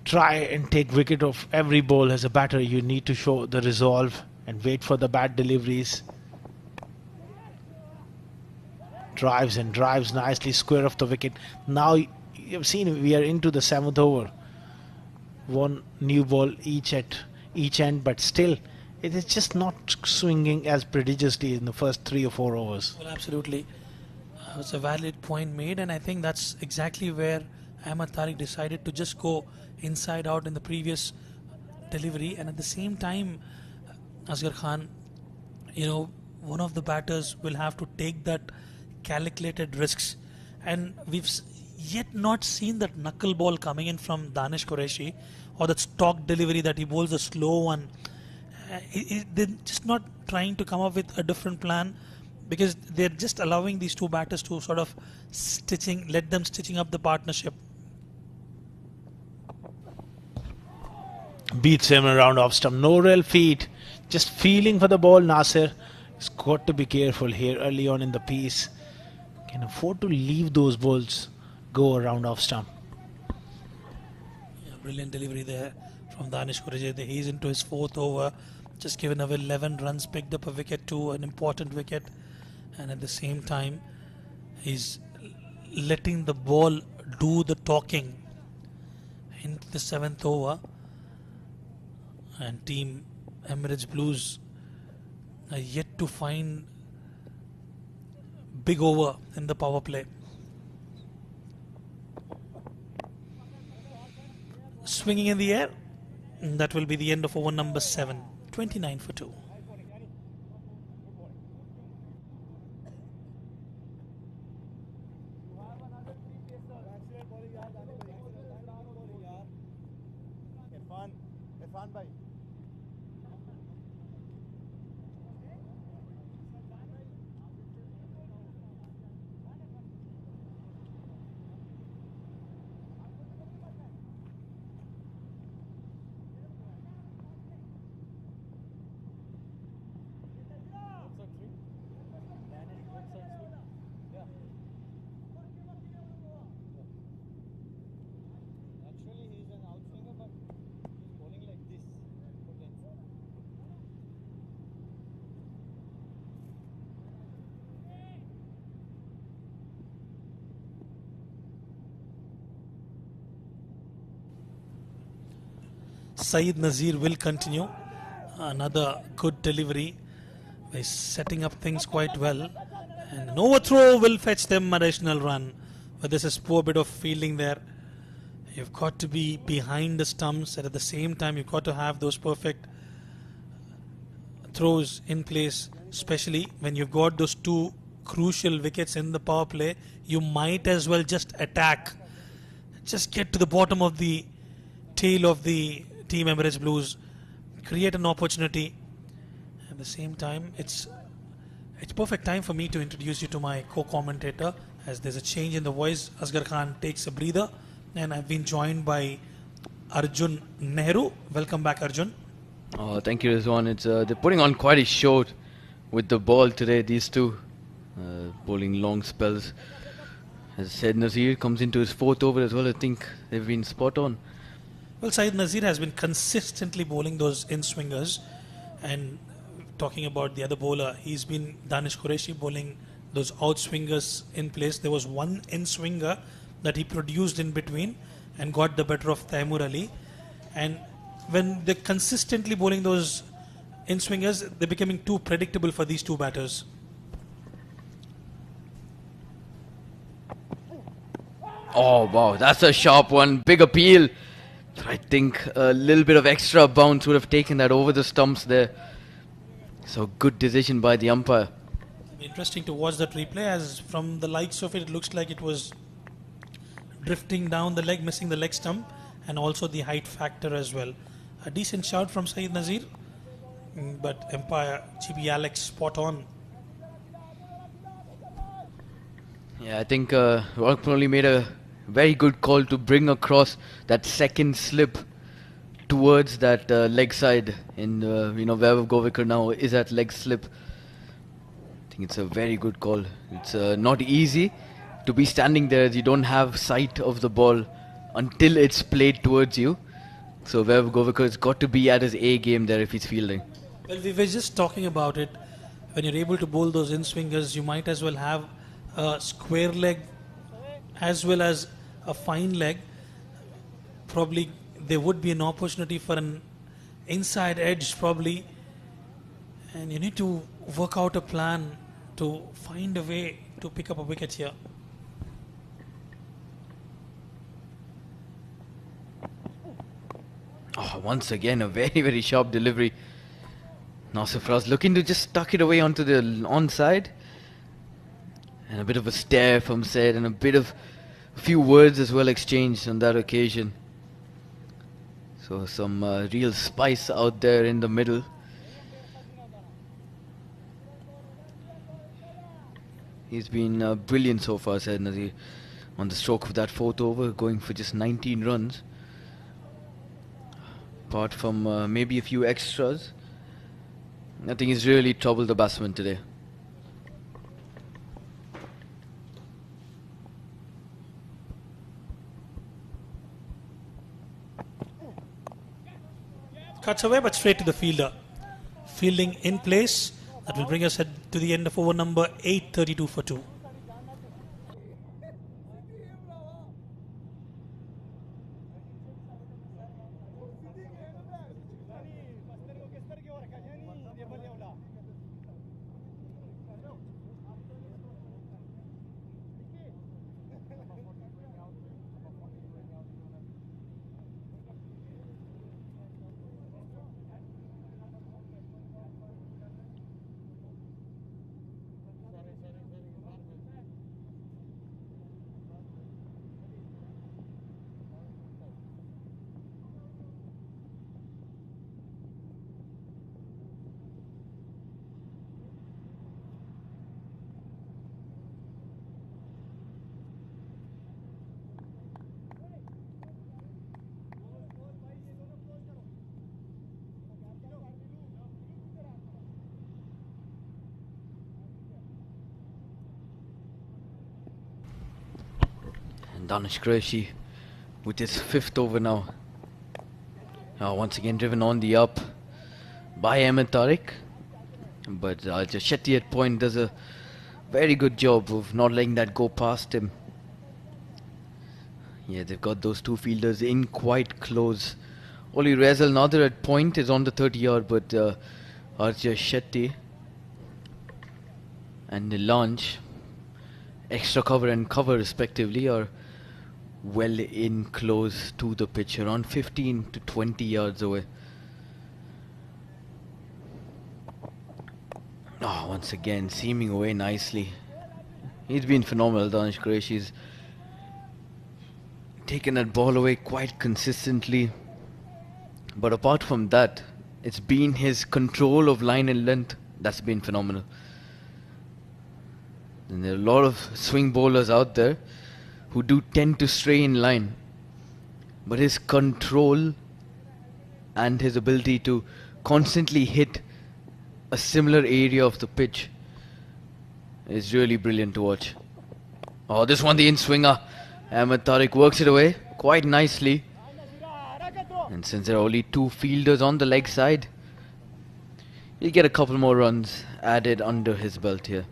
try and take wicket of every ball as a batter. You need to show the resolve and wait for the bad deliveries. Drives and drives nicely, square of the wicket. Now you've seen we are into the 7th over. One new ball each at each end, but still it is just not swinging as prodigiously in the first 3 or 4 overs. Well, absolutely. It's a valid point made, and I think that's exactly where Ahmad Tariq decided to just go inside out in the previous delivery, and at the same time, Asghar Khan, you know, one of the batters will have to take that calculated risks, and we've yet not seen that knuckle ball coming in from Danish Qureshi, or that stock delivery that he bowls a slow one. They're just not trying to come up with a different plan, because they're just allowing these two batters to sort of let them stitching up the partnership. Beats him around off stump. No real feet. Just feeling for the ball. Nasir has got to be careful here early on in the piece. Can afford to leave those balls go around off stump. Yeah, brilliant delivery there from Danish Qureshi. He's into his 4th over. Just given away 11 runs, picked up a wicket too, an important wicket. And at the same time, he's letting the ball do the talking into the 7th over. And team Emirates Blues are yet to find big over in the power play. Swinging in the air, and that will be the end of over number 7. 29 for 2. Irfan bhai. Actually, he's an outswinger, but he's bowling like this. Saeed Nazir will continue. Another good delivery. He's setting up things quite well. And an overthrow will fetch them additional run. But this is poor bit of fielding there. You've got to be behind the stumps, and at the same time you've got to have those perfect throws in place, especially when you've got those 2 crucial wickets in the power play. You might as well just attack. Just get to the bottom of the tail of the team Emirates Blues. Create an opportunity. At the same time, it's perfect time for me to introduce you to my co-commentator, as there's a change in the voice. Asghar Khan takes a breather, and I've been joined by Arjun Nehru. Welcome back, Arjun. Oh, thank you, Rizwan. It's they're putting on quite a show with the ball today. These two bowling long spells. As said, Nazir comes into his 4th over as well. I think they've been spot on. Well, Saeed Nazir has been consistently bowling those in-swingers, and talking about the other bowler, he's been Danish Qureshi bowling those out-swingers in place. There was one in-swinger that he produced in between and got the better of Taimur Ali. And when they're consistently bowling those in-swingers, they're becoming too predictable for these two batters. Oh, wow, that's a sharp one. Big appeal. I think a little bit of extra bounce would have taken that over the stumps there. So good decision by the umpire. Interesting to watch that replay, as from the likes of it, it looks like it was drifting down the leg, missing the leg stump, and also the height factor as well. A decent shout from Saeed Nazir, but umpire GB Alex spot on. Yeah, I think Rockpoli made a very good call to bring across that second slip towards that leg side. And wherever Govikar now is at leg slip. I think it's a very good call. It's not easy to be standing there as you don't have sight of the ball until it's played towards you. So Vaibhav Govikar's got to be at his A game there if he's fielding. Well, we were just talking about it. When you're able to bowl those in-swingers, you might as well have a square leg as well as a fine leg. Probably there would be an opportunity for an inside edge probably. And you need to work out a plan to find a way to pick up a wicket here. Oh, once again, a very, very sharp delivery. Nasir Faraz looking to just tuck it away onto the onside. And a bit of a stare from Said and a few words as well exchanged on that occasion. So some real spice out there in the middle. He's been brilliant so far, Said Nazir, on the stroke of that fourth over, going for just 19 runs. Apart from maybe a few extras, I think he's really troubled the batsman today. Cuts away but straight to the fielder. Fielding in place. That will bring us to the end of over number 8, 32 for 2. Danish Qureshi with his fifth over now. Once again driven on the up by Ahmed Tariq. But just Shetty at point does a very good job of not letting that go past him. Yeah, they've got those two fielders in quite close. Only Rezal Nadir at point is on the 30-yard, but Arja Shetty and Nilanj, extra cover and cover respectively, are well in close to the pitch, around 15 to 20 yards away. Once again seaming away nicely. He's been phenomenal, Danish Qureshi's taken that ball away quite consistently. But apart from that, it's been his control of line and length that's been phenomenal. And there are a lot of swing bowlers out there who do tend to stray in line, but his control and his ability to constantly hit a similar area of the pitch is really brilliant to watch. This one, the in-swinger. Ahmed Tariq works it away quite nicely. And since there are only two fielders on the leg side, he'll get a couple more runs added under his belt here.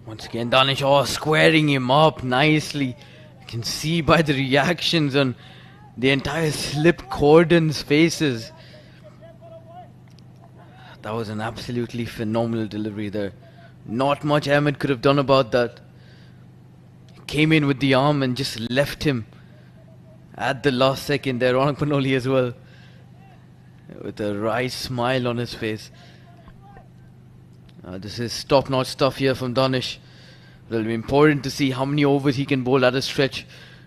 Once again, Danish squaring him up nicely. You can see by the reactions on the entire slip cordon's faces. That was an absolutely phenomenal delivery there. Not much Ahmed could have done about that. came in with the arm and just left him at the last second there. Ronak Panoli as well, with a wry smile on his face. This is top-notch stuff here from Danish. It'll be important to see how many overs he can bowl at a stretch,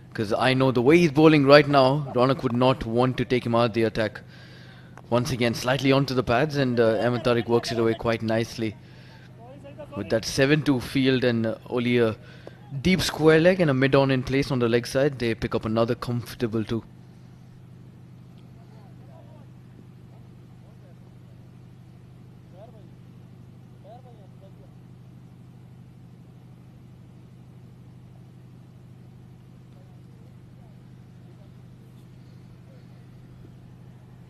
because I know the way he's bowling right now, Ronak would not want to take him out of the attack. Once again, slightly onto the pads, and Ahmed Tariq works it away quite nicely. With that 7-2 field and only a deep square leg and a mid-on in place on the leg side, they pick up another comfortable 2.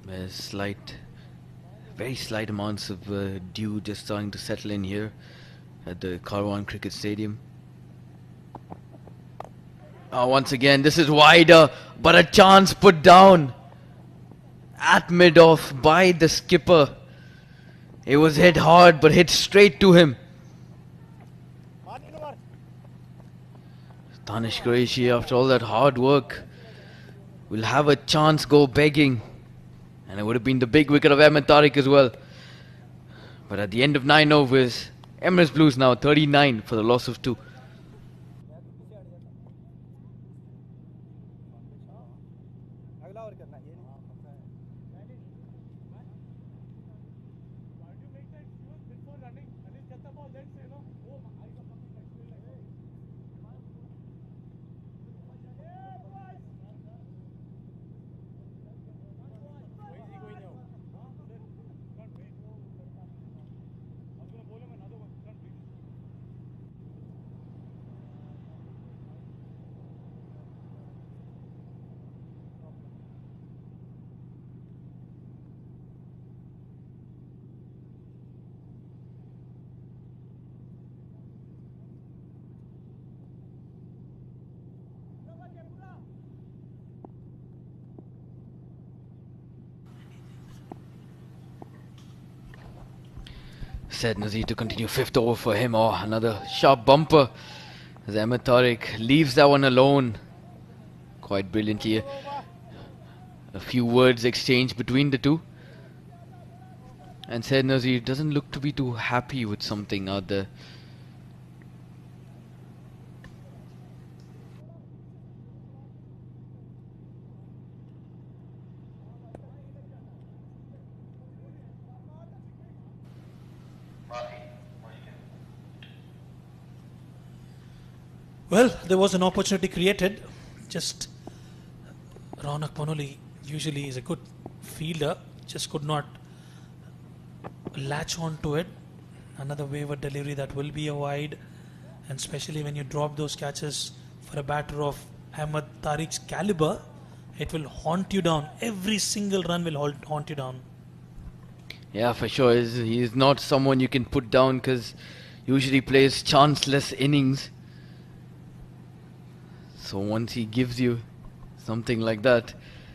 There's very slight amounts of dew just starting to settle in here at the Karwan Cricket Stadium. Once again, this is wider, but a chance put down at mid-off by the skipper. It was hit hard, but hit straight to him. Danish Qureshi, after all that hard work, will have a chance go begging. And it would have been the big wicket of Ahmed Tariq as well. But at the end of 9 overs, Emirates Blues now 39 for the loss of 2. Said Nazir to continue 5th over for him. Another sharp bumper as Ahmed Tariq leaves that one alone quite brilliantly. A few words exchanged between the two, and Said Nazir doesn't look to be too happy with something out there. Well, there was an opportunity created. Just Ronak Panoli usually is a good fielder, just could not latch on to it. Another wayward delivery that will be a wide, and especially when you drop those catches for a batter of Ahmed Tariq's caliber, it will haunt you down. Every single run will haunt you down. Yeah, for sure. He's not someone you can put down, because usually plays chanceless innings. So once he gives you something like that,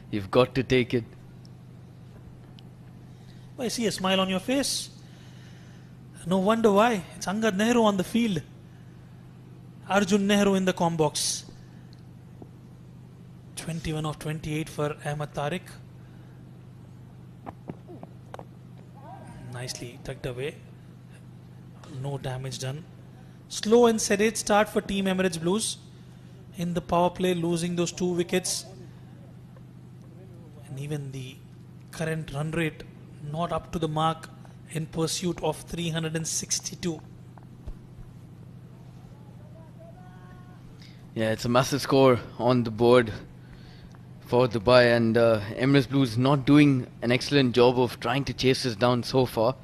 you've got to take it. I see a smile on your face. No wonder why. It's Angad Nehru on the field. Arjun Nehru in the com box. 21 of 28 for Ahmed Tariq. Nicely tucked away. No damage done. Slow and sedate start for Team Emirates Blues. In the power play, losing those 2 wickets, and even the current run rate not up to the mark in pursuit of 362. Yeah, it's a massive score on the board for Dubai, and Emirates Blues not doing an excellent job of trying to chase us down so far.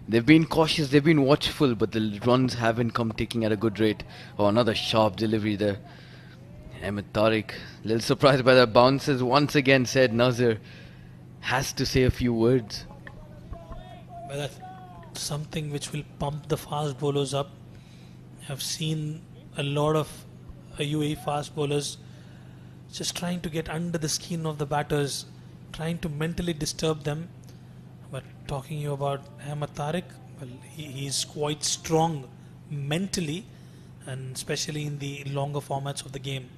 They've been cautious, they've been watchful, but the runs haven't come ticking at a good rate. Another sharp delivery there. Ahmed Tariq, a little surprised by the bounces. Once again, Said Nazir has to say a few words. Well, that's something which will pump the fast bowlers up. I've seen a lot of UAE fast bowlers just trying to get under the skin of the batters, trying to mentally disturb them. But talking you about Ahmed Tariq, well, he's quite strong mentally, and especially in the longer formats of the game.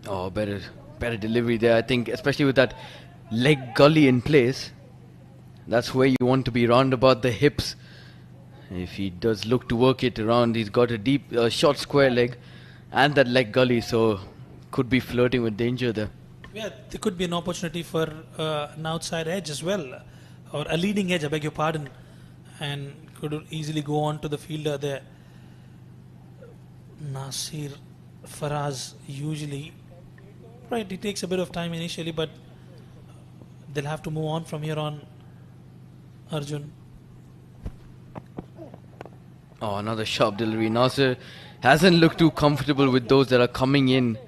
Oh, better delivery there. I think, especially with that leg gully in place, that's where you want to be, round about the hips. If he does look to work it around, he's got a deep, short square leg and that leg gully, so could be flirting with danger there. Yeah, there could be an opportunity for an outside edge as well, or a leading edge, I beg your pardon, and could easily go on to the fielder there. Nasir Faraz usually, right, it takes a bit of time initially, but they'll have to move on from here on. Arjun. Oh, another sharp delivery. Nasir hasn't looked too comfortable with those that are coming in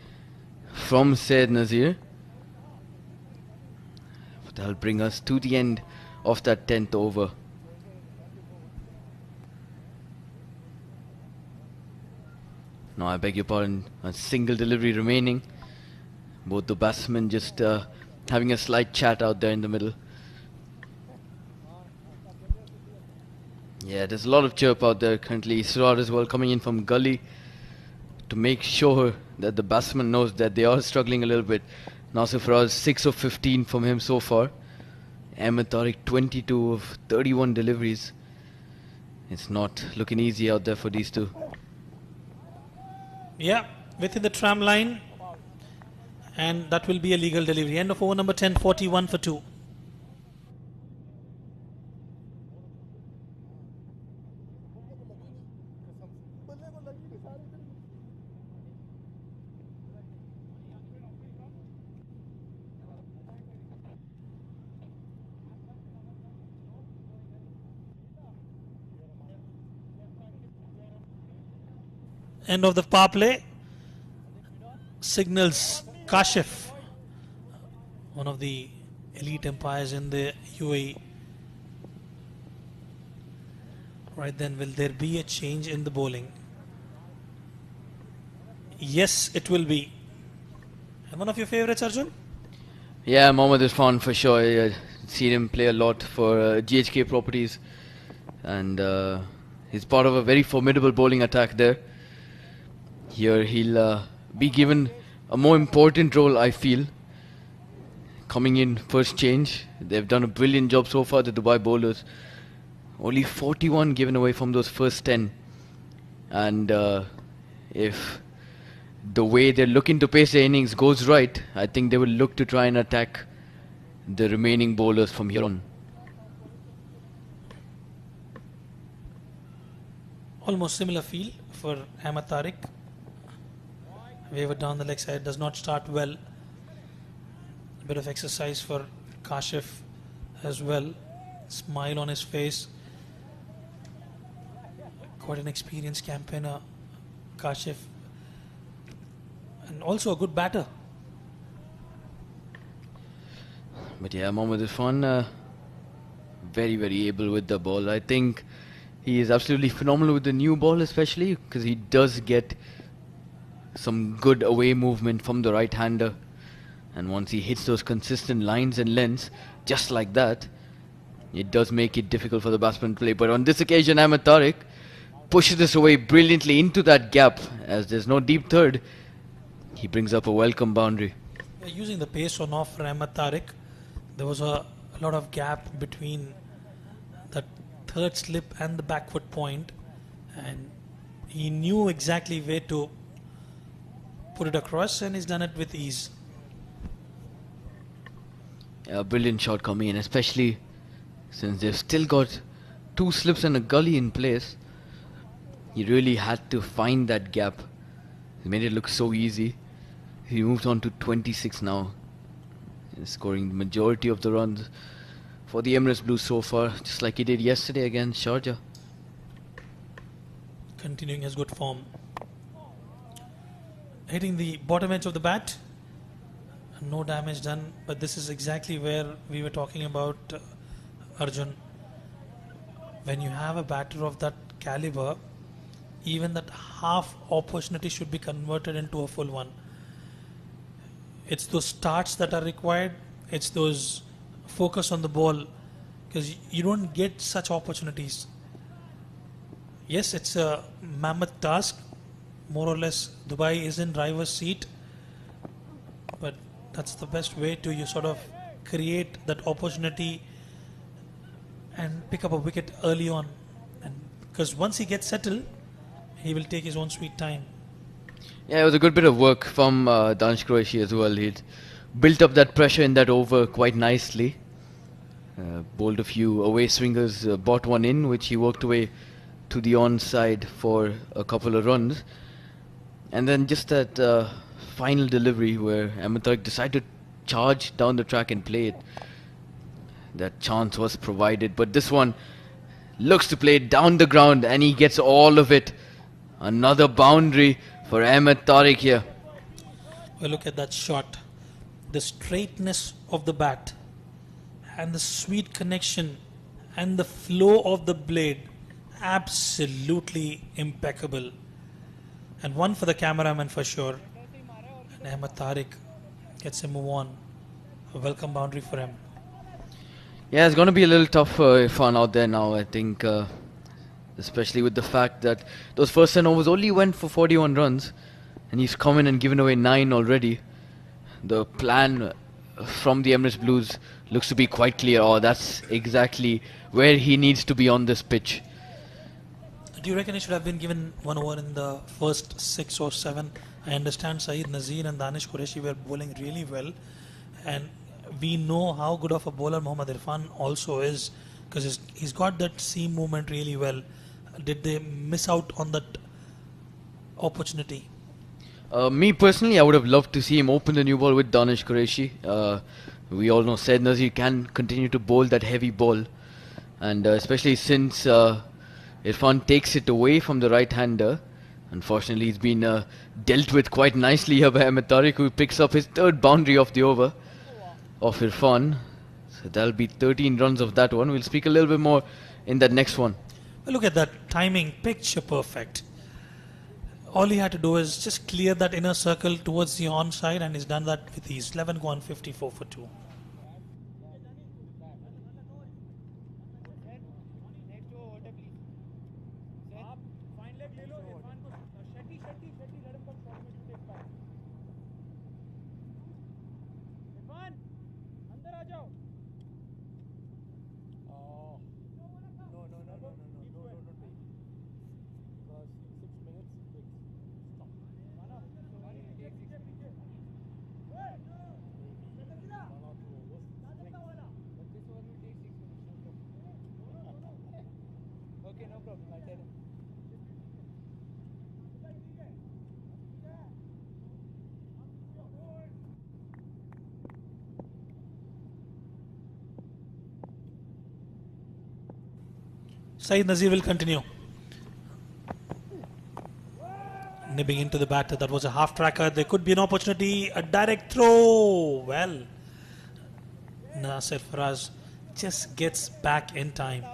from Said Nazir. But that'll bring us to the end of that 10th over. No, I beg your pardon. A single delivery remaining. Both the batsmen just having a slight chat out there in the middle. Yeah, there's a lot of chirp out there currently. Israr as well coming in from gully to make sure that the batsman knows that they are struggling a little bit. Nasir Faraz 6 of 15 from him so far. Ahmed Tariq 22 of 31 deliveries. It's not looking easy out there for these two. Yeah, within the tram line, and that will be a legal delivery. End of over number 10, 41 for 2. End of the power play. Signals Kashif, one of the elite umpires in the UAE. Right then, will there be a change in the bowling? Yes, it will be. And one of your favorites, Arjun? Yeah, Mohammad Irfan for sure. I've seen him play a lot for GHK Properties, and he's part of a very formidable bowling attack there. Here he'll be given a more important role, I feel. Coming in first change. They've done a brilliant job so far, the Dubai bowlers. Only 41 given away from those first 10. And if the way they're looking to pace their innings goes right, I think they will look to try and attack the remaining bowlers from here on. Almost similar feel for Ahmed Tariq. Waver down the leg side, does not start well. A bit of exercise for Kashif as well. Smile on his face. Quite an experienced campaigner, Kashif. And also a good batter. But yeah, Mohammad Irfan, very, very able with the ball. I think he is absolutely phenomenal with the new ball, especially because he does get some good away movement from the right-hander, and once he hits those consistent lines and lengths just like that, it does make it difficult for the batsman to play. But on this occasion, Ahmed Tariq pushes this away brilliantly into that gap. As there's no deep third, he brings up a welcome boundary. Using the pace on off for Ahmed Tariq, there was a lot of gap between that third slip and the back foot point, and he knew exactly where to put it across, and he's done it with ease. A brilliant shot coming in, especially since they've still got 2 slips and a gully in place. He really had to find that gap. He made it look so easy. He moves on to 26 now. He's scoring the majority of the runs for the Emirates Blues so far, just like he did yesterday against Sharjah. Continuing his good form. Hitting the bottom edge of the bat. No damage done, but this is exactly where we were talking about, Arjun. When you have a batter of that caliber, even that half opportunity should be converted into a full one. It's those starts that are required. It's those focus on the ball because you don't get such opportunities. Yes, it's a mammoth task. More or less, Dubai is in driver's seat, but that's the best way to you sort of create that opportunity and pick up a wicket early on. And because once he gets settled, he will take his own sweet time. Yeah, it was a good bit of work from Danish Qureshi as well. He'd built up that pressure in that over quite nicely. Bowled a few away swingers, bought one in, which he worked away to the onside for a couple of runs. And then just that final delivery where Ahmed Tariq decided to charge down the track and play it. That chance was provided, but this one looks to play it down the ground and he gets all of it. Another boundary for Ahmed Tariq here. Well, look at that shot. The straightness of the bat and the sweet connection and the flow of the blade, absolutely impeccable. And one for the cameraman for sure. And Ahmed Tariq gets a move on. A welcome boundary for him. Yeah, it's going to be a little tough for Irfan out there now, I think. Especially with the fact that those first 10 overs only went for 41 runs. And he's come in and given away 9 already. The plan from the Emirates Blues looks to be quite clear. Oh, that's exactly where he needs to be on this pitch. Do you reckon he should have been given 1 over in the first 6 or 7? I understand Saeed Nazir and Danish Qureshi were bowling really well. And we know how good of a bowler Mohammad Irfan also is, because he's got that seam movement really well. Did they miss out on that opportunity? Me personally, I would have loved to see him open the new ball with Danish Qureshi. We all know Saeed Nazir can continue to bowl that heavy ball. And especially since Irfan takes it away from the right-hander. Unfortunately, he's been dealt with quite nicely here by Ahmed Tariq, who picks up his 3rd boundary of the over of Irfan. So that'll be 13 runs of that one. We'll speak a little bit more in that next one. Well, look at that timing, picture perfect. All he had to do is just clear that inner circle towards the onside, and he's done that with his 11 gone 54 for 2. Saeed Nazir will continue. Nibbing into the batter. That was a half tracker. There could be an opportunity. A direct throw. Well, Nasir Faraz just gets back in time.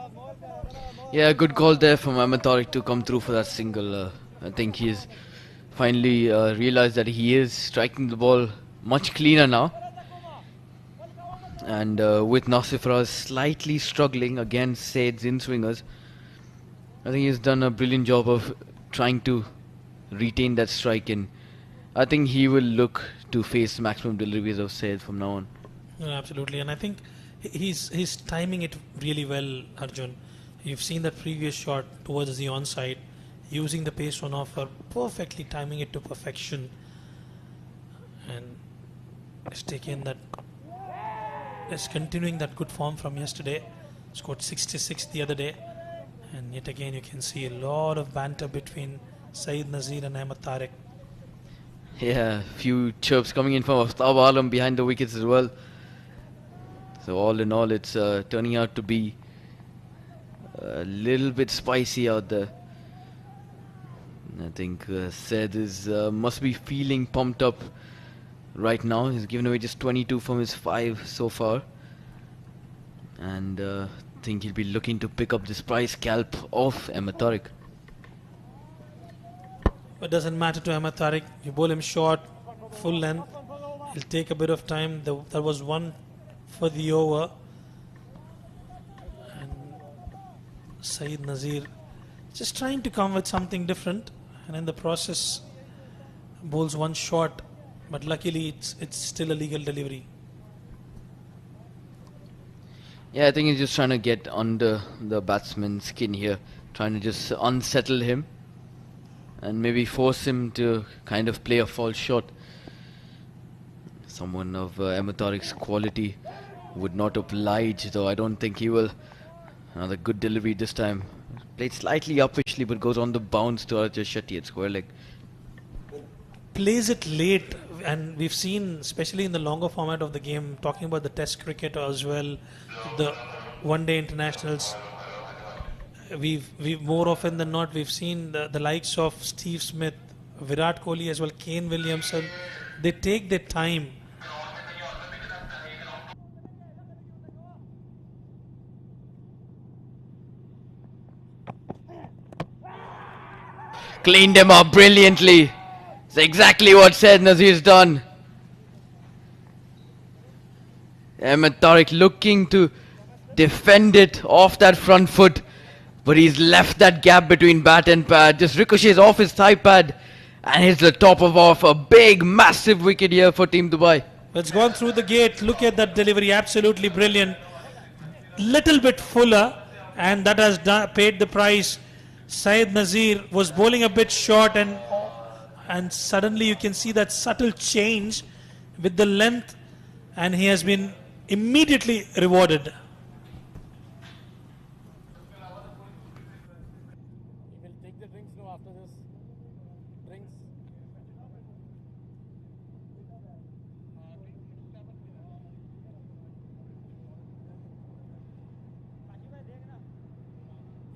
Yeah, good call there from Ahmed Tariq to come through for that single. I think he's finally realized that he is striking the ball much cleaner now. And with Nasir Faraz slightly struggling against Said's in-swingers, I think he's done a brilliant job of trying to retain that strike in. I think he will look to face maximum deliveries of Said from now on. Yeah, absolutely, and I think he's timing it really well, Arjun. You've seen that previous shot towards the onside, using the pace on offer, perfectly timing it to perfection, and it's taken that. Is continuing that good form from yesterday. Scored 66 the other day, and yet again you can see a lot of banter between Saeed Nazir and Ahmed Tariq. Yeah, few chirps coming in from Aftab Alam behind the wickets as well. So all in all, it's turning out to be a little bit spicy out there. I think Said is must be feeling pumped up right now. He's given away just 22 from his 5 so far, and I think he'll be looking to pick up this prize scalp of Ahmed Tariq. It doesn't matter to Ahmed Tariq. You bowl him short, full length. He'll take a bit of time. There was one for the over. Saeed Nazir just trying to come with something different, and in the process bowls one shot, but luckily it's still a legal delivery. Yeah, I think he's just trying to get under the batsman's skin here, trying to just unsettle him and maybe force him to kind of play a false shot. Someone of Ahmed Tariq's quality would not oblige, though I don't think he will. Another good delivery this time. Played slightly uppishly, but goes on the bounce to Arjun Shetty at square leg. Plays it late, and we've seen, especially in the longer format of the game, talking about the test cricket as well, the one-day internationals, we've more often than not, we've seen the likes of Steve Smith, Virat Kohli as well, Kane Williamson. They take their time. Cleaned him up brilliantly. It's exactly what Saeed Nazir's done. Ahmed Tariq looking to defend it off that front foot, but he's left that gap between bat and pad. Just ricochets off his thigh pad and hits the top of off a big, massive wicket here for Team Dubai. It's gone through the gate. Look at that delivery, absolutely brilliant. Little bit fuller, and that has paid the price. Saeed Nazir was bowling a bit short, and suddenly you can see that subtle change with the length, and he has been immediately rewarded. He will take the drinks now after this. Drinks.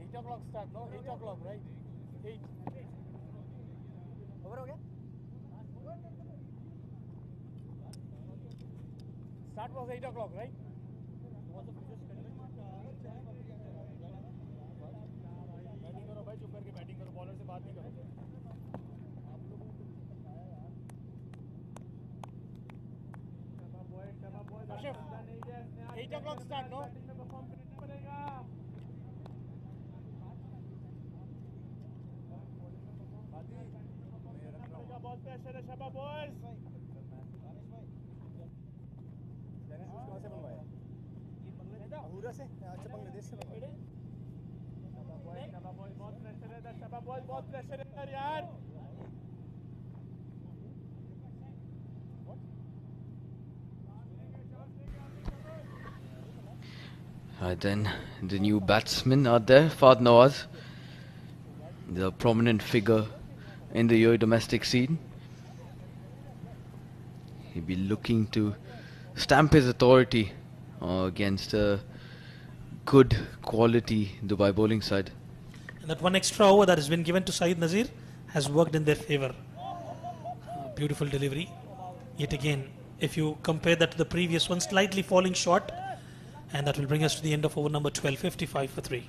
Eight o'clock start, no? 8 o'clock, right? 8. Over हो गया? Start was 8 o'clock, right? Batting करो भाई, चुप करके batting करो, bowler से बात नहीं करो. Kashif, 8 o'clock start, no? बहुत प्रेशर है शबा बॉयज. कहाँ से मंगवाया? अहूरा से? अच्छा बांग्लादेश से मंगवाया. शबा बॉयज बहुत प्रेशर है, शबा बॉयज बहुत प्रेशर है यार. Then the new batsmen are there. Fahd Nawaz, the prominent figure in the UAE domestic scene. He'll be looking to stamp his authority against a good quality Dubai bowling side. And that one extra over that has been given to Saeed Nazir has worked in their favour. Beautiful delivery. Yet again, if you compare that to the previous one, slightly falling short, and that will bring us to the end of over number 12, 55 for 3.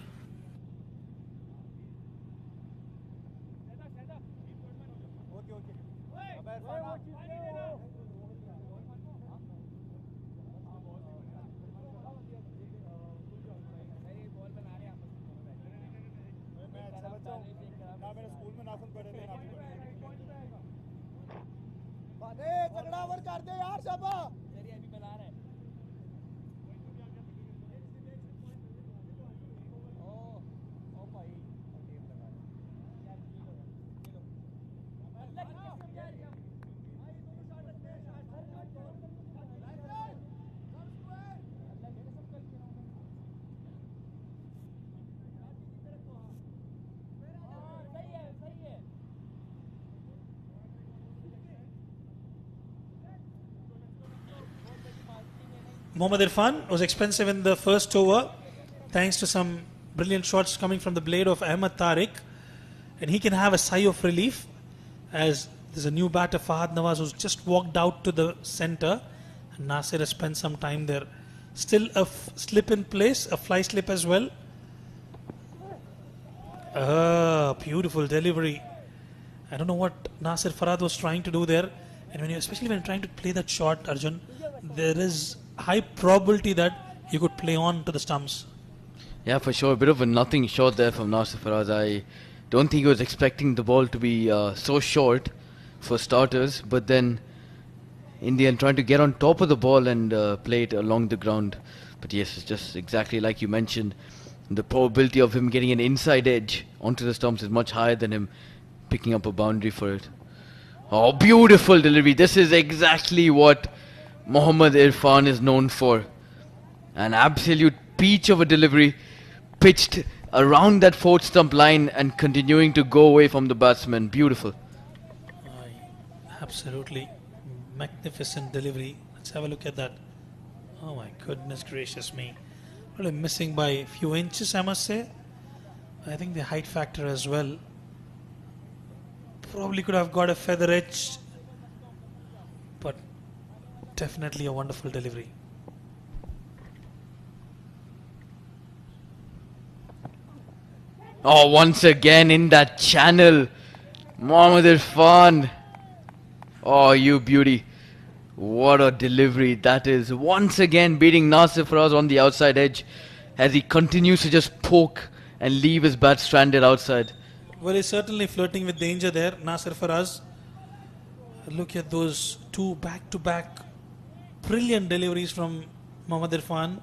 Mohammad Irfan was expensive in the first over, thanks to some brilliant shots coming from the blade of Ahmed Tariq, and he can have a sigh of relief as there's a new batter, Fahad Nawaz, who's just walked out to the centre, and Nasir has spent some time there. Still a slip in place, a fly slip as well. Beautiful delivery. I don't know what Nasir Farad was trying to do there, and especially when you're trying to play that shot, Arjun, there is high probability that you could play on to the stumps. Yeah, for sure. A bit of a nothing shot there from Nasir Faraz. I don't think he was expecting the ball to be so short for starters, but then in the end trying to get on top of the ball and play it along the ground. But yes, it's just exactly like you mentioned. The probability of him getting an inside edge onto the stumps is much higher than him picking up a boundary for it. Oh, beautiful delivery. This is exactly what Mohammad Irfan is known for. An absolute peach of a delivery, pitched around that fourth stump line and continuing to go away from the batsman. Beautiful. Absolutely magnificent delivery. Let's have a look at that. Oh my goodness gracious me. Probably missing by a few inches, I must say. I think the height factor as well. Probably could have got a feather edge, but definitely a wonderful delivery. Oh, once again in that channel. Mohammad Irfan. Oh, you beauty. What a delivery that is. Once again beating Nasir Faraz on the outside edge as he continues to just poke and leave his bat stranded outside. Well, he's certainly flirting with danger there, Nasir Faraz. Look at those two back-to-back brilliant deliveries from Mohammad Irfan.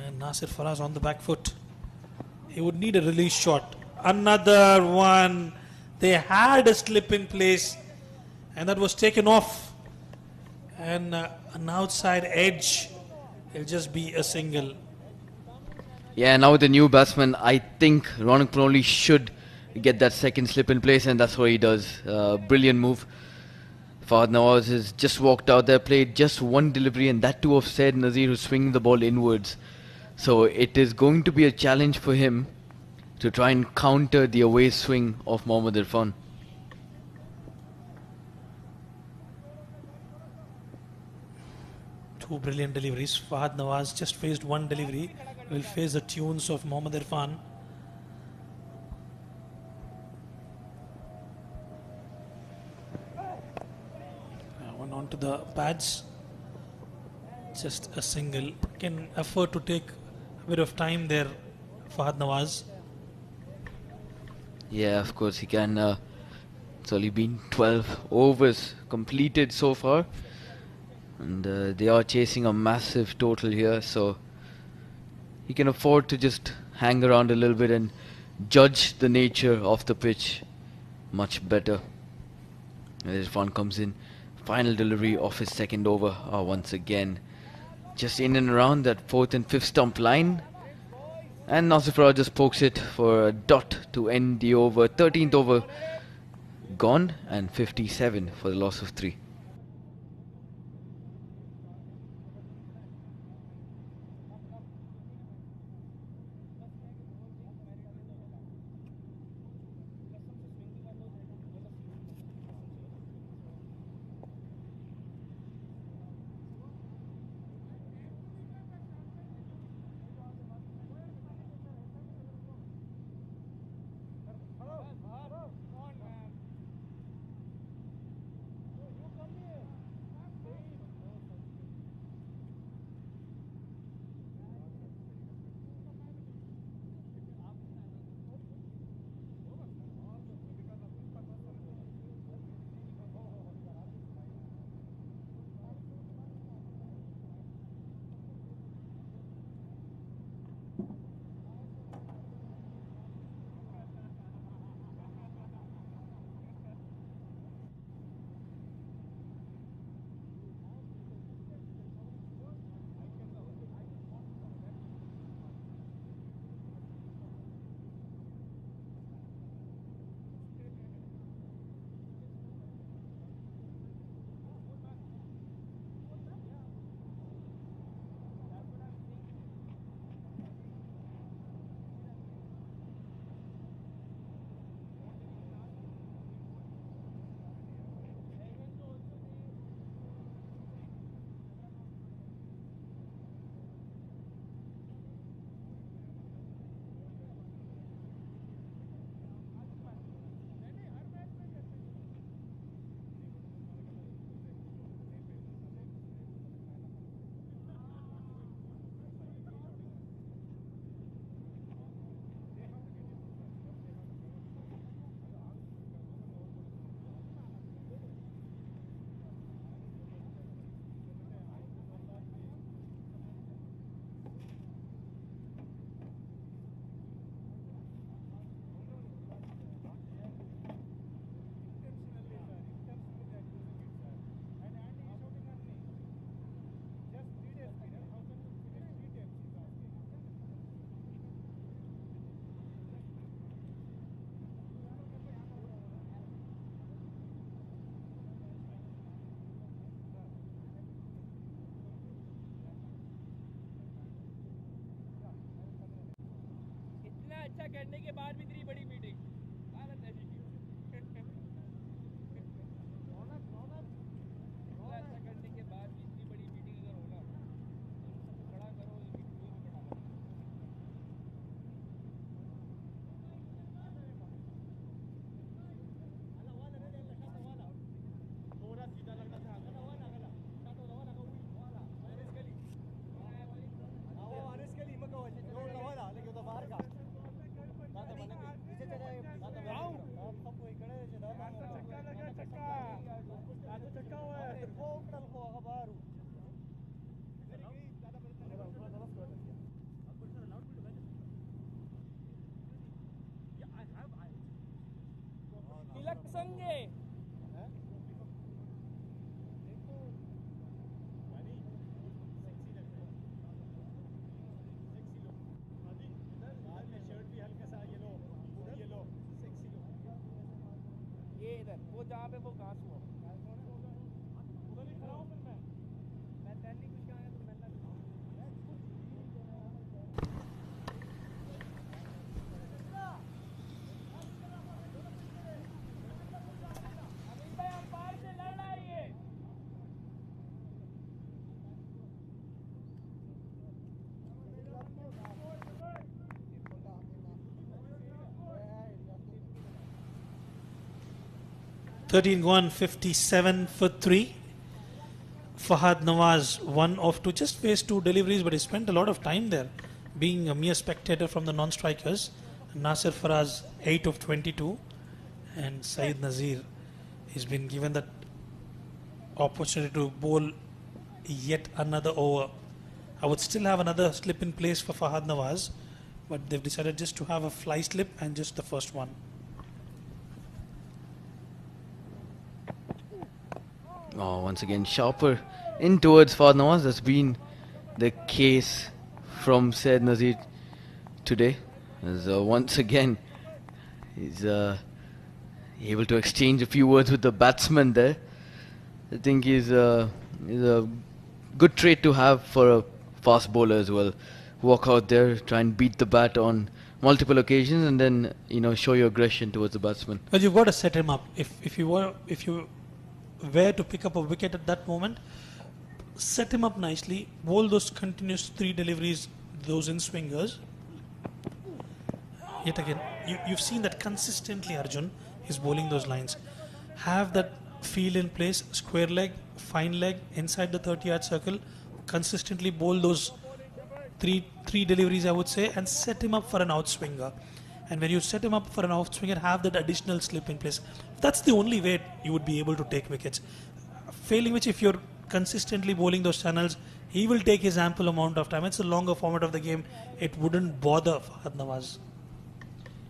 And Nasir Faraz on the back foot. He would need a release shot. Another one. They had a slip in place and that was taken off. And an outside edge. It'll just be a single. Yeah, now with the new batsman, I think Ronak Pronoli should get that second slip in place, and that's what he does. Brilliant move. Fahad Nawaz has just walked out there, played just one delivery, and that too of Said Nazir, who's swinging the ball inwards. So it is going to be a challenge for him to try and counter the away swing of Mohammad Irfan. Two brilliant deliveries. Fahad Nawaz just faced one delivery. Will face the tunes of Mohammad Irfan. One onto the pads. Just a single. Can afford to take a bit of time there, Fahad Nawaz. Yeah, of course he can. It's only been 12 overs completed so far. And they are chasing a massive total here, so he can afford to just hang around a little bit and judge the nature of the pitch much better. And Irfan comes in, final delivery of his second over. Once again, just in and around that fourth and fifth stump line. And Nasir Faraz just pokes it for a dot to end the over. 13th over gone and 57 for the loss of 3. अच्छा करने के बाद भी इतनी बड़ी meeting हालत ऐसी की अच्छा करने के बाद भी इतनी बड़ी मीटिंग अगर होना तो सबको खड़ा करो वीडियो में बैठा लो थोड़ा सीधा लगना था तिलक संगे ये इधर वो जहाँ पे वो घास हुआ उधर ही खड़ा हूँ फिर मैं तैरने कुछ कहाँ है तो मैं अंपायर से लड़ रहा है ये 13 gone, 57 for 3. Fahad Nawaz, 1 of 2, just faced 2 deliveries, but he spent a lot of time there, being a mere spectator from the non-strikers. Nasir Faraz, 8 of 22, and Saeed Nazir has been given that opportunity to bowl yet another over. I would still have another slip in place for Fahad Nawaz, but they've decided just to have a fly slip and just the first one. Oh, once again, sharper in towards Fahad Nawaz. That's been the case from Said Nazir today. As once again, he's able to exchange a few words with the batsman there. I think he's a good trait to have for a fast bowler as well. Walk out there, try and beat the bat on multiple occasions, and then show your aggression towards the batsman. Well, you've got to set him up. If you were to pick up a wicket at that moment, set him up nicely, bowl those continuous 3 deliveries, those in swingers. Yet again, you've seen that consistently Arjun is bowling those lines. Have that feel in place, square leg, fine leg, inside the 30-yard circle, consistently bowl those three deliveries, I would say, and set him up for an outswinger. And when you set him up for an outswinger, have that additional slip in place. That's the only way you would be able to take wickets. Failing which, if you're consistently bowling those channels, he will take his ample amount of time. It's a longer format of the game. It wouldn't bother Fahad Nawaz.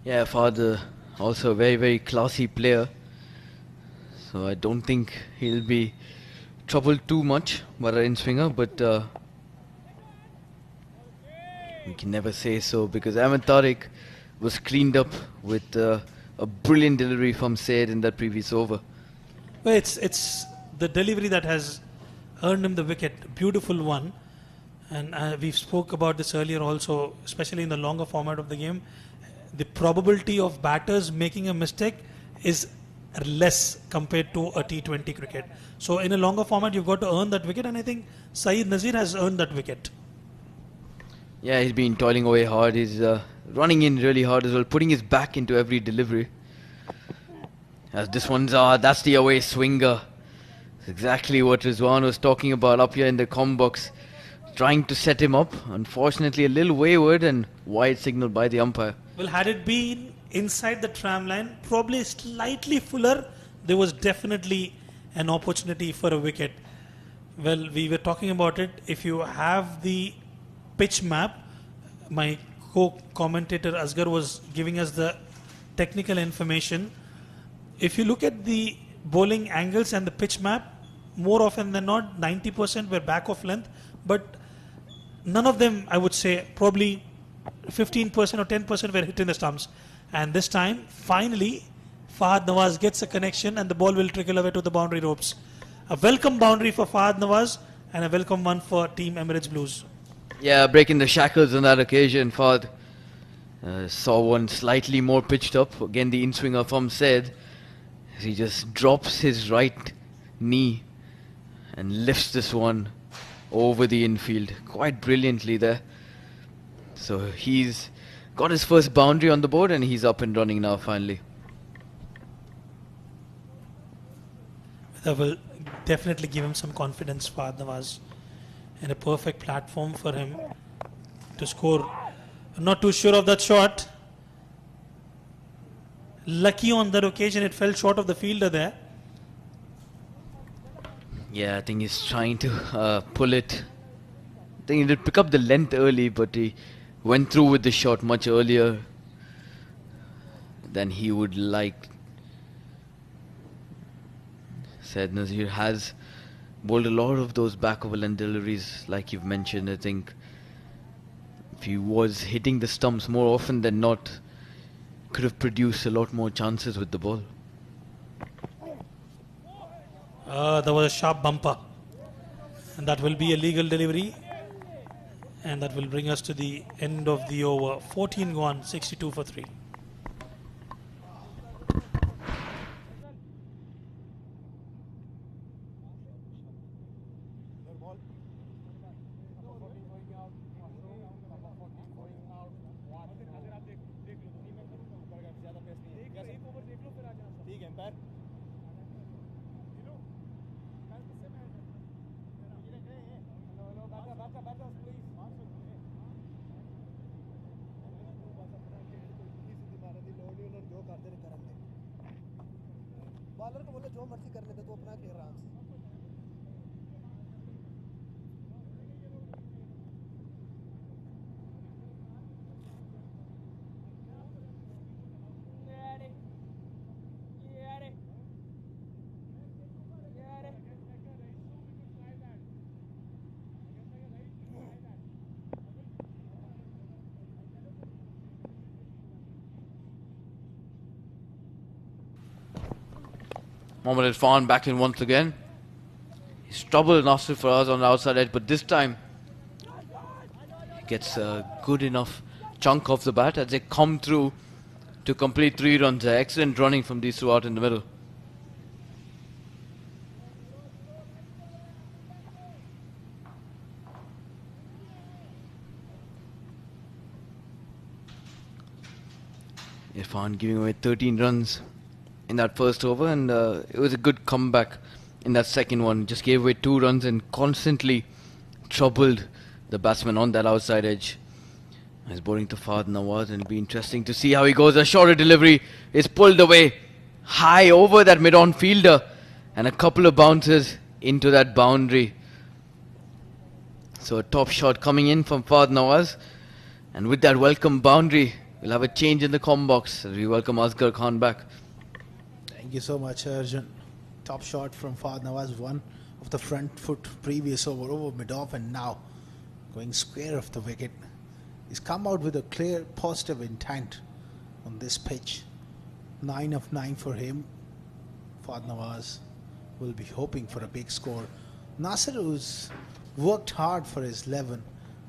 Yeah, Fahad also a very, very classy player. So I don't think he'll be troubled too much by an in-swinger, but we can never say so, because Ahmed Tariq was cleaned up with a brilliant delivery from Said in that previous over. Well, it's the delivery that has earned him the wicket. Beautiful one. And we've spoke about this earlier also, especially in the longer format of the game. The probability of batters making a mistake is less compared to a T20 cricket. So in a longer format, you've got to earn that wicket, and I think Saeed Nazir has earned that wicket. Yeah, he's been toiling away hard. He's running in really hard as well, putting his back into every delivery. As this one's that's the away swinger. It's exactly what Rizwan was talking about up here in the comm box, trying to set him up. Unfortunately, a little wayward and wide signal by the umpire. Well, had it been inside the tram line, probably slightly fuller, there was definitely an opportunity for a wicket. Well, we were talking about it. If you have the pitch map, my co-commentator Asghar was giving us the technical information. If you look at the bowling angles and the pitch map, more often than not, 90% were back of length, but none of them, I would say, probably 15% or 10% were hitting the stumps. And this time, finally, Fahad Nawaz gets a connection and the ball will trickle away to the boundary ropes. A welcome boundary for Fahad Nawaz and a welcome one for Team Emirates Blues. Yeah, breaking the shackles on that occasion. Fahad Saw one slightly more pitched up. Again, the in-swinger from said, as he just drops his right knee and lifts this one over the infield quite brilliantly there. So he's got his first boundary on the board and he's up and running now finally. That will definitely give him some confidence, Fahad Nawaz, and a perfect platform for him to score. I'm not too sure of that shot. Lucky on that occasion, it fell short of the fielder there. Yeah, I think he's trying to pull it. I think he did pick up the length early, but he went through with the shot much earlier than he would like. Said Nazir has bowled a lot of those back over length deliveries, like you've mentioned. I think if he was hitting the stumps more often than not, could have produced a lot more chances with the ball. There was a sharp bumper, and that will be a legal delivery, and that will bring us to the end of the over. 14 gone, 62 for 3. Bowler को बोले जो मर्जी कर लेते तो अपना खेल आराम से Mohammad Irfan back in once again. He's troubled Nasir Faraz on the outside edge, but this time he gets a good enough chunk off the bat as they come through to complete 3 runs. Excellent running from these two out in the middle. Irfan giving away 13 runs in that first over, and it was a good comeback in that second one. Just gave away 2 runs and constantly troubled the batsman on that outside edge. He's bowling to Fahad Nawaz, and it'll be interesting to see how he goes. A shorter delivery is pulled away high over that mid-on fielder, and a couple of bounces into that boundary. So a top shot coming in from Fahad Nawaz, and with that welcome boundary, we'll have a change in the comm box as we welcome Asghar Khan back. Thank you so much, Arjun. Top shot from Fahad Nawaz, one of the front foot previous over mid-off, and now going square of the wicket. He's come out with a clear positive intent on this pitch. 9 of 9 for him. Fahad Nawaz will be hoping for a big score. Nasir, who's worked hard for his 11,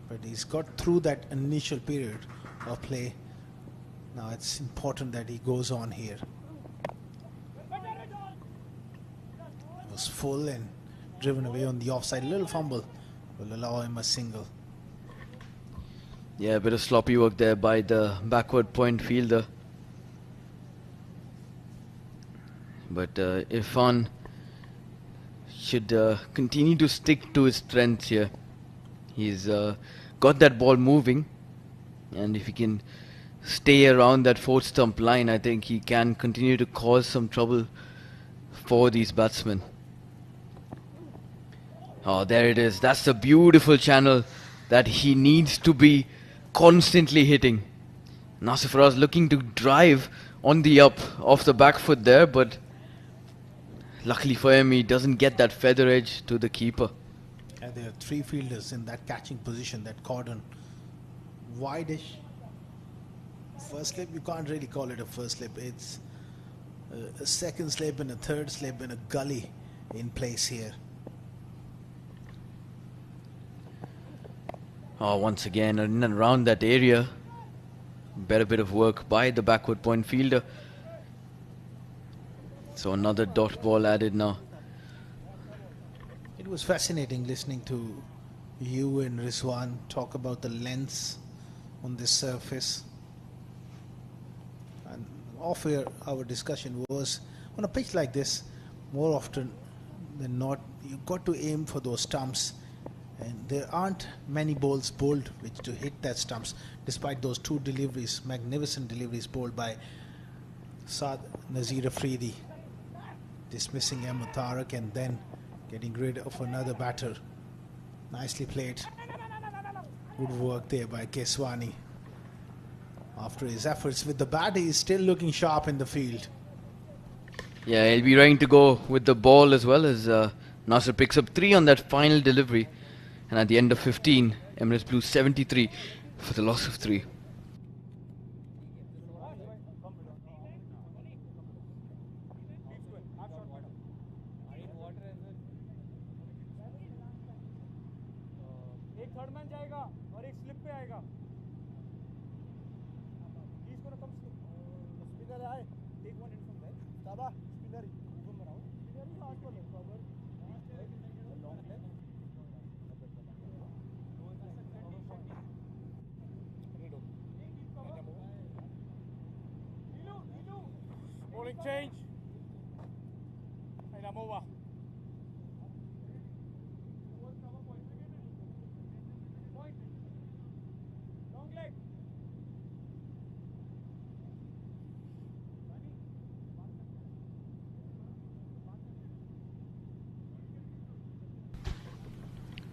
but he's got through that initial period of play. Now it's important that he goes on here. Was full and driven away on the offside. Little fumble will allow him a single. Yeah, a bit of sloppy work there by the backward point fielder. But Irfan should continue to stick to his strengths here. He's got that ball moving, and if he can stay around that 4th stump line, I think he can continue to cause some trouble for these batsmen. Oh, there it is. That's the beautiful channel that he needs to be constantly hitting. Nasir Faraz looking to drive on the up off the back foot there, but luckily for him, he doesn't get that feather edge to the keeper. And there are 3 fielders in that catching position. That cordon wide-ish. First slip, you can't really call it a first slip. It's a second slip and a third slip and a gully in place here. Oh, once again, in and around that area. Better bit of work by the backward point fielder. So another dot ball added now. It was fascinating listening to you and Rizwan talk about the lengths on this surface. And off air, our discussion was on a pitch like this, more often than not, you've got to aim for those stumps. And there aren't many balls bowled which to hit that stumps, despite those two deliveries, magnificent deliveries bowled by Saad Nazir Afridi, dismissing M. Tarak and then getting rid of another batter. Nicely played. Good work there by Keswani. After his efforts with the bat, he is still looking sharp in the field. Yeah, he'll be ready to go with the ball as well as Nasser picks up 3 on that final delivery. And at the end of 15, Emirates Blues 73 for the loss of 3. एक third man जाएगा और एक slip पे आएगा please को come spinner आए take one in from that ताबा spinner घूम रहा हूं स्पिनर ही fast bowler cover long leg bowling change and I'm over. Long leg.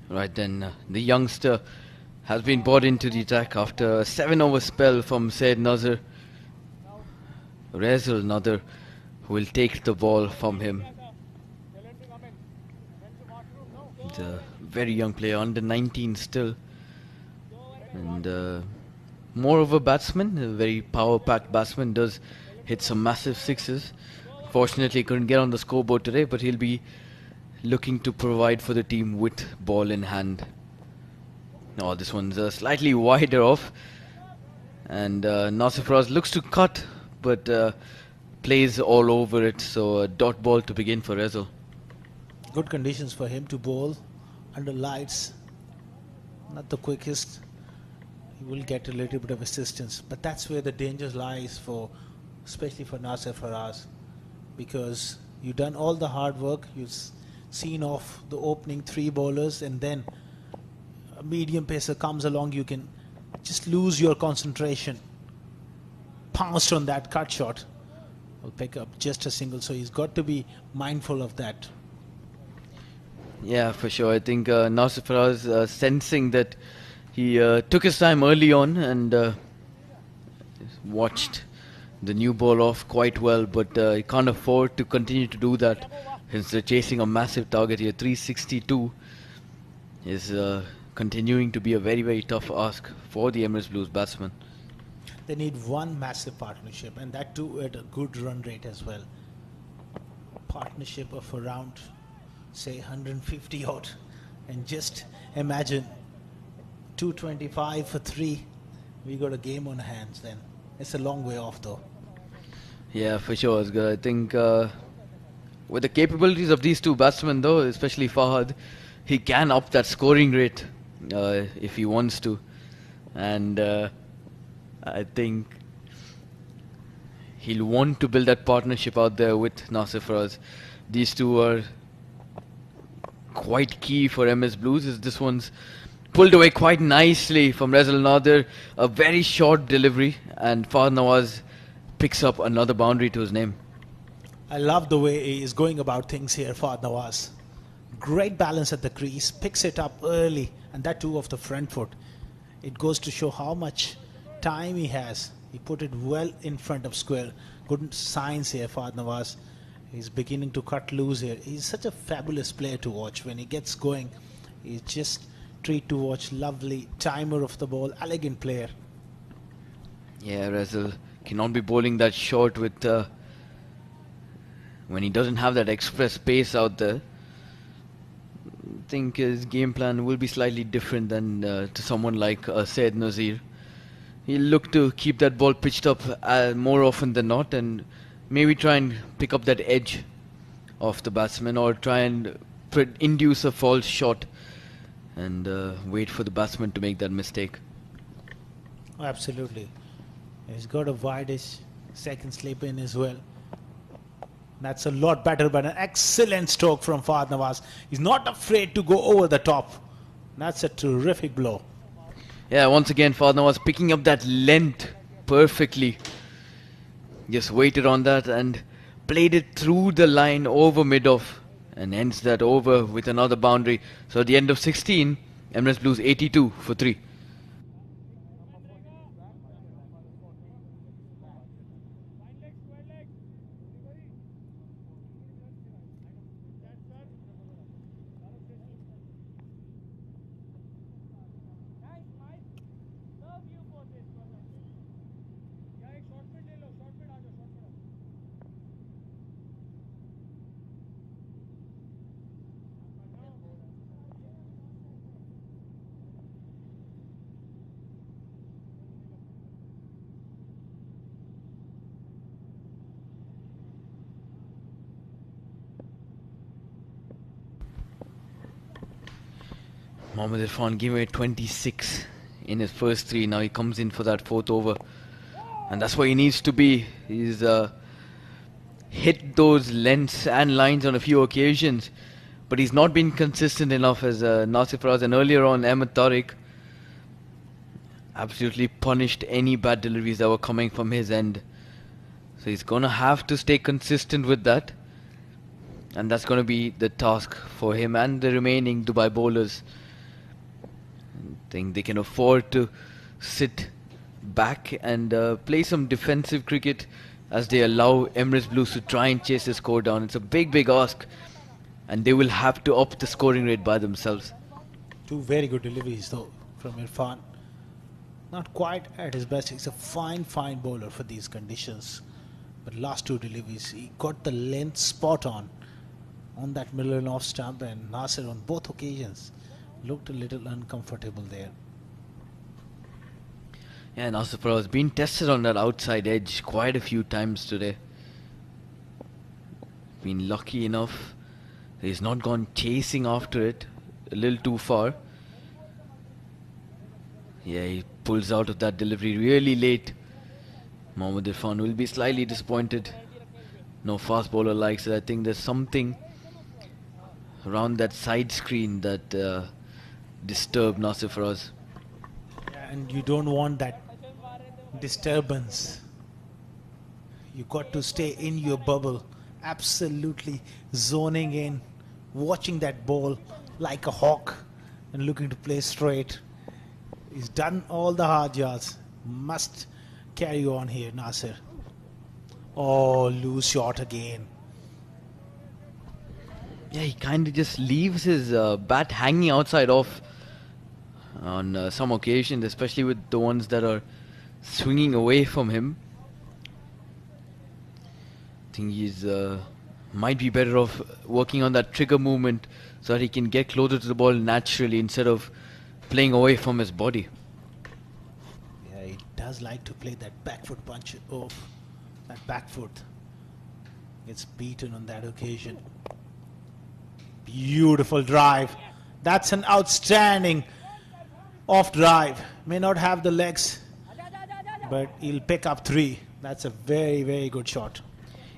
Right then, the youngster has been brought into the attack after a 7-over spell from Said Nazar. Rezal Nadir will take the ball from him. He's a very young player, under 19 still. And more of a batsman, a very power-packed batsman, does hit some massive sixes. Fortunately, couldn't get on the scoreboard today, but he'll be looking to provide for the team with ball in hand. Oh, this one's slightly wider off. And Nasir Faraz looks to cut, but plays all over it. So a dot ball to begin for Rezal. Good conditions for him to bowl under lights. Not the quickest. He will get a little bit of assistance, but that's where the danger lies for, especially for Nasir Faraz, because you've done all the hard work. You've seen off the opening 3 bowlers, and then a medium pacer comes along. You can just lose your concentration. Pounced on that cut shot, will pick up just a single. So he's got to be mindful of that. Yeah, for sure. I think Nasir Faraz sensing that he took his time early on and watched the new ball off quite well, but he can't afford to continue to do that since they're chasing a massive target here. 362 is continuing to be a very, very tough ask for the Emirates Blues batsmen. They need one massive partnership, and that too at a good run rate as well. A partnership of around, say, 150 odd. And just imagine 225 for 3. We got a game on hands then. It's a long way off though. Yeah, for sure, Asghar. I think with the capabilities of these two batsmen though, especially Fahad, he can up that scoring rate if he wants to. And I think he'll want to build that partnership out there with Nasir Faraz. These two are quite key for MS Blues, as this one's pulled away quite nicely from Rezal Nadir. A very short delivery, and Fahad Nawaz picks up another boundary to his name. I love the way he is going about things here, Fahad Nawaz. Great balance at the crease, picks it up early, and that too off the front foot. It goes to show how much time he has. He put it well in front of square. Good signs here, Fahad Nawaz. He's beginning to cut loose here. He's such a fabulous player to watch. When he gets going, he's just treat to watch. Lovely timer of the ball, elegant player. Yeah, Rezal cannot be bowling that short with when he doesn't have that express pace out there. I think his game plan will be slightly different than to someone like Said Nazir. He'll look to keep that ball pitched up more often than not, and maybe try and pick up that edge of the batsman, or try and induce a false shot and wait for the batsman to make that mistake. Absolutely. He's got a wide-ish second slip in as well. That's a lot better, but an excellent stroke from Fahad Nawaz. He's not afraid to go over the top. That's a terrific blow. Yeah, once again, Fahad Nawaz picking up that length perfectly. Just waited on that and played it through the line over mid-off, and ends that over with another boundary. So at the end of 16, Emirates Blues 82 for 3. Mohammad Irfan gave away 26 in his first 3. Now he comes in for that 4th over, and that's where he needs to be. He's hit those lengths and lines on a few occasions, but he's not been consistent enough, as Nasir Faraz and earlier on Ahmed Tariq absolutely punished any bad deliveries that were coming from his end. So he's going to have to stay consistent with that, and that's going to be the task for him and the remaining Dubai bowlers. I think they can afford to sit back and play some defensive cricket as they allow Emirates Blues to try and chase the score down. It's a big ask, and they will have to up the scoring rate by themselves. 2 very good deliveries though from Irfan. Not quite at his best. He's a fine bowler for these conditions, but last 2 deliveries he got the length spot on that middle and off stump, and Nasir on both occasions looked a little uncomfortable there. Yeah, Nasir Faraz been tested on that outside edge quite a few times today. Been lucky enough he's not gone chasing after it a little too far. Yeah, he pulls out of that delivery really late. Mohammad Irfan will be slightly disappointed. No fast bowler likes it. I think there's something around that side screen that disturbed Nasir Faraz. And you don't want that disturbance. You got to stay in your bubble, absolutely zoning in, watching that ball like a hawk and looking to play straight. He's done all the hard yards. Must carry on here, Nasir. Oh, loose shot again. Yeah, he kind of just leaves his bat hanging outside off on some occasions, especially with the ones that are swinging away from him. I think he's might be better off working on that trigger movement so that he can get closer to the ball naturally instead of playing away from his body. Yeah, he does like to play that back foot punch off. That back foot gets beaten on that occasion. Beautiful drive. That's an outstanding off drive. May not have the legs, but he'll pick up 3. That's a very good shot.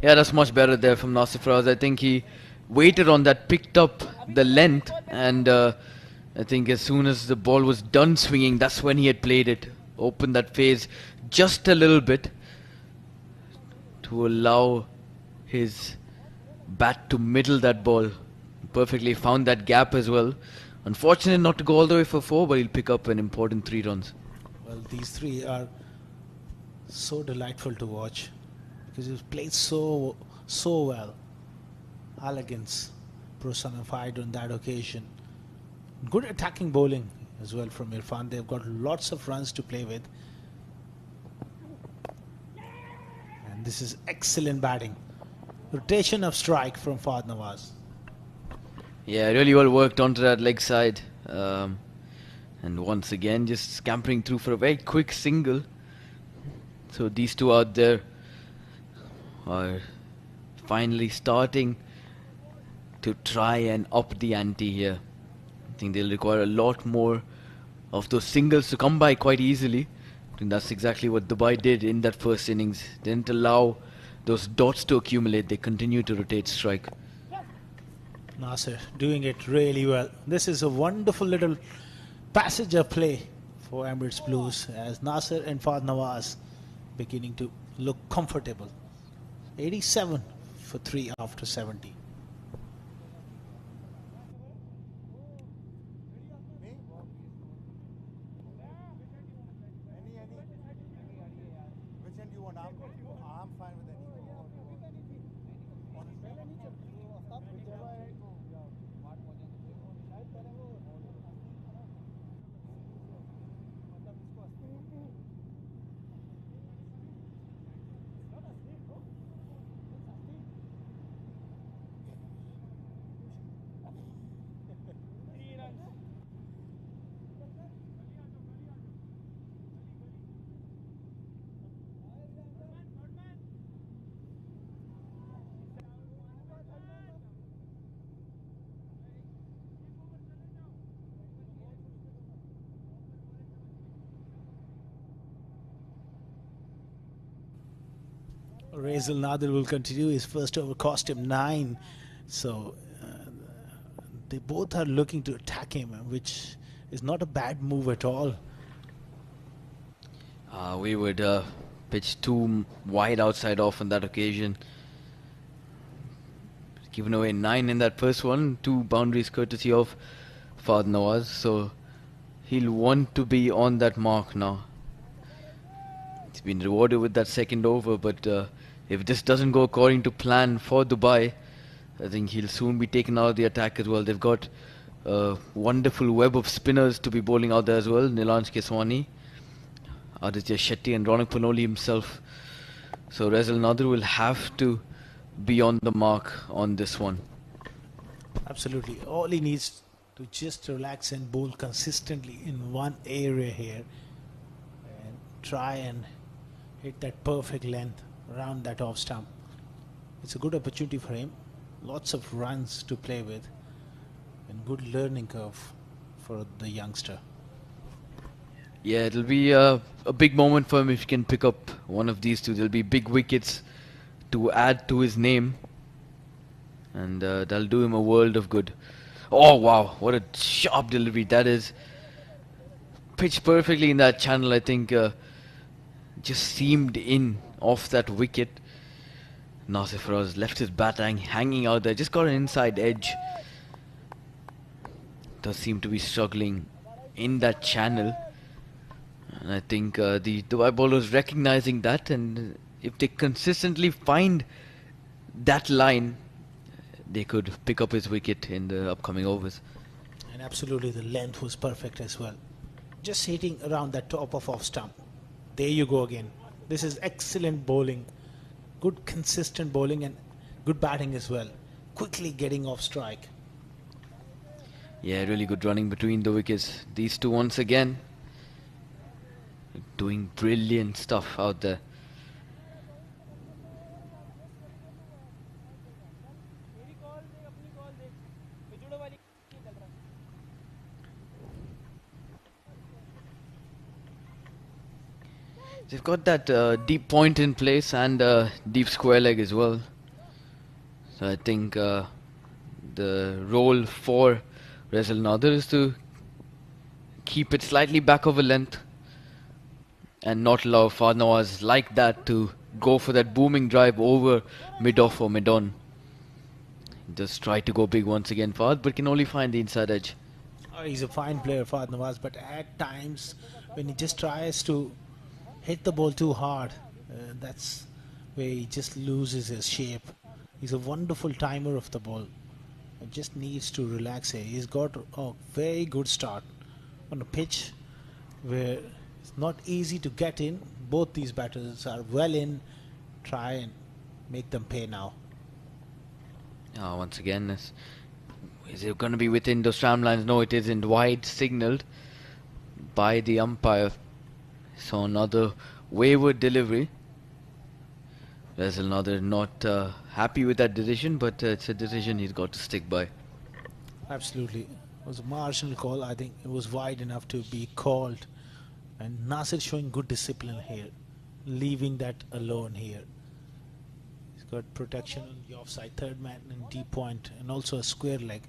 Yeah, that's much better there from Nasir Faraz. I think he waited on that, picked up the length, and I think as soon as the ball was done swinging, that's when he had played it. Opened that phase just a little bit to allow his bat to middle that ball. Perfectly found that gap as well. Unfortunate not to go all the way for 4, but he'll pick up an important 3 runs. Well, these 3 are so delightful to watch because he played so well. Elegance personified on that occasion. Good attacking bowling as well from Irfan. They've got lots of runs to play with. And this is excellent batting. Rotation of strike from Fahad Nawaz. Yeah, really well worked onto that leg side. And once again, just scampering through for a very quick single. So these two out there are finally starting to try and up the ante here. I think they'll require a lot more of those singles to come by quite easily. I think that's exactly what Dubai did in that first innings. They didn't allow those dots to accumulate. They continue to rotate strike. Nasser doing it really well. This is a wonderful little passage of play for Emirates Blues as Nasser and Fahd Nawaz beginning to look comfortable. 87 for 3 after 70. Which end you want? I'm fine with any. Razel Nadir will continue. His first over cost him 9. So they both are looking to attack him, which is not a bad move at all. We would pitch too wide outside off on that occasion. Given away 9 in that first one, 2 boundaries courtesy of Fahd Nawaz. So he'll want to be on that mark now. He's been rewarded with that second over, but if this doesn't go according to plan for Dubai, I think he'll soon be taken out of the attack as well. They've got a wonderful web of spinners to be bowling out there as well. Nilanj Keswani, Aditya Shetty and Ronak Panoli himself. So Razel Nadir will have to be on the mark on this one. Absolutely. All he needs to just relax and bowl consistently in one area here and try and hit that perfect length around that off stump. It's a good opportunity for him. Lots of runs to play with and good learning curve for the youngster. Yeah, it'll be a big moment for him if he can pick up one of these two. There'll be big wickets to add to his name, and that'll do him a world of good. Oh wow, what a sharp delivery that is. Pitched perfectly in that channel, I think. Just seamed in off that wicket. Nasir Faraz left his bat hanging out there, just got an inside edge. Does seem to be struggling in that channel, and I think the Dubai bowlers recognizing that, and if they consistently find that line, they could pick up his wicket in the upcoming overs. And absolutely the length was perfect as well. Just hitting around that top of off stump. There you go again. This is excellent bowling. Good consistent bowling and good batting as well. Quickly getting off strike. Yeah, really good running between the wickets. These two once again doing brilliant stuff out there. They've got that deep point in place and deep square leg as well. So I think the role for Razel Nadir is to keep it slightly back of a length and not allow Fahd Nawaz like that to go for that booming drive over mid-off or mid-on. Just try to go big once again, Fahd, but can only find the inside edge. Oh, he's a fine player, Fahd Nawaz, but at times when he just tries to hit the ball too hard, that's where he just loses his shape. He's a wonderful timer of the ball. It just needs to relax here. He's got a very good start on a pitch where it's not easy to get in. Both these batters are well in. Try and make them pay now. Once again, is it going to be within those tram lines? No, it isn't. Wide signalled by the umpire. So another wayward delivery. Whereas now they're not happy with that decision, but it's a decision he's got to stick by. Absolutely. It was a marginal call. I think it was wide enough to be called. And Nasir showing good discipline here, leaving that alone here. He's got protection on the offside, third man in deep point, and also a square leg.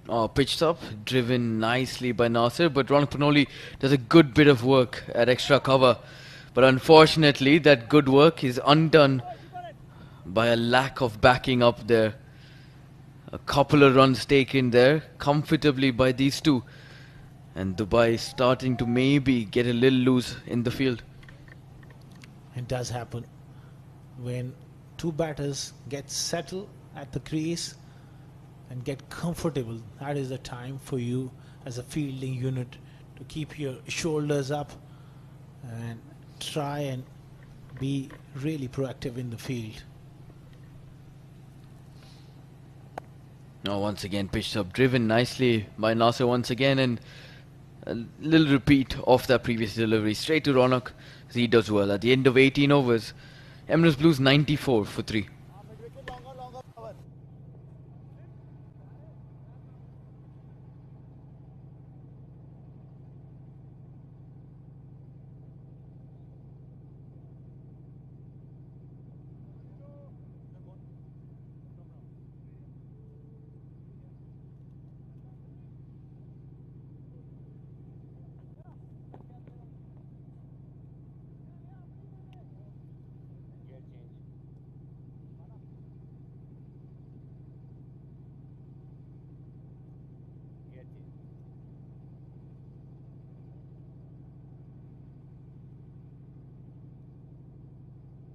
Oh, pitched up, driven nicely by Nasir, but Ronak Panoli does a good bit of work at extra cover. But unfortunately, that good work is undone by a lack of backing up there. A couple of runs taken there comfortably by these two. And Dubai starting to maybe get a little loose in the field. It does happen when two batters get settled at the crease and get comfortable. That is the time for you as a fielding unit to keep your shoulders up and try and be really proactive in the field. Now once again pitched up, driven nicely by Nasir once again, and a little repeat of that previous delivery straight to Ronak. He does well at the end of 18 overs. Emirates Blues 94 for 3. Mid-wicket longer cover. Gear change. Gear change.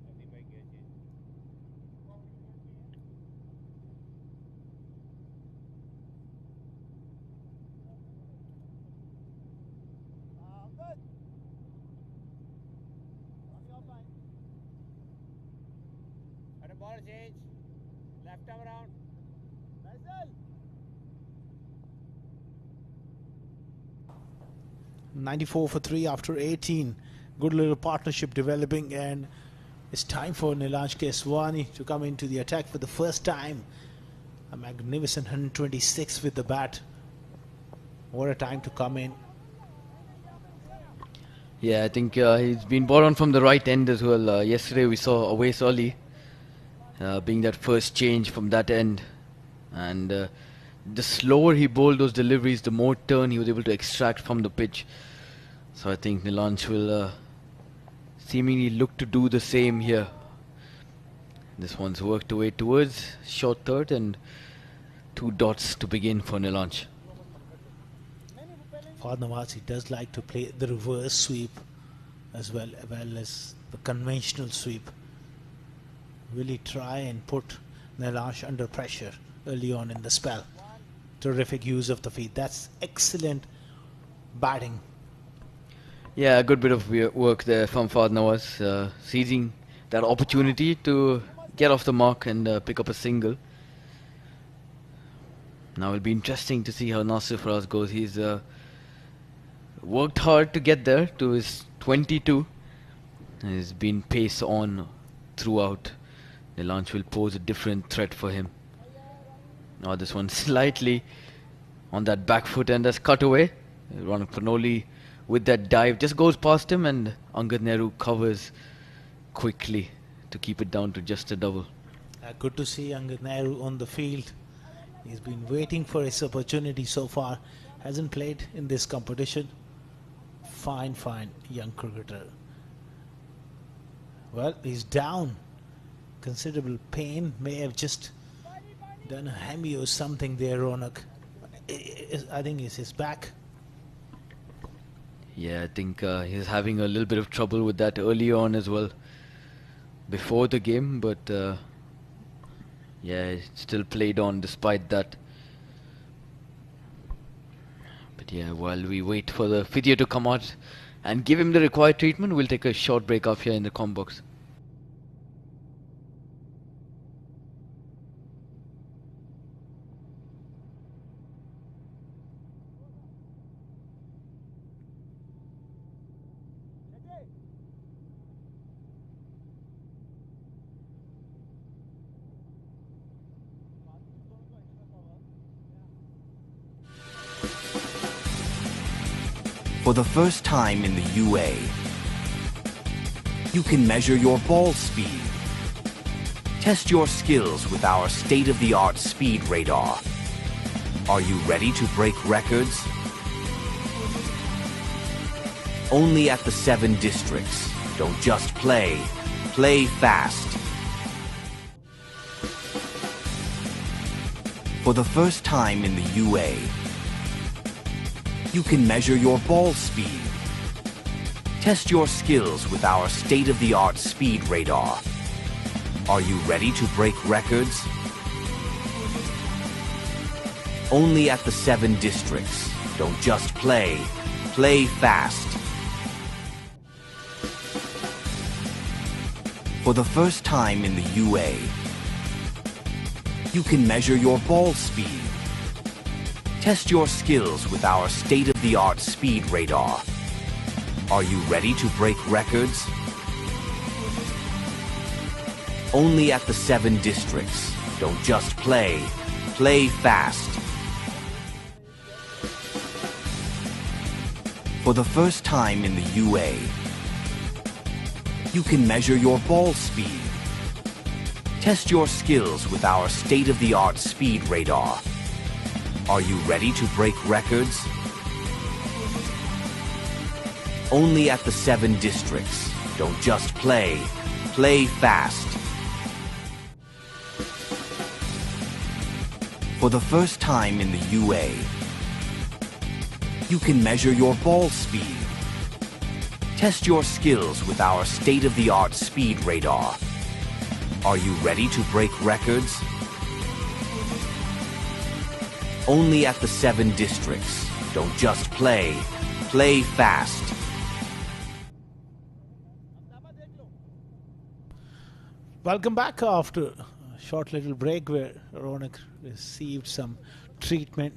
Nothing by gear change. Good. Coming off line. At a ball change. Left arm around. Faisal. 94 for 3 after 18. Good little partnership developing, and it's time for Nilansh Keswani to come into the attack for the first time. A magnificent 126 with the bat. What a time to come in. Yeah, I think he's been brought on from the right end as well. Yesterday we saw Awais Ali being that first change from that end. And the slower he bowled those deliveries, the more turn he was able to extract from the pitch. So I think Nilansh will seemingly look to do the same here. This one's worked away towards short third, and 2 dots to begin for Nilansh. Fahad Nawaz does like to play the reverse sweep as well as the conventional sweep. Will he try and put Nilansh under pressure early on in the spell? Terrific use of the feet. That's excellent batting. Yeah, a good bit of work there from Fahad Nawaz, seizing that opportunity to get off the mark and pick up a single. Now it'll be interesting to see how Nasir Faraz goes. He's worked hard to get there to his 22. He's been pace on throughout. Nilansh will pose a different threat for him. Now this one slightly on that back foot, and that's cut away. Ronak Panoli with that dive just goes past him, and Angad Nehru covers quickly to keep it down to just a double. Good to see Angad Nehru on the field. He's been waiting for his opportunity so far. Hasn't played in this competition. Fine young cricketer. Well, he's down. Considerable pain. May have just done a hammy or something there, Ronak. I think it's his back. Yeah, I think he's having a little bit of trouble with that early on as well, before the game, but yeah, it still played on despite that. But yeah, while we wait for the physio to come out and give him the required treatment, we'll take a short break up here in the comm box. For the first time in the UA, you can measure your ball speed. Test your skills with our state-of-the-art speed radar. Are you ready to break records? Only at the 7 districts. Don't just play, play fast. For the first time in the UA, you can measure your ball speed. Test your skills with our state-of-the-art speed radar. Are you ready to break records? Only at the 7 districts. Don't just play, play fast. For the first time in the UA, you can measure your ball speed. Test your skills with our state-of-the-art speed radar. Are you ready to break records? Only at the 7 districts. Don't just play, play fast. For the first time in the UA, you can measure your ball speed. Test your skills with our state-of-the-art speed radar. Are you ready to break records? Only at the 7 districts. Don't just play, play fast. For the first time in the UA, you can measure your ball speed. Test your skills with our state-of-the-art speed radar. Are you ready to break records? Only at the 7 districts. Don't just play, play fast. Welcome back after a short little break where Ronak received some treatment.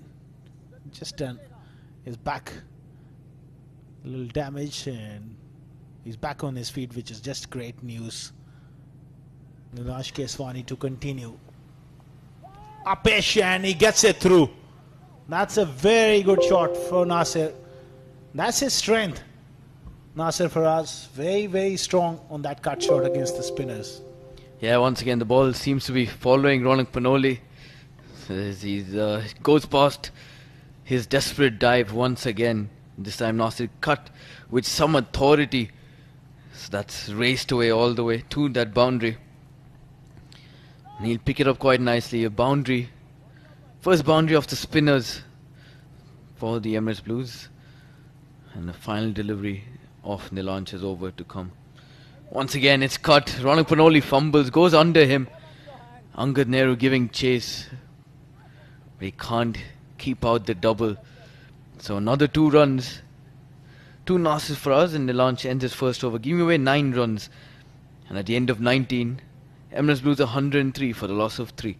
Just done his back, a little damage, and he's back on his feet, which is just great news. Nilansh Keswani to continue. Apesh, and he gets it through. That's a very good shot for Nasir. That's his strength. Nasir Faraz, very, very strong on that cut shot against the spinners. Yeah, once again the ball seems to be following Ronak Panoli. He goes past his desperate dive once again. This time Nasir cut with some authority. So that's raced away all the way to that boundary. And he'll pick it up quite nicely. A boundary. First boundary of the spinners for the Emirates Blues. And the final delivery of Nilansh is over to come. Once again it's cut. Ronak Panoli fumbles, goes under him. Angad Nehru giving chase. But he can't keep out the double. So another 2 runs. 2 Nasir for us, and Nilansh ends his first over, giving away 9 runs. And at the end of 19, Emirates Blues 103 for the loss of 3.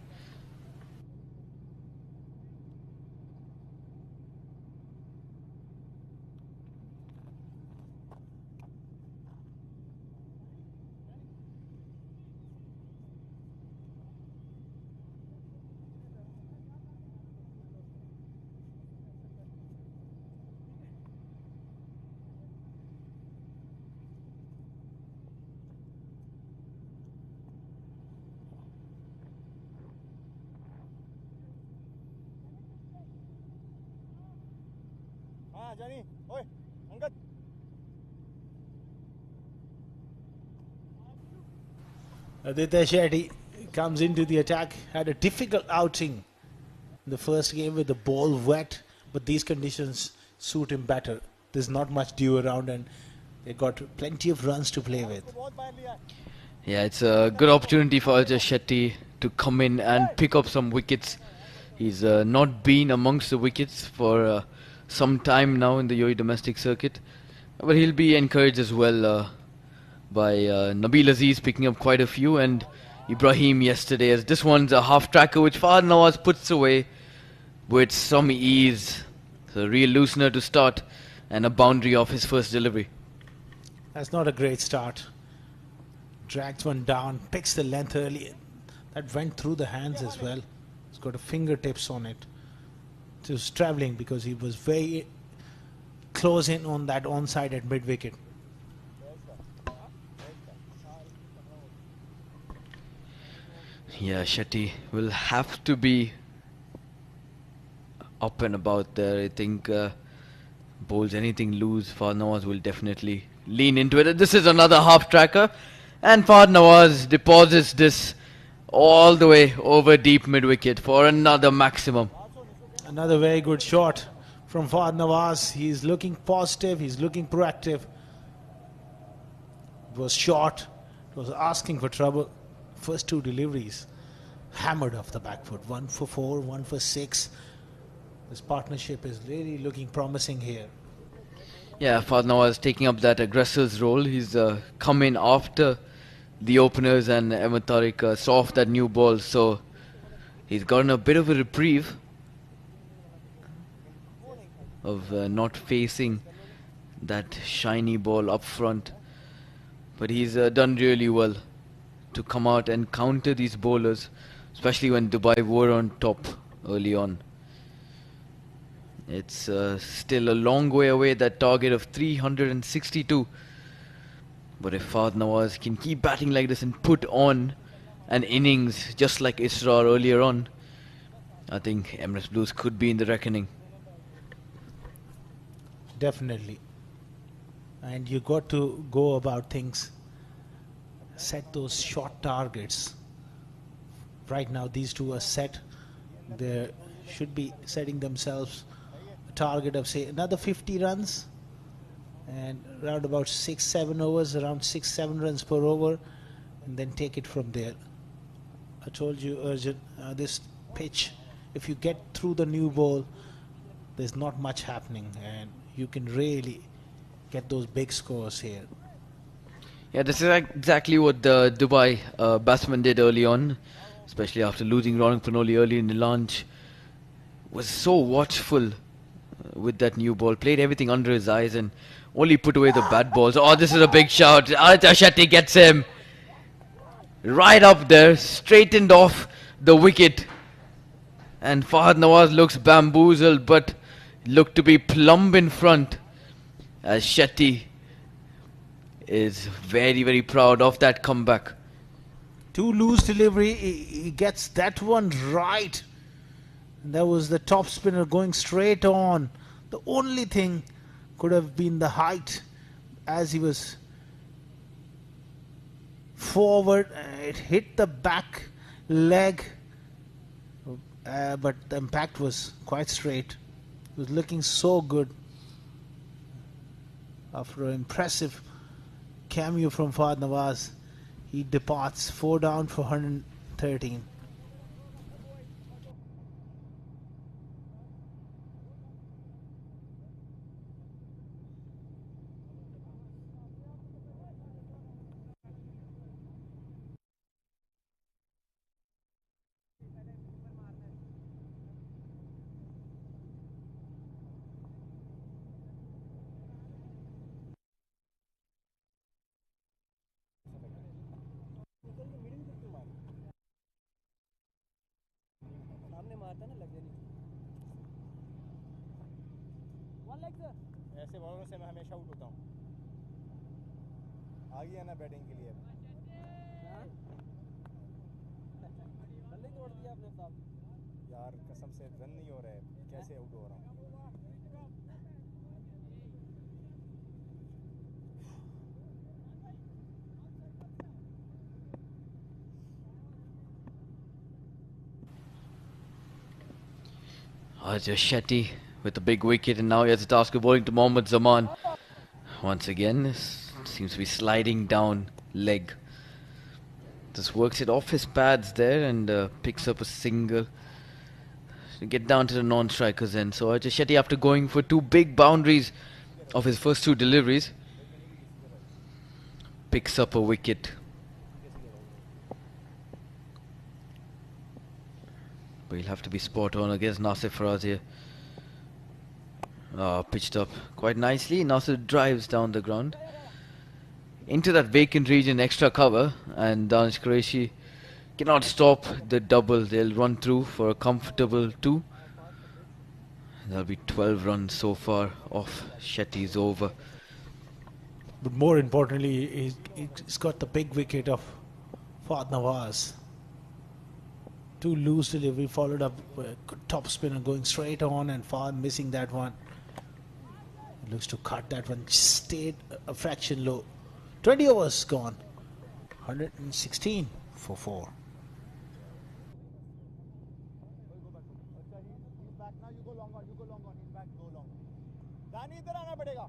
हाँ जानी ओए Angad Aditya Shetty comes into the attack. Had a difficult outing in the first game with the ball wet, but these conditions suit him better. There's not much dew around and they got plenty of runs to play with. बहुत बाहर लिया Yeah, it's a good opportunity for Ajay Shetty to come in and pick up some wickets. He's not been amongst the wickets for some time now in the UAE domestic circuit. But he'll be encouraged as well by Nabil Aziz picking up quite a few, and Ibrahim yesterday, as this one's a half tracker which Fahad Nawaz puts away with some ease. So a real loosener to start and a boundary off his first delivery. That's not a great start. Drags one down, picks the length early. That went through the hands as well. He's got a fingertips on it. He was travelling because he was very close in on that onside at mid-wicket. Yeah, Shetty will have to be up and about there. I think bowls anything loose, Fahd Nawaz will definitely lean into it. This is another half tracker, and Fahd Nawaz deposits this all the way over deep mid-wicket for another maximum. Another very good shot from Fahd Nawaz. He's looking positive, he's looking proactive. It was short, it was asking for trouble. First two deliveries hammered off the back foot. 1 for 4, 1 for 6. This partnership is really looking promising here. Yeah, Fahd Nawaz taking up that aggressor's role. He's come in after the openers and Ahmed Tariq saw off that new ball, so he's gotten a bit of a reprieve of not facing that shiny ball up front. But he's done really well to come out and counter these bowlers, especially when Dubai were on top early on. It's still a long way away, that target of 362. But if Fahd Nawaz can keep batting like this and put on an innings just like Israr earlier on, I think Emirates Blues could be in the reckoning. Definitely. And you got to go about things, set those short targets. Right now these two are set. They should be setting themselves a target of, say, another 50 runs and around about 6-7 overs, around 6-7 runs per over, and then take it from there. I told you, Arjun, this pitch, if you get through the new ball, there's not much happening and you can really get those big scores here. Yeah, this is exactly what the Dubai batsman did early on, especially after losing Ronak Panoli early in the launch. Was so watchful with that new ball, played everything under his eyes and only put away the bad balls. Oh, this is a big shout. Aditya Shetty gets him right up there, straightened off the wicket. And Fahd Nawaz looks bamboozled, but looked to be plumb in front, as Shetty is very, very proud of that comeback. Two loose delivery, he gets that one right. And that was the top spinner going straight on. The only thing could have been the height as he was forward. It hit the back leg, but the impact was quite straight. It was looking so good. After an impressive cameo from Fahd Nawaz, he departs 4 down for 113. सामने मारता ना लग जानी ऐसे बॉलरों से मैं हमेशा out होता हूँ आ गया ना बैटिंग के लिए बल्ले तोड़ दिया आपने साहब यार कसम से रन नहीं हो रहा है कैसे आउट हो रहा हूँ Ajman Shetty with a big wicket, and now he has the task of bowling to Mohammad Zaman. Once again, seems to be sliding down leg. Just works it off his pads there and picks up a single to get down to the non-strikers end. So Ajman Shetty, after going for 2 big boundaries of his first 2 deliveries, picks up a wicket. But he'll have to be spot on against Nasir Faraz here. Pitched up quite nicely. Nasir drives down the ground into that vacant region, extra cover, and Danish Qureshi cannot stop the double. They'll run through for a comfortable 2. There'll be 12 runs so far off Shetty's over. But more importantly, he's got the big wicket of Fahd Nawaz. Two loose delivery followed up with a good top spinner going straight on, and Fahd missing that one. It looks to cut that one, stayed a fraction low. 20 overs gone. 116 for 4. He's back now. You go long on. He's back. Go long. दानी इधर आना पड़ेगा.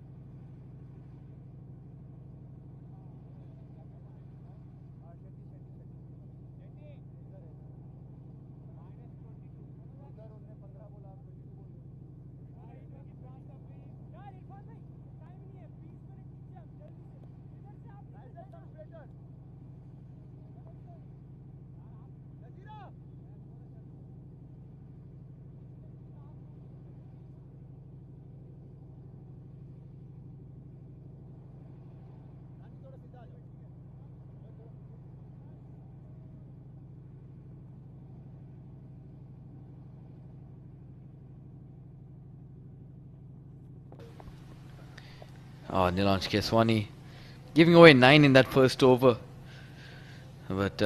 Oh, Nilansh Keswani giving away 9 in that first over. But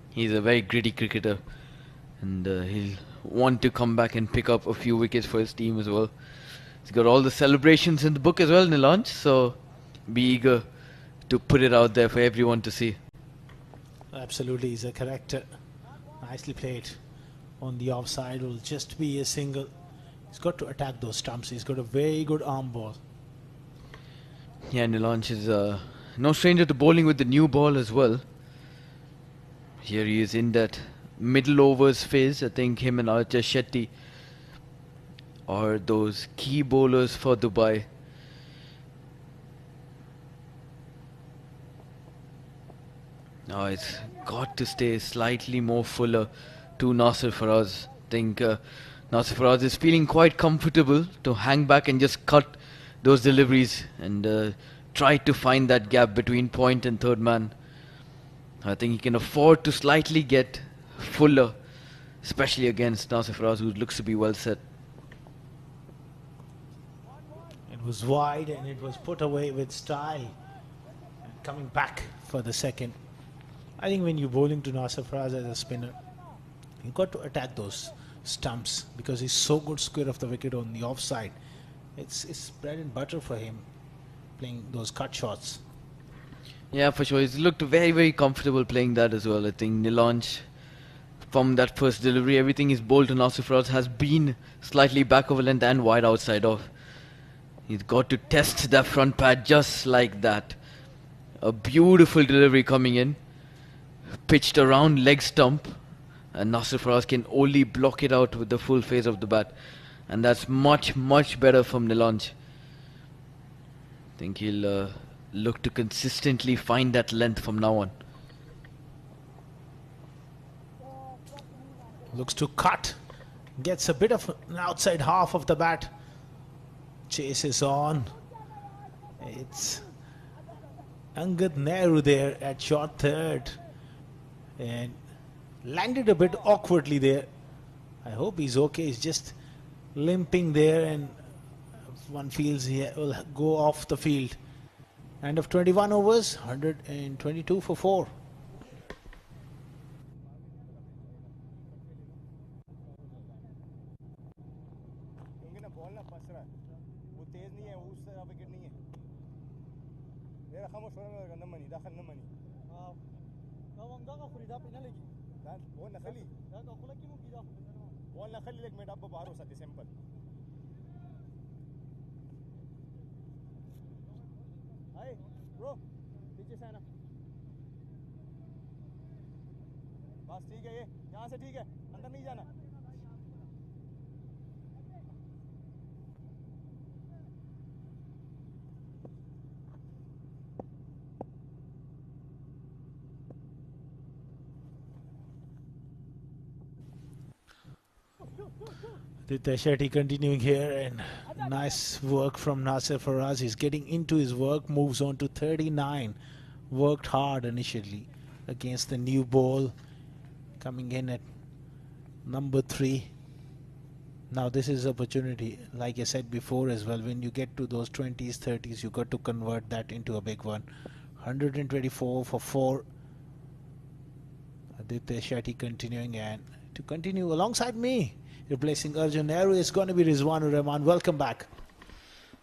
he's a very gritty cricketer, and he'll want to come back and pick up a few wickets for his team as well. He's got all the celebrations in the book as well, Nilansh, so be eager to put it out there for everyone to see. Absolutely, he's a character. Nicely played. On the offside will just be a single. He's got to attack those stumps. He's got a very good arm ball. Yeah, Nilansh is no stranger to bowling with the new ball as well. Here he is in that middle overs phase. I think him and Archer Shetty are those key bowlers for Dubai. Now it's got to stay slightly more fuller to Nasir Faraz. I think Nasir Faraz is feeling quite comfortable to hang back and just cut those deliveries and try to find that gap between point and third man. I think he can afford to slightly get fuller, especially against Nasir Faraz, who looks to be well set. It was wide and it was put away with style. And coming back for the second. I think when you're bowling to Nasir Faraz as a spinner, you've got to attack those stumps because he's so good square of the wicket on the offside. It's bread and butter for him, playing those cut shots. Yeah, for sure. He's looked very, very comfortable playing that as well. I think Nilansh, from that first delivery, everything he's bowled to Nasir Faraz has been slightly back over length and wide outside off. He's got to test that front pad just like that. A beautiful delivery coming in, pitched around leg stump, and Nasir Faraz can only block it out with the full face of the bat. And that's much, much better from Nilansh. I think he'll look to consistently find that length from now on. Looks to cut. Gets a bit of an outside half of the bat. Chase is on. It's Angad Nehru there at short third. And landed a bit awkwardly there. I hope he's okay. He's just limping there, and one feels he will go off the field. End of 21 overs, 122 for 4. क्योंकि ना ball ना फंस रहा है, वो तेज नहीं है, वो उस तरह विकेट नहीं है. मेरा खामोश हो रहा है, गंदा मनी, दाखल न मनी. कौन दा का फरीदा पिना लगी? दान वो नखली. दान तो खुला क्यों गिरा? बॉल नखली लेग मेड अब बाहर हो सकती सिंपल. हाय ब्रो, पीछे से आना. बस ठीक है, ये यहाँ से ठीक है, अंदर नहीं जाना. Aditya Shetty continuing here, and nice work from Nasir Faraz. He's getting into his work, moves on to 39. Worked hard initially against the new ball, coming in at number 3. Now this is opportunity, like I said before as well, when you get to those 20s, 30s, you got to convert that into a big one. 124 for 4. Aditya Shetty continuing, and to continue alongside me, replacing Arjun Nehru, is going to be Rizwanur Rahman. Welcome back.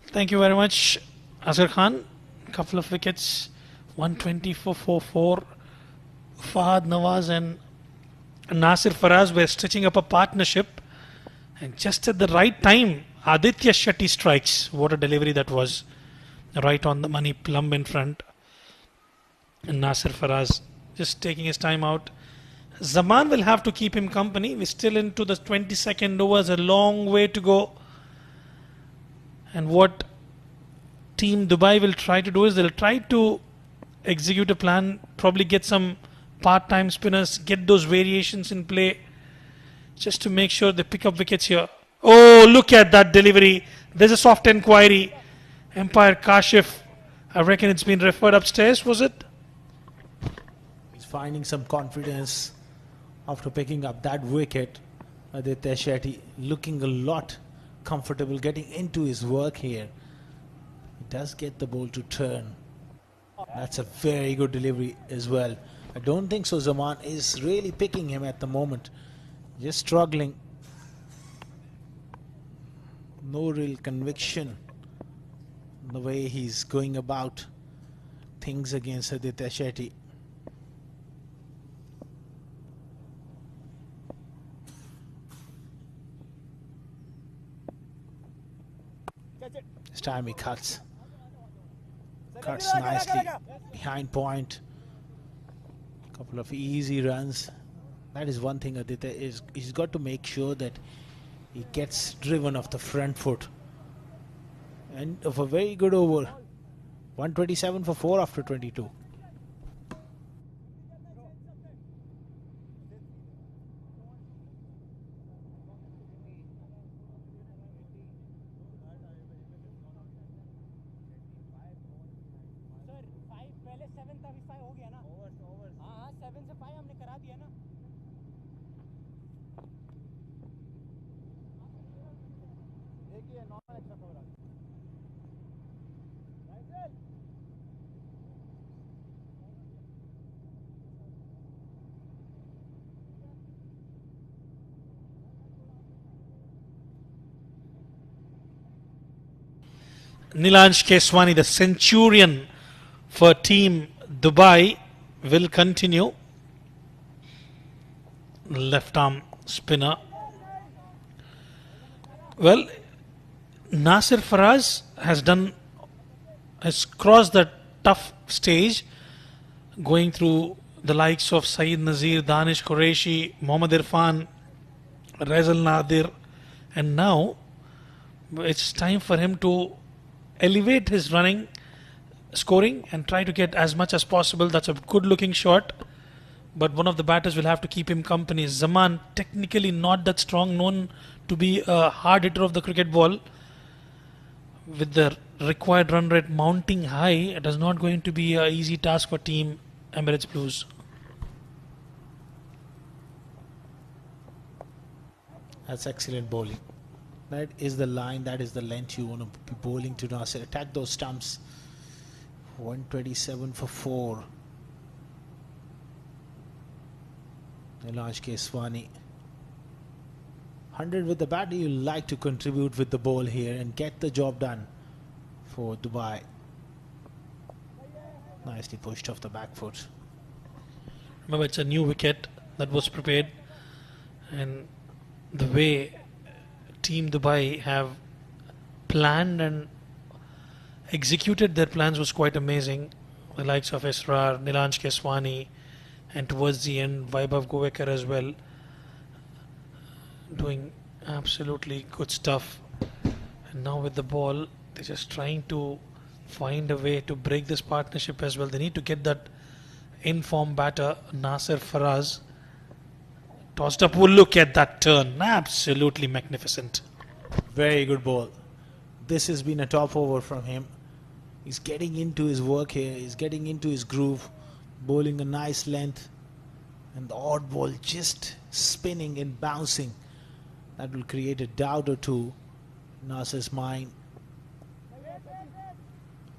Thank you very much, Asghar Khan. Couple of wickets, 124 for 4. Fahad Nawaz and Nasir Faraz were stitching up a partnership, and just at the right time, Aditya Shetty strikes. What a delivery that was. Right on the money, plumb in front. And Nasir Faraz just taking his time out. Zaman will have to keep him company. We're still into the 22nd overs, a long way to go. And what Team Dubai will try to do is they'll try to execute a plan, probably get some part-time spinners, get those variations in play, just to make sure they pick up wickets here. Oh, look at that delivery. There's a soft inquiry. Umpire Kashif, I reckon it's been referred upstairs, was it? He's finding some confidence after picking up that wicket. Aditya Shetty looking a lot comfortable, getting into his work here. He does get the ball to turn. That's a very good delivery as well. I don't think so Zaman is really picking him at the moment. Just struggling. No real conviction in the way he's going about things against Aditya Shetty. This time he cuts nicely behind point. Couple of easy runs. That is one thing Aditya is. He's got to make sure that he gets driven off the front foot. And of a very good over. 127 for 4 after 22. Nilansh Keswani, the centurion for Team Dubai, will continue. Left arm spinner. Well, Nasir Faraz has crossed the tough stage, going through the likes of Saeed Nazir, Danish Qureshi, Mohammad Irfan, Raizal Nadir, and now it's time for him to elevate his running, scoring, and try to get as much as possible. That's a good looking shot, but one of the batters will have to keep him company. Zaman, technically not that strong, known to be a hard hitter of the cricket ball. With the required run rate mounting high, it is not going to be an easy task for Team Emirates Blues. That's excellent bowling. That is the line, that is the length you want to be bowling to Nasir. Attack those stumps. 127 for 4. Nilansh Keswani. 100 with the bat. You like to contribute with the ball here and get the job done for Dubai. Nicely pushed off the back foot. Remember, it's a new wicket that was prepared, and the way Team Dubai have planned and executed their plans was quite amazing. The likes of Israr, Nilansh Keswani, and towards the end Vaibhav Govekar as well, doing absolutely good stuff. And now with the ball, they're just trying to find a way to break this partnership as well. They need to get that in-form batter Nasir Faraz tossed up. Oh, look at that turn. Absolutely magnificent. Very good ball. This has been a top over from him. He's getting into his work here. He's getting into his groove. Bowling a nice length. And the odd ball just spinning and bouncing. That will create a doubt or two in Nasser's mind.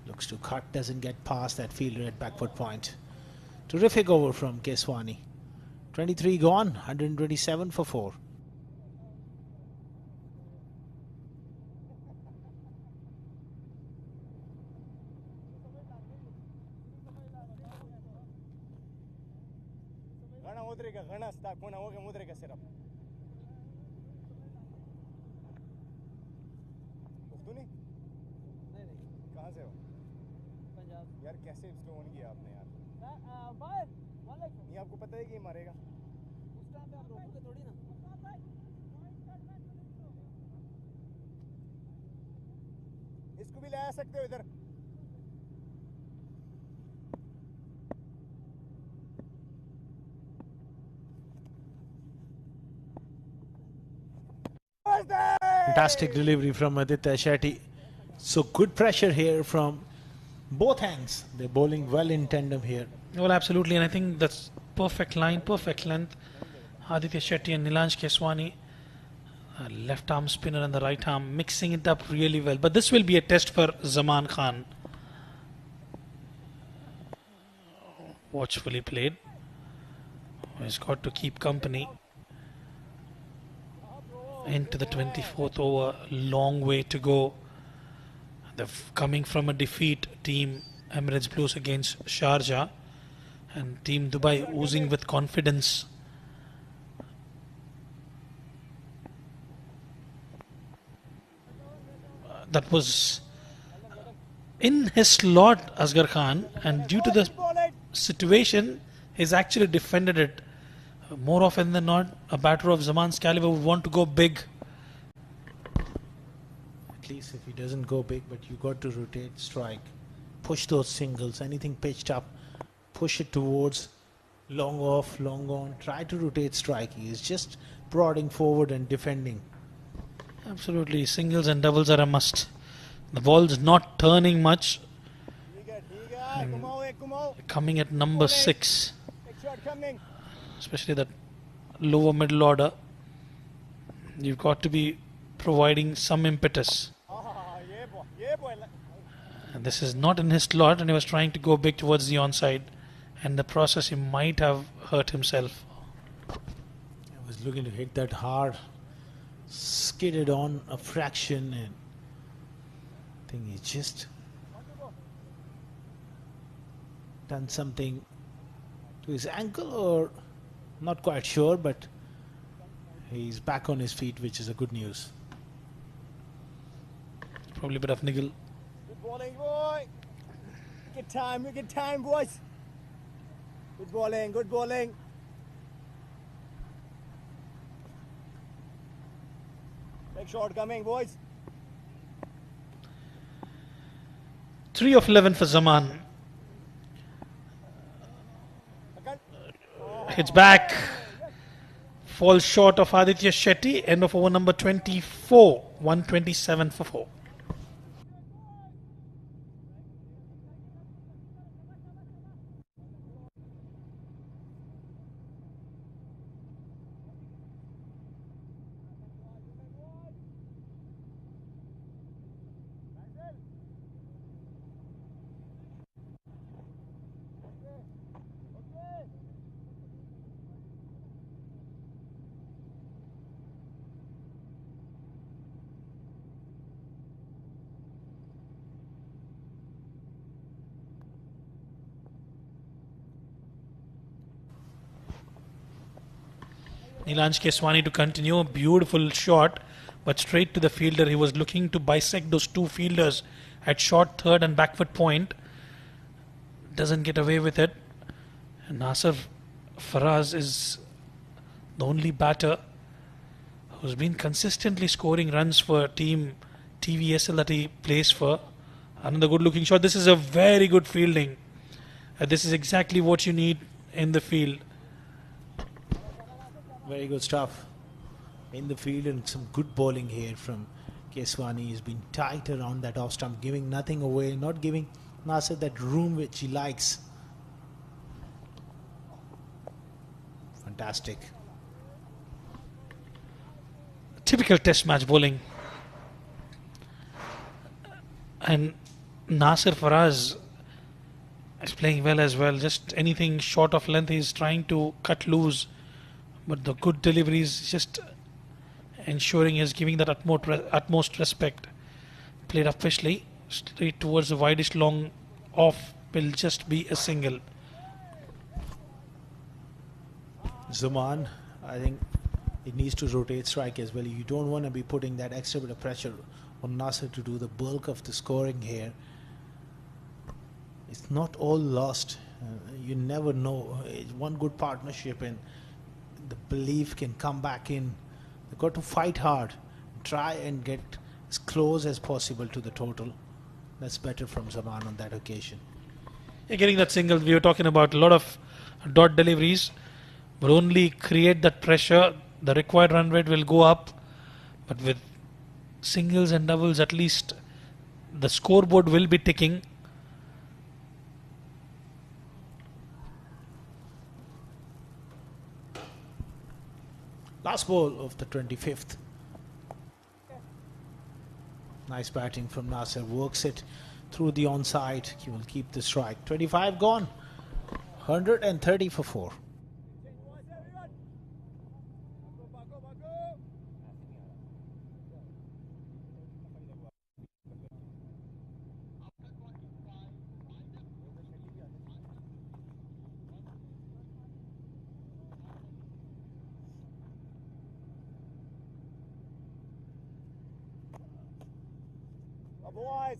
Looks to cut, doesn't get past that fielder at back foot point. Terrific over from Keswani. 23 gone, 127 for 4. घना stock होना हो गया मुद्रे का सिर्फ उर्दू नहीं कहाँ से हो पंजाब यार कैसे इसको ऑन किया आपने यार बाहर नहीं आपको पता है कि ये मारेगा उस टाइम पे आप रोकोगे थोड़ी ना इसको भी ले आ सकते हो इधर Fantastic delivery from Aditya Shetty. So good pressure here from both hands. They're bowling well in tandem here. Well, absolutely, and I think that's perfect line, perfect length. Aditya Shetty and Nilanj Keswani, left arm spinner and the right arm, mixing it up really well. But this will be a test for Zaman Khan. Watchfully played. He's got to keep company. Into the 24th over, long way to go. They're coming from a defeat, team Emirates Blues against Sharjah, and team Dubai oozing with confidence. That was in his slot, Asghar Khan, and due to the situation, he's actually defended it. More often than not, a batter of Zaman's caliber would want to go big. At least if he doesn't go big, but you got to rotate, strike, push those singles, anything pitched up, push it towards, long off, long on, try to rotate strike. He is just prodding forward and defending. Absolutely, singles and doubles are a must. The ball's not turning much. Coming at number 6. Especially that lower middle order, you've got to be providing some impetus. And this is not in his slot, and he was trying to go big towards the onside, and in the process he might have hurt himself. I was looking to hit that hard, skidded on a fraction, and I think he just done something to his ankle, or not quite sure, but he's back on his feet, which is a good news. Probably a bit of niggle. Good bowling, boy. Good time, boys. Good bowling, good bowling. Big shot coming, boys. 3 of 11 for Zaman. Hits back, falls short of Aditya Shetty. End of over number 24, 127 for 4. Nilanj Keswani to continue. A beautiful shot, but straight to the fielder. He was looking to bisect those two fielders at short third and back foot point. Doesn't get away with it. And Nasser Faraz is the only batter who's been consistently scoring runs for team TVSL that he plays for. Another good looking shot. This is a very good fielding. This is exactly what you need in the field. Very good stuff in the field, and some good bowling here from Keswani. He's been tight around that off stump, giving nothing away, not giving Nasser that room which he likes. Fantastic. Typical test match bowling. And Nasir Faraz is playing well as well. Just anything short of length he's trying to cut loose. But the good deliveries just ensuring he's giving that utmost respect. Played officially straight towards the widest long off will just be a single. Zaman, I think it needs to rotate strike as well. You don't want to be putting that extra bit of pressure on Nasir to do the bulk of the scoring here. It's not all lost. You never know. It's one good partnership and the belief can come back in. They've got to fight hard, try and get as close as possible to the total. That's better from Zaman on that occasion. You're getting that single. We were talking about a lot of dot deliveries, but only create that pressure. The required run rate will go up, but with singles and doubles, at least the scoreboard will be ticking. Last ball of the 25th. Nice batting from Nasir. Works it through the onside. He will keep the strike. 25 gone. 130 for 4. Boys.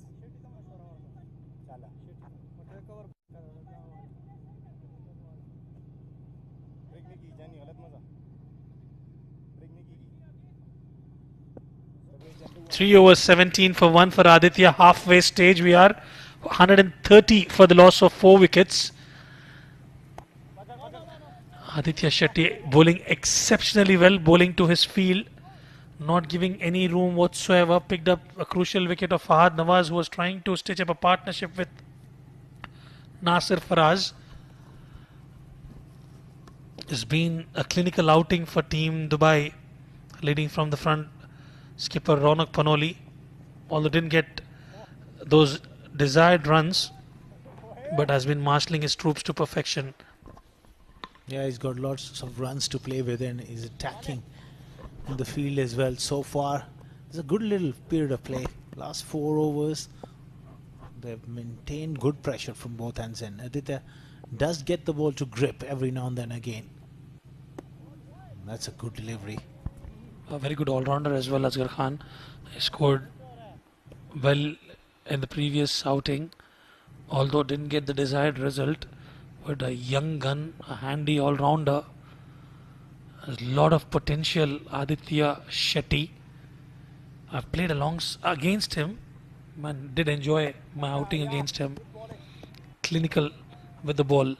Break नहीं की जानी गलत मजा. Break नहीं की. 3 overs 17 for 1 for Aditya. Halfway stage we are. 130 for the loss of 4 wickets. Aditya Shetty bowling exceptionally well, bowling to his field, not giving any room whatsoever. Picked up a crucial wicket of Fahad Nawaz, who was trying to stitch up a partnership with Nasir Faraz. It's been a clinical outing for Team Dubai, leading from the front. Skipper Ronak Panoli, although didn't get those desired runs, but has been marshalling his troops to perfection. Yeah, he's got lots of runs to play with and he's attacking in the field as well. So far, it's a good little period of play. Last 4 overs, they've maintained good pressure from both ends, and Aditya does get the ball to grip every now and then again. That's a good delivery. A very good all-rounder as well, Asghar Khan. He scored well in the previous outing, although didn't get the desired result. But a young gun, a handy all-rounder, a lot of potential. Aditya Shetty. I've played against him, and did enjoy my outing against him. Clinical with the ball.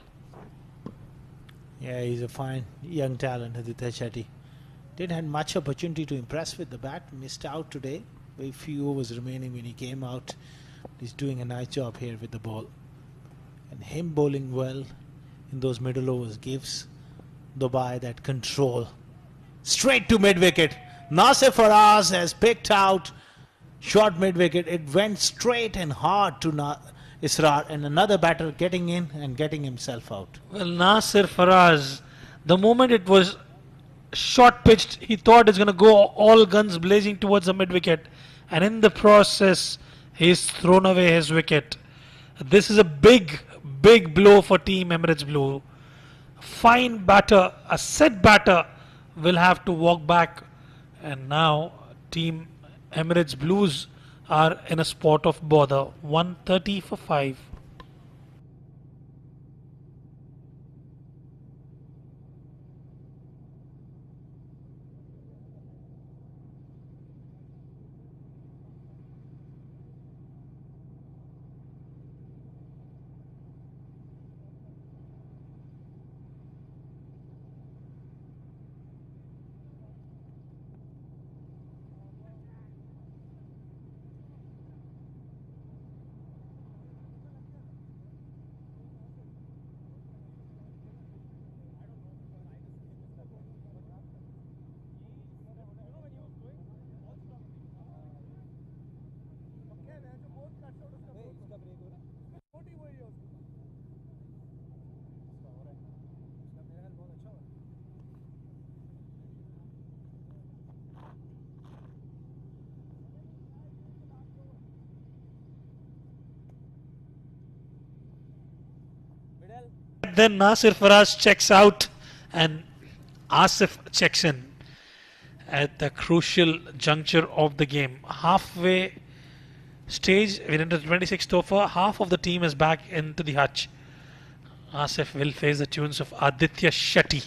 Yeah, he's a fine young talent, Aditya Shetty. Didn't have much opportunity to impress with the bat. Missed out today. Very few overs remaining when he came out. He's doing a nice job here with the ball. And him bowling well in those middle overs gives Dubai that control. Straight to mid-wicket. Nasir Faraz has picked out short mid-wicket. It went straight and hard to Israr, and another batter getting in and getting himself out. Well, Nasir Faraz, the moment it was short pitched, he thought it's going to go all guns blazing towards the mid-wicket, and in the process, he's thrown away his wicket. This is a big blow for Team Emirates Blue. Fine batter, a set batter will have to walk back, and now Team Emirates Blues are in a spot of bother. 130 for 5. Then Nasir Faraz checks out and Asif checks in at the crucial juncture of the game. Halfway stage, we're into the 26th over. Half of the team is back into the hutch. Asif will face the tunes of Aditya Shetty.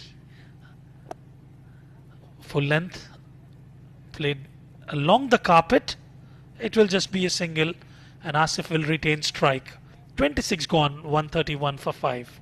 Full length, played along the carpet. It will just be a single, and Asif will retain strike. 26 gone, 131 for 5.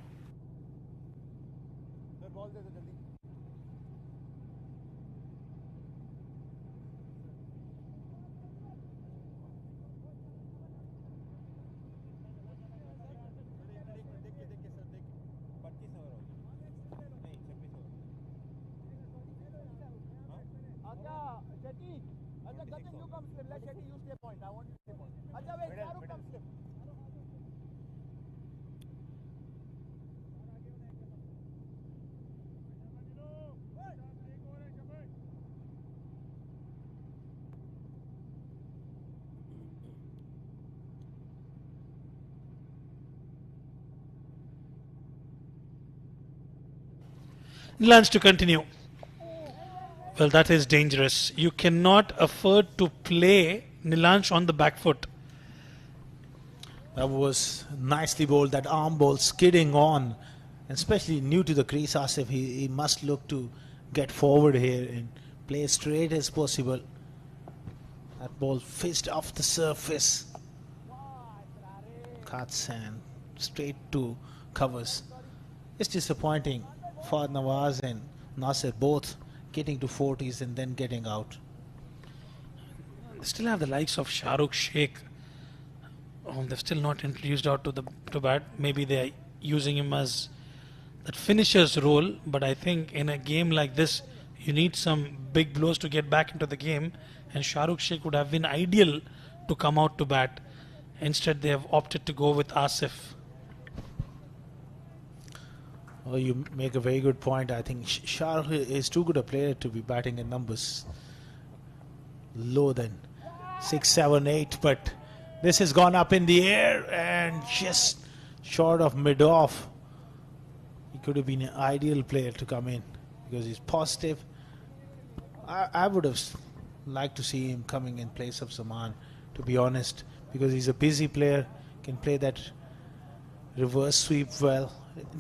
Nilansh to continue. Well, that is dangerous. You cannot afford to play Nilansh on the back foot. That was nicely bowled, that arm ball skidding on, especially new to the crease. Asif, he must look to get forward here and play as straight as possible. That ball fizzed off the surface, cuts and straight to covers. It's disappointing for Nawaz and Nasir, both getting to 40s and then getting out. They still have the likes of Shahrukh Sheikh, whom they've still not introduced out to bat. Maybe they're using him as that finisher's role, but I think in a game like this, you need some big blows to get back into the game, and Shahrukh Sheikh would have been ideal to come out to bat. Instead, they have opted to go with Asif. Oh, you make a very good point. I think Shah is too good a player to be batting in numbers low than 6, 7, 8. But this has gone up in the air and just short of mid-off. He could have been an ideal player to come in because he's positive. I would have liked to see him coming in place of Zaman, to be honest, because he's a busy player, can play that reverse sweep well.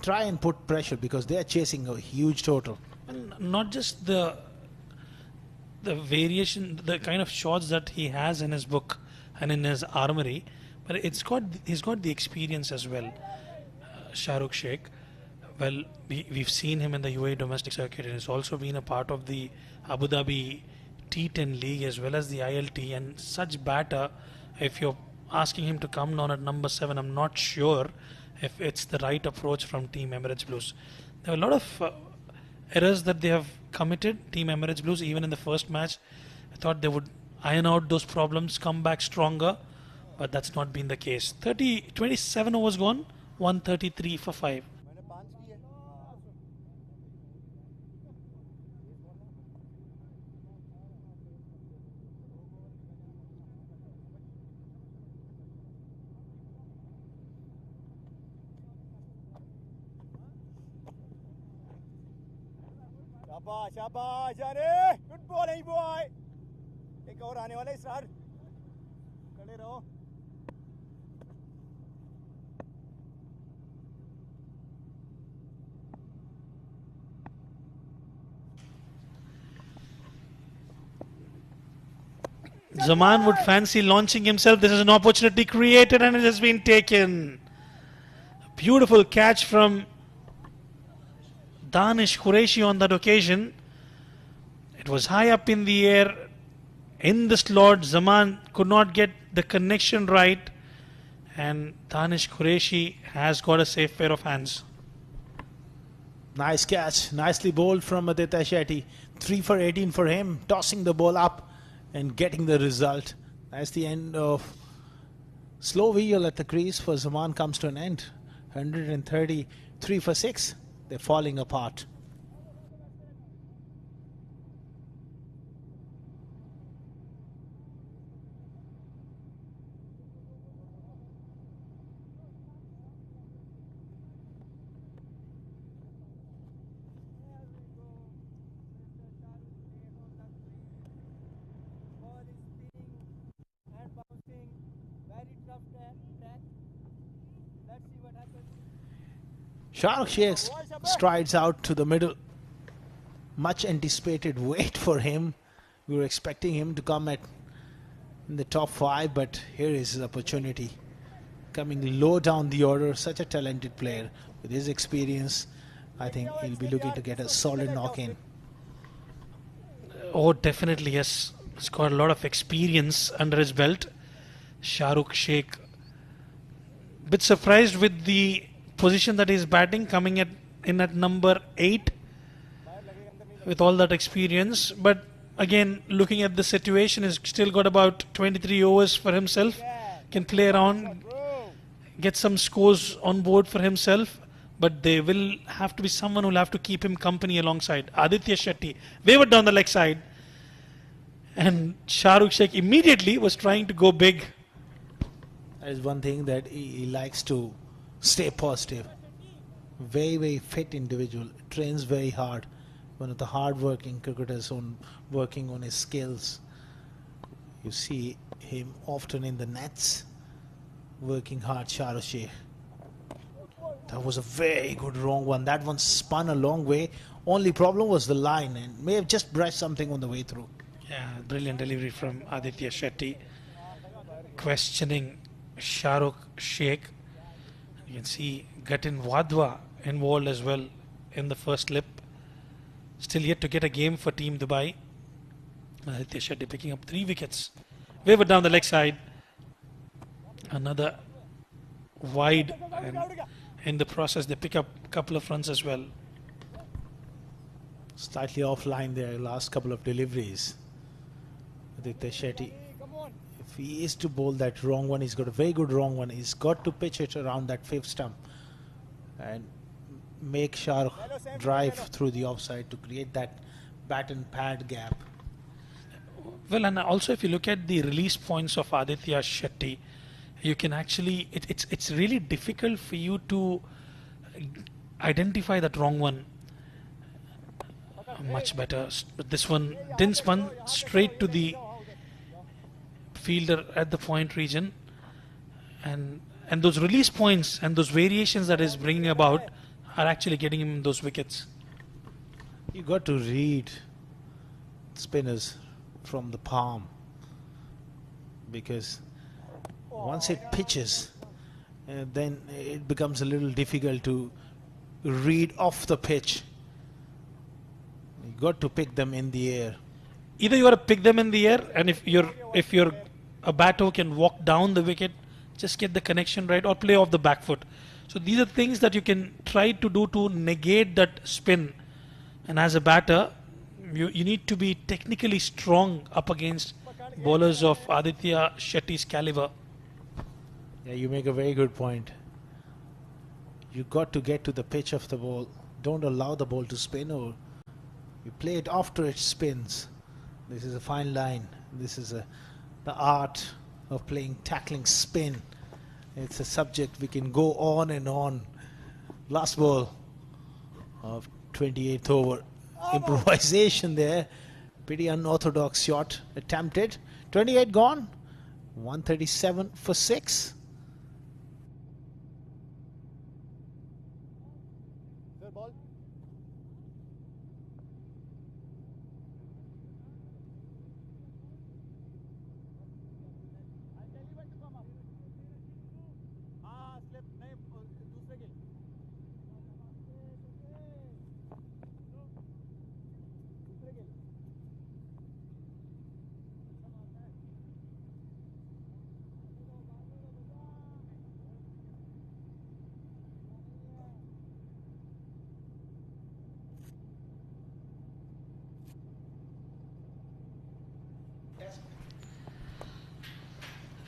Try and put pressure because they are chasing a huge total. And not just the variation, the kind of shots that he has in his book and in his armory, but he's got the experience as well. Shahrukh Sheikh. Well, we've seen him in the UAE domestic circuit, and he's also been a part of the Abu Dhabi T10 league as well as the ILT. And such batter, if you're asking him to come down at number 7, I'm not sure if it's the right approach from Team Emirates Blues. There are a lot of errors that they have committed, Team Emirates Blues, even in the first match. I thought they would iron out those problems, come back stronger, but that's not been the case. 27 overs gone, 133 for 5. शाबाश शाबाश अरे good bowling boy एक और आने वाला है sir खड़े रहो Zaman would fancy launching himself. This is an opportunity created and it has been taken. Beautiful catch from Danish Qureshi on that occasion. It was high up in the air in the slot. Zaman could not get the connection right, and Danish Qureshi has got a safe pair of hands. Nice catch, nicely bowled from Aditya Shetty. 3 for 18 for him, tossing the ball up and getting the result. That's the end of slow wheel at the crease for Zaman comes to an end. 133 for 6. They're falling apart. Shahrukh Sheikh strides out to the middle. Much anticipated wait for him. We were expecting him to come in the top 5, but here is his opportunity. Coming low down the order, such a talented player. With his experience, I think he'll be looking to get a solid knock in. Oh, definitely, yes. He's got a lot of experience under his belt. Shahrukh Sheikh. Bit surprised with the position that he's batting, coming in at number 8 with all that experience. But again, looking at the situation, he's still got about 23 overs for himself. Can play around, get some scores on board for himself. But there will have to be someone who will have to keep him company alongside. Aditya Shetty wavered down the leg side. And Shahrukh Sheikh immediately was trying to go big. That is one thing that he likes to stay positive. Very, very fit individual. Trains very hard. One of the hard-working cricketers working on his skills. You see him often in the nets, working hard. Shahrukh Sheikh. That was a very good wrong one. That one spun a long way. Only problem was the line and may have just brushed something on the way through. Yeah, brilliant delivery from Aditya Shetty. Questioning Shahrukh Sheikh. You can see Gatin Wadhwa involved as well in the first slip. Still yet to get a game for Team Dubai. Aditya Shetty picking up 3 wickets. Wavered down the leg side. Another wide, and in the process they pick up a couple of runs as well. Slightly offline there, last couple of deliveries. Aditya Shetty, if he is to bowl that wrong one, he's got a very good wrong one. He's got to pitch it around that 5th stump and make Shahrukh drive through the offside to create that bat and pad gap. Well, and also if you look at the release points of Aditya Shetty, you can actually, it's really difficult for you to identify that wrong one. Much better. This one didn't spun straight to the fielder at the point region, and those release points and those variations that is bringing about are actually getting him those wickets. You got to read spinners from the palm, because once it pitches, then it becomes a little difficult to read off the pitch. You got to pick them in the air. Either you got to pick them in the air, and if you're a batter who can walk down the wicket, just get the connection right, or play off the back foot. So these are things that you can try to do to negate that spin. And as a batter, you need to be technically strong up against bowlers of Aditya Shetty's caliber. Yeah, you make a very good point. You got to get to the pitch of the ball. Don't allow the ball to spin, or you play it after it spins. This is a fine line. This is the art of playing tackling spin. It's a subject we can go on and on. Last ball of 28th over. Improvisation there. Pretty unorthodox shot attempted. 28 gone. 137 for 6. Third ball. Slip नहीं दूसरे के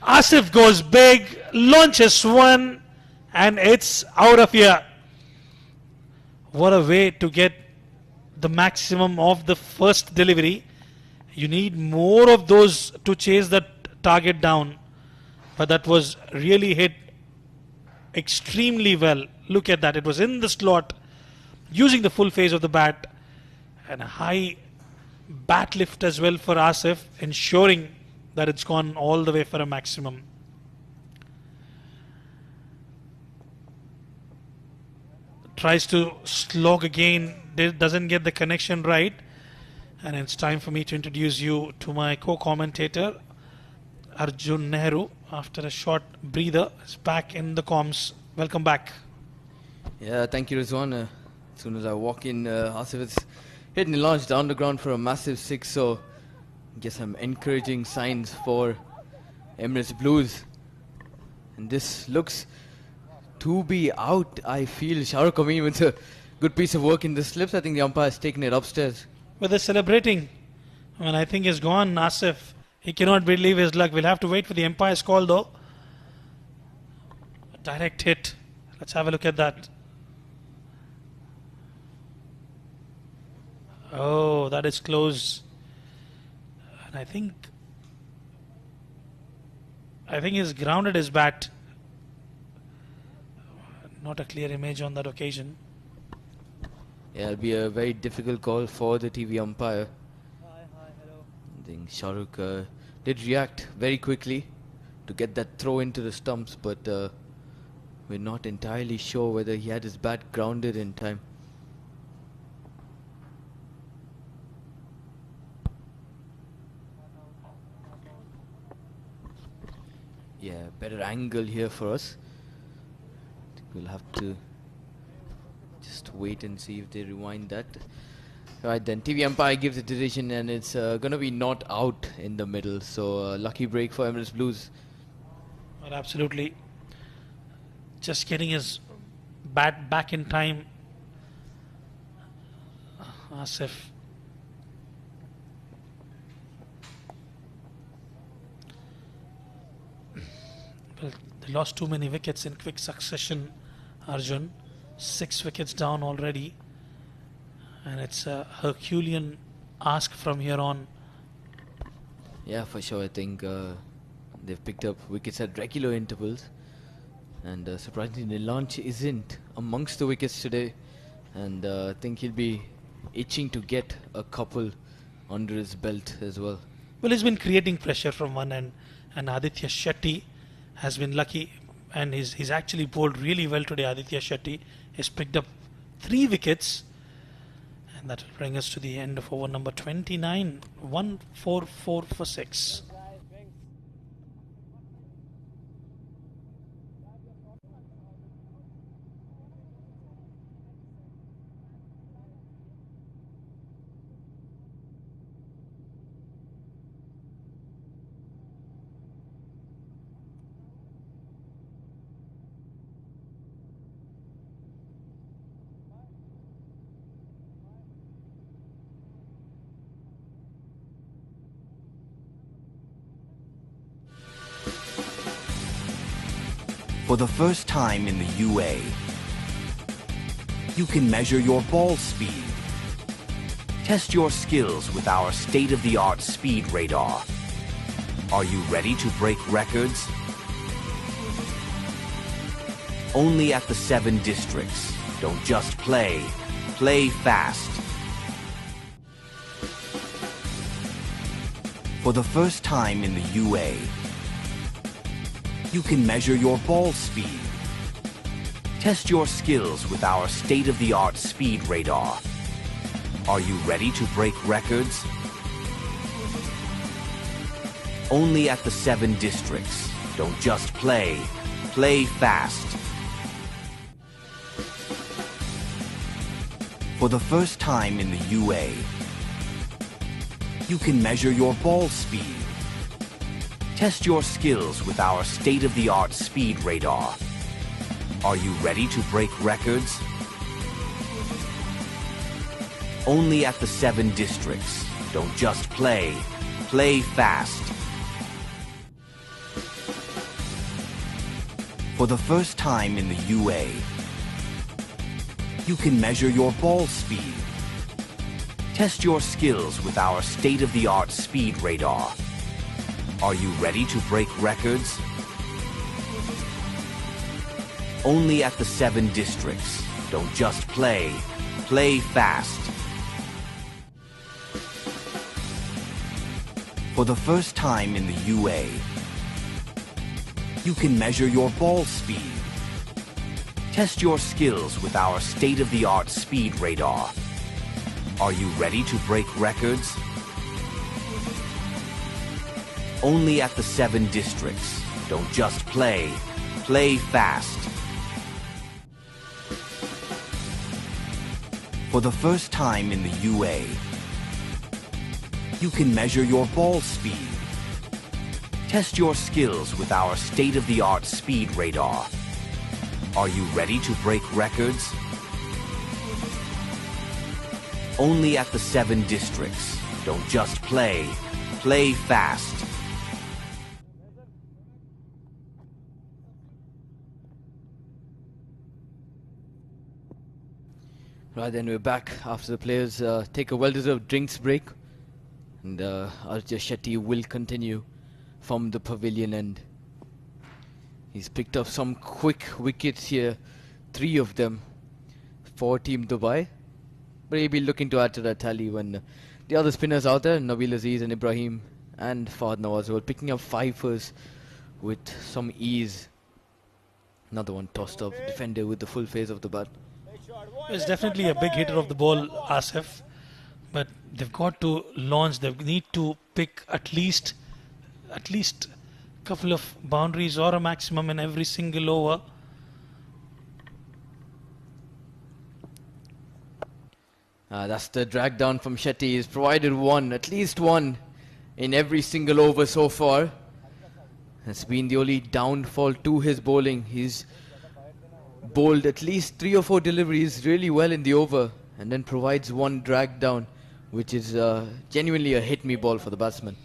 Asif goes big, launches one, and it's out of here. What a way to get the maximum of the first delivery. You need more of those to chase that target down. But that was really hit extremely well. Look at that. It was in the slot, using the full phase of the bat, and a high bat lift as well for Asif, ensuring that it's gone all the way for a maximum. tries to slog again, doesn't get the connection right. And it's time for me to introduce you to my co-commentator, Arjun Nehru. After a short breather, is back in the comms. Welcome back. Yeah, thank you, Rizwan. As soon as I walk in, Asif is hitting the launch down the ground for a massive six, so get some encouraging signs for Emirates Blues. And this looks to be out. I feel Shahrukh coming with a good piece of work in the slips. I think the umpire has taken it upstairs. But they're celebrating. I mean, I think he's gone, Asif. He cannot believe his luck. We'll have to wait for the umpire's call, though. A direct hit. Let's have a look at that. Oh, that is close. And I think he's grounded his bat. Not a clear image on that occasion. Yeah, it'll be a very difficult call for the TV umpire. I think Shahrukh did react very quickly to get that throw into the stumps, but we're not entirely sure whether he had his bat grounded in time. Yeah, better angle here for us. I think we'll have to just wait and see if they rewind that. Right then, TV umpire gives a decision and it's gonna be not out in the middle. So lucky break for Emirates Blues. Well, absolutely. Just getting his bat back in time. Asif. Well, they lost too many wickets in quick succession, Arjun. 6 wickets down already. And it's a Herculean ask from here on. Yeah, for sure. I think they've picked up wickets at regular intervals. And surprisingly, the launch isn't amongst the wickets today. And I think he'll be itching to get a couple under his belt as well. Well, he's been creating pressure from one end. And Aditya Shetty has been lucky. And he's actually bowled really well today, Aditya Shetty. He's picked up 3 wickets. And that will bring us to the end of over number 29. 144 for 6. For the first time in the UA, you can measure your ball speed. Test your skills with our state-of-the-art speed radar. Are you ready to break records? Only at the 7 districts. Don't just play, play fast. For the first time in the UA, you can measure your ball speed. Test your skills with our state-of-the-art speed radar. Are you ready to break records? Only at the 7 districts. Don't just play, play fast. For the first time in the UA, you can measure your ball speed. Test your skills with our state-of-the-art speed radar. Are you ready to break records? Only at the 7 districts. Don't just play, play fast. For the first time in the UA, you can measure your ball speed. Test your skills with our state-of-the-art speed radar. Are you ready to break records? Only at the 7 districts. Don't just play, play fast. For the first time in the UA, you can measure your ball speed. Test your skills with our state-of-the-art speed radar. Are you ready to break records? Only at the 7 districts. Don't just play, play fast. For the first time in the UA, you can measure your ball speed. Test your skills with our state-of-the-art speed radar. Are you ready to break records? Only at the 7 districts. Don't just play, play fast. Right, then we're back after the players take a well-deserved drinks break. And Arjun Shetty will continue from the pavilion end. He's picked up some quick wickets here, 3 of them for Team Dubai. But he'll be looking to add to that tally when the other spinners out there, Nabil Aziz and Ibrahim and Fahad Nawaz, were picking up 5ers with some ease. Another one tossed off, defender with the full phase of the bat. He's definitely a big hitter of the ball, Asif. But they've got to launch. They need to pick at least a couple of boundaries or a maximum in every single over. That's the drag down from Shetty. He's provided one, at least one, in every single over so far. That's been the only downfall to his bowling. He's bowled at least 3 or 4 deliveries really well in the over and then provides one drag down, which is genuinely a hit me ball for the batsman.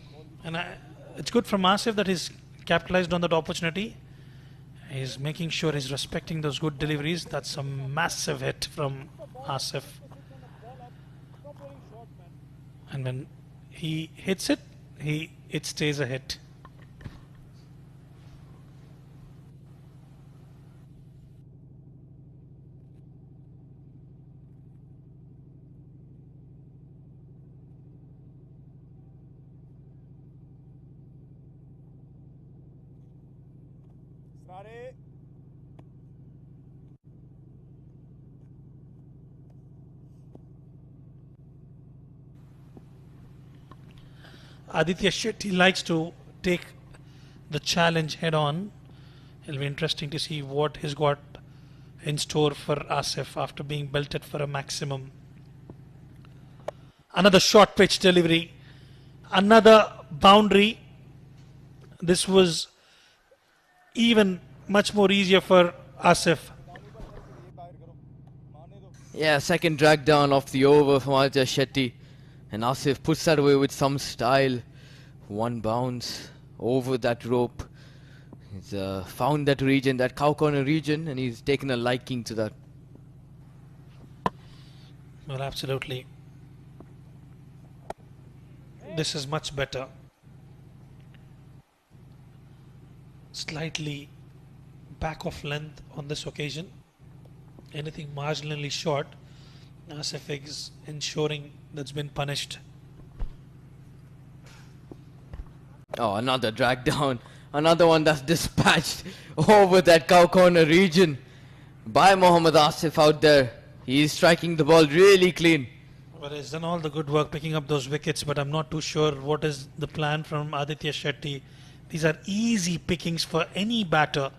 And it's good from Asif that he's capitalized on that opportunity. He's making sure he's respecting those good deliveries. That's a massive hit from Asif. And when he hits it, it stays a hit. Started. Aditya Shetty likes to take the challenge head on. It'll be interesting to see what he's got in store for Asif after being belted for a maximum. Another short pitch delivery. Another boundary. This was even much more easier for Asif. Yeah, second drag down off the over from Ajman Shetty. And Asif puts that away with some style. One bounce over that rope. He's found that region, that cow corner region, and he's taken a liking to that. Well, absolutely. This is much better. Slightly back of length on this occasion. Anything marginally short, Asif is ensuring that's been punished. Oh, another drag down. Another one that's dispatched over that cow corner region by Mohammad Asif out there. He's striking the ball really clean. Well, he's done all the good work picking up those wickets, but I'm not too sure what is the plan from Aditya Shetty. These are easy pickings for any batter.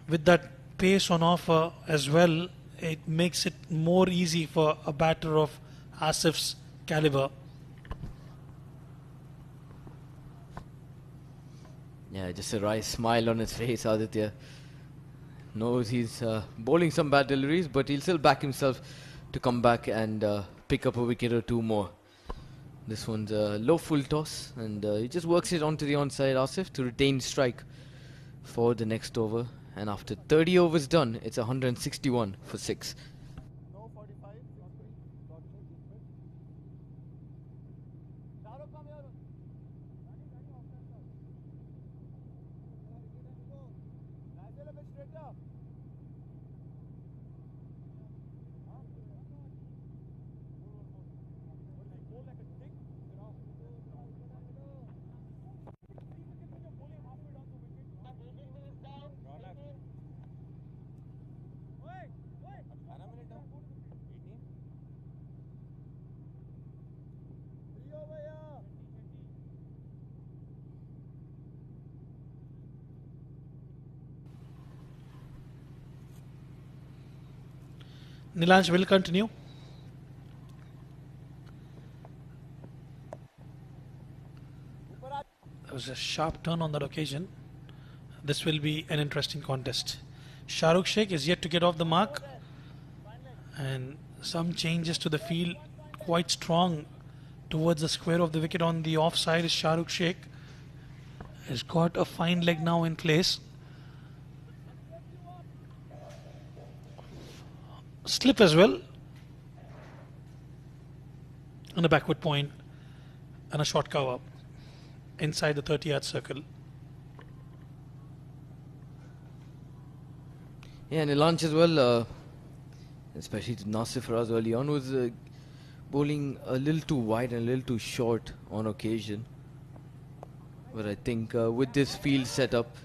With that pace on offer as well, it makes it more easy for a batter of Asif's caliber. Yeah, just a wry smile on his face, Aditya. Knows he's bowling some bad deliveries, but he'll still back himself to come back and pick up a wicket or 2 more. This one's a low full toss, and he just works it onto the onside, Asif, to retain strike for the next over. And after 30 overs done, it's 161 for 6. No 45. Nilansh will continue. There was a sharp turn on that occasion. This will be an interesting contest. Shahrukh Sheikh is yet to get off the mark, and some changes to the field, quite strong towards the square of the wicket on the offside. Is Shahrukh Sheikh has got a fine leg now in place. Slip as well, and a backward point and a short cover inside the 30-yard circle. Yeah, Nilansh as well, especially to Nasir Faraz early on, was bowling a little too wide and a little too short on occasion. But I think with this field setup,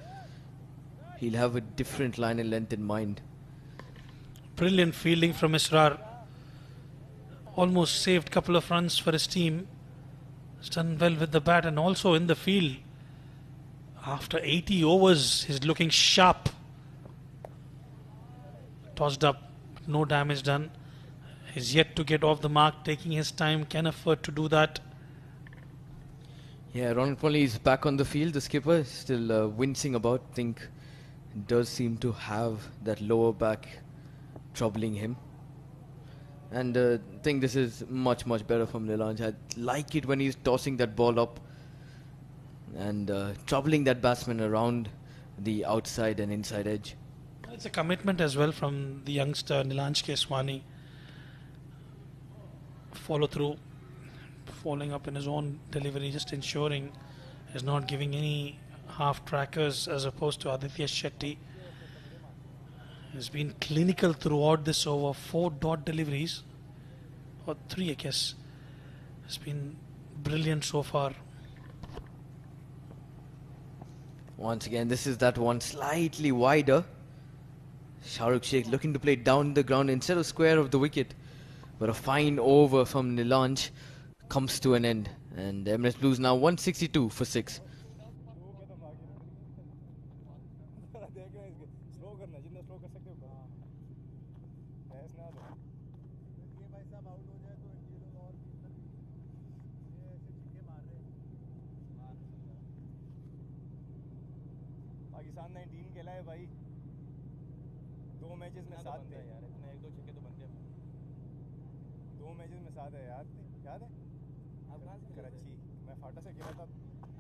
he'll have a different line and length in mind. Brilliant fielding from Israr. Almost saved a couple of runs for his team. He's done well with the bat and also in the field. After 80 overs, he's looking sharp. Tossed up, no damage done. He's yet to get off the mark, taking his time, can afford to do that. Yeah, Ronald Polly is back on the field. The skipper is still wincing about. Think does seem to have that lower back troubling him. And I think this is much better from Nilansh. I like it when he's tossing that ball up and troubling that batsman around the outside and inside edge. It's a commitment as well from the youngster Nilansh Keswani. Follow through, following up in his own delivery, just ensuring he's not giving any half trackers as opposed to Aditya Shetty. He's been clinical throughout this over. 4 dot deliveries, or 3 I guess. It's been brilliant so far. Once again, this is that one slightly wider. Shahrukh Sheikh looking to play down the ground instead of square of the wicket. But a fine over from Nilansh comes to an end. And Emirates Blues now 162 for 6. Pakistan 19 खेला है भाई 2 matches में 7 थे यार इतने 1-2 छक्के तो बनते हैं 2 मैचेस में 7 है यार याद है आप कहां से कराची मैं फाटा से खेला था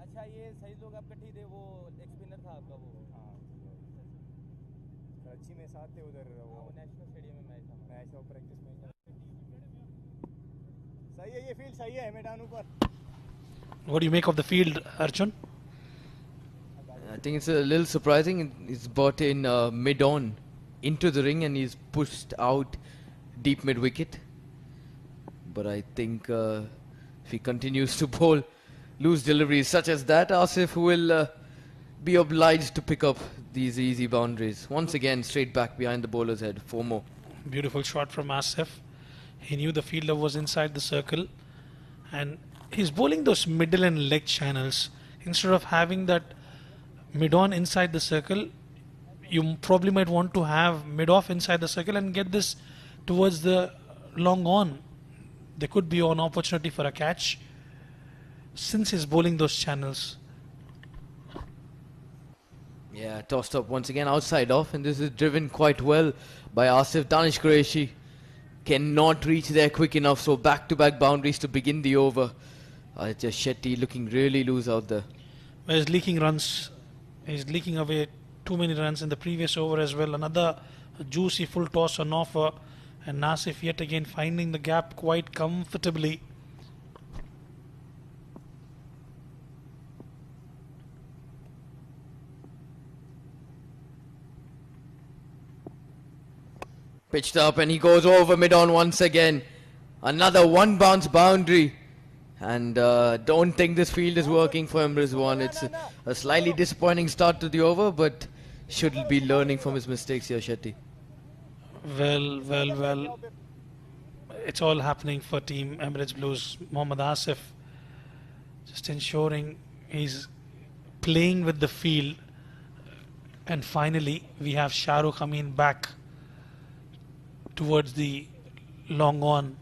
अच्छा ये सही लोग आप इकट्ठे थे वो एक स्पिनर था आपका वो हां कराची में 7 थे उधर वो नेशनल स्टेडियम में मैच था प्रैक्टिस में सही है ये फील्ड सही है मैदान ऊपर. What do you make of the field, Arjun? I think it's a little surprising. He's brought in mid-on into the ring and he's pushed out deep mid-wicket. But I think if he continues to bowl loose deliveries such as that, Asif will be obliged to pick up these easy boundaries. Once again, straight back behind the bowler's head. 4 more. Beautiful shot from Asif. He knew the fielder was inside the circle. And he's bowling those middle and leg channels. Instead of having that mid-on inside the circle, you probably might want to have mid-off inside the circle and get this towards the long on. There could be an opportunity for a catch since he's bowling those channels. Yeah, tossed up once again outside off, and this is driven quite well by Asif. Danish Qureshi cannot reach there quick enough, so back-to-back boundaries to begin the over. Just Shetty looking really loose out there. Well, he's leaking runs. He's leaking away too many runs in the previous over as well. Another juicy full toss on offer, and Nasif yet again finding the gap quite comfortably. Pitched up and he goes over mid-on once again. Another one bounce boundary. And don't think this field is working for him, Rizwan. It's a slightly disappointing start to the over, but should be learning from his mistakes here, Shetty. Well. It's all happening for Team Emirates Blues. Mohammad Asif just ensuring he's playing with the field. And finally, we have Shahrukh Amin back towards the long on.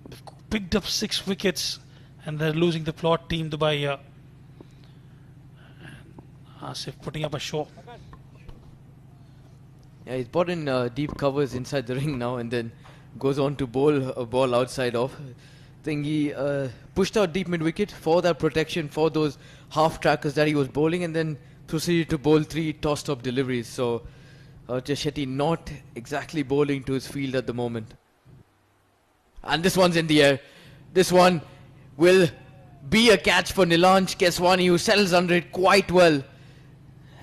They've picked up 6 wickets and they're losing the plot team Dubai here. Asif putting up a show. Yeah, he's brought in deep covers inside the ring now and then goes on to bowl a ball outside off. I think he pushed out deep mid wicket for that protection for those half trackers that he was bowling and then proceeded to bowl 3 tossed up deliveries. So Shetty not exactly bowling to his field at the moment. And this one's in the air. This one will be a catch for Nilanj Keswani, who settles under it quite well.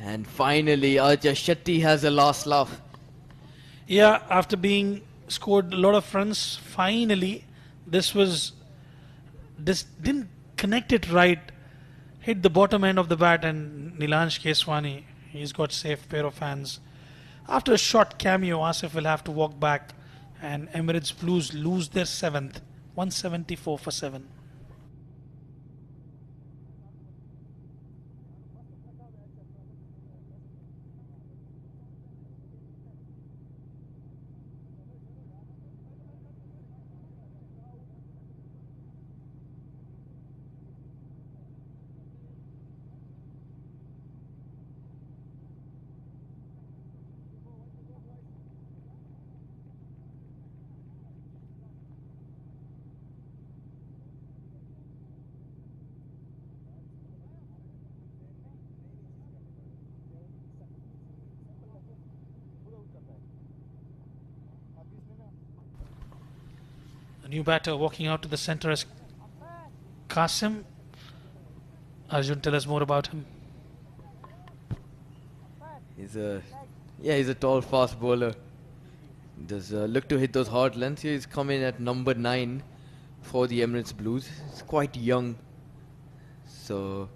And finally, Shetty has a last laugh. Yeah, after being scored a lot of runs, finally, this didn't connect it right. Hit the bottom end of the bat, and Nilanj Keswani, he's got safe pair of hands. After a short cameo, Asif will have to walk back, and Emirates Blues lose their 7th, 174 for 7. A new batter walking out to the centre is Qasim. Arjun, tell us more about him. He's a tall, fast bowler. Does look to hit those hard lengths. He's coming at number 9 for the Emirates Blues. He's quite young, so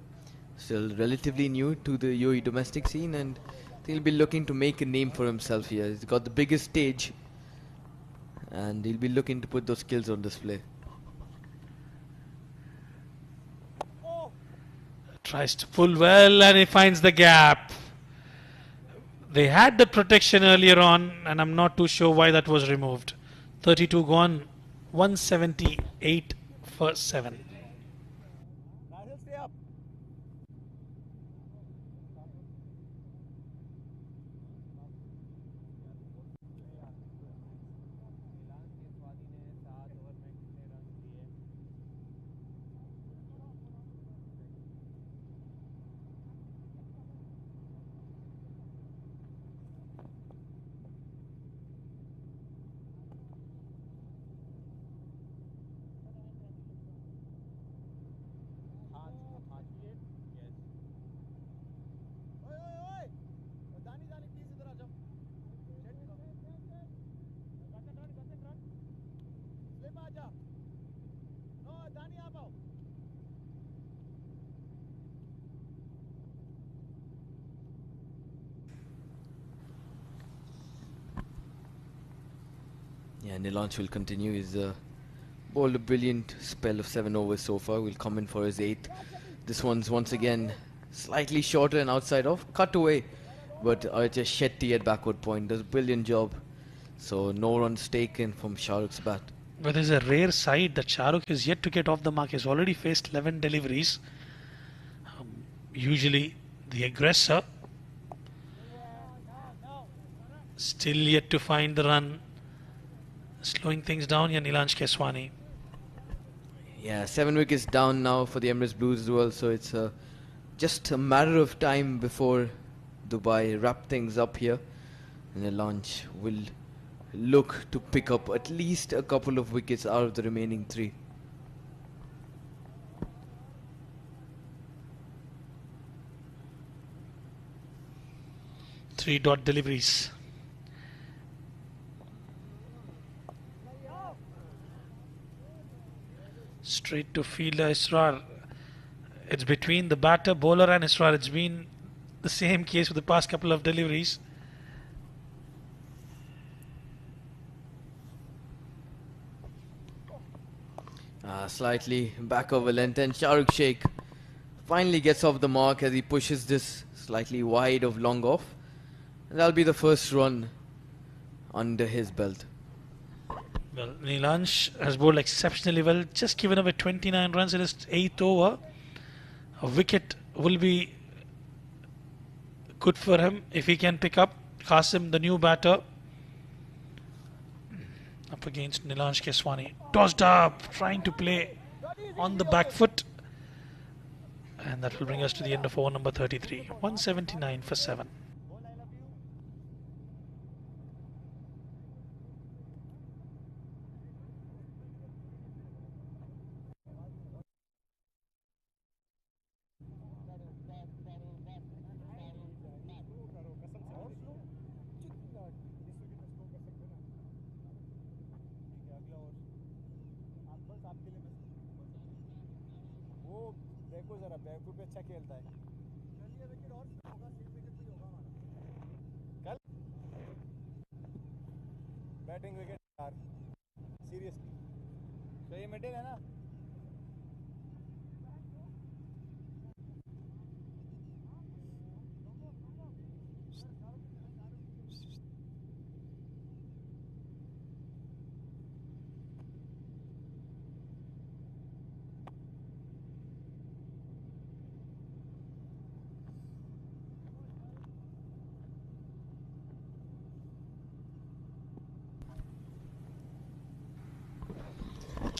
still relatively new to the UAE domestic scene, and he'll be looking to make a name for himself here. He's got the biggest stage, and he'll be looking to put those skills on display. Tries to pull well, and he finds the gap. They had the protection earlier on, and I'm not too sure why that was removed. 32 gone, 178 for 7. Stay up. Yeah, Nilanj will continue. He's bowled a brilliant spell of 7 overs so far. Will come in for his 8th. This one's once again slightly shorter and outside off. Cut away. But just Shetty at backward point does a brilliant job. So no runs taken from Shahrukh's bat. But there's a rare side that Shahrukh is yet to get off the mark. He's already faced 11 deliveries. Usually the aggressor. Still yet to find the run. Slowing things down here, Nilanj Keswani. Yeah, 7 wickets down now for the Emirates Blues as well. So it's just a matter of time before Dubai wrap things up here. And Nilanj will look to pick up at least a couple of wickets out of the remaining 3. Three dot deliveries. Straight to fielder Israr. It's between the batter, bowler and Israr. It's been the same case for the past couple of deliveries. Slightly back over length, and Shahrukh Sheikh finally gets off the mark as he pushes this slightly wide of long off. And that'll be the first run under his belt. Well, Nilansh has bowled exceptionally well, just given away 29 runs in his 8th over. A wicket will be good for him if he can pick up. Qasim, the new batter, up against Nilansh Keswani. Tossed up, trying to play on the back foot. And that will bring us to the end of over number 33. 179 for 7. देखो जरा back foot पे अच्छा खेलता है चलिए wicket और होगा same wicket पे होगा हमारा कल बैटिंग विकेट यार सीरियसली तो ये मिडिल है ना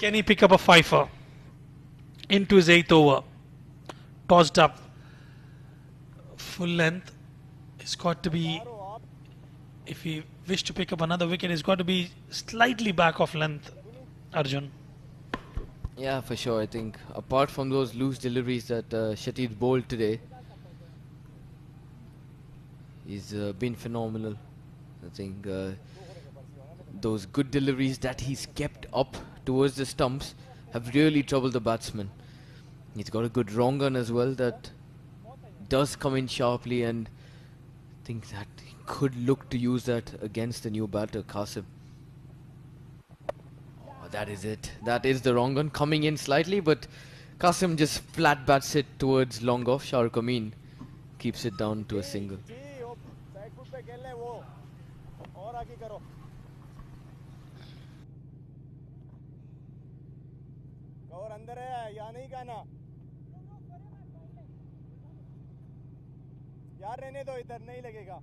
Can he pick up a fifer into his 8th over? Tossed up, full length. It's got to be, if he wish to pick up another wicket, it's got to be slightly back of length, Arjun. Yeah, for sure. I think apart from those loose deliveries that Shetty's bowled today, he's been phenomenal. I think those good deliveries that he's kept up towards the stumps have really troubled the batsman. He's got a good wrong gun as well that does come in sharply, and I think that he could look to use that against the new batter, Qasim. Oh, that is it. That is the wrong gun coming in slightly, but Qasim just flat bats it towards long off. Shahrukh Amin keeps it down to a single. Back foot पे खेल ले वो और आगे करो cover अंदर है या नहीं गाना यार रहने दो इधर नहीं लगेगा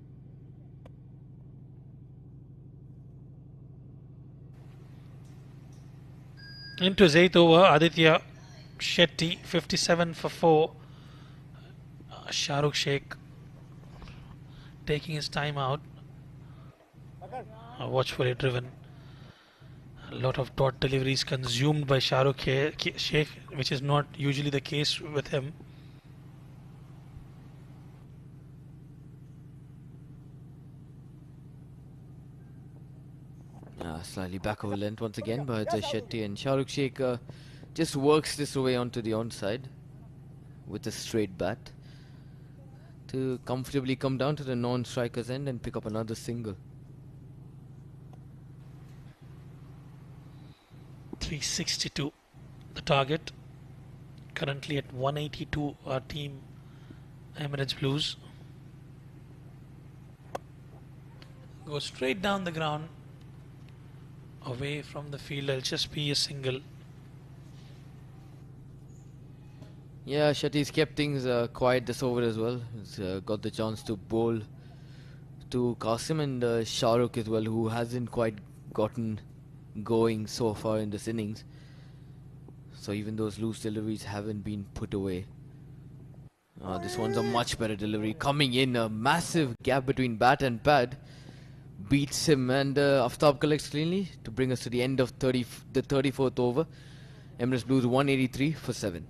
Into his 8th over, Aditya Shetty, 57 for 4. Shahrukh Sheikh taking his time out. Watchfully driven. A lot of dot deliveries consumed by Shahrukh Sheikh, which is not usually the case with him. Slightly back over length once again, but Shetty, and Shahrukh Sheikh just works this way onto the onside with a straight bat to comfortably come down to the non-striker's end and pick up another single. 362 the target. Currently at 182 our team Emirates Blues. Go straight down the ground away from the field. It'll just be a single. Yeah, Shetty's kept things quiet this over as well. He's got the chance to bowl to Qasim and Shahrukh as well, who hasn't quite gotten going so far in this innings. So even those loose deliveries haven't been put away. This one's a much better delivery. Coming in, a massive gap between bat and pad. Beats him, and Aftab collects cleanly to bring us to the end of the 34th over. Emirates Blues 183 for 7.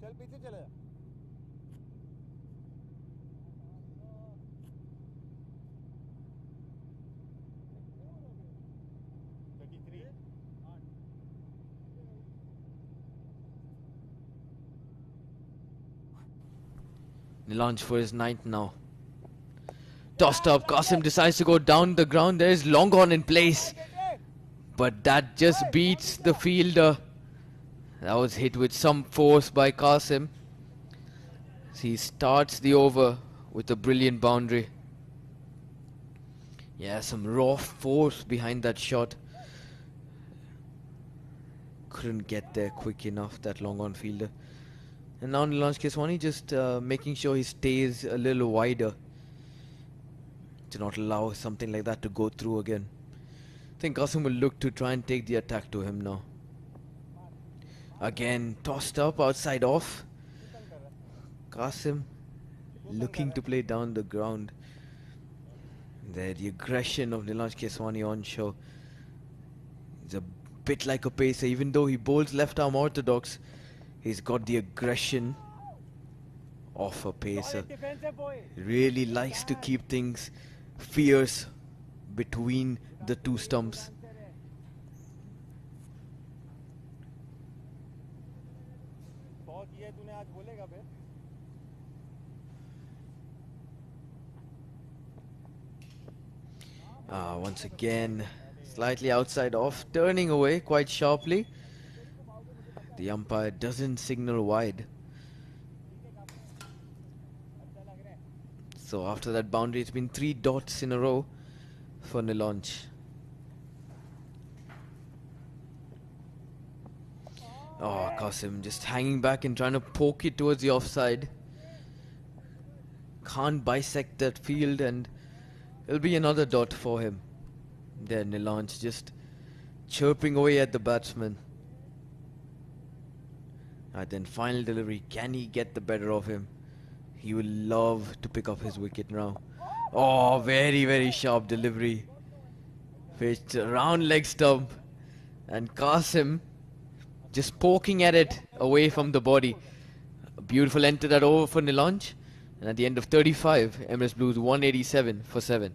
चल पीछे चले जा Nilanj for his ninth now. Tossed up, Qasim decides to go down the ground. There is long on in place. But that just beats the fielder. That was hit with some force by Qasim. He starts the over with a brilliant boundary. Yeah, some raw force behind that shot. Couldn't get there quick enough, that long on fielder. And now Nilanj Keswani just making sure he stays a little wider to not allow something like that to go through again. I think Qasim will look to try and take the attack to him now. Again, tossed up, outside off. Qasim looking to play down the ground. There, the aggression of Nilanj Keswani on show. He's a bit like a pacer, even though he bowls left arm orthodox. He's got the aggression of a pacer. He really likes to keep things fierce between the two stumps. Once again, slightly outside off, turning away quite sharply. The umpire doesn't signal wide. So after that boundary, it's been 3 dots in a row for Nilanj. Oh, Qasim just hanging back and trying to poke it towards the offside. Can't bisect that field, and it'll be another dot for him. There, Nilanj just chirping away at the batsman. And then final delivery, can he get the better of him? He will love to pick up his wicket now. Oh, very, very sharp delivery. Pitched around leg stump. And Qasim just poking at it away from the body. A beautiful end to that over for Nilanj. And at the end of 35, Emirates Blues 187 for 7.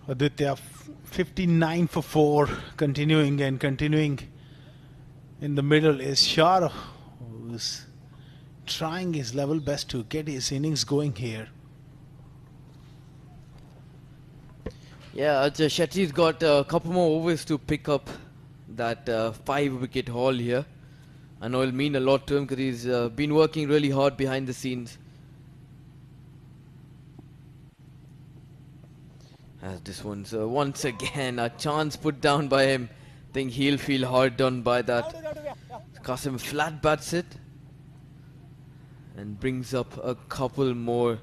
Aditya 59 for 4, continuing and continuing. In the middle is Shah, who's trying his level best to get his innings going here. Yeah, Shetty's got a couple more overs to pick up that 5-wicket haul here. I know it'll mean a lot to him because he's been working really hard behind the scenes. As this one's once again a chance put down by him. Think he'll feel hard done by that. Qasim flat bats it and brings up a couple more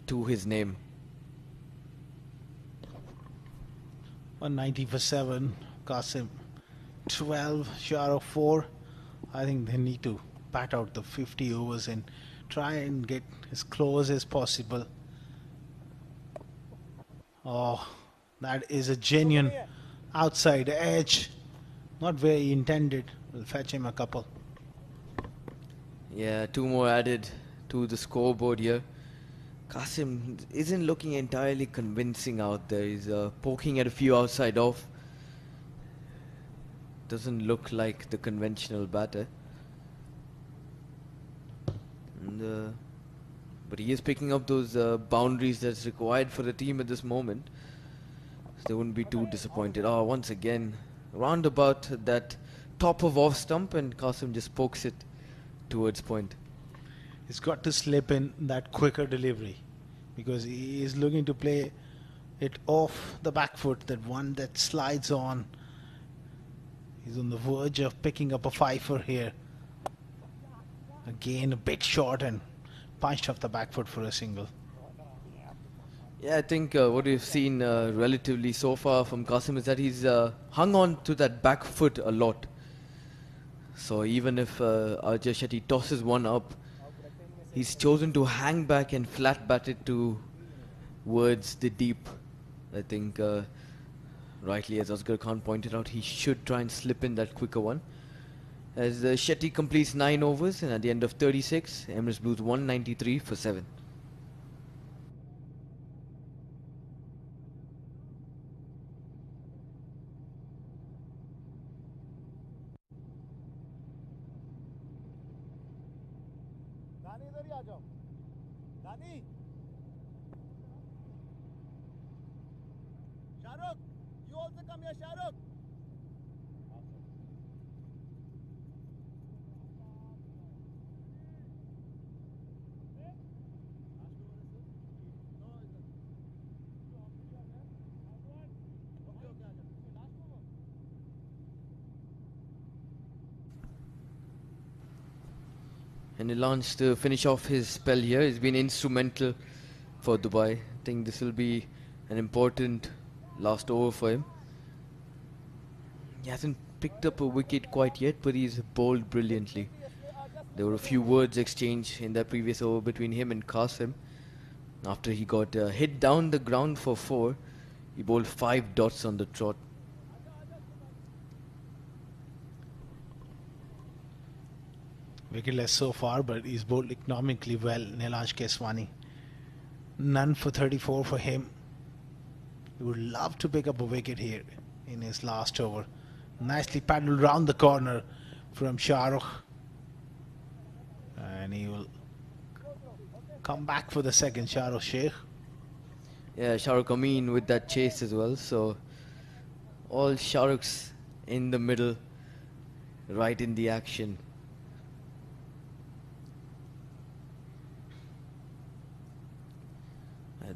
to his name. 190 for 7, Qasim 12, Shah 4. I think they need to bat out the 50 overs and try and get as close as possible. Oh, that is a genuine outside edge. Not very intended. We'll fetch him a couple. Yeah, 2 more added to the scoreboard here. Qasim isn't looking entirely convincing out there. He's poking at a few outside off. Doesn't look like the conventional batter. And, but he is picking up those boundaries that's required for the team at this moment. So they wouldn't be too disappointed. Oh, once again, round about that top of off stump, and Qasim just pokes it towards point. He's got to slip in that quicker delivery because he is looking to play it off the back foot, that one that slides on. He's on the verge of picking up a 5-er here. Again, a bit short and punched off the back foot for a single. Yeah, I think what we've seen relatively so far from Qasim is that he's hung on to that back foot a lot. So even if Ajay Shetty tosses one up, He's chosen to hang back and flat bat it towards the deep. I think rightly, as Asghar Khan pointed out, he should try and slip in that quicker one. As Shetty completes 9 overs, and at the end of 36, Emirates Blues 193 for 7. दानी इधर ही आ जाओ दानी Shahrukh you also come here Shahrukh And he launched to finish off his spell here. He's been instrumental for Dubai. I think this will be an important last over for him. He hasn't picked up a wicket quite yet, but he's bowled brilliantly. There were a few words exchanged in that previous over between him and Qasim. After he got hit down the ground for 4, he bowled 5 dots on the trot. Wicketless so far, but he's bowled economically well. Nilansh Keswani. None for 34 for him. He would love to pick up a wicket here in his last over. Nicely paddled round the corner from Shahrukh. And he will come back for the second, Shahrukh Sheikh. Yeah, Shahrukh Amin with that chase as well. So all Shahrukhs in the middle, right in the action.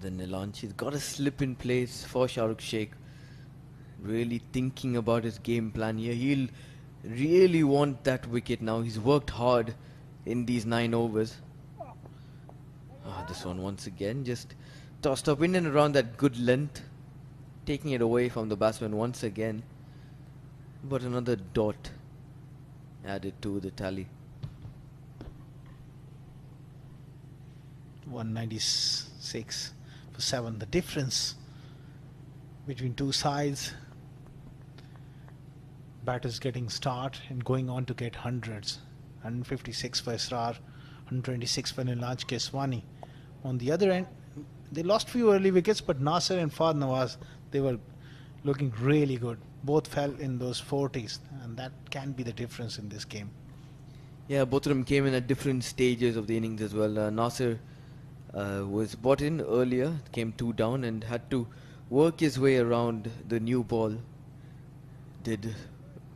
Then Nilansh, he's got a slip in place for Shahrukh Sheikh. Really thinking about his game plan here. He'll really want that wicket now. He's worked hard in these 9 overs. This one once again just tossed up in and around that good length, taking it away from the batsman once again. But another dot added to the tally. 196 for 7. The difference between two sides. Batters getting start and going on to get hundreds. 156 for Israr, 126 for Nilansh Keswani. On the other end, they lost few early wickets, but Nasser and Fad Nawaz, they were looking really good. Both fell in those 40s, and that can be the difference in this game. Yeah, both of them came in at different stages of the innings as well. Nasser was brought in earlier, came 2 down and had to work his way around the new ball. Did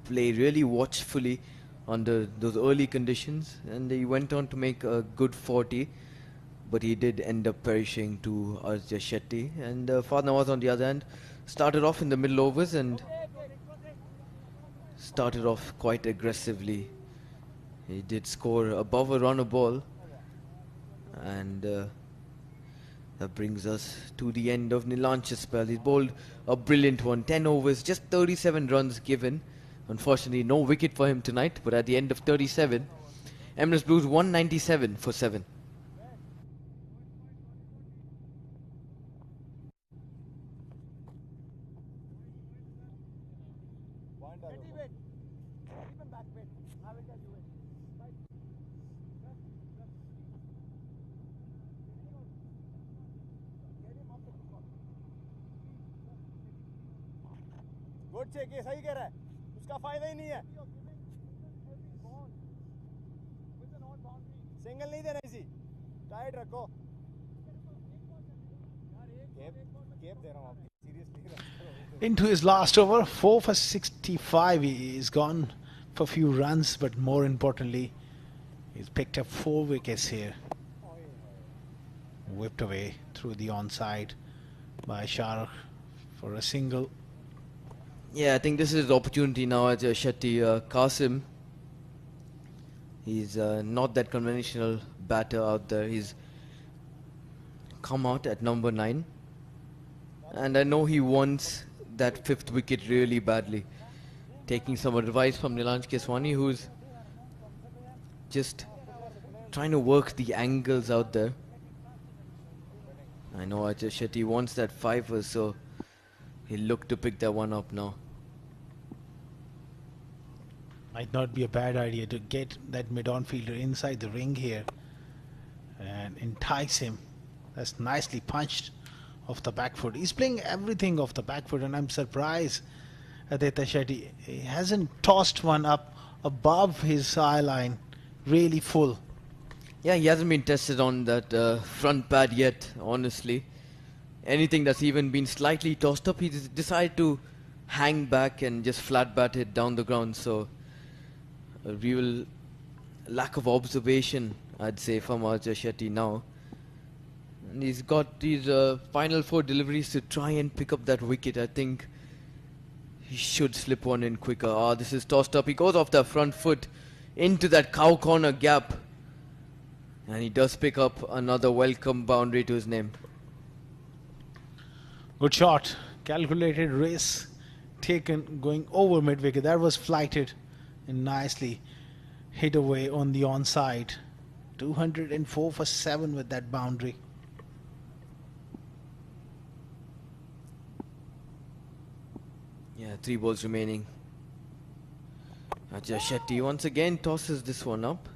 play really watchfully under those early conditions, and he went on to make a good 40, but he did end up perishing to Arjay Shetty. And Fad Nawaz on the other hand started off in the middle overs and started off quite aggressively. He did score above a run a ball, and that brings us to the end of Nilansh's spell. He bowled a brilliant one, 10 overs, just 37 runs given. Unfortunately, no wicket for him tonight, but at the end of 37, Emirates Blues 197 for 7. Good check ये सही कह रहा है उसका फायदा ही नहीं है single नहीं देना इसी टाइट रखो गेप दे रहा हूं आपकी seriously Into his last over, 4 for 65. He's gone for a few runs, but more importantly, he's picked up 4 wickets here. Whipped away through the onside by Shahrukh for a single. Yeah, I think this is the opportunity now as Shetty. Qasim, he's not that conventional batter out there. He's come out at number 9, and I know he wants that 5th wicket really badly. Taking some advice from Nilansh Keswani, who's just trying to work the angles out there. I know Ajay Shetty wants that fiver, so he'll look to pick that one up now. Might not be a bad idea to get that mid-on fielder inside the ring here and entice him. That's nicely punched off the back foot. He's playing everything off the back foot, and I'm surprised Aditya Shetty he hasn't tossed one up above his eye line really full. Yeah, he hasn't been tested on that front pad yet, honestly. Anything that's even been slightly tossed up, he decided to hang back and just flat bat it down the ground. So a real lack of observation, I'd say, from Ajay Shetty now. And he's got these final 4 deliveries to try and pick up that wicket. I think he should slip one in quicker. Ah, this is tossed up. He goes off the front foot into that cow corner gap. And he does pick up another welcome boundary to his name. Good shot. Calculated race taken going over mid-wicket. That was flighted and nicely hit away on the onside. 204 for 7 with that boundary. Yeah, 3 balls remaining. Ajay Shetty once again tosses this one up.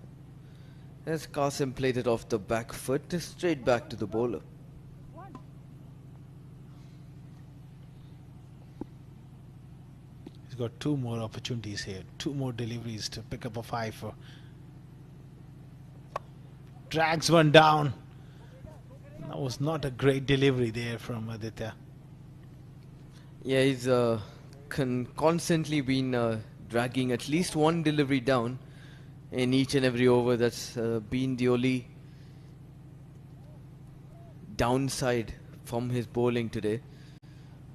As Qasim played it off the back foot, straight back to the bowler. He's got 2 more opportunities here. 2 more deliveries to pick up a 5. Drags one down. That was not a great delivery there from Aditya. Yeah, he's constantly been dragging at least one delivery down in each and every over. That's been the only downside from his bowling today.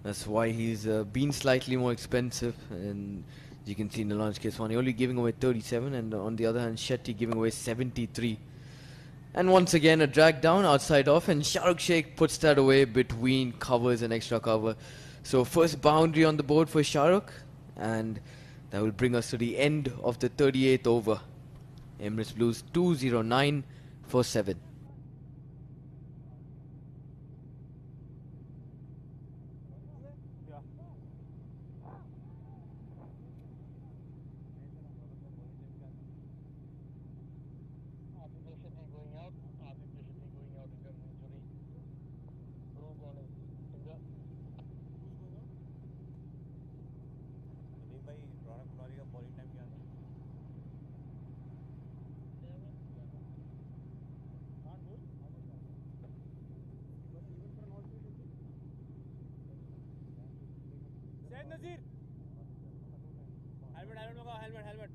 That's why he's been slightly more expensive. And you can see in the launch case one, only giving away 37, and on the other hand, Shetty giving away 73. And once again, a drag down outside off, and Shahrukh Sheikh puts that away between covers and extra cover. So first boundary on the board for Shahrukh, and that will bring us to the end of the 38th over. Emirates Blues 209 for 7. Nazir. Helmet, helmet, helmet.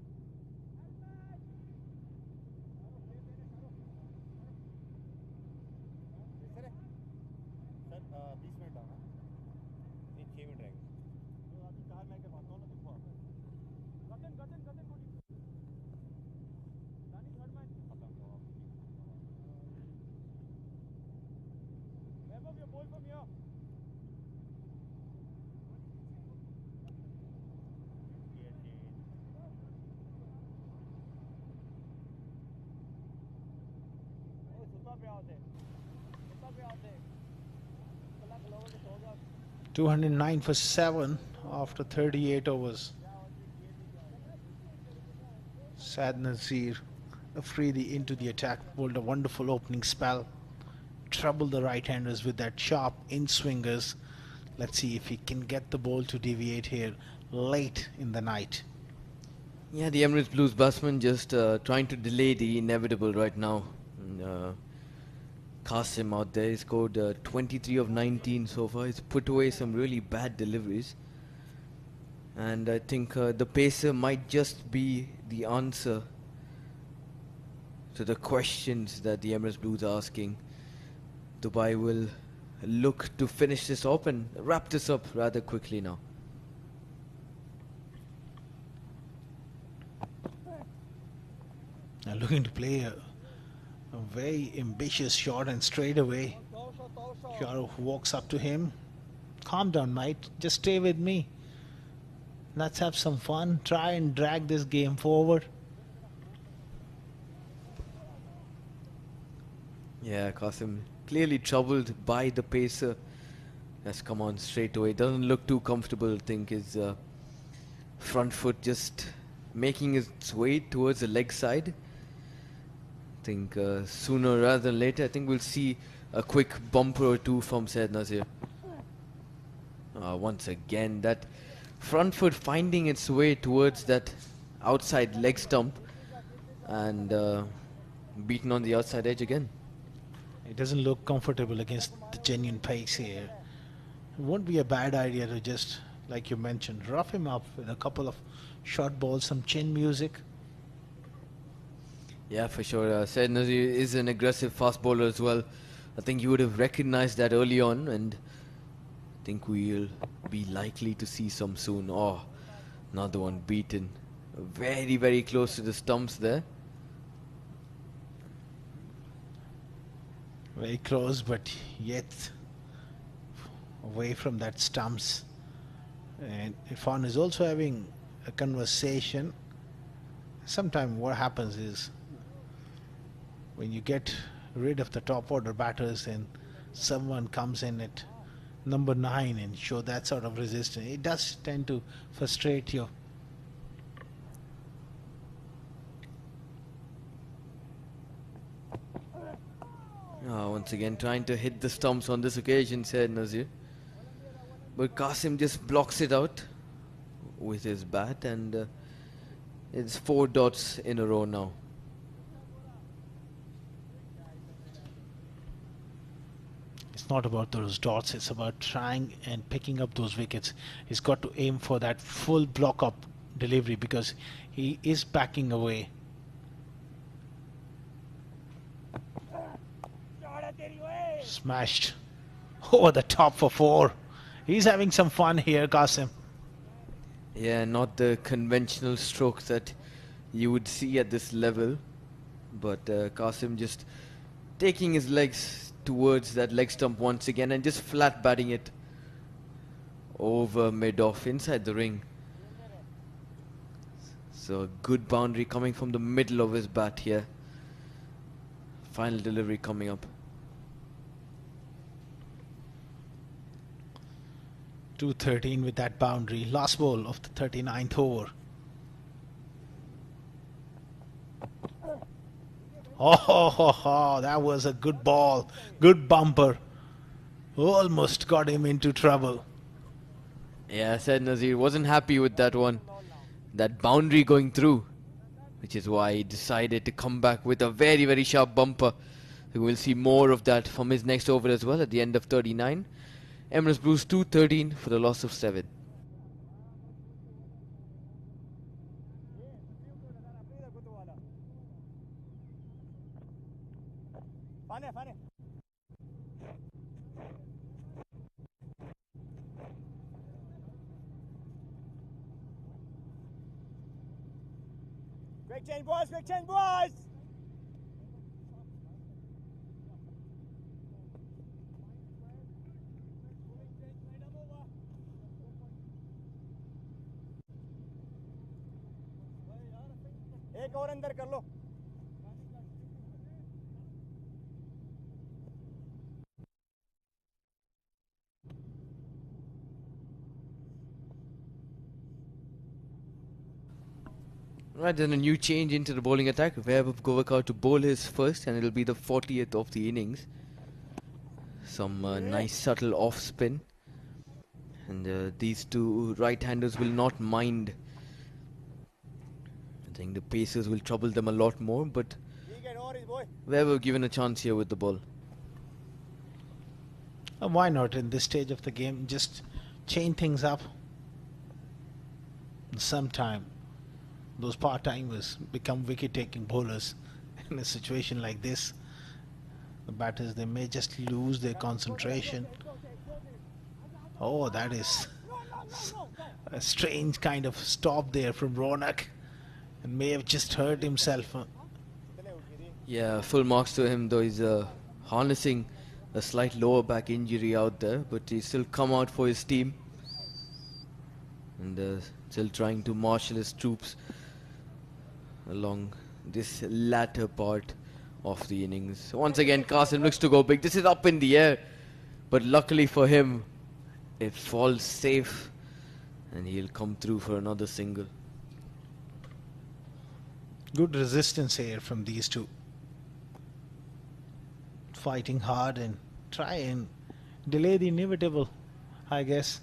Sir 20 minute आना नहीं 6 minute रहेंगे तो अभी कहा मैं करवाता हूँ ना तुमको गगन गगन गगन दानी थर्ड मैच खत्म हो Wherever you ball from here. Out 209 for 7 after 38 overs. Sad Nazir freely into the attack, bowled a wonderful opening spell, troubled the right-handers with that sharp in-swingers. Let's see if he can get the ball to deviate here late in the night. Yeah, the Emirates Blues batsman just trying to delay the inevitable right now. Qasim out there, he scored 23 of 19 so far. He's put away some really bad deliveries. And I think the pacer might just be the answer to the questions that the Emirates Blues are asking. Dubai will look to finish this up and wrap this up rather quickly now. Now looking to play a very ambitious shot, and straight away Shahrukh walks up to him. Calm down, mate. Just stay with me. Let's have some fun. Try and drag this game forward. Yeah, Qasim clearly troubled by the pacer. Has come on straight away. Doesn't look too comfortable. I think his front foot just making its way towards the leg side. I think sooner rather than later, I think we'll see a quick bumper or two from Syed Nazir. Once again, that front foot finding its way towards that outside leg stump and beaten on the outside edge again. It doesn't look comfortable against the genuine pace here. It won't be a bad idea to just, like you mentioned, rough him up with a couple of short balls, some chin music. Yeah, for sure. Syed Nazir is an aggressive fast bowler as well. I think you would have recognized that early on, and I think we'll be likely to see some soon. Oh, another one beaten. Very, very close to the stumps there. Very close, but yet away from that stumps. And Irfan is also having a conversation. Sometimes what happens is when you get rid of the top order batters and someone comes in at number 9 and show that sort of resistance, it does tend to frustrate you. Once again trying to hit the stumps on this occasion, said Nazir. But Qasim just blocks it out with his bat, and it's 4 dots in a row now. It's not about those dots, it's about trying and picking up those wickets. He's got to aim for that full block up delivery because he is backing away. Smashed over the top for 4. He's having some fun here, Qasim. Yeah, not the conventional strokes that you would see at this level, but Qasim just taking his legs towards that leg stump once again and just flat batting it over mid-off inside the ring. So a good boundary coming from the middle of his bat here. Final delivery coming up. 213 with that boundary. Last ball of the 39th over. Oh, that was a good ball. Good bumper. Almost got him into trouble. Yeah, Syed Nazir wasn't happy with that one. That boundary going through, which is why he decided to come back with a very, very sharp bumper. We'll see more of that from his next over as well at the end of 39. Emirates Blues 213 for the loss of 7. Quick change, boys! Quick change, boys! एक और अंदर कर लो. Right, then a new change into the bowling attack. Vaibhav Govakar to bowl his first, and it'll be the 40th of the innings. Some nice subtle off spin, and these two right-handers will not mind. I think the pacers will trouble them a lot more, but Vaibhav given a chance here with the ball. Why not in this stage of the game? Just chain things up. Sometime those part-timers become wicket-taking bowlers. In a situation like this, the batters, they may just lose their concentration. Oh, that is a strange kind of stop there from Ronak, and may have just hurt himself. Yeah, full marks to him, though he's harnessing a slight lower back injury out there, but he's still come out for his team and still trying to marshal his troops along this latter part of the innings. Once again, Qasim looks to go big. This is up in the air, but luckily for him, it falls safe, and he'll come through for another single. Good resistance here from these two. Fighting hard and try and delay the inevitable, I guess.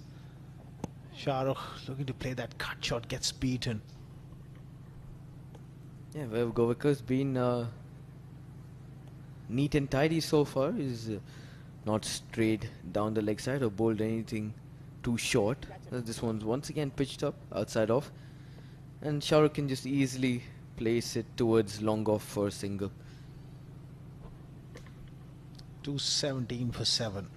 Shahrukh looking to play that cut shot, gets beaten. Yeah, well, Govikar's been neat and tidy so far. He's not strayed down the leg side or bowled anything too short. This one's once again pitched up outside off, and Shahrukh can just easily place it towards long off for a single. 217 for 7.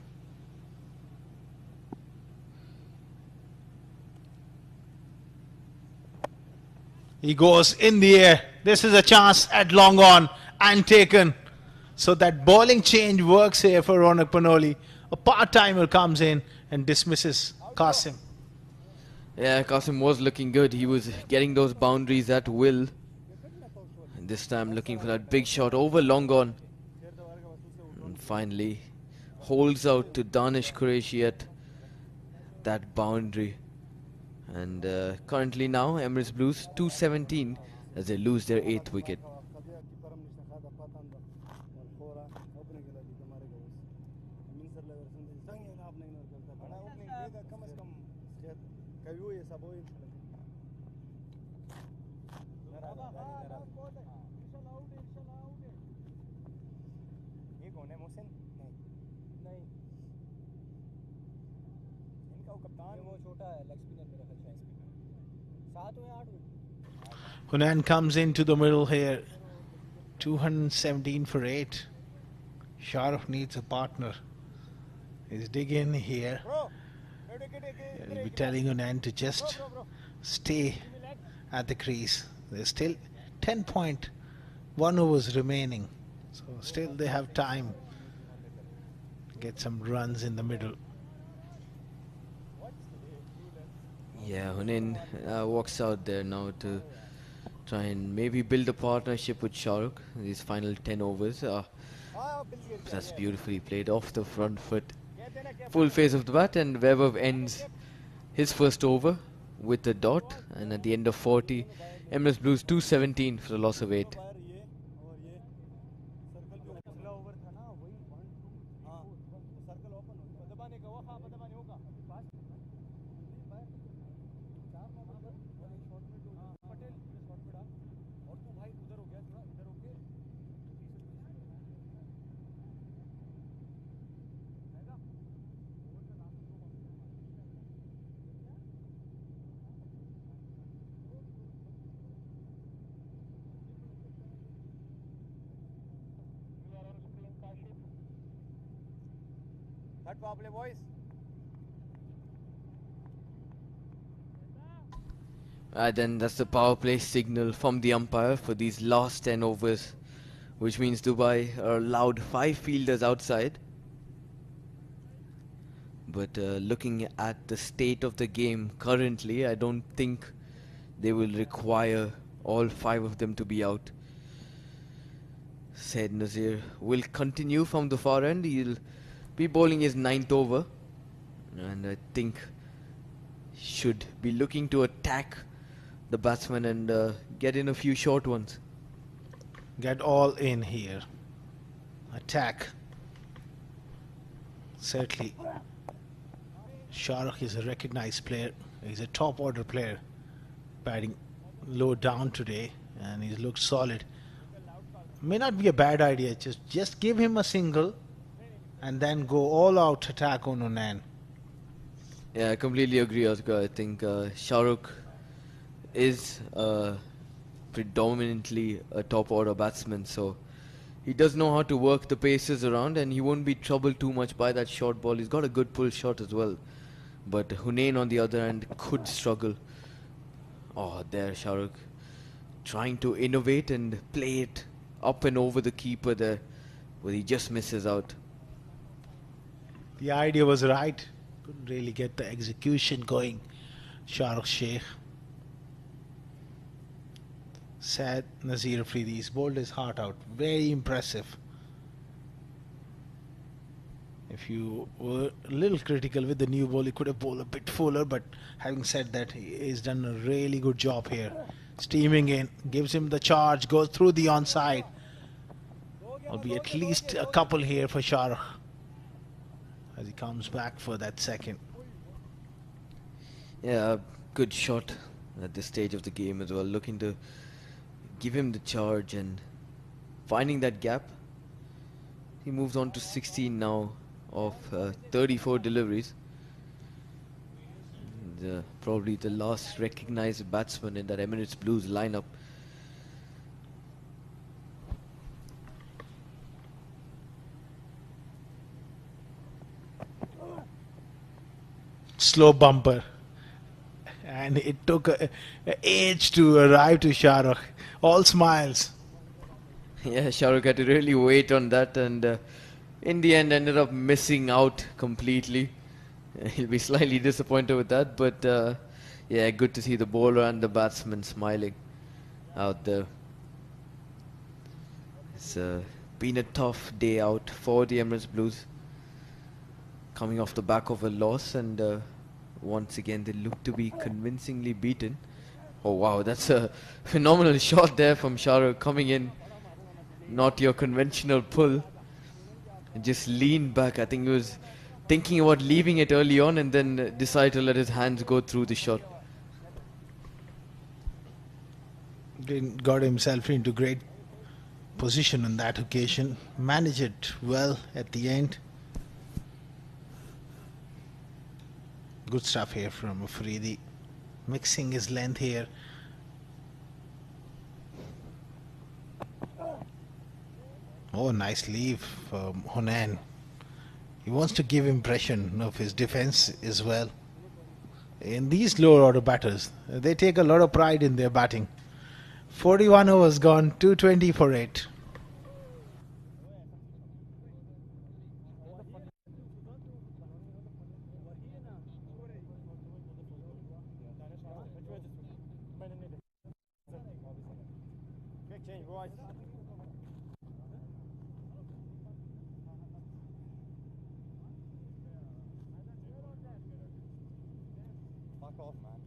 He goes in the air. This is a chance at long on and taken. So that bowling change works here for Ronak Panoli. A part-timer comes in and dismisses Qasim. Yeah, Qasim was looking good. He was getting those boundaries at will. And this time looking for that big shot over long on. And finally holds out to Danish Qureshi at that boundary. And currently now Emirates Blues 217 as they lose their 8th wicket. Hunan comes into the middle here. 217 for 8. Shahrukh needs a partner. He's digging here. He'll be telling Hunan to just stay at the crease. There's still 10.1 overs remaining. So still they have time to get some runs in the middle. Yeah, Hunain walks out there now to try and maybe build a partnership with Shahrukh in these final 10 overs. That's beautifully played off the front foot. Full face of the bat, and Vaibhav ends his first over with a dot, and at the end of 40, Emirates Blues 217 for the loss of 8. Powerplay, boys. Then that's the power play signal from the umpire for these last 10 overs, which means Dubai are allowed 5 fielders outside. But looking at the state of the game currently, I don't think they will require all 5 of them to be out. Said Nazir will continue from the far end. He'll be bowling his 9th over, and I think should be looking to attack the batsman and get in a few short ones. Get all in here. Attack. Certainly Shahrukh is a recognized player. He's a top order player, batting low down today, and he's looked solid. May not be a bad idea. Just give him a single and then go all out attack on Hunan. Yeah, I completely agree, Oscar. I think Shahrukh is predominantly a top order batsman, so he does know how to work the paces around, and he won't be troubled too much by that short ball. He's got a good pull shot as well, but Hunain on the other hand could struggle. Oh, there Shahrukh trying to innovate and play it up and over the keeper there, but he just misses out. The idea was right. Couldn't really get the execution going. Shahrukh Sheikh. Sad Nazir Afridi's bowled his heart out. Very impressive. If you were a little critical with the new ball, he could have bowled a bit fuller, but having said that, he's done a really good job here. Steaming in, gives him the charge, goes through the onside. Will be at least a couple here for Shah as he comes back for that second. Yeah, good shot at this stage of the game as well. Looking to give him the charge and finding that gap. He moves on to 16 now of 34 deliveries. And, probably the last recognized batsman in that Emirates Blues lineup. Slow bumper. And it took a age to arrive to Shah Rukh. All smiles. Yeah, Shah Rukh had to really wait on that, and in the end ended up missing out completely. He'll be slightly disappointed with that, but yeah, good to see the bowler and the batsman smiling out there. It's been a tough day out for the Emirates Blues, coming off the back of a loss, and once again they look to be convincingly beaten. Oh wow, that's a phenomenal shot there from Shah Rukh, coming in, not your conventional pull, and just leaned back. I think he was thinking about leaving it early on and then decided to let his hands go through the shot. Got himself into great position on that occasion. Managed it well at the end. Good stuff here from Afridi. Mixing his length here. Oh, nice leave from Hunain. He wants to give impression of his defense as well. In these lower order batters, they take a lot of pride in their batting. 41 overs gone, 220 for 8. Quick change, boys. Fuck off, man.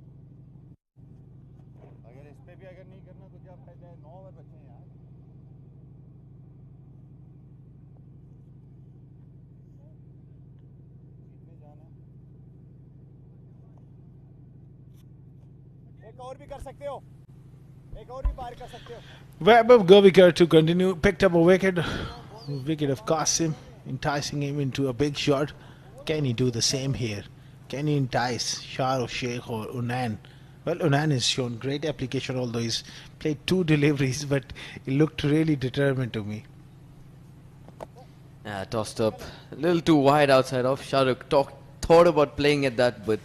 अगर इस पे भी अगर नहीं करना तो क्या फायदा है? 9 ओवर बचे हैं यार. जीतने जाना है. एक और भी कर सकते हो. एक और भी पार कर सकते हो. Vaibhav Gurvikar to continue, picked up a wicket. Wicket of Qasim, enticing him into a big shot. Can he do the same here? Can he entice Shah Rukh Sheikh or Unan? Well, Unan has shown great application, although he's played 2 deliveries, but he looked really determined to me. Yeah, tossed up a little too wide outside off. Shah Rukh thought about playing at that, but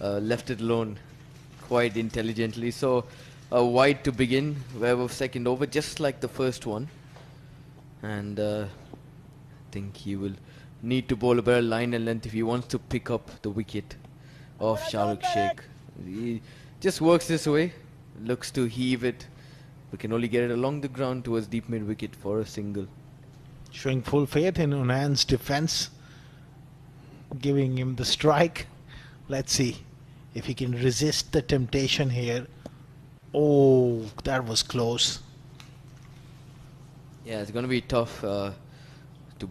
left it alone quite intelligently. So wide to begin, Vaibhav second over, just like the first one. And I think he will need to bowl a better line and length if he wants to pick up the wicket of Shah Rukh Sheikh. He just works this way, looks to heave it, but can only get it along the ground towards deep mid wicket for a single. Showing full faith in Unan's defense, giving him the strike. Let's see if he can resist the temptation here. Oh, that was close. Yeah, it's going to be tough to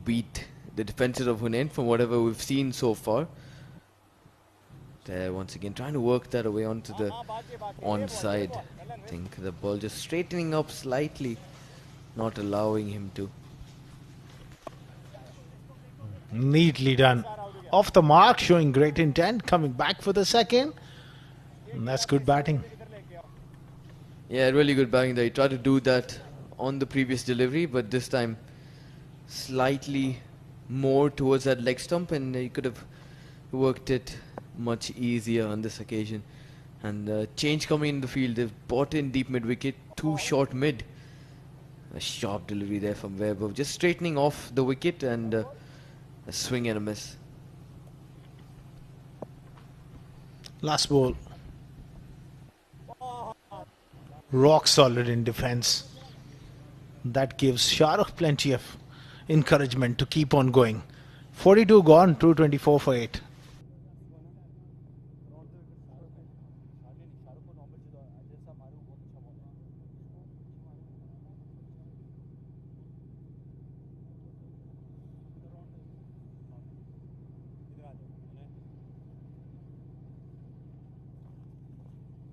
beat the defenses of Hunain from whatever we've seen so far. There, once again, trying to work that away onto the onside. I think the ball just straightening up slightly, not allowing him to. Neatly done. Off the mark, showing great intent, coming back for the second. And that's good batting. Yeah, really good batting there. He tried to do that on the previous delivery, but this time slightly more towards that leg stump, and he could have worked it much easier on this occasion. And change coming in the field. They've brought in deep mid wicket, 2 short mid. A sharp delivery there from Vaibhav, just straightening off the wicket, and a swing and a miss. Last ball. rock solid in defense. That gives Shahrukh plenty of encouragement to keep on going. 42 gone, 224 for 8.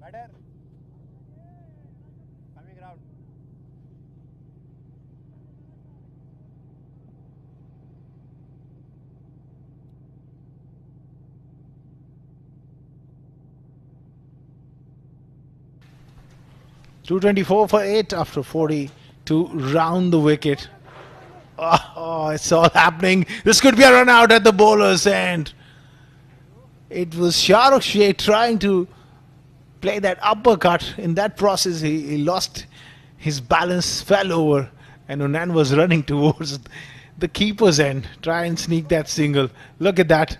Batter. Coming round. .224 for 8 after 40 to round the wicket. Oh, it's all happening. This could be a run out at the bowler's end. It was Shahrukh Sheikh trying to play that uppercut. In that process, he lost his balance, fell over, and Onan was running towards the keeper's end, try and sneak that single. Look at that.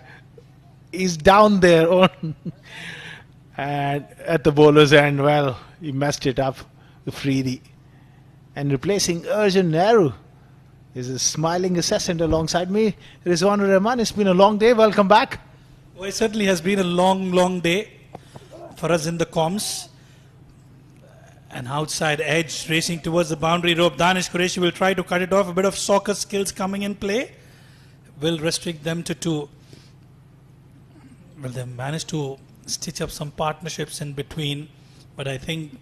He's down there on and at the bowler's end. Well, he messed it up, the Freedy. And replacing Arjun Nehru is a smiling assistant alongside me, Rizwan Rahman. It's been a long day. Welcome back. Well, it certainly has been a long day for us in the comms. An outside edge racing towards the boundary rope. Danish Qureshi will try to cut it off. A bit of soccer skills coming in play. Will restrict them to 2. Well, they've managed to stitch up some partnerships in between. But I think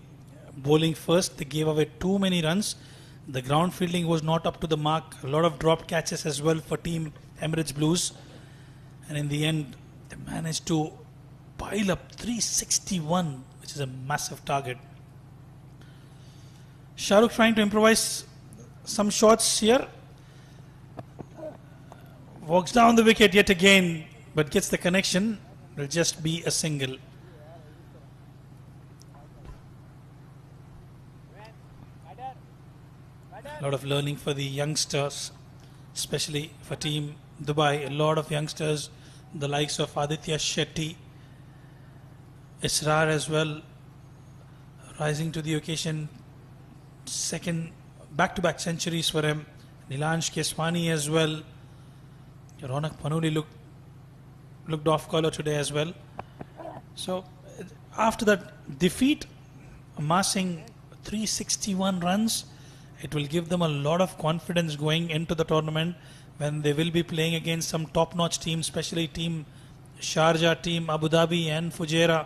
bowling first, they gave away too many runs. The ground fielding was not up to the mark. A lot of drop catches as well for team Emirates Blues. And in the end, they managed to pile up 361, which is a massive target. Shahrukh trying to improvise some shots here. Walks down the wicket yet again, but gets the connection. Will just be a single. A lot of learning for the youngsters, especially for team Dubai. A lot of youngsters, the likes of Aditya Shetty, Israr as well, rising to the occasion. Second back-to-back centuries for him. Nilansh Keswani as well. Ronak Panuli looked off color today as well. So after that defeat, amassing 361 runs, it will give them a lot of confidence going into the tournament when they will be playing against some top-notch teams, especially team Sharjah, team Abu Dhabi and Fujairah.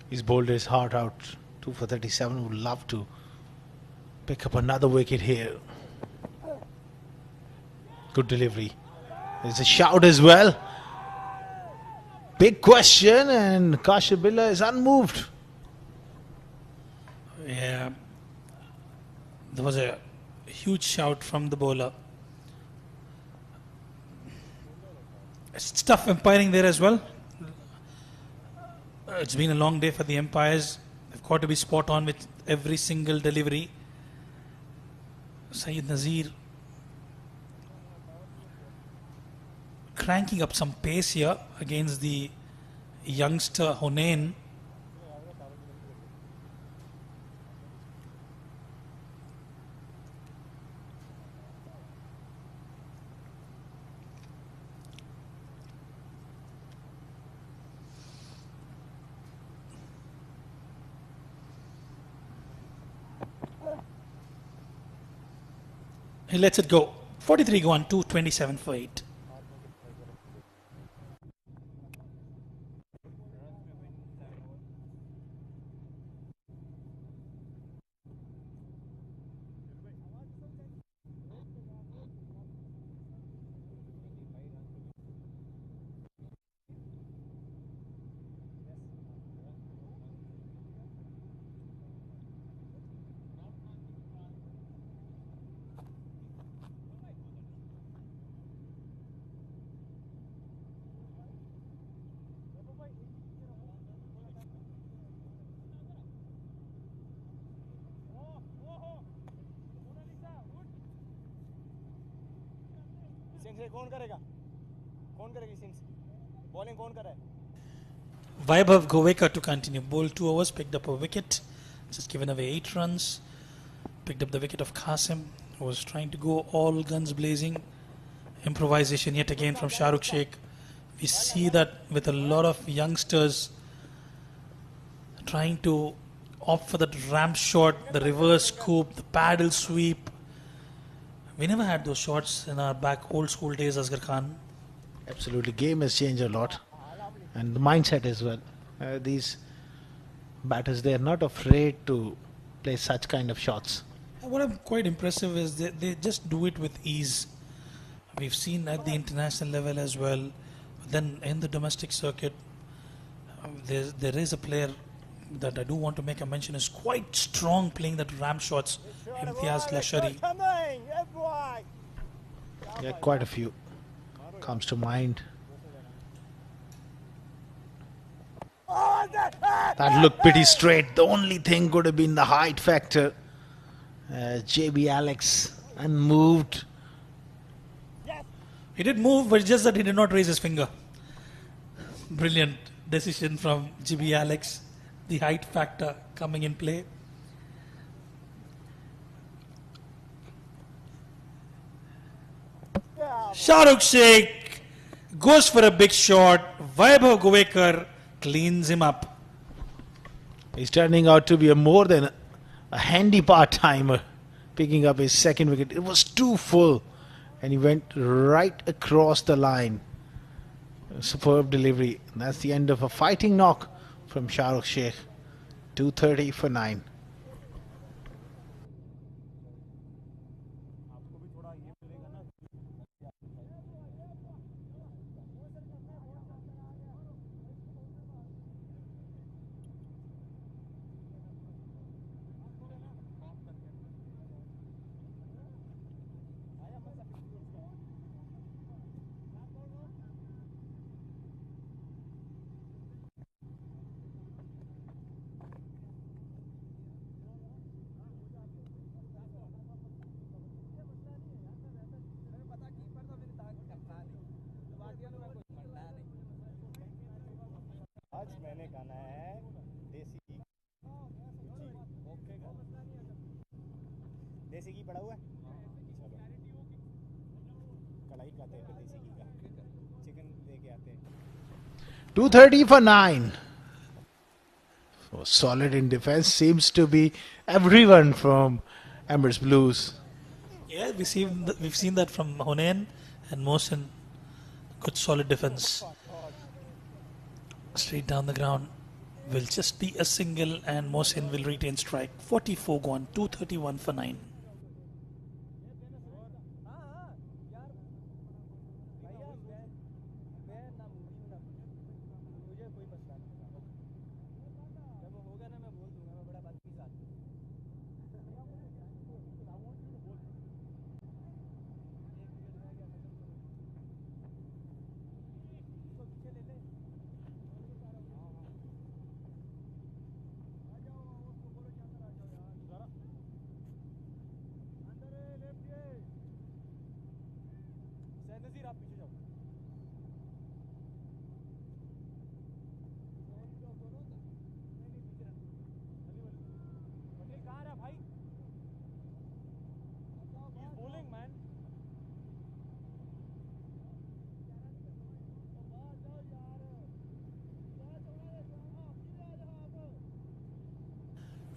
He's bowled his heart out. 2 for 37. Would love to pick up another wicket here. Good delivery. There's a shout as well. Big question, and Kashif Billah is unmoved. Yeah, there was a huge shout from the bowler. It's tough umpiring there as well. It's been a long day for the umpires. They've got to be spot on with every single delivery. Syed Nazir cranking up some pace here against the youngster Hunain. He lets it go. 43 gone, 227 for 8. Century कौन करेगा कौन करेगी since bowling कौन कर रहा है Vaibhav Govekar to continue. Bowled 2 overs, picked up a wicket, just given away 8 runs. Picked up the wicket of Qasim, who was trying to go all guns blazing. Improvisation yet again from Shahrukh Sheikh. We see that with a lot of youngsters trying to opt for that ramp shot, the reverse scoop, the paddle sweep. We never had those shots in our back old school days, Asghar Khan. Absolutely, game has changed a lot, and the mindset as well. These batters, they are not afraid to play such kind of shots. What I'm quite impressive is they just do it with ease. We've seen at the international level as well. Then in the domestic circuit, there is a player that I do want to make a mention is quite strong playing that ramp shots. Imtiaz Lashari. Yeah, quite a few comes to mind. That looked pretty straight. The only thing could have been the height factor. JB Alex unmoved. He did move, but just that he did not raise his finger. Brilliant decision from JB Alex. The height factor coming in play. Shahrukh Sheikh goes for a big shot. Vaibhav Govekar cleans him up. He's turning out to be more than a handy part-timer, picking up his second wicket. It was too full, and he went right across the line. Superb delivery. That's the end of a fighting knock from Shahrukh Sheikh. 230 for 9. आज मैंने गाना है देसी घी okay देसी घी पड़ा हुआ है चलो कढ़ाई खाते हैं देसी घी का चिकन लेके आते हैं 230 for 9. So solid in defense seems to be everyone from Emirates Blues. Yeah, we've seen that from Hunain and Mohsin. Good solid defense. Straight down the ground will just be a single and Mohsin will retain strike. 44 gone, 231 for 9.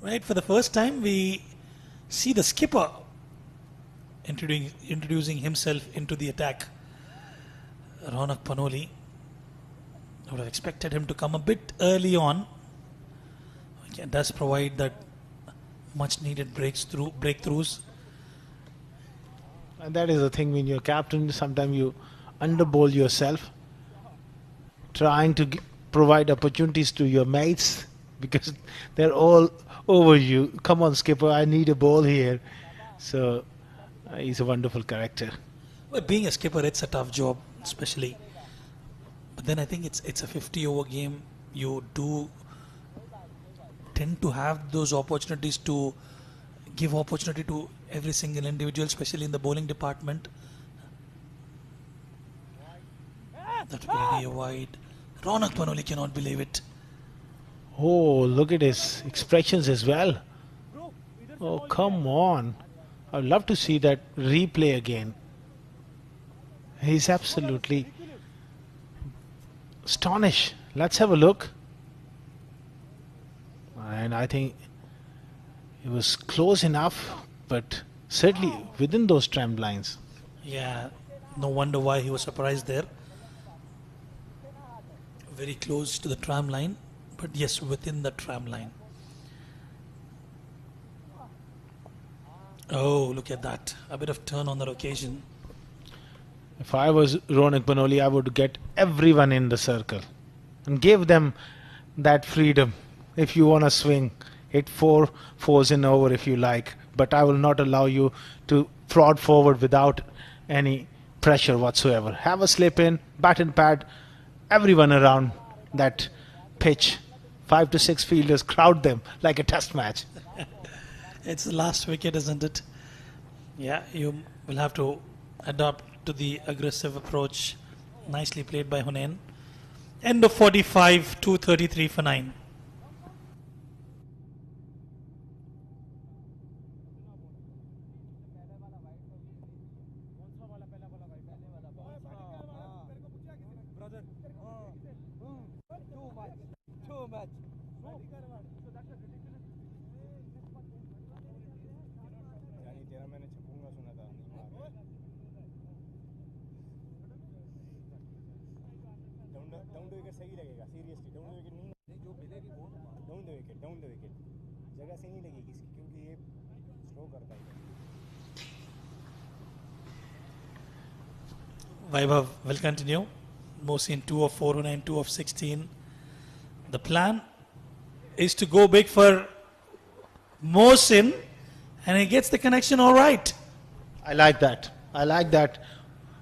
Right, for the first time we see the skipper introducing himself into the attack. Ronak Panoli. I would have expected him to come a bit early on. It does provide that much needed breakthroughs. And that is the thing when you're captain, sometimes you underbowl yourself, trying to provide opportunities to your mates because they're all over you. Come on, skipper, I need a ball here. So he's a wonderful character. Well, being a skipper, it's a tough job, especially. But then I think it's a 50-over game. You do tend to have those opportunities to give opportunity to every single individual, especially in the bowling department. That will be a wide. Ronak Panoli cannot believe it. Oh, look at his expressions as well. Oh, come on. I'd love to see that replay again. He's absolutely astonished. Let's have a look. And I think it was close enough, but certainly within those tram lines. Yeah, no wonder why he was surprised there. Very close to the tram line, but yes, within the tram line. Oh, look at that. A bit of turn on that occasion. If I was Ronak Banoli, I would get everyone in the circle and give them that freedom. If you want to swing, hit 4 fours in over if you like, but I will not allow you to prod forward without any pressure whatsoever. Have a slip in, bat and pad, everyone around that pitch. 5 to 6 fielders, crowd them like a test match. It's the last wicket, isn't it? Yeah, you will have to adopt to the aggressive approach. Nicely played by Hunain. End of 45, 233 for 9. Too much. यानी तेरा मैंने छपूंगा सुना था नहीं मारा down the wicket सही लगेगा seriously down the wicket नहीं जो मिलेगी वो डाउन द विकेट जगह से नहीं लगेगी इसकी क्योंकि ये स्लो करता है Vaibhav will continue. Mohsin 2 of 4 and 2 of 16. The plan is to go big for Mohsin, and he gets the connection all right. I like that. I like that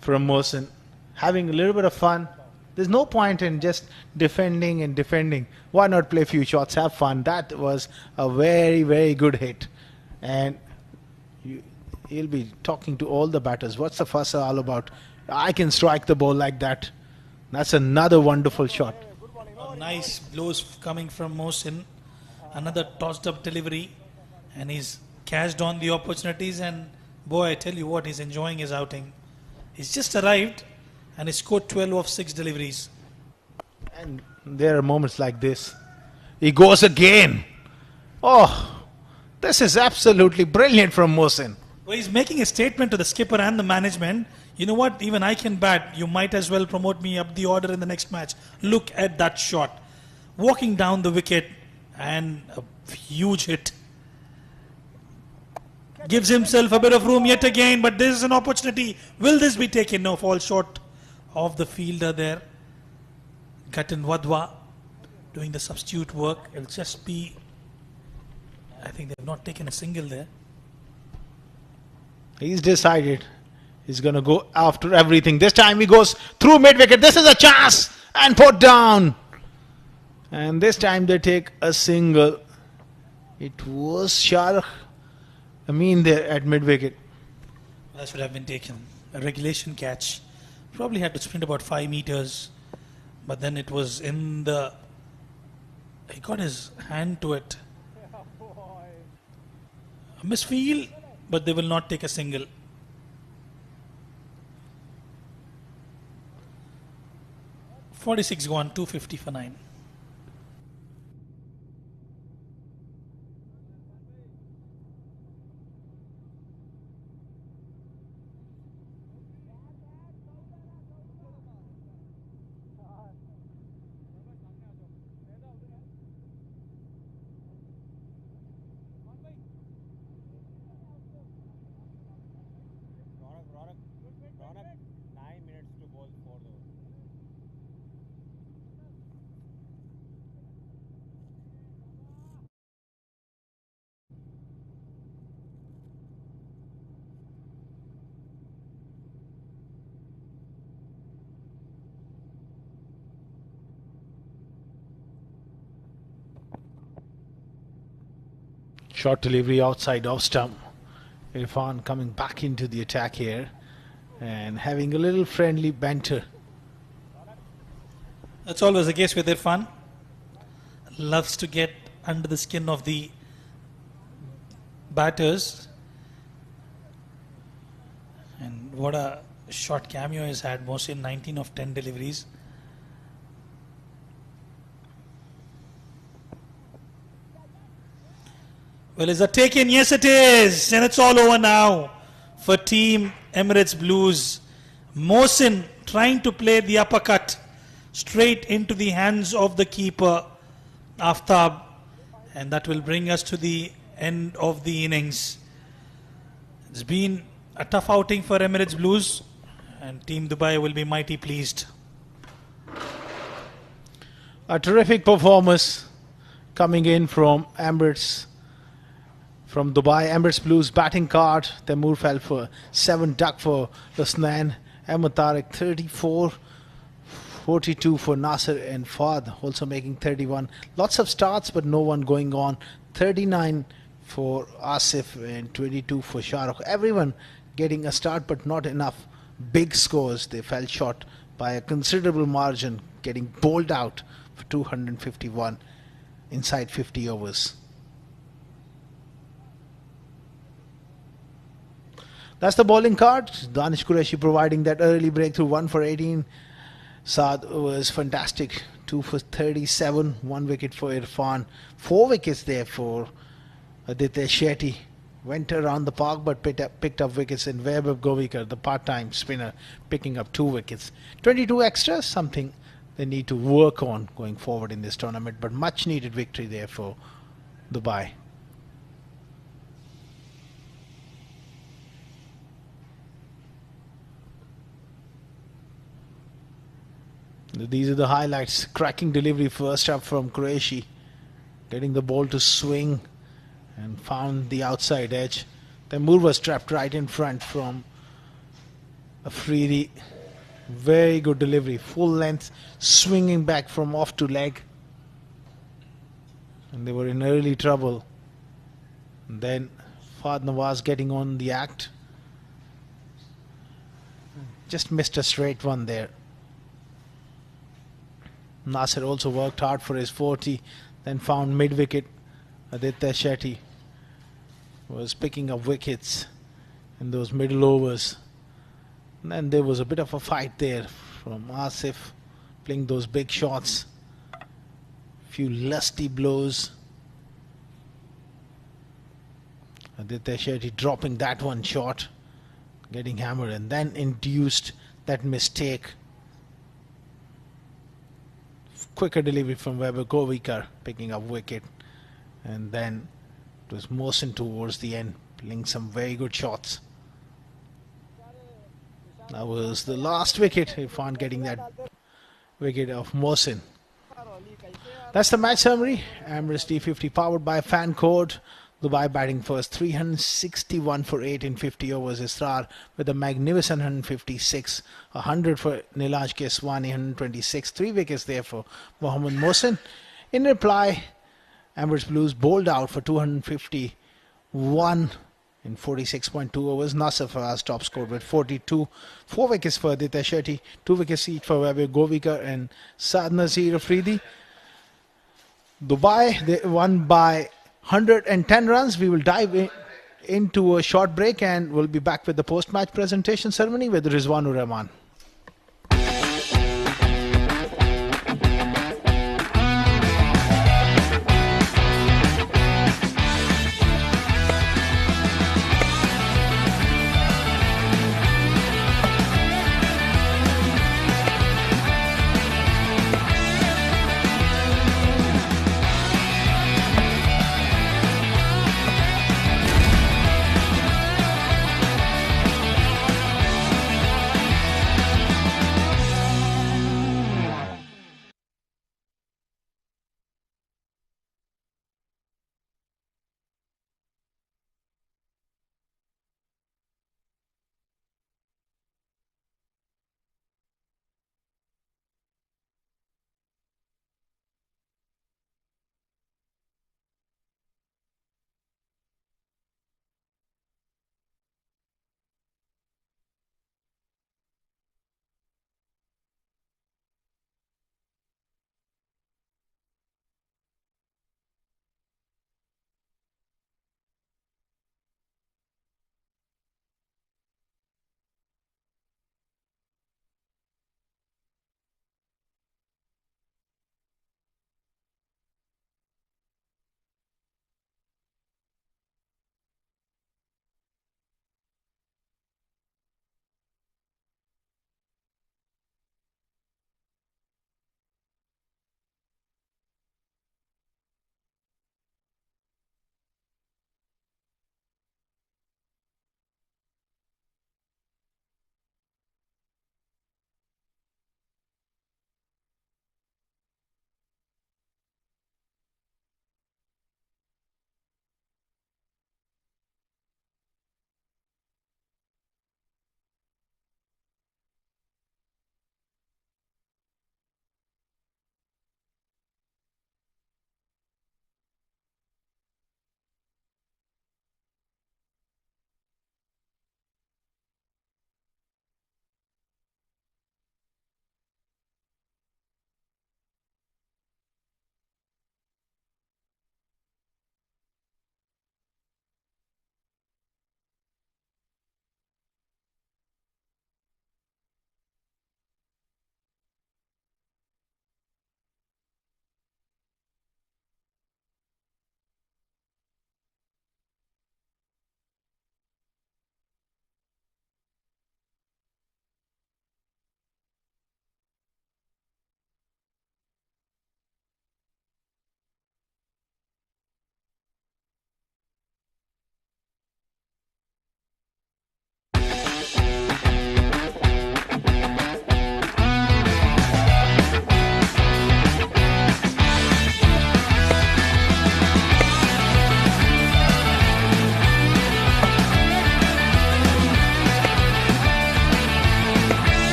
from Mohsin. Having a little bit of fun. There's no point in just defending and defending. Why not play a few shots, have fun? That was a very, very good hit. And he'll be talking to all the batters. What's the fuss all about? I can strike the ball like that. That's another wonderful shot. Nice blows coming from Mohsin. Another tossed up delivery. And he's cashed on the opportunities. And boy, I tell you what, he's enjoying his outing. He's just arrived and he scored 12 of 6 deliveries. And there are moments like this. He goes again. Oh, this is absolutely brilliant from Mohsin. Well, he's making a statement to the skipper and the management. You know what? Even I can bat. You might as well promote me up the order in the next match. Look at that shot. Walking down the wicket and a huge hit. Gives himself a bit of room yet again, but this is an opportunity. Will this be taken? No, fall short of the fielder there. Gatin Wadwa doing the substitute work. It'll just be, I think they've not taken a single there. He's decided. He's going to go after everything. This time he goes through mid-wicket. This is a chance. And put down. And this time they take a single. It was Shah Amin there at mid-wicket. That should have been taken. A regulation catch. Probably had to sprint about 5 meters. But then it was in the... He got his hand to it. A misfield, but they will not take a single. .46 gone, 250 for 9. Ronak 9 minutes to bowl for the Short delivery outside off stump. Irfan coming back into the attack here and having a little friendly banter That's always the case with Irfan. Loves to get under the skin of the batters. And what a short cameo he's had. Mohsin, 19 of 10 deliveries. Well, is that taken? Yes, it is. And it's all over now for Team Emirates Blues. Mohsin trying to play the uppercut straight into the hands of the keeper, Aftab. And that will bring us to the end of the innings. It's been a tough outing for Emirates Blues, and Team Dubai will be mighty pleased. A terrific performance coming in from Emirates. From Dubai, Emirates Blues batting card. Taimur fell for 7, duck for Lusnan. Ahmed Tariq 34, 42 for Nasser and Fahd also making 31. Lots of starts but no one going on. 39 for Asif and 22 for Shahrukh. Everyone getting a start but not enough big scores. They fell short by a considerable margin, getting bowled out for 251 inside 50 overs. That's the bowling card. Danish Qureshi providing that early breakthrough, 1 for 18. Saad was fantastic, 2 for 37, 1 wicket for Irfan. 4 wickets there for Aditya Shetty. Went around the park but picked up wickets, in Vaibhav Govikar, the part-time spinner, picking up 2 wickets. 22 extras, something they need to work on going forward in this tournament, but much needed victory there for Dubai. These are the highlights. Cracking delivery first up from Qureshi, getting the ball to swing and found the outside edge. Taimur was trapped right in front from Afridi. Very good delivery, full length, swinging back from off to leg, and they were in early trouble. And then Fahd Nawaz getting on the act, just missed a straight one there. Nasser also worked hard for his 40, then found mid-wicket. Aditya Shetty was picking up wickets in those middle overs. And then there was a bit of a fight there from Asif, playing those big shots. Few lusty blows. Aditya Shetty dropping that one short, getting hammered, and then induced that mistake. Quicker delivery from Vaibhav Govikar, picking up wicket, and then it was Mohsin towards the end, playing some very good shots. That was the last wicket. Irfan getting that wicket of Mohsin. That's the match summary. Emirates D50 powered by Fancode. Dubai batting first, 361 for 8 in 50 overs. Israr with a magnificent 156, 100 for Nilaj Keswani, 126, 3 wickets there for Mohammad Mohsin. In reply, Emirates Blues bowled out for 251 in 46.2 overs. Nasser Faraz top scored with 42, 4 wickets for Aditya Shetty, 2 wickets each for Vaibhav Govikar and Saad Nazir Afridi. Dubai, they won by 110 runs. We will dive into a short break and we'll be back with the post-match presentation ceremony with Rizwanur Rahman.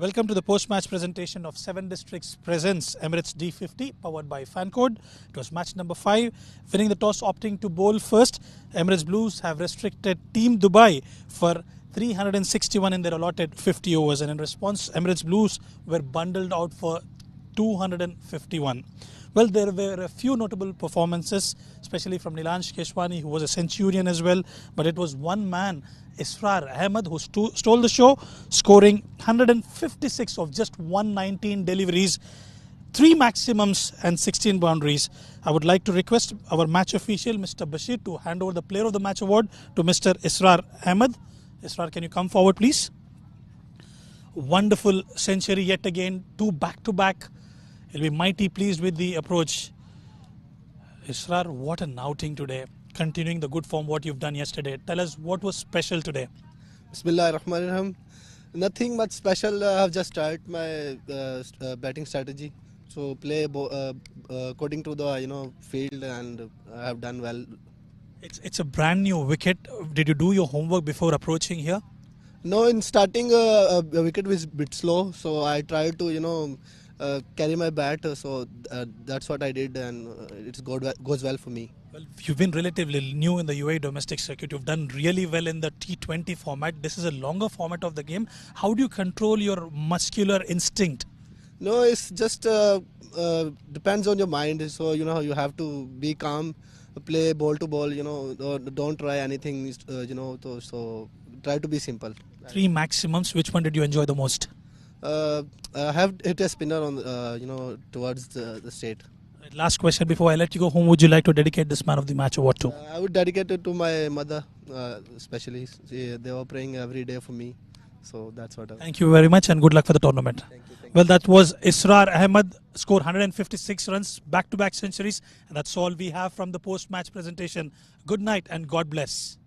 Welcome to the post-match presentation of 7 Districts Presents Emirates D50, powered by Fancode. It was match number 5. Winning the toss, opting to bowl first, Emirates Blues have restricted Team Dubai for 361 in their allotted 50 overs, and in response, Emirates Blues were bundled out for 251. Well, there were a few notable performances, especially from Nilansh Keshwani, who was a centurion as well, but it was one man, Israr Ahmed, who stole the show, scoring 156 of just 119 deliveries, 3 maximums and 16 boundaries. I would like to request our match official, Mr. Bashir, to hand over the Player of the Match award to Mr. Israr Ahmed. Israr, can you come forward, please? Wonderful century yet again, 2 back-to-back. He'll be mighty pleased with the approach. Israr, what an outing today. Continuing the good form what you've done yesterday. Tell us what was special today. Bismillahirrahmanirrahim. Nothing much special. I have just started my batting strategy. So play according to the field, and I have done well. It's a brand new wicket. Did you do your homework before approaching here? No, in starting a wicket was a bit slow, so I tried to carry my bat. So that's what I did, and it goes well for me. Well, you've been relatively new in the UAE domestic circuit. You've done really well in the T20 format. This is a longer format of the game. How do you control your muscular instinct? No, it's just depends on your mind. So you have to be calm, play ball to ball. Don't try anything. So try to be simple. 3 maximums. Which one did you enjoy the most? I have hit a spinner on towards the straight. Last question before I let you go. Whom would you like to dedicate this Man of the Match award to? I would dedicate it to my mother, especially. They were praying every day for me, so that's what. Thank you very much, and good luck for the tournament. Thank you. Well, that was Israr Ahmed, scored 156 runs, back-to-back centuries, and that's all we have from the post-match presentation. Good night and God bless.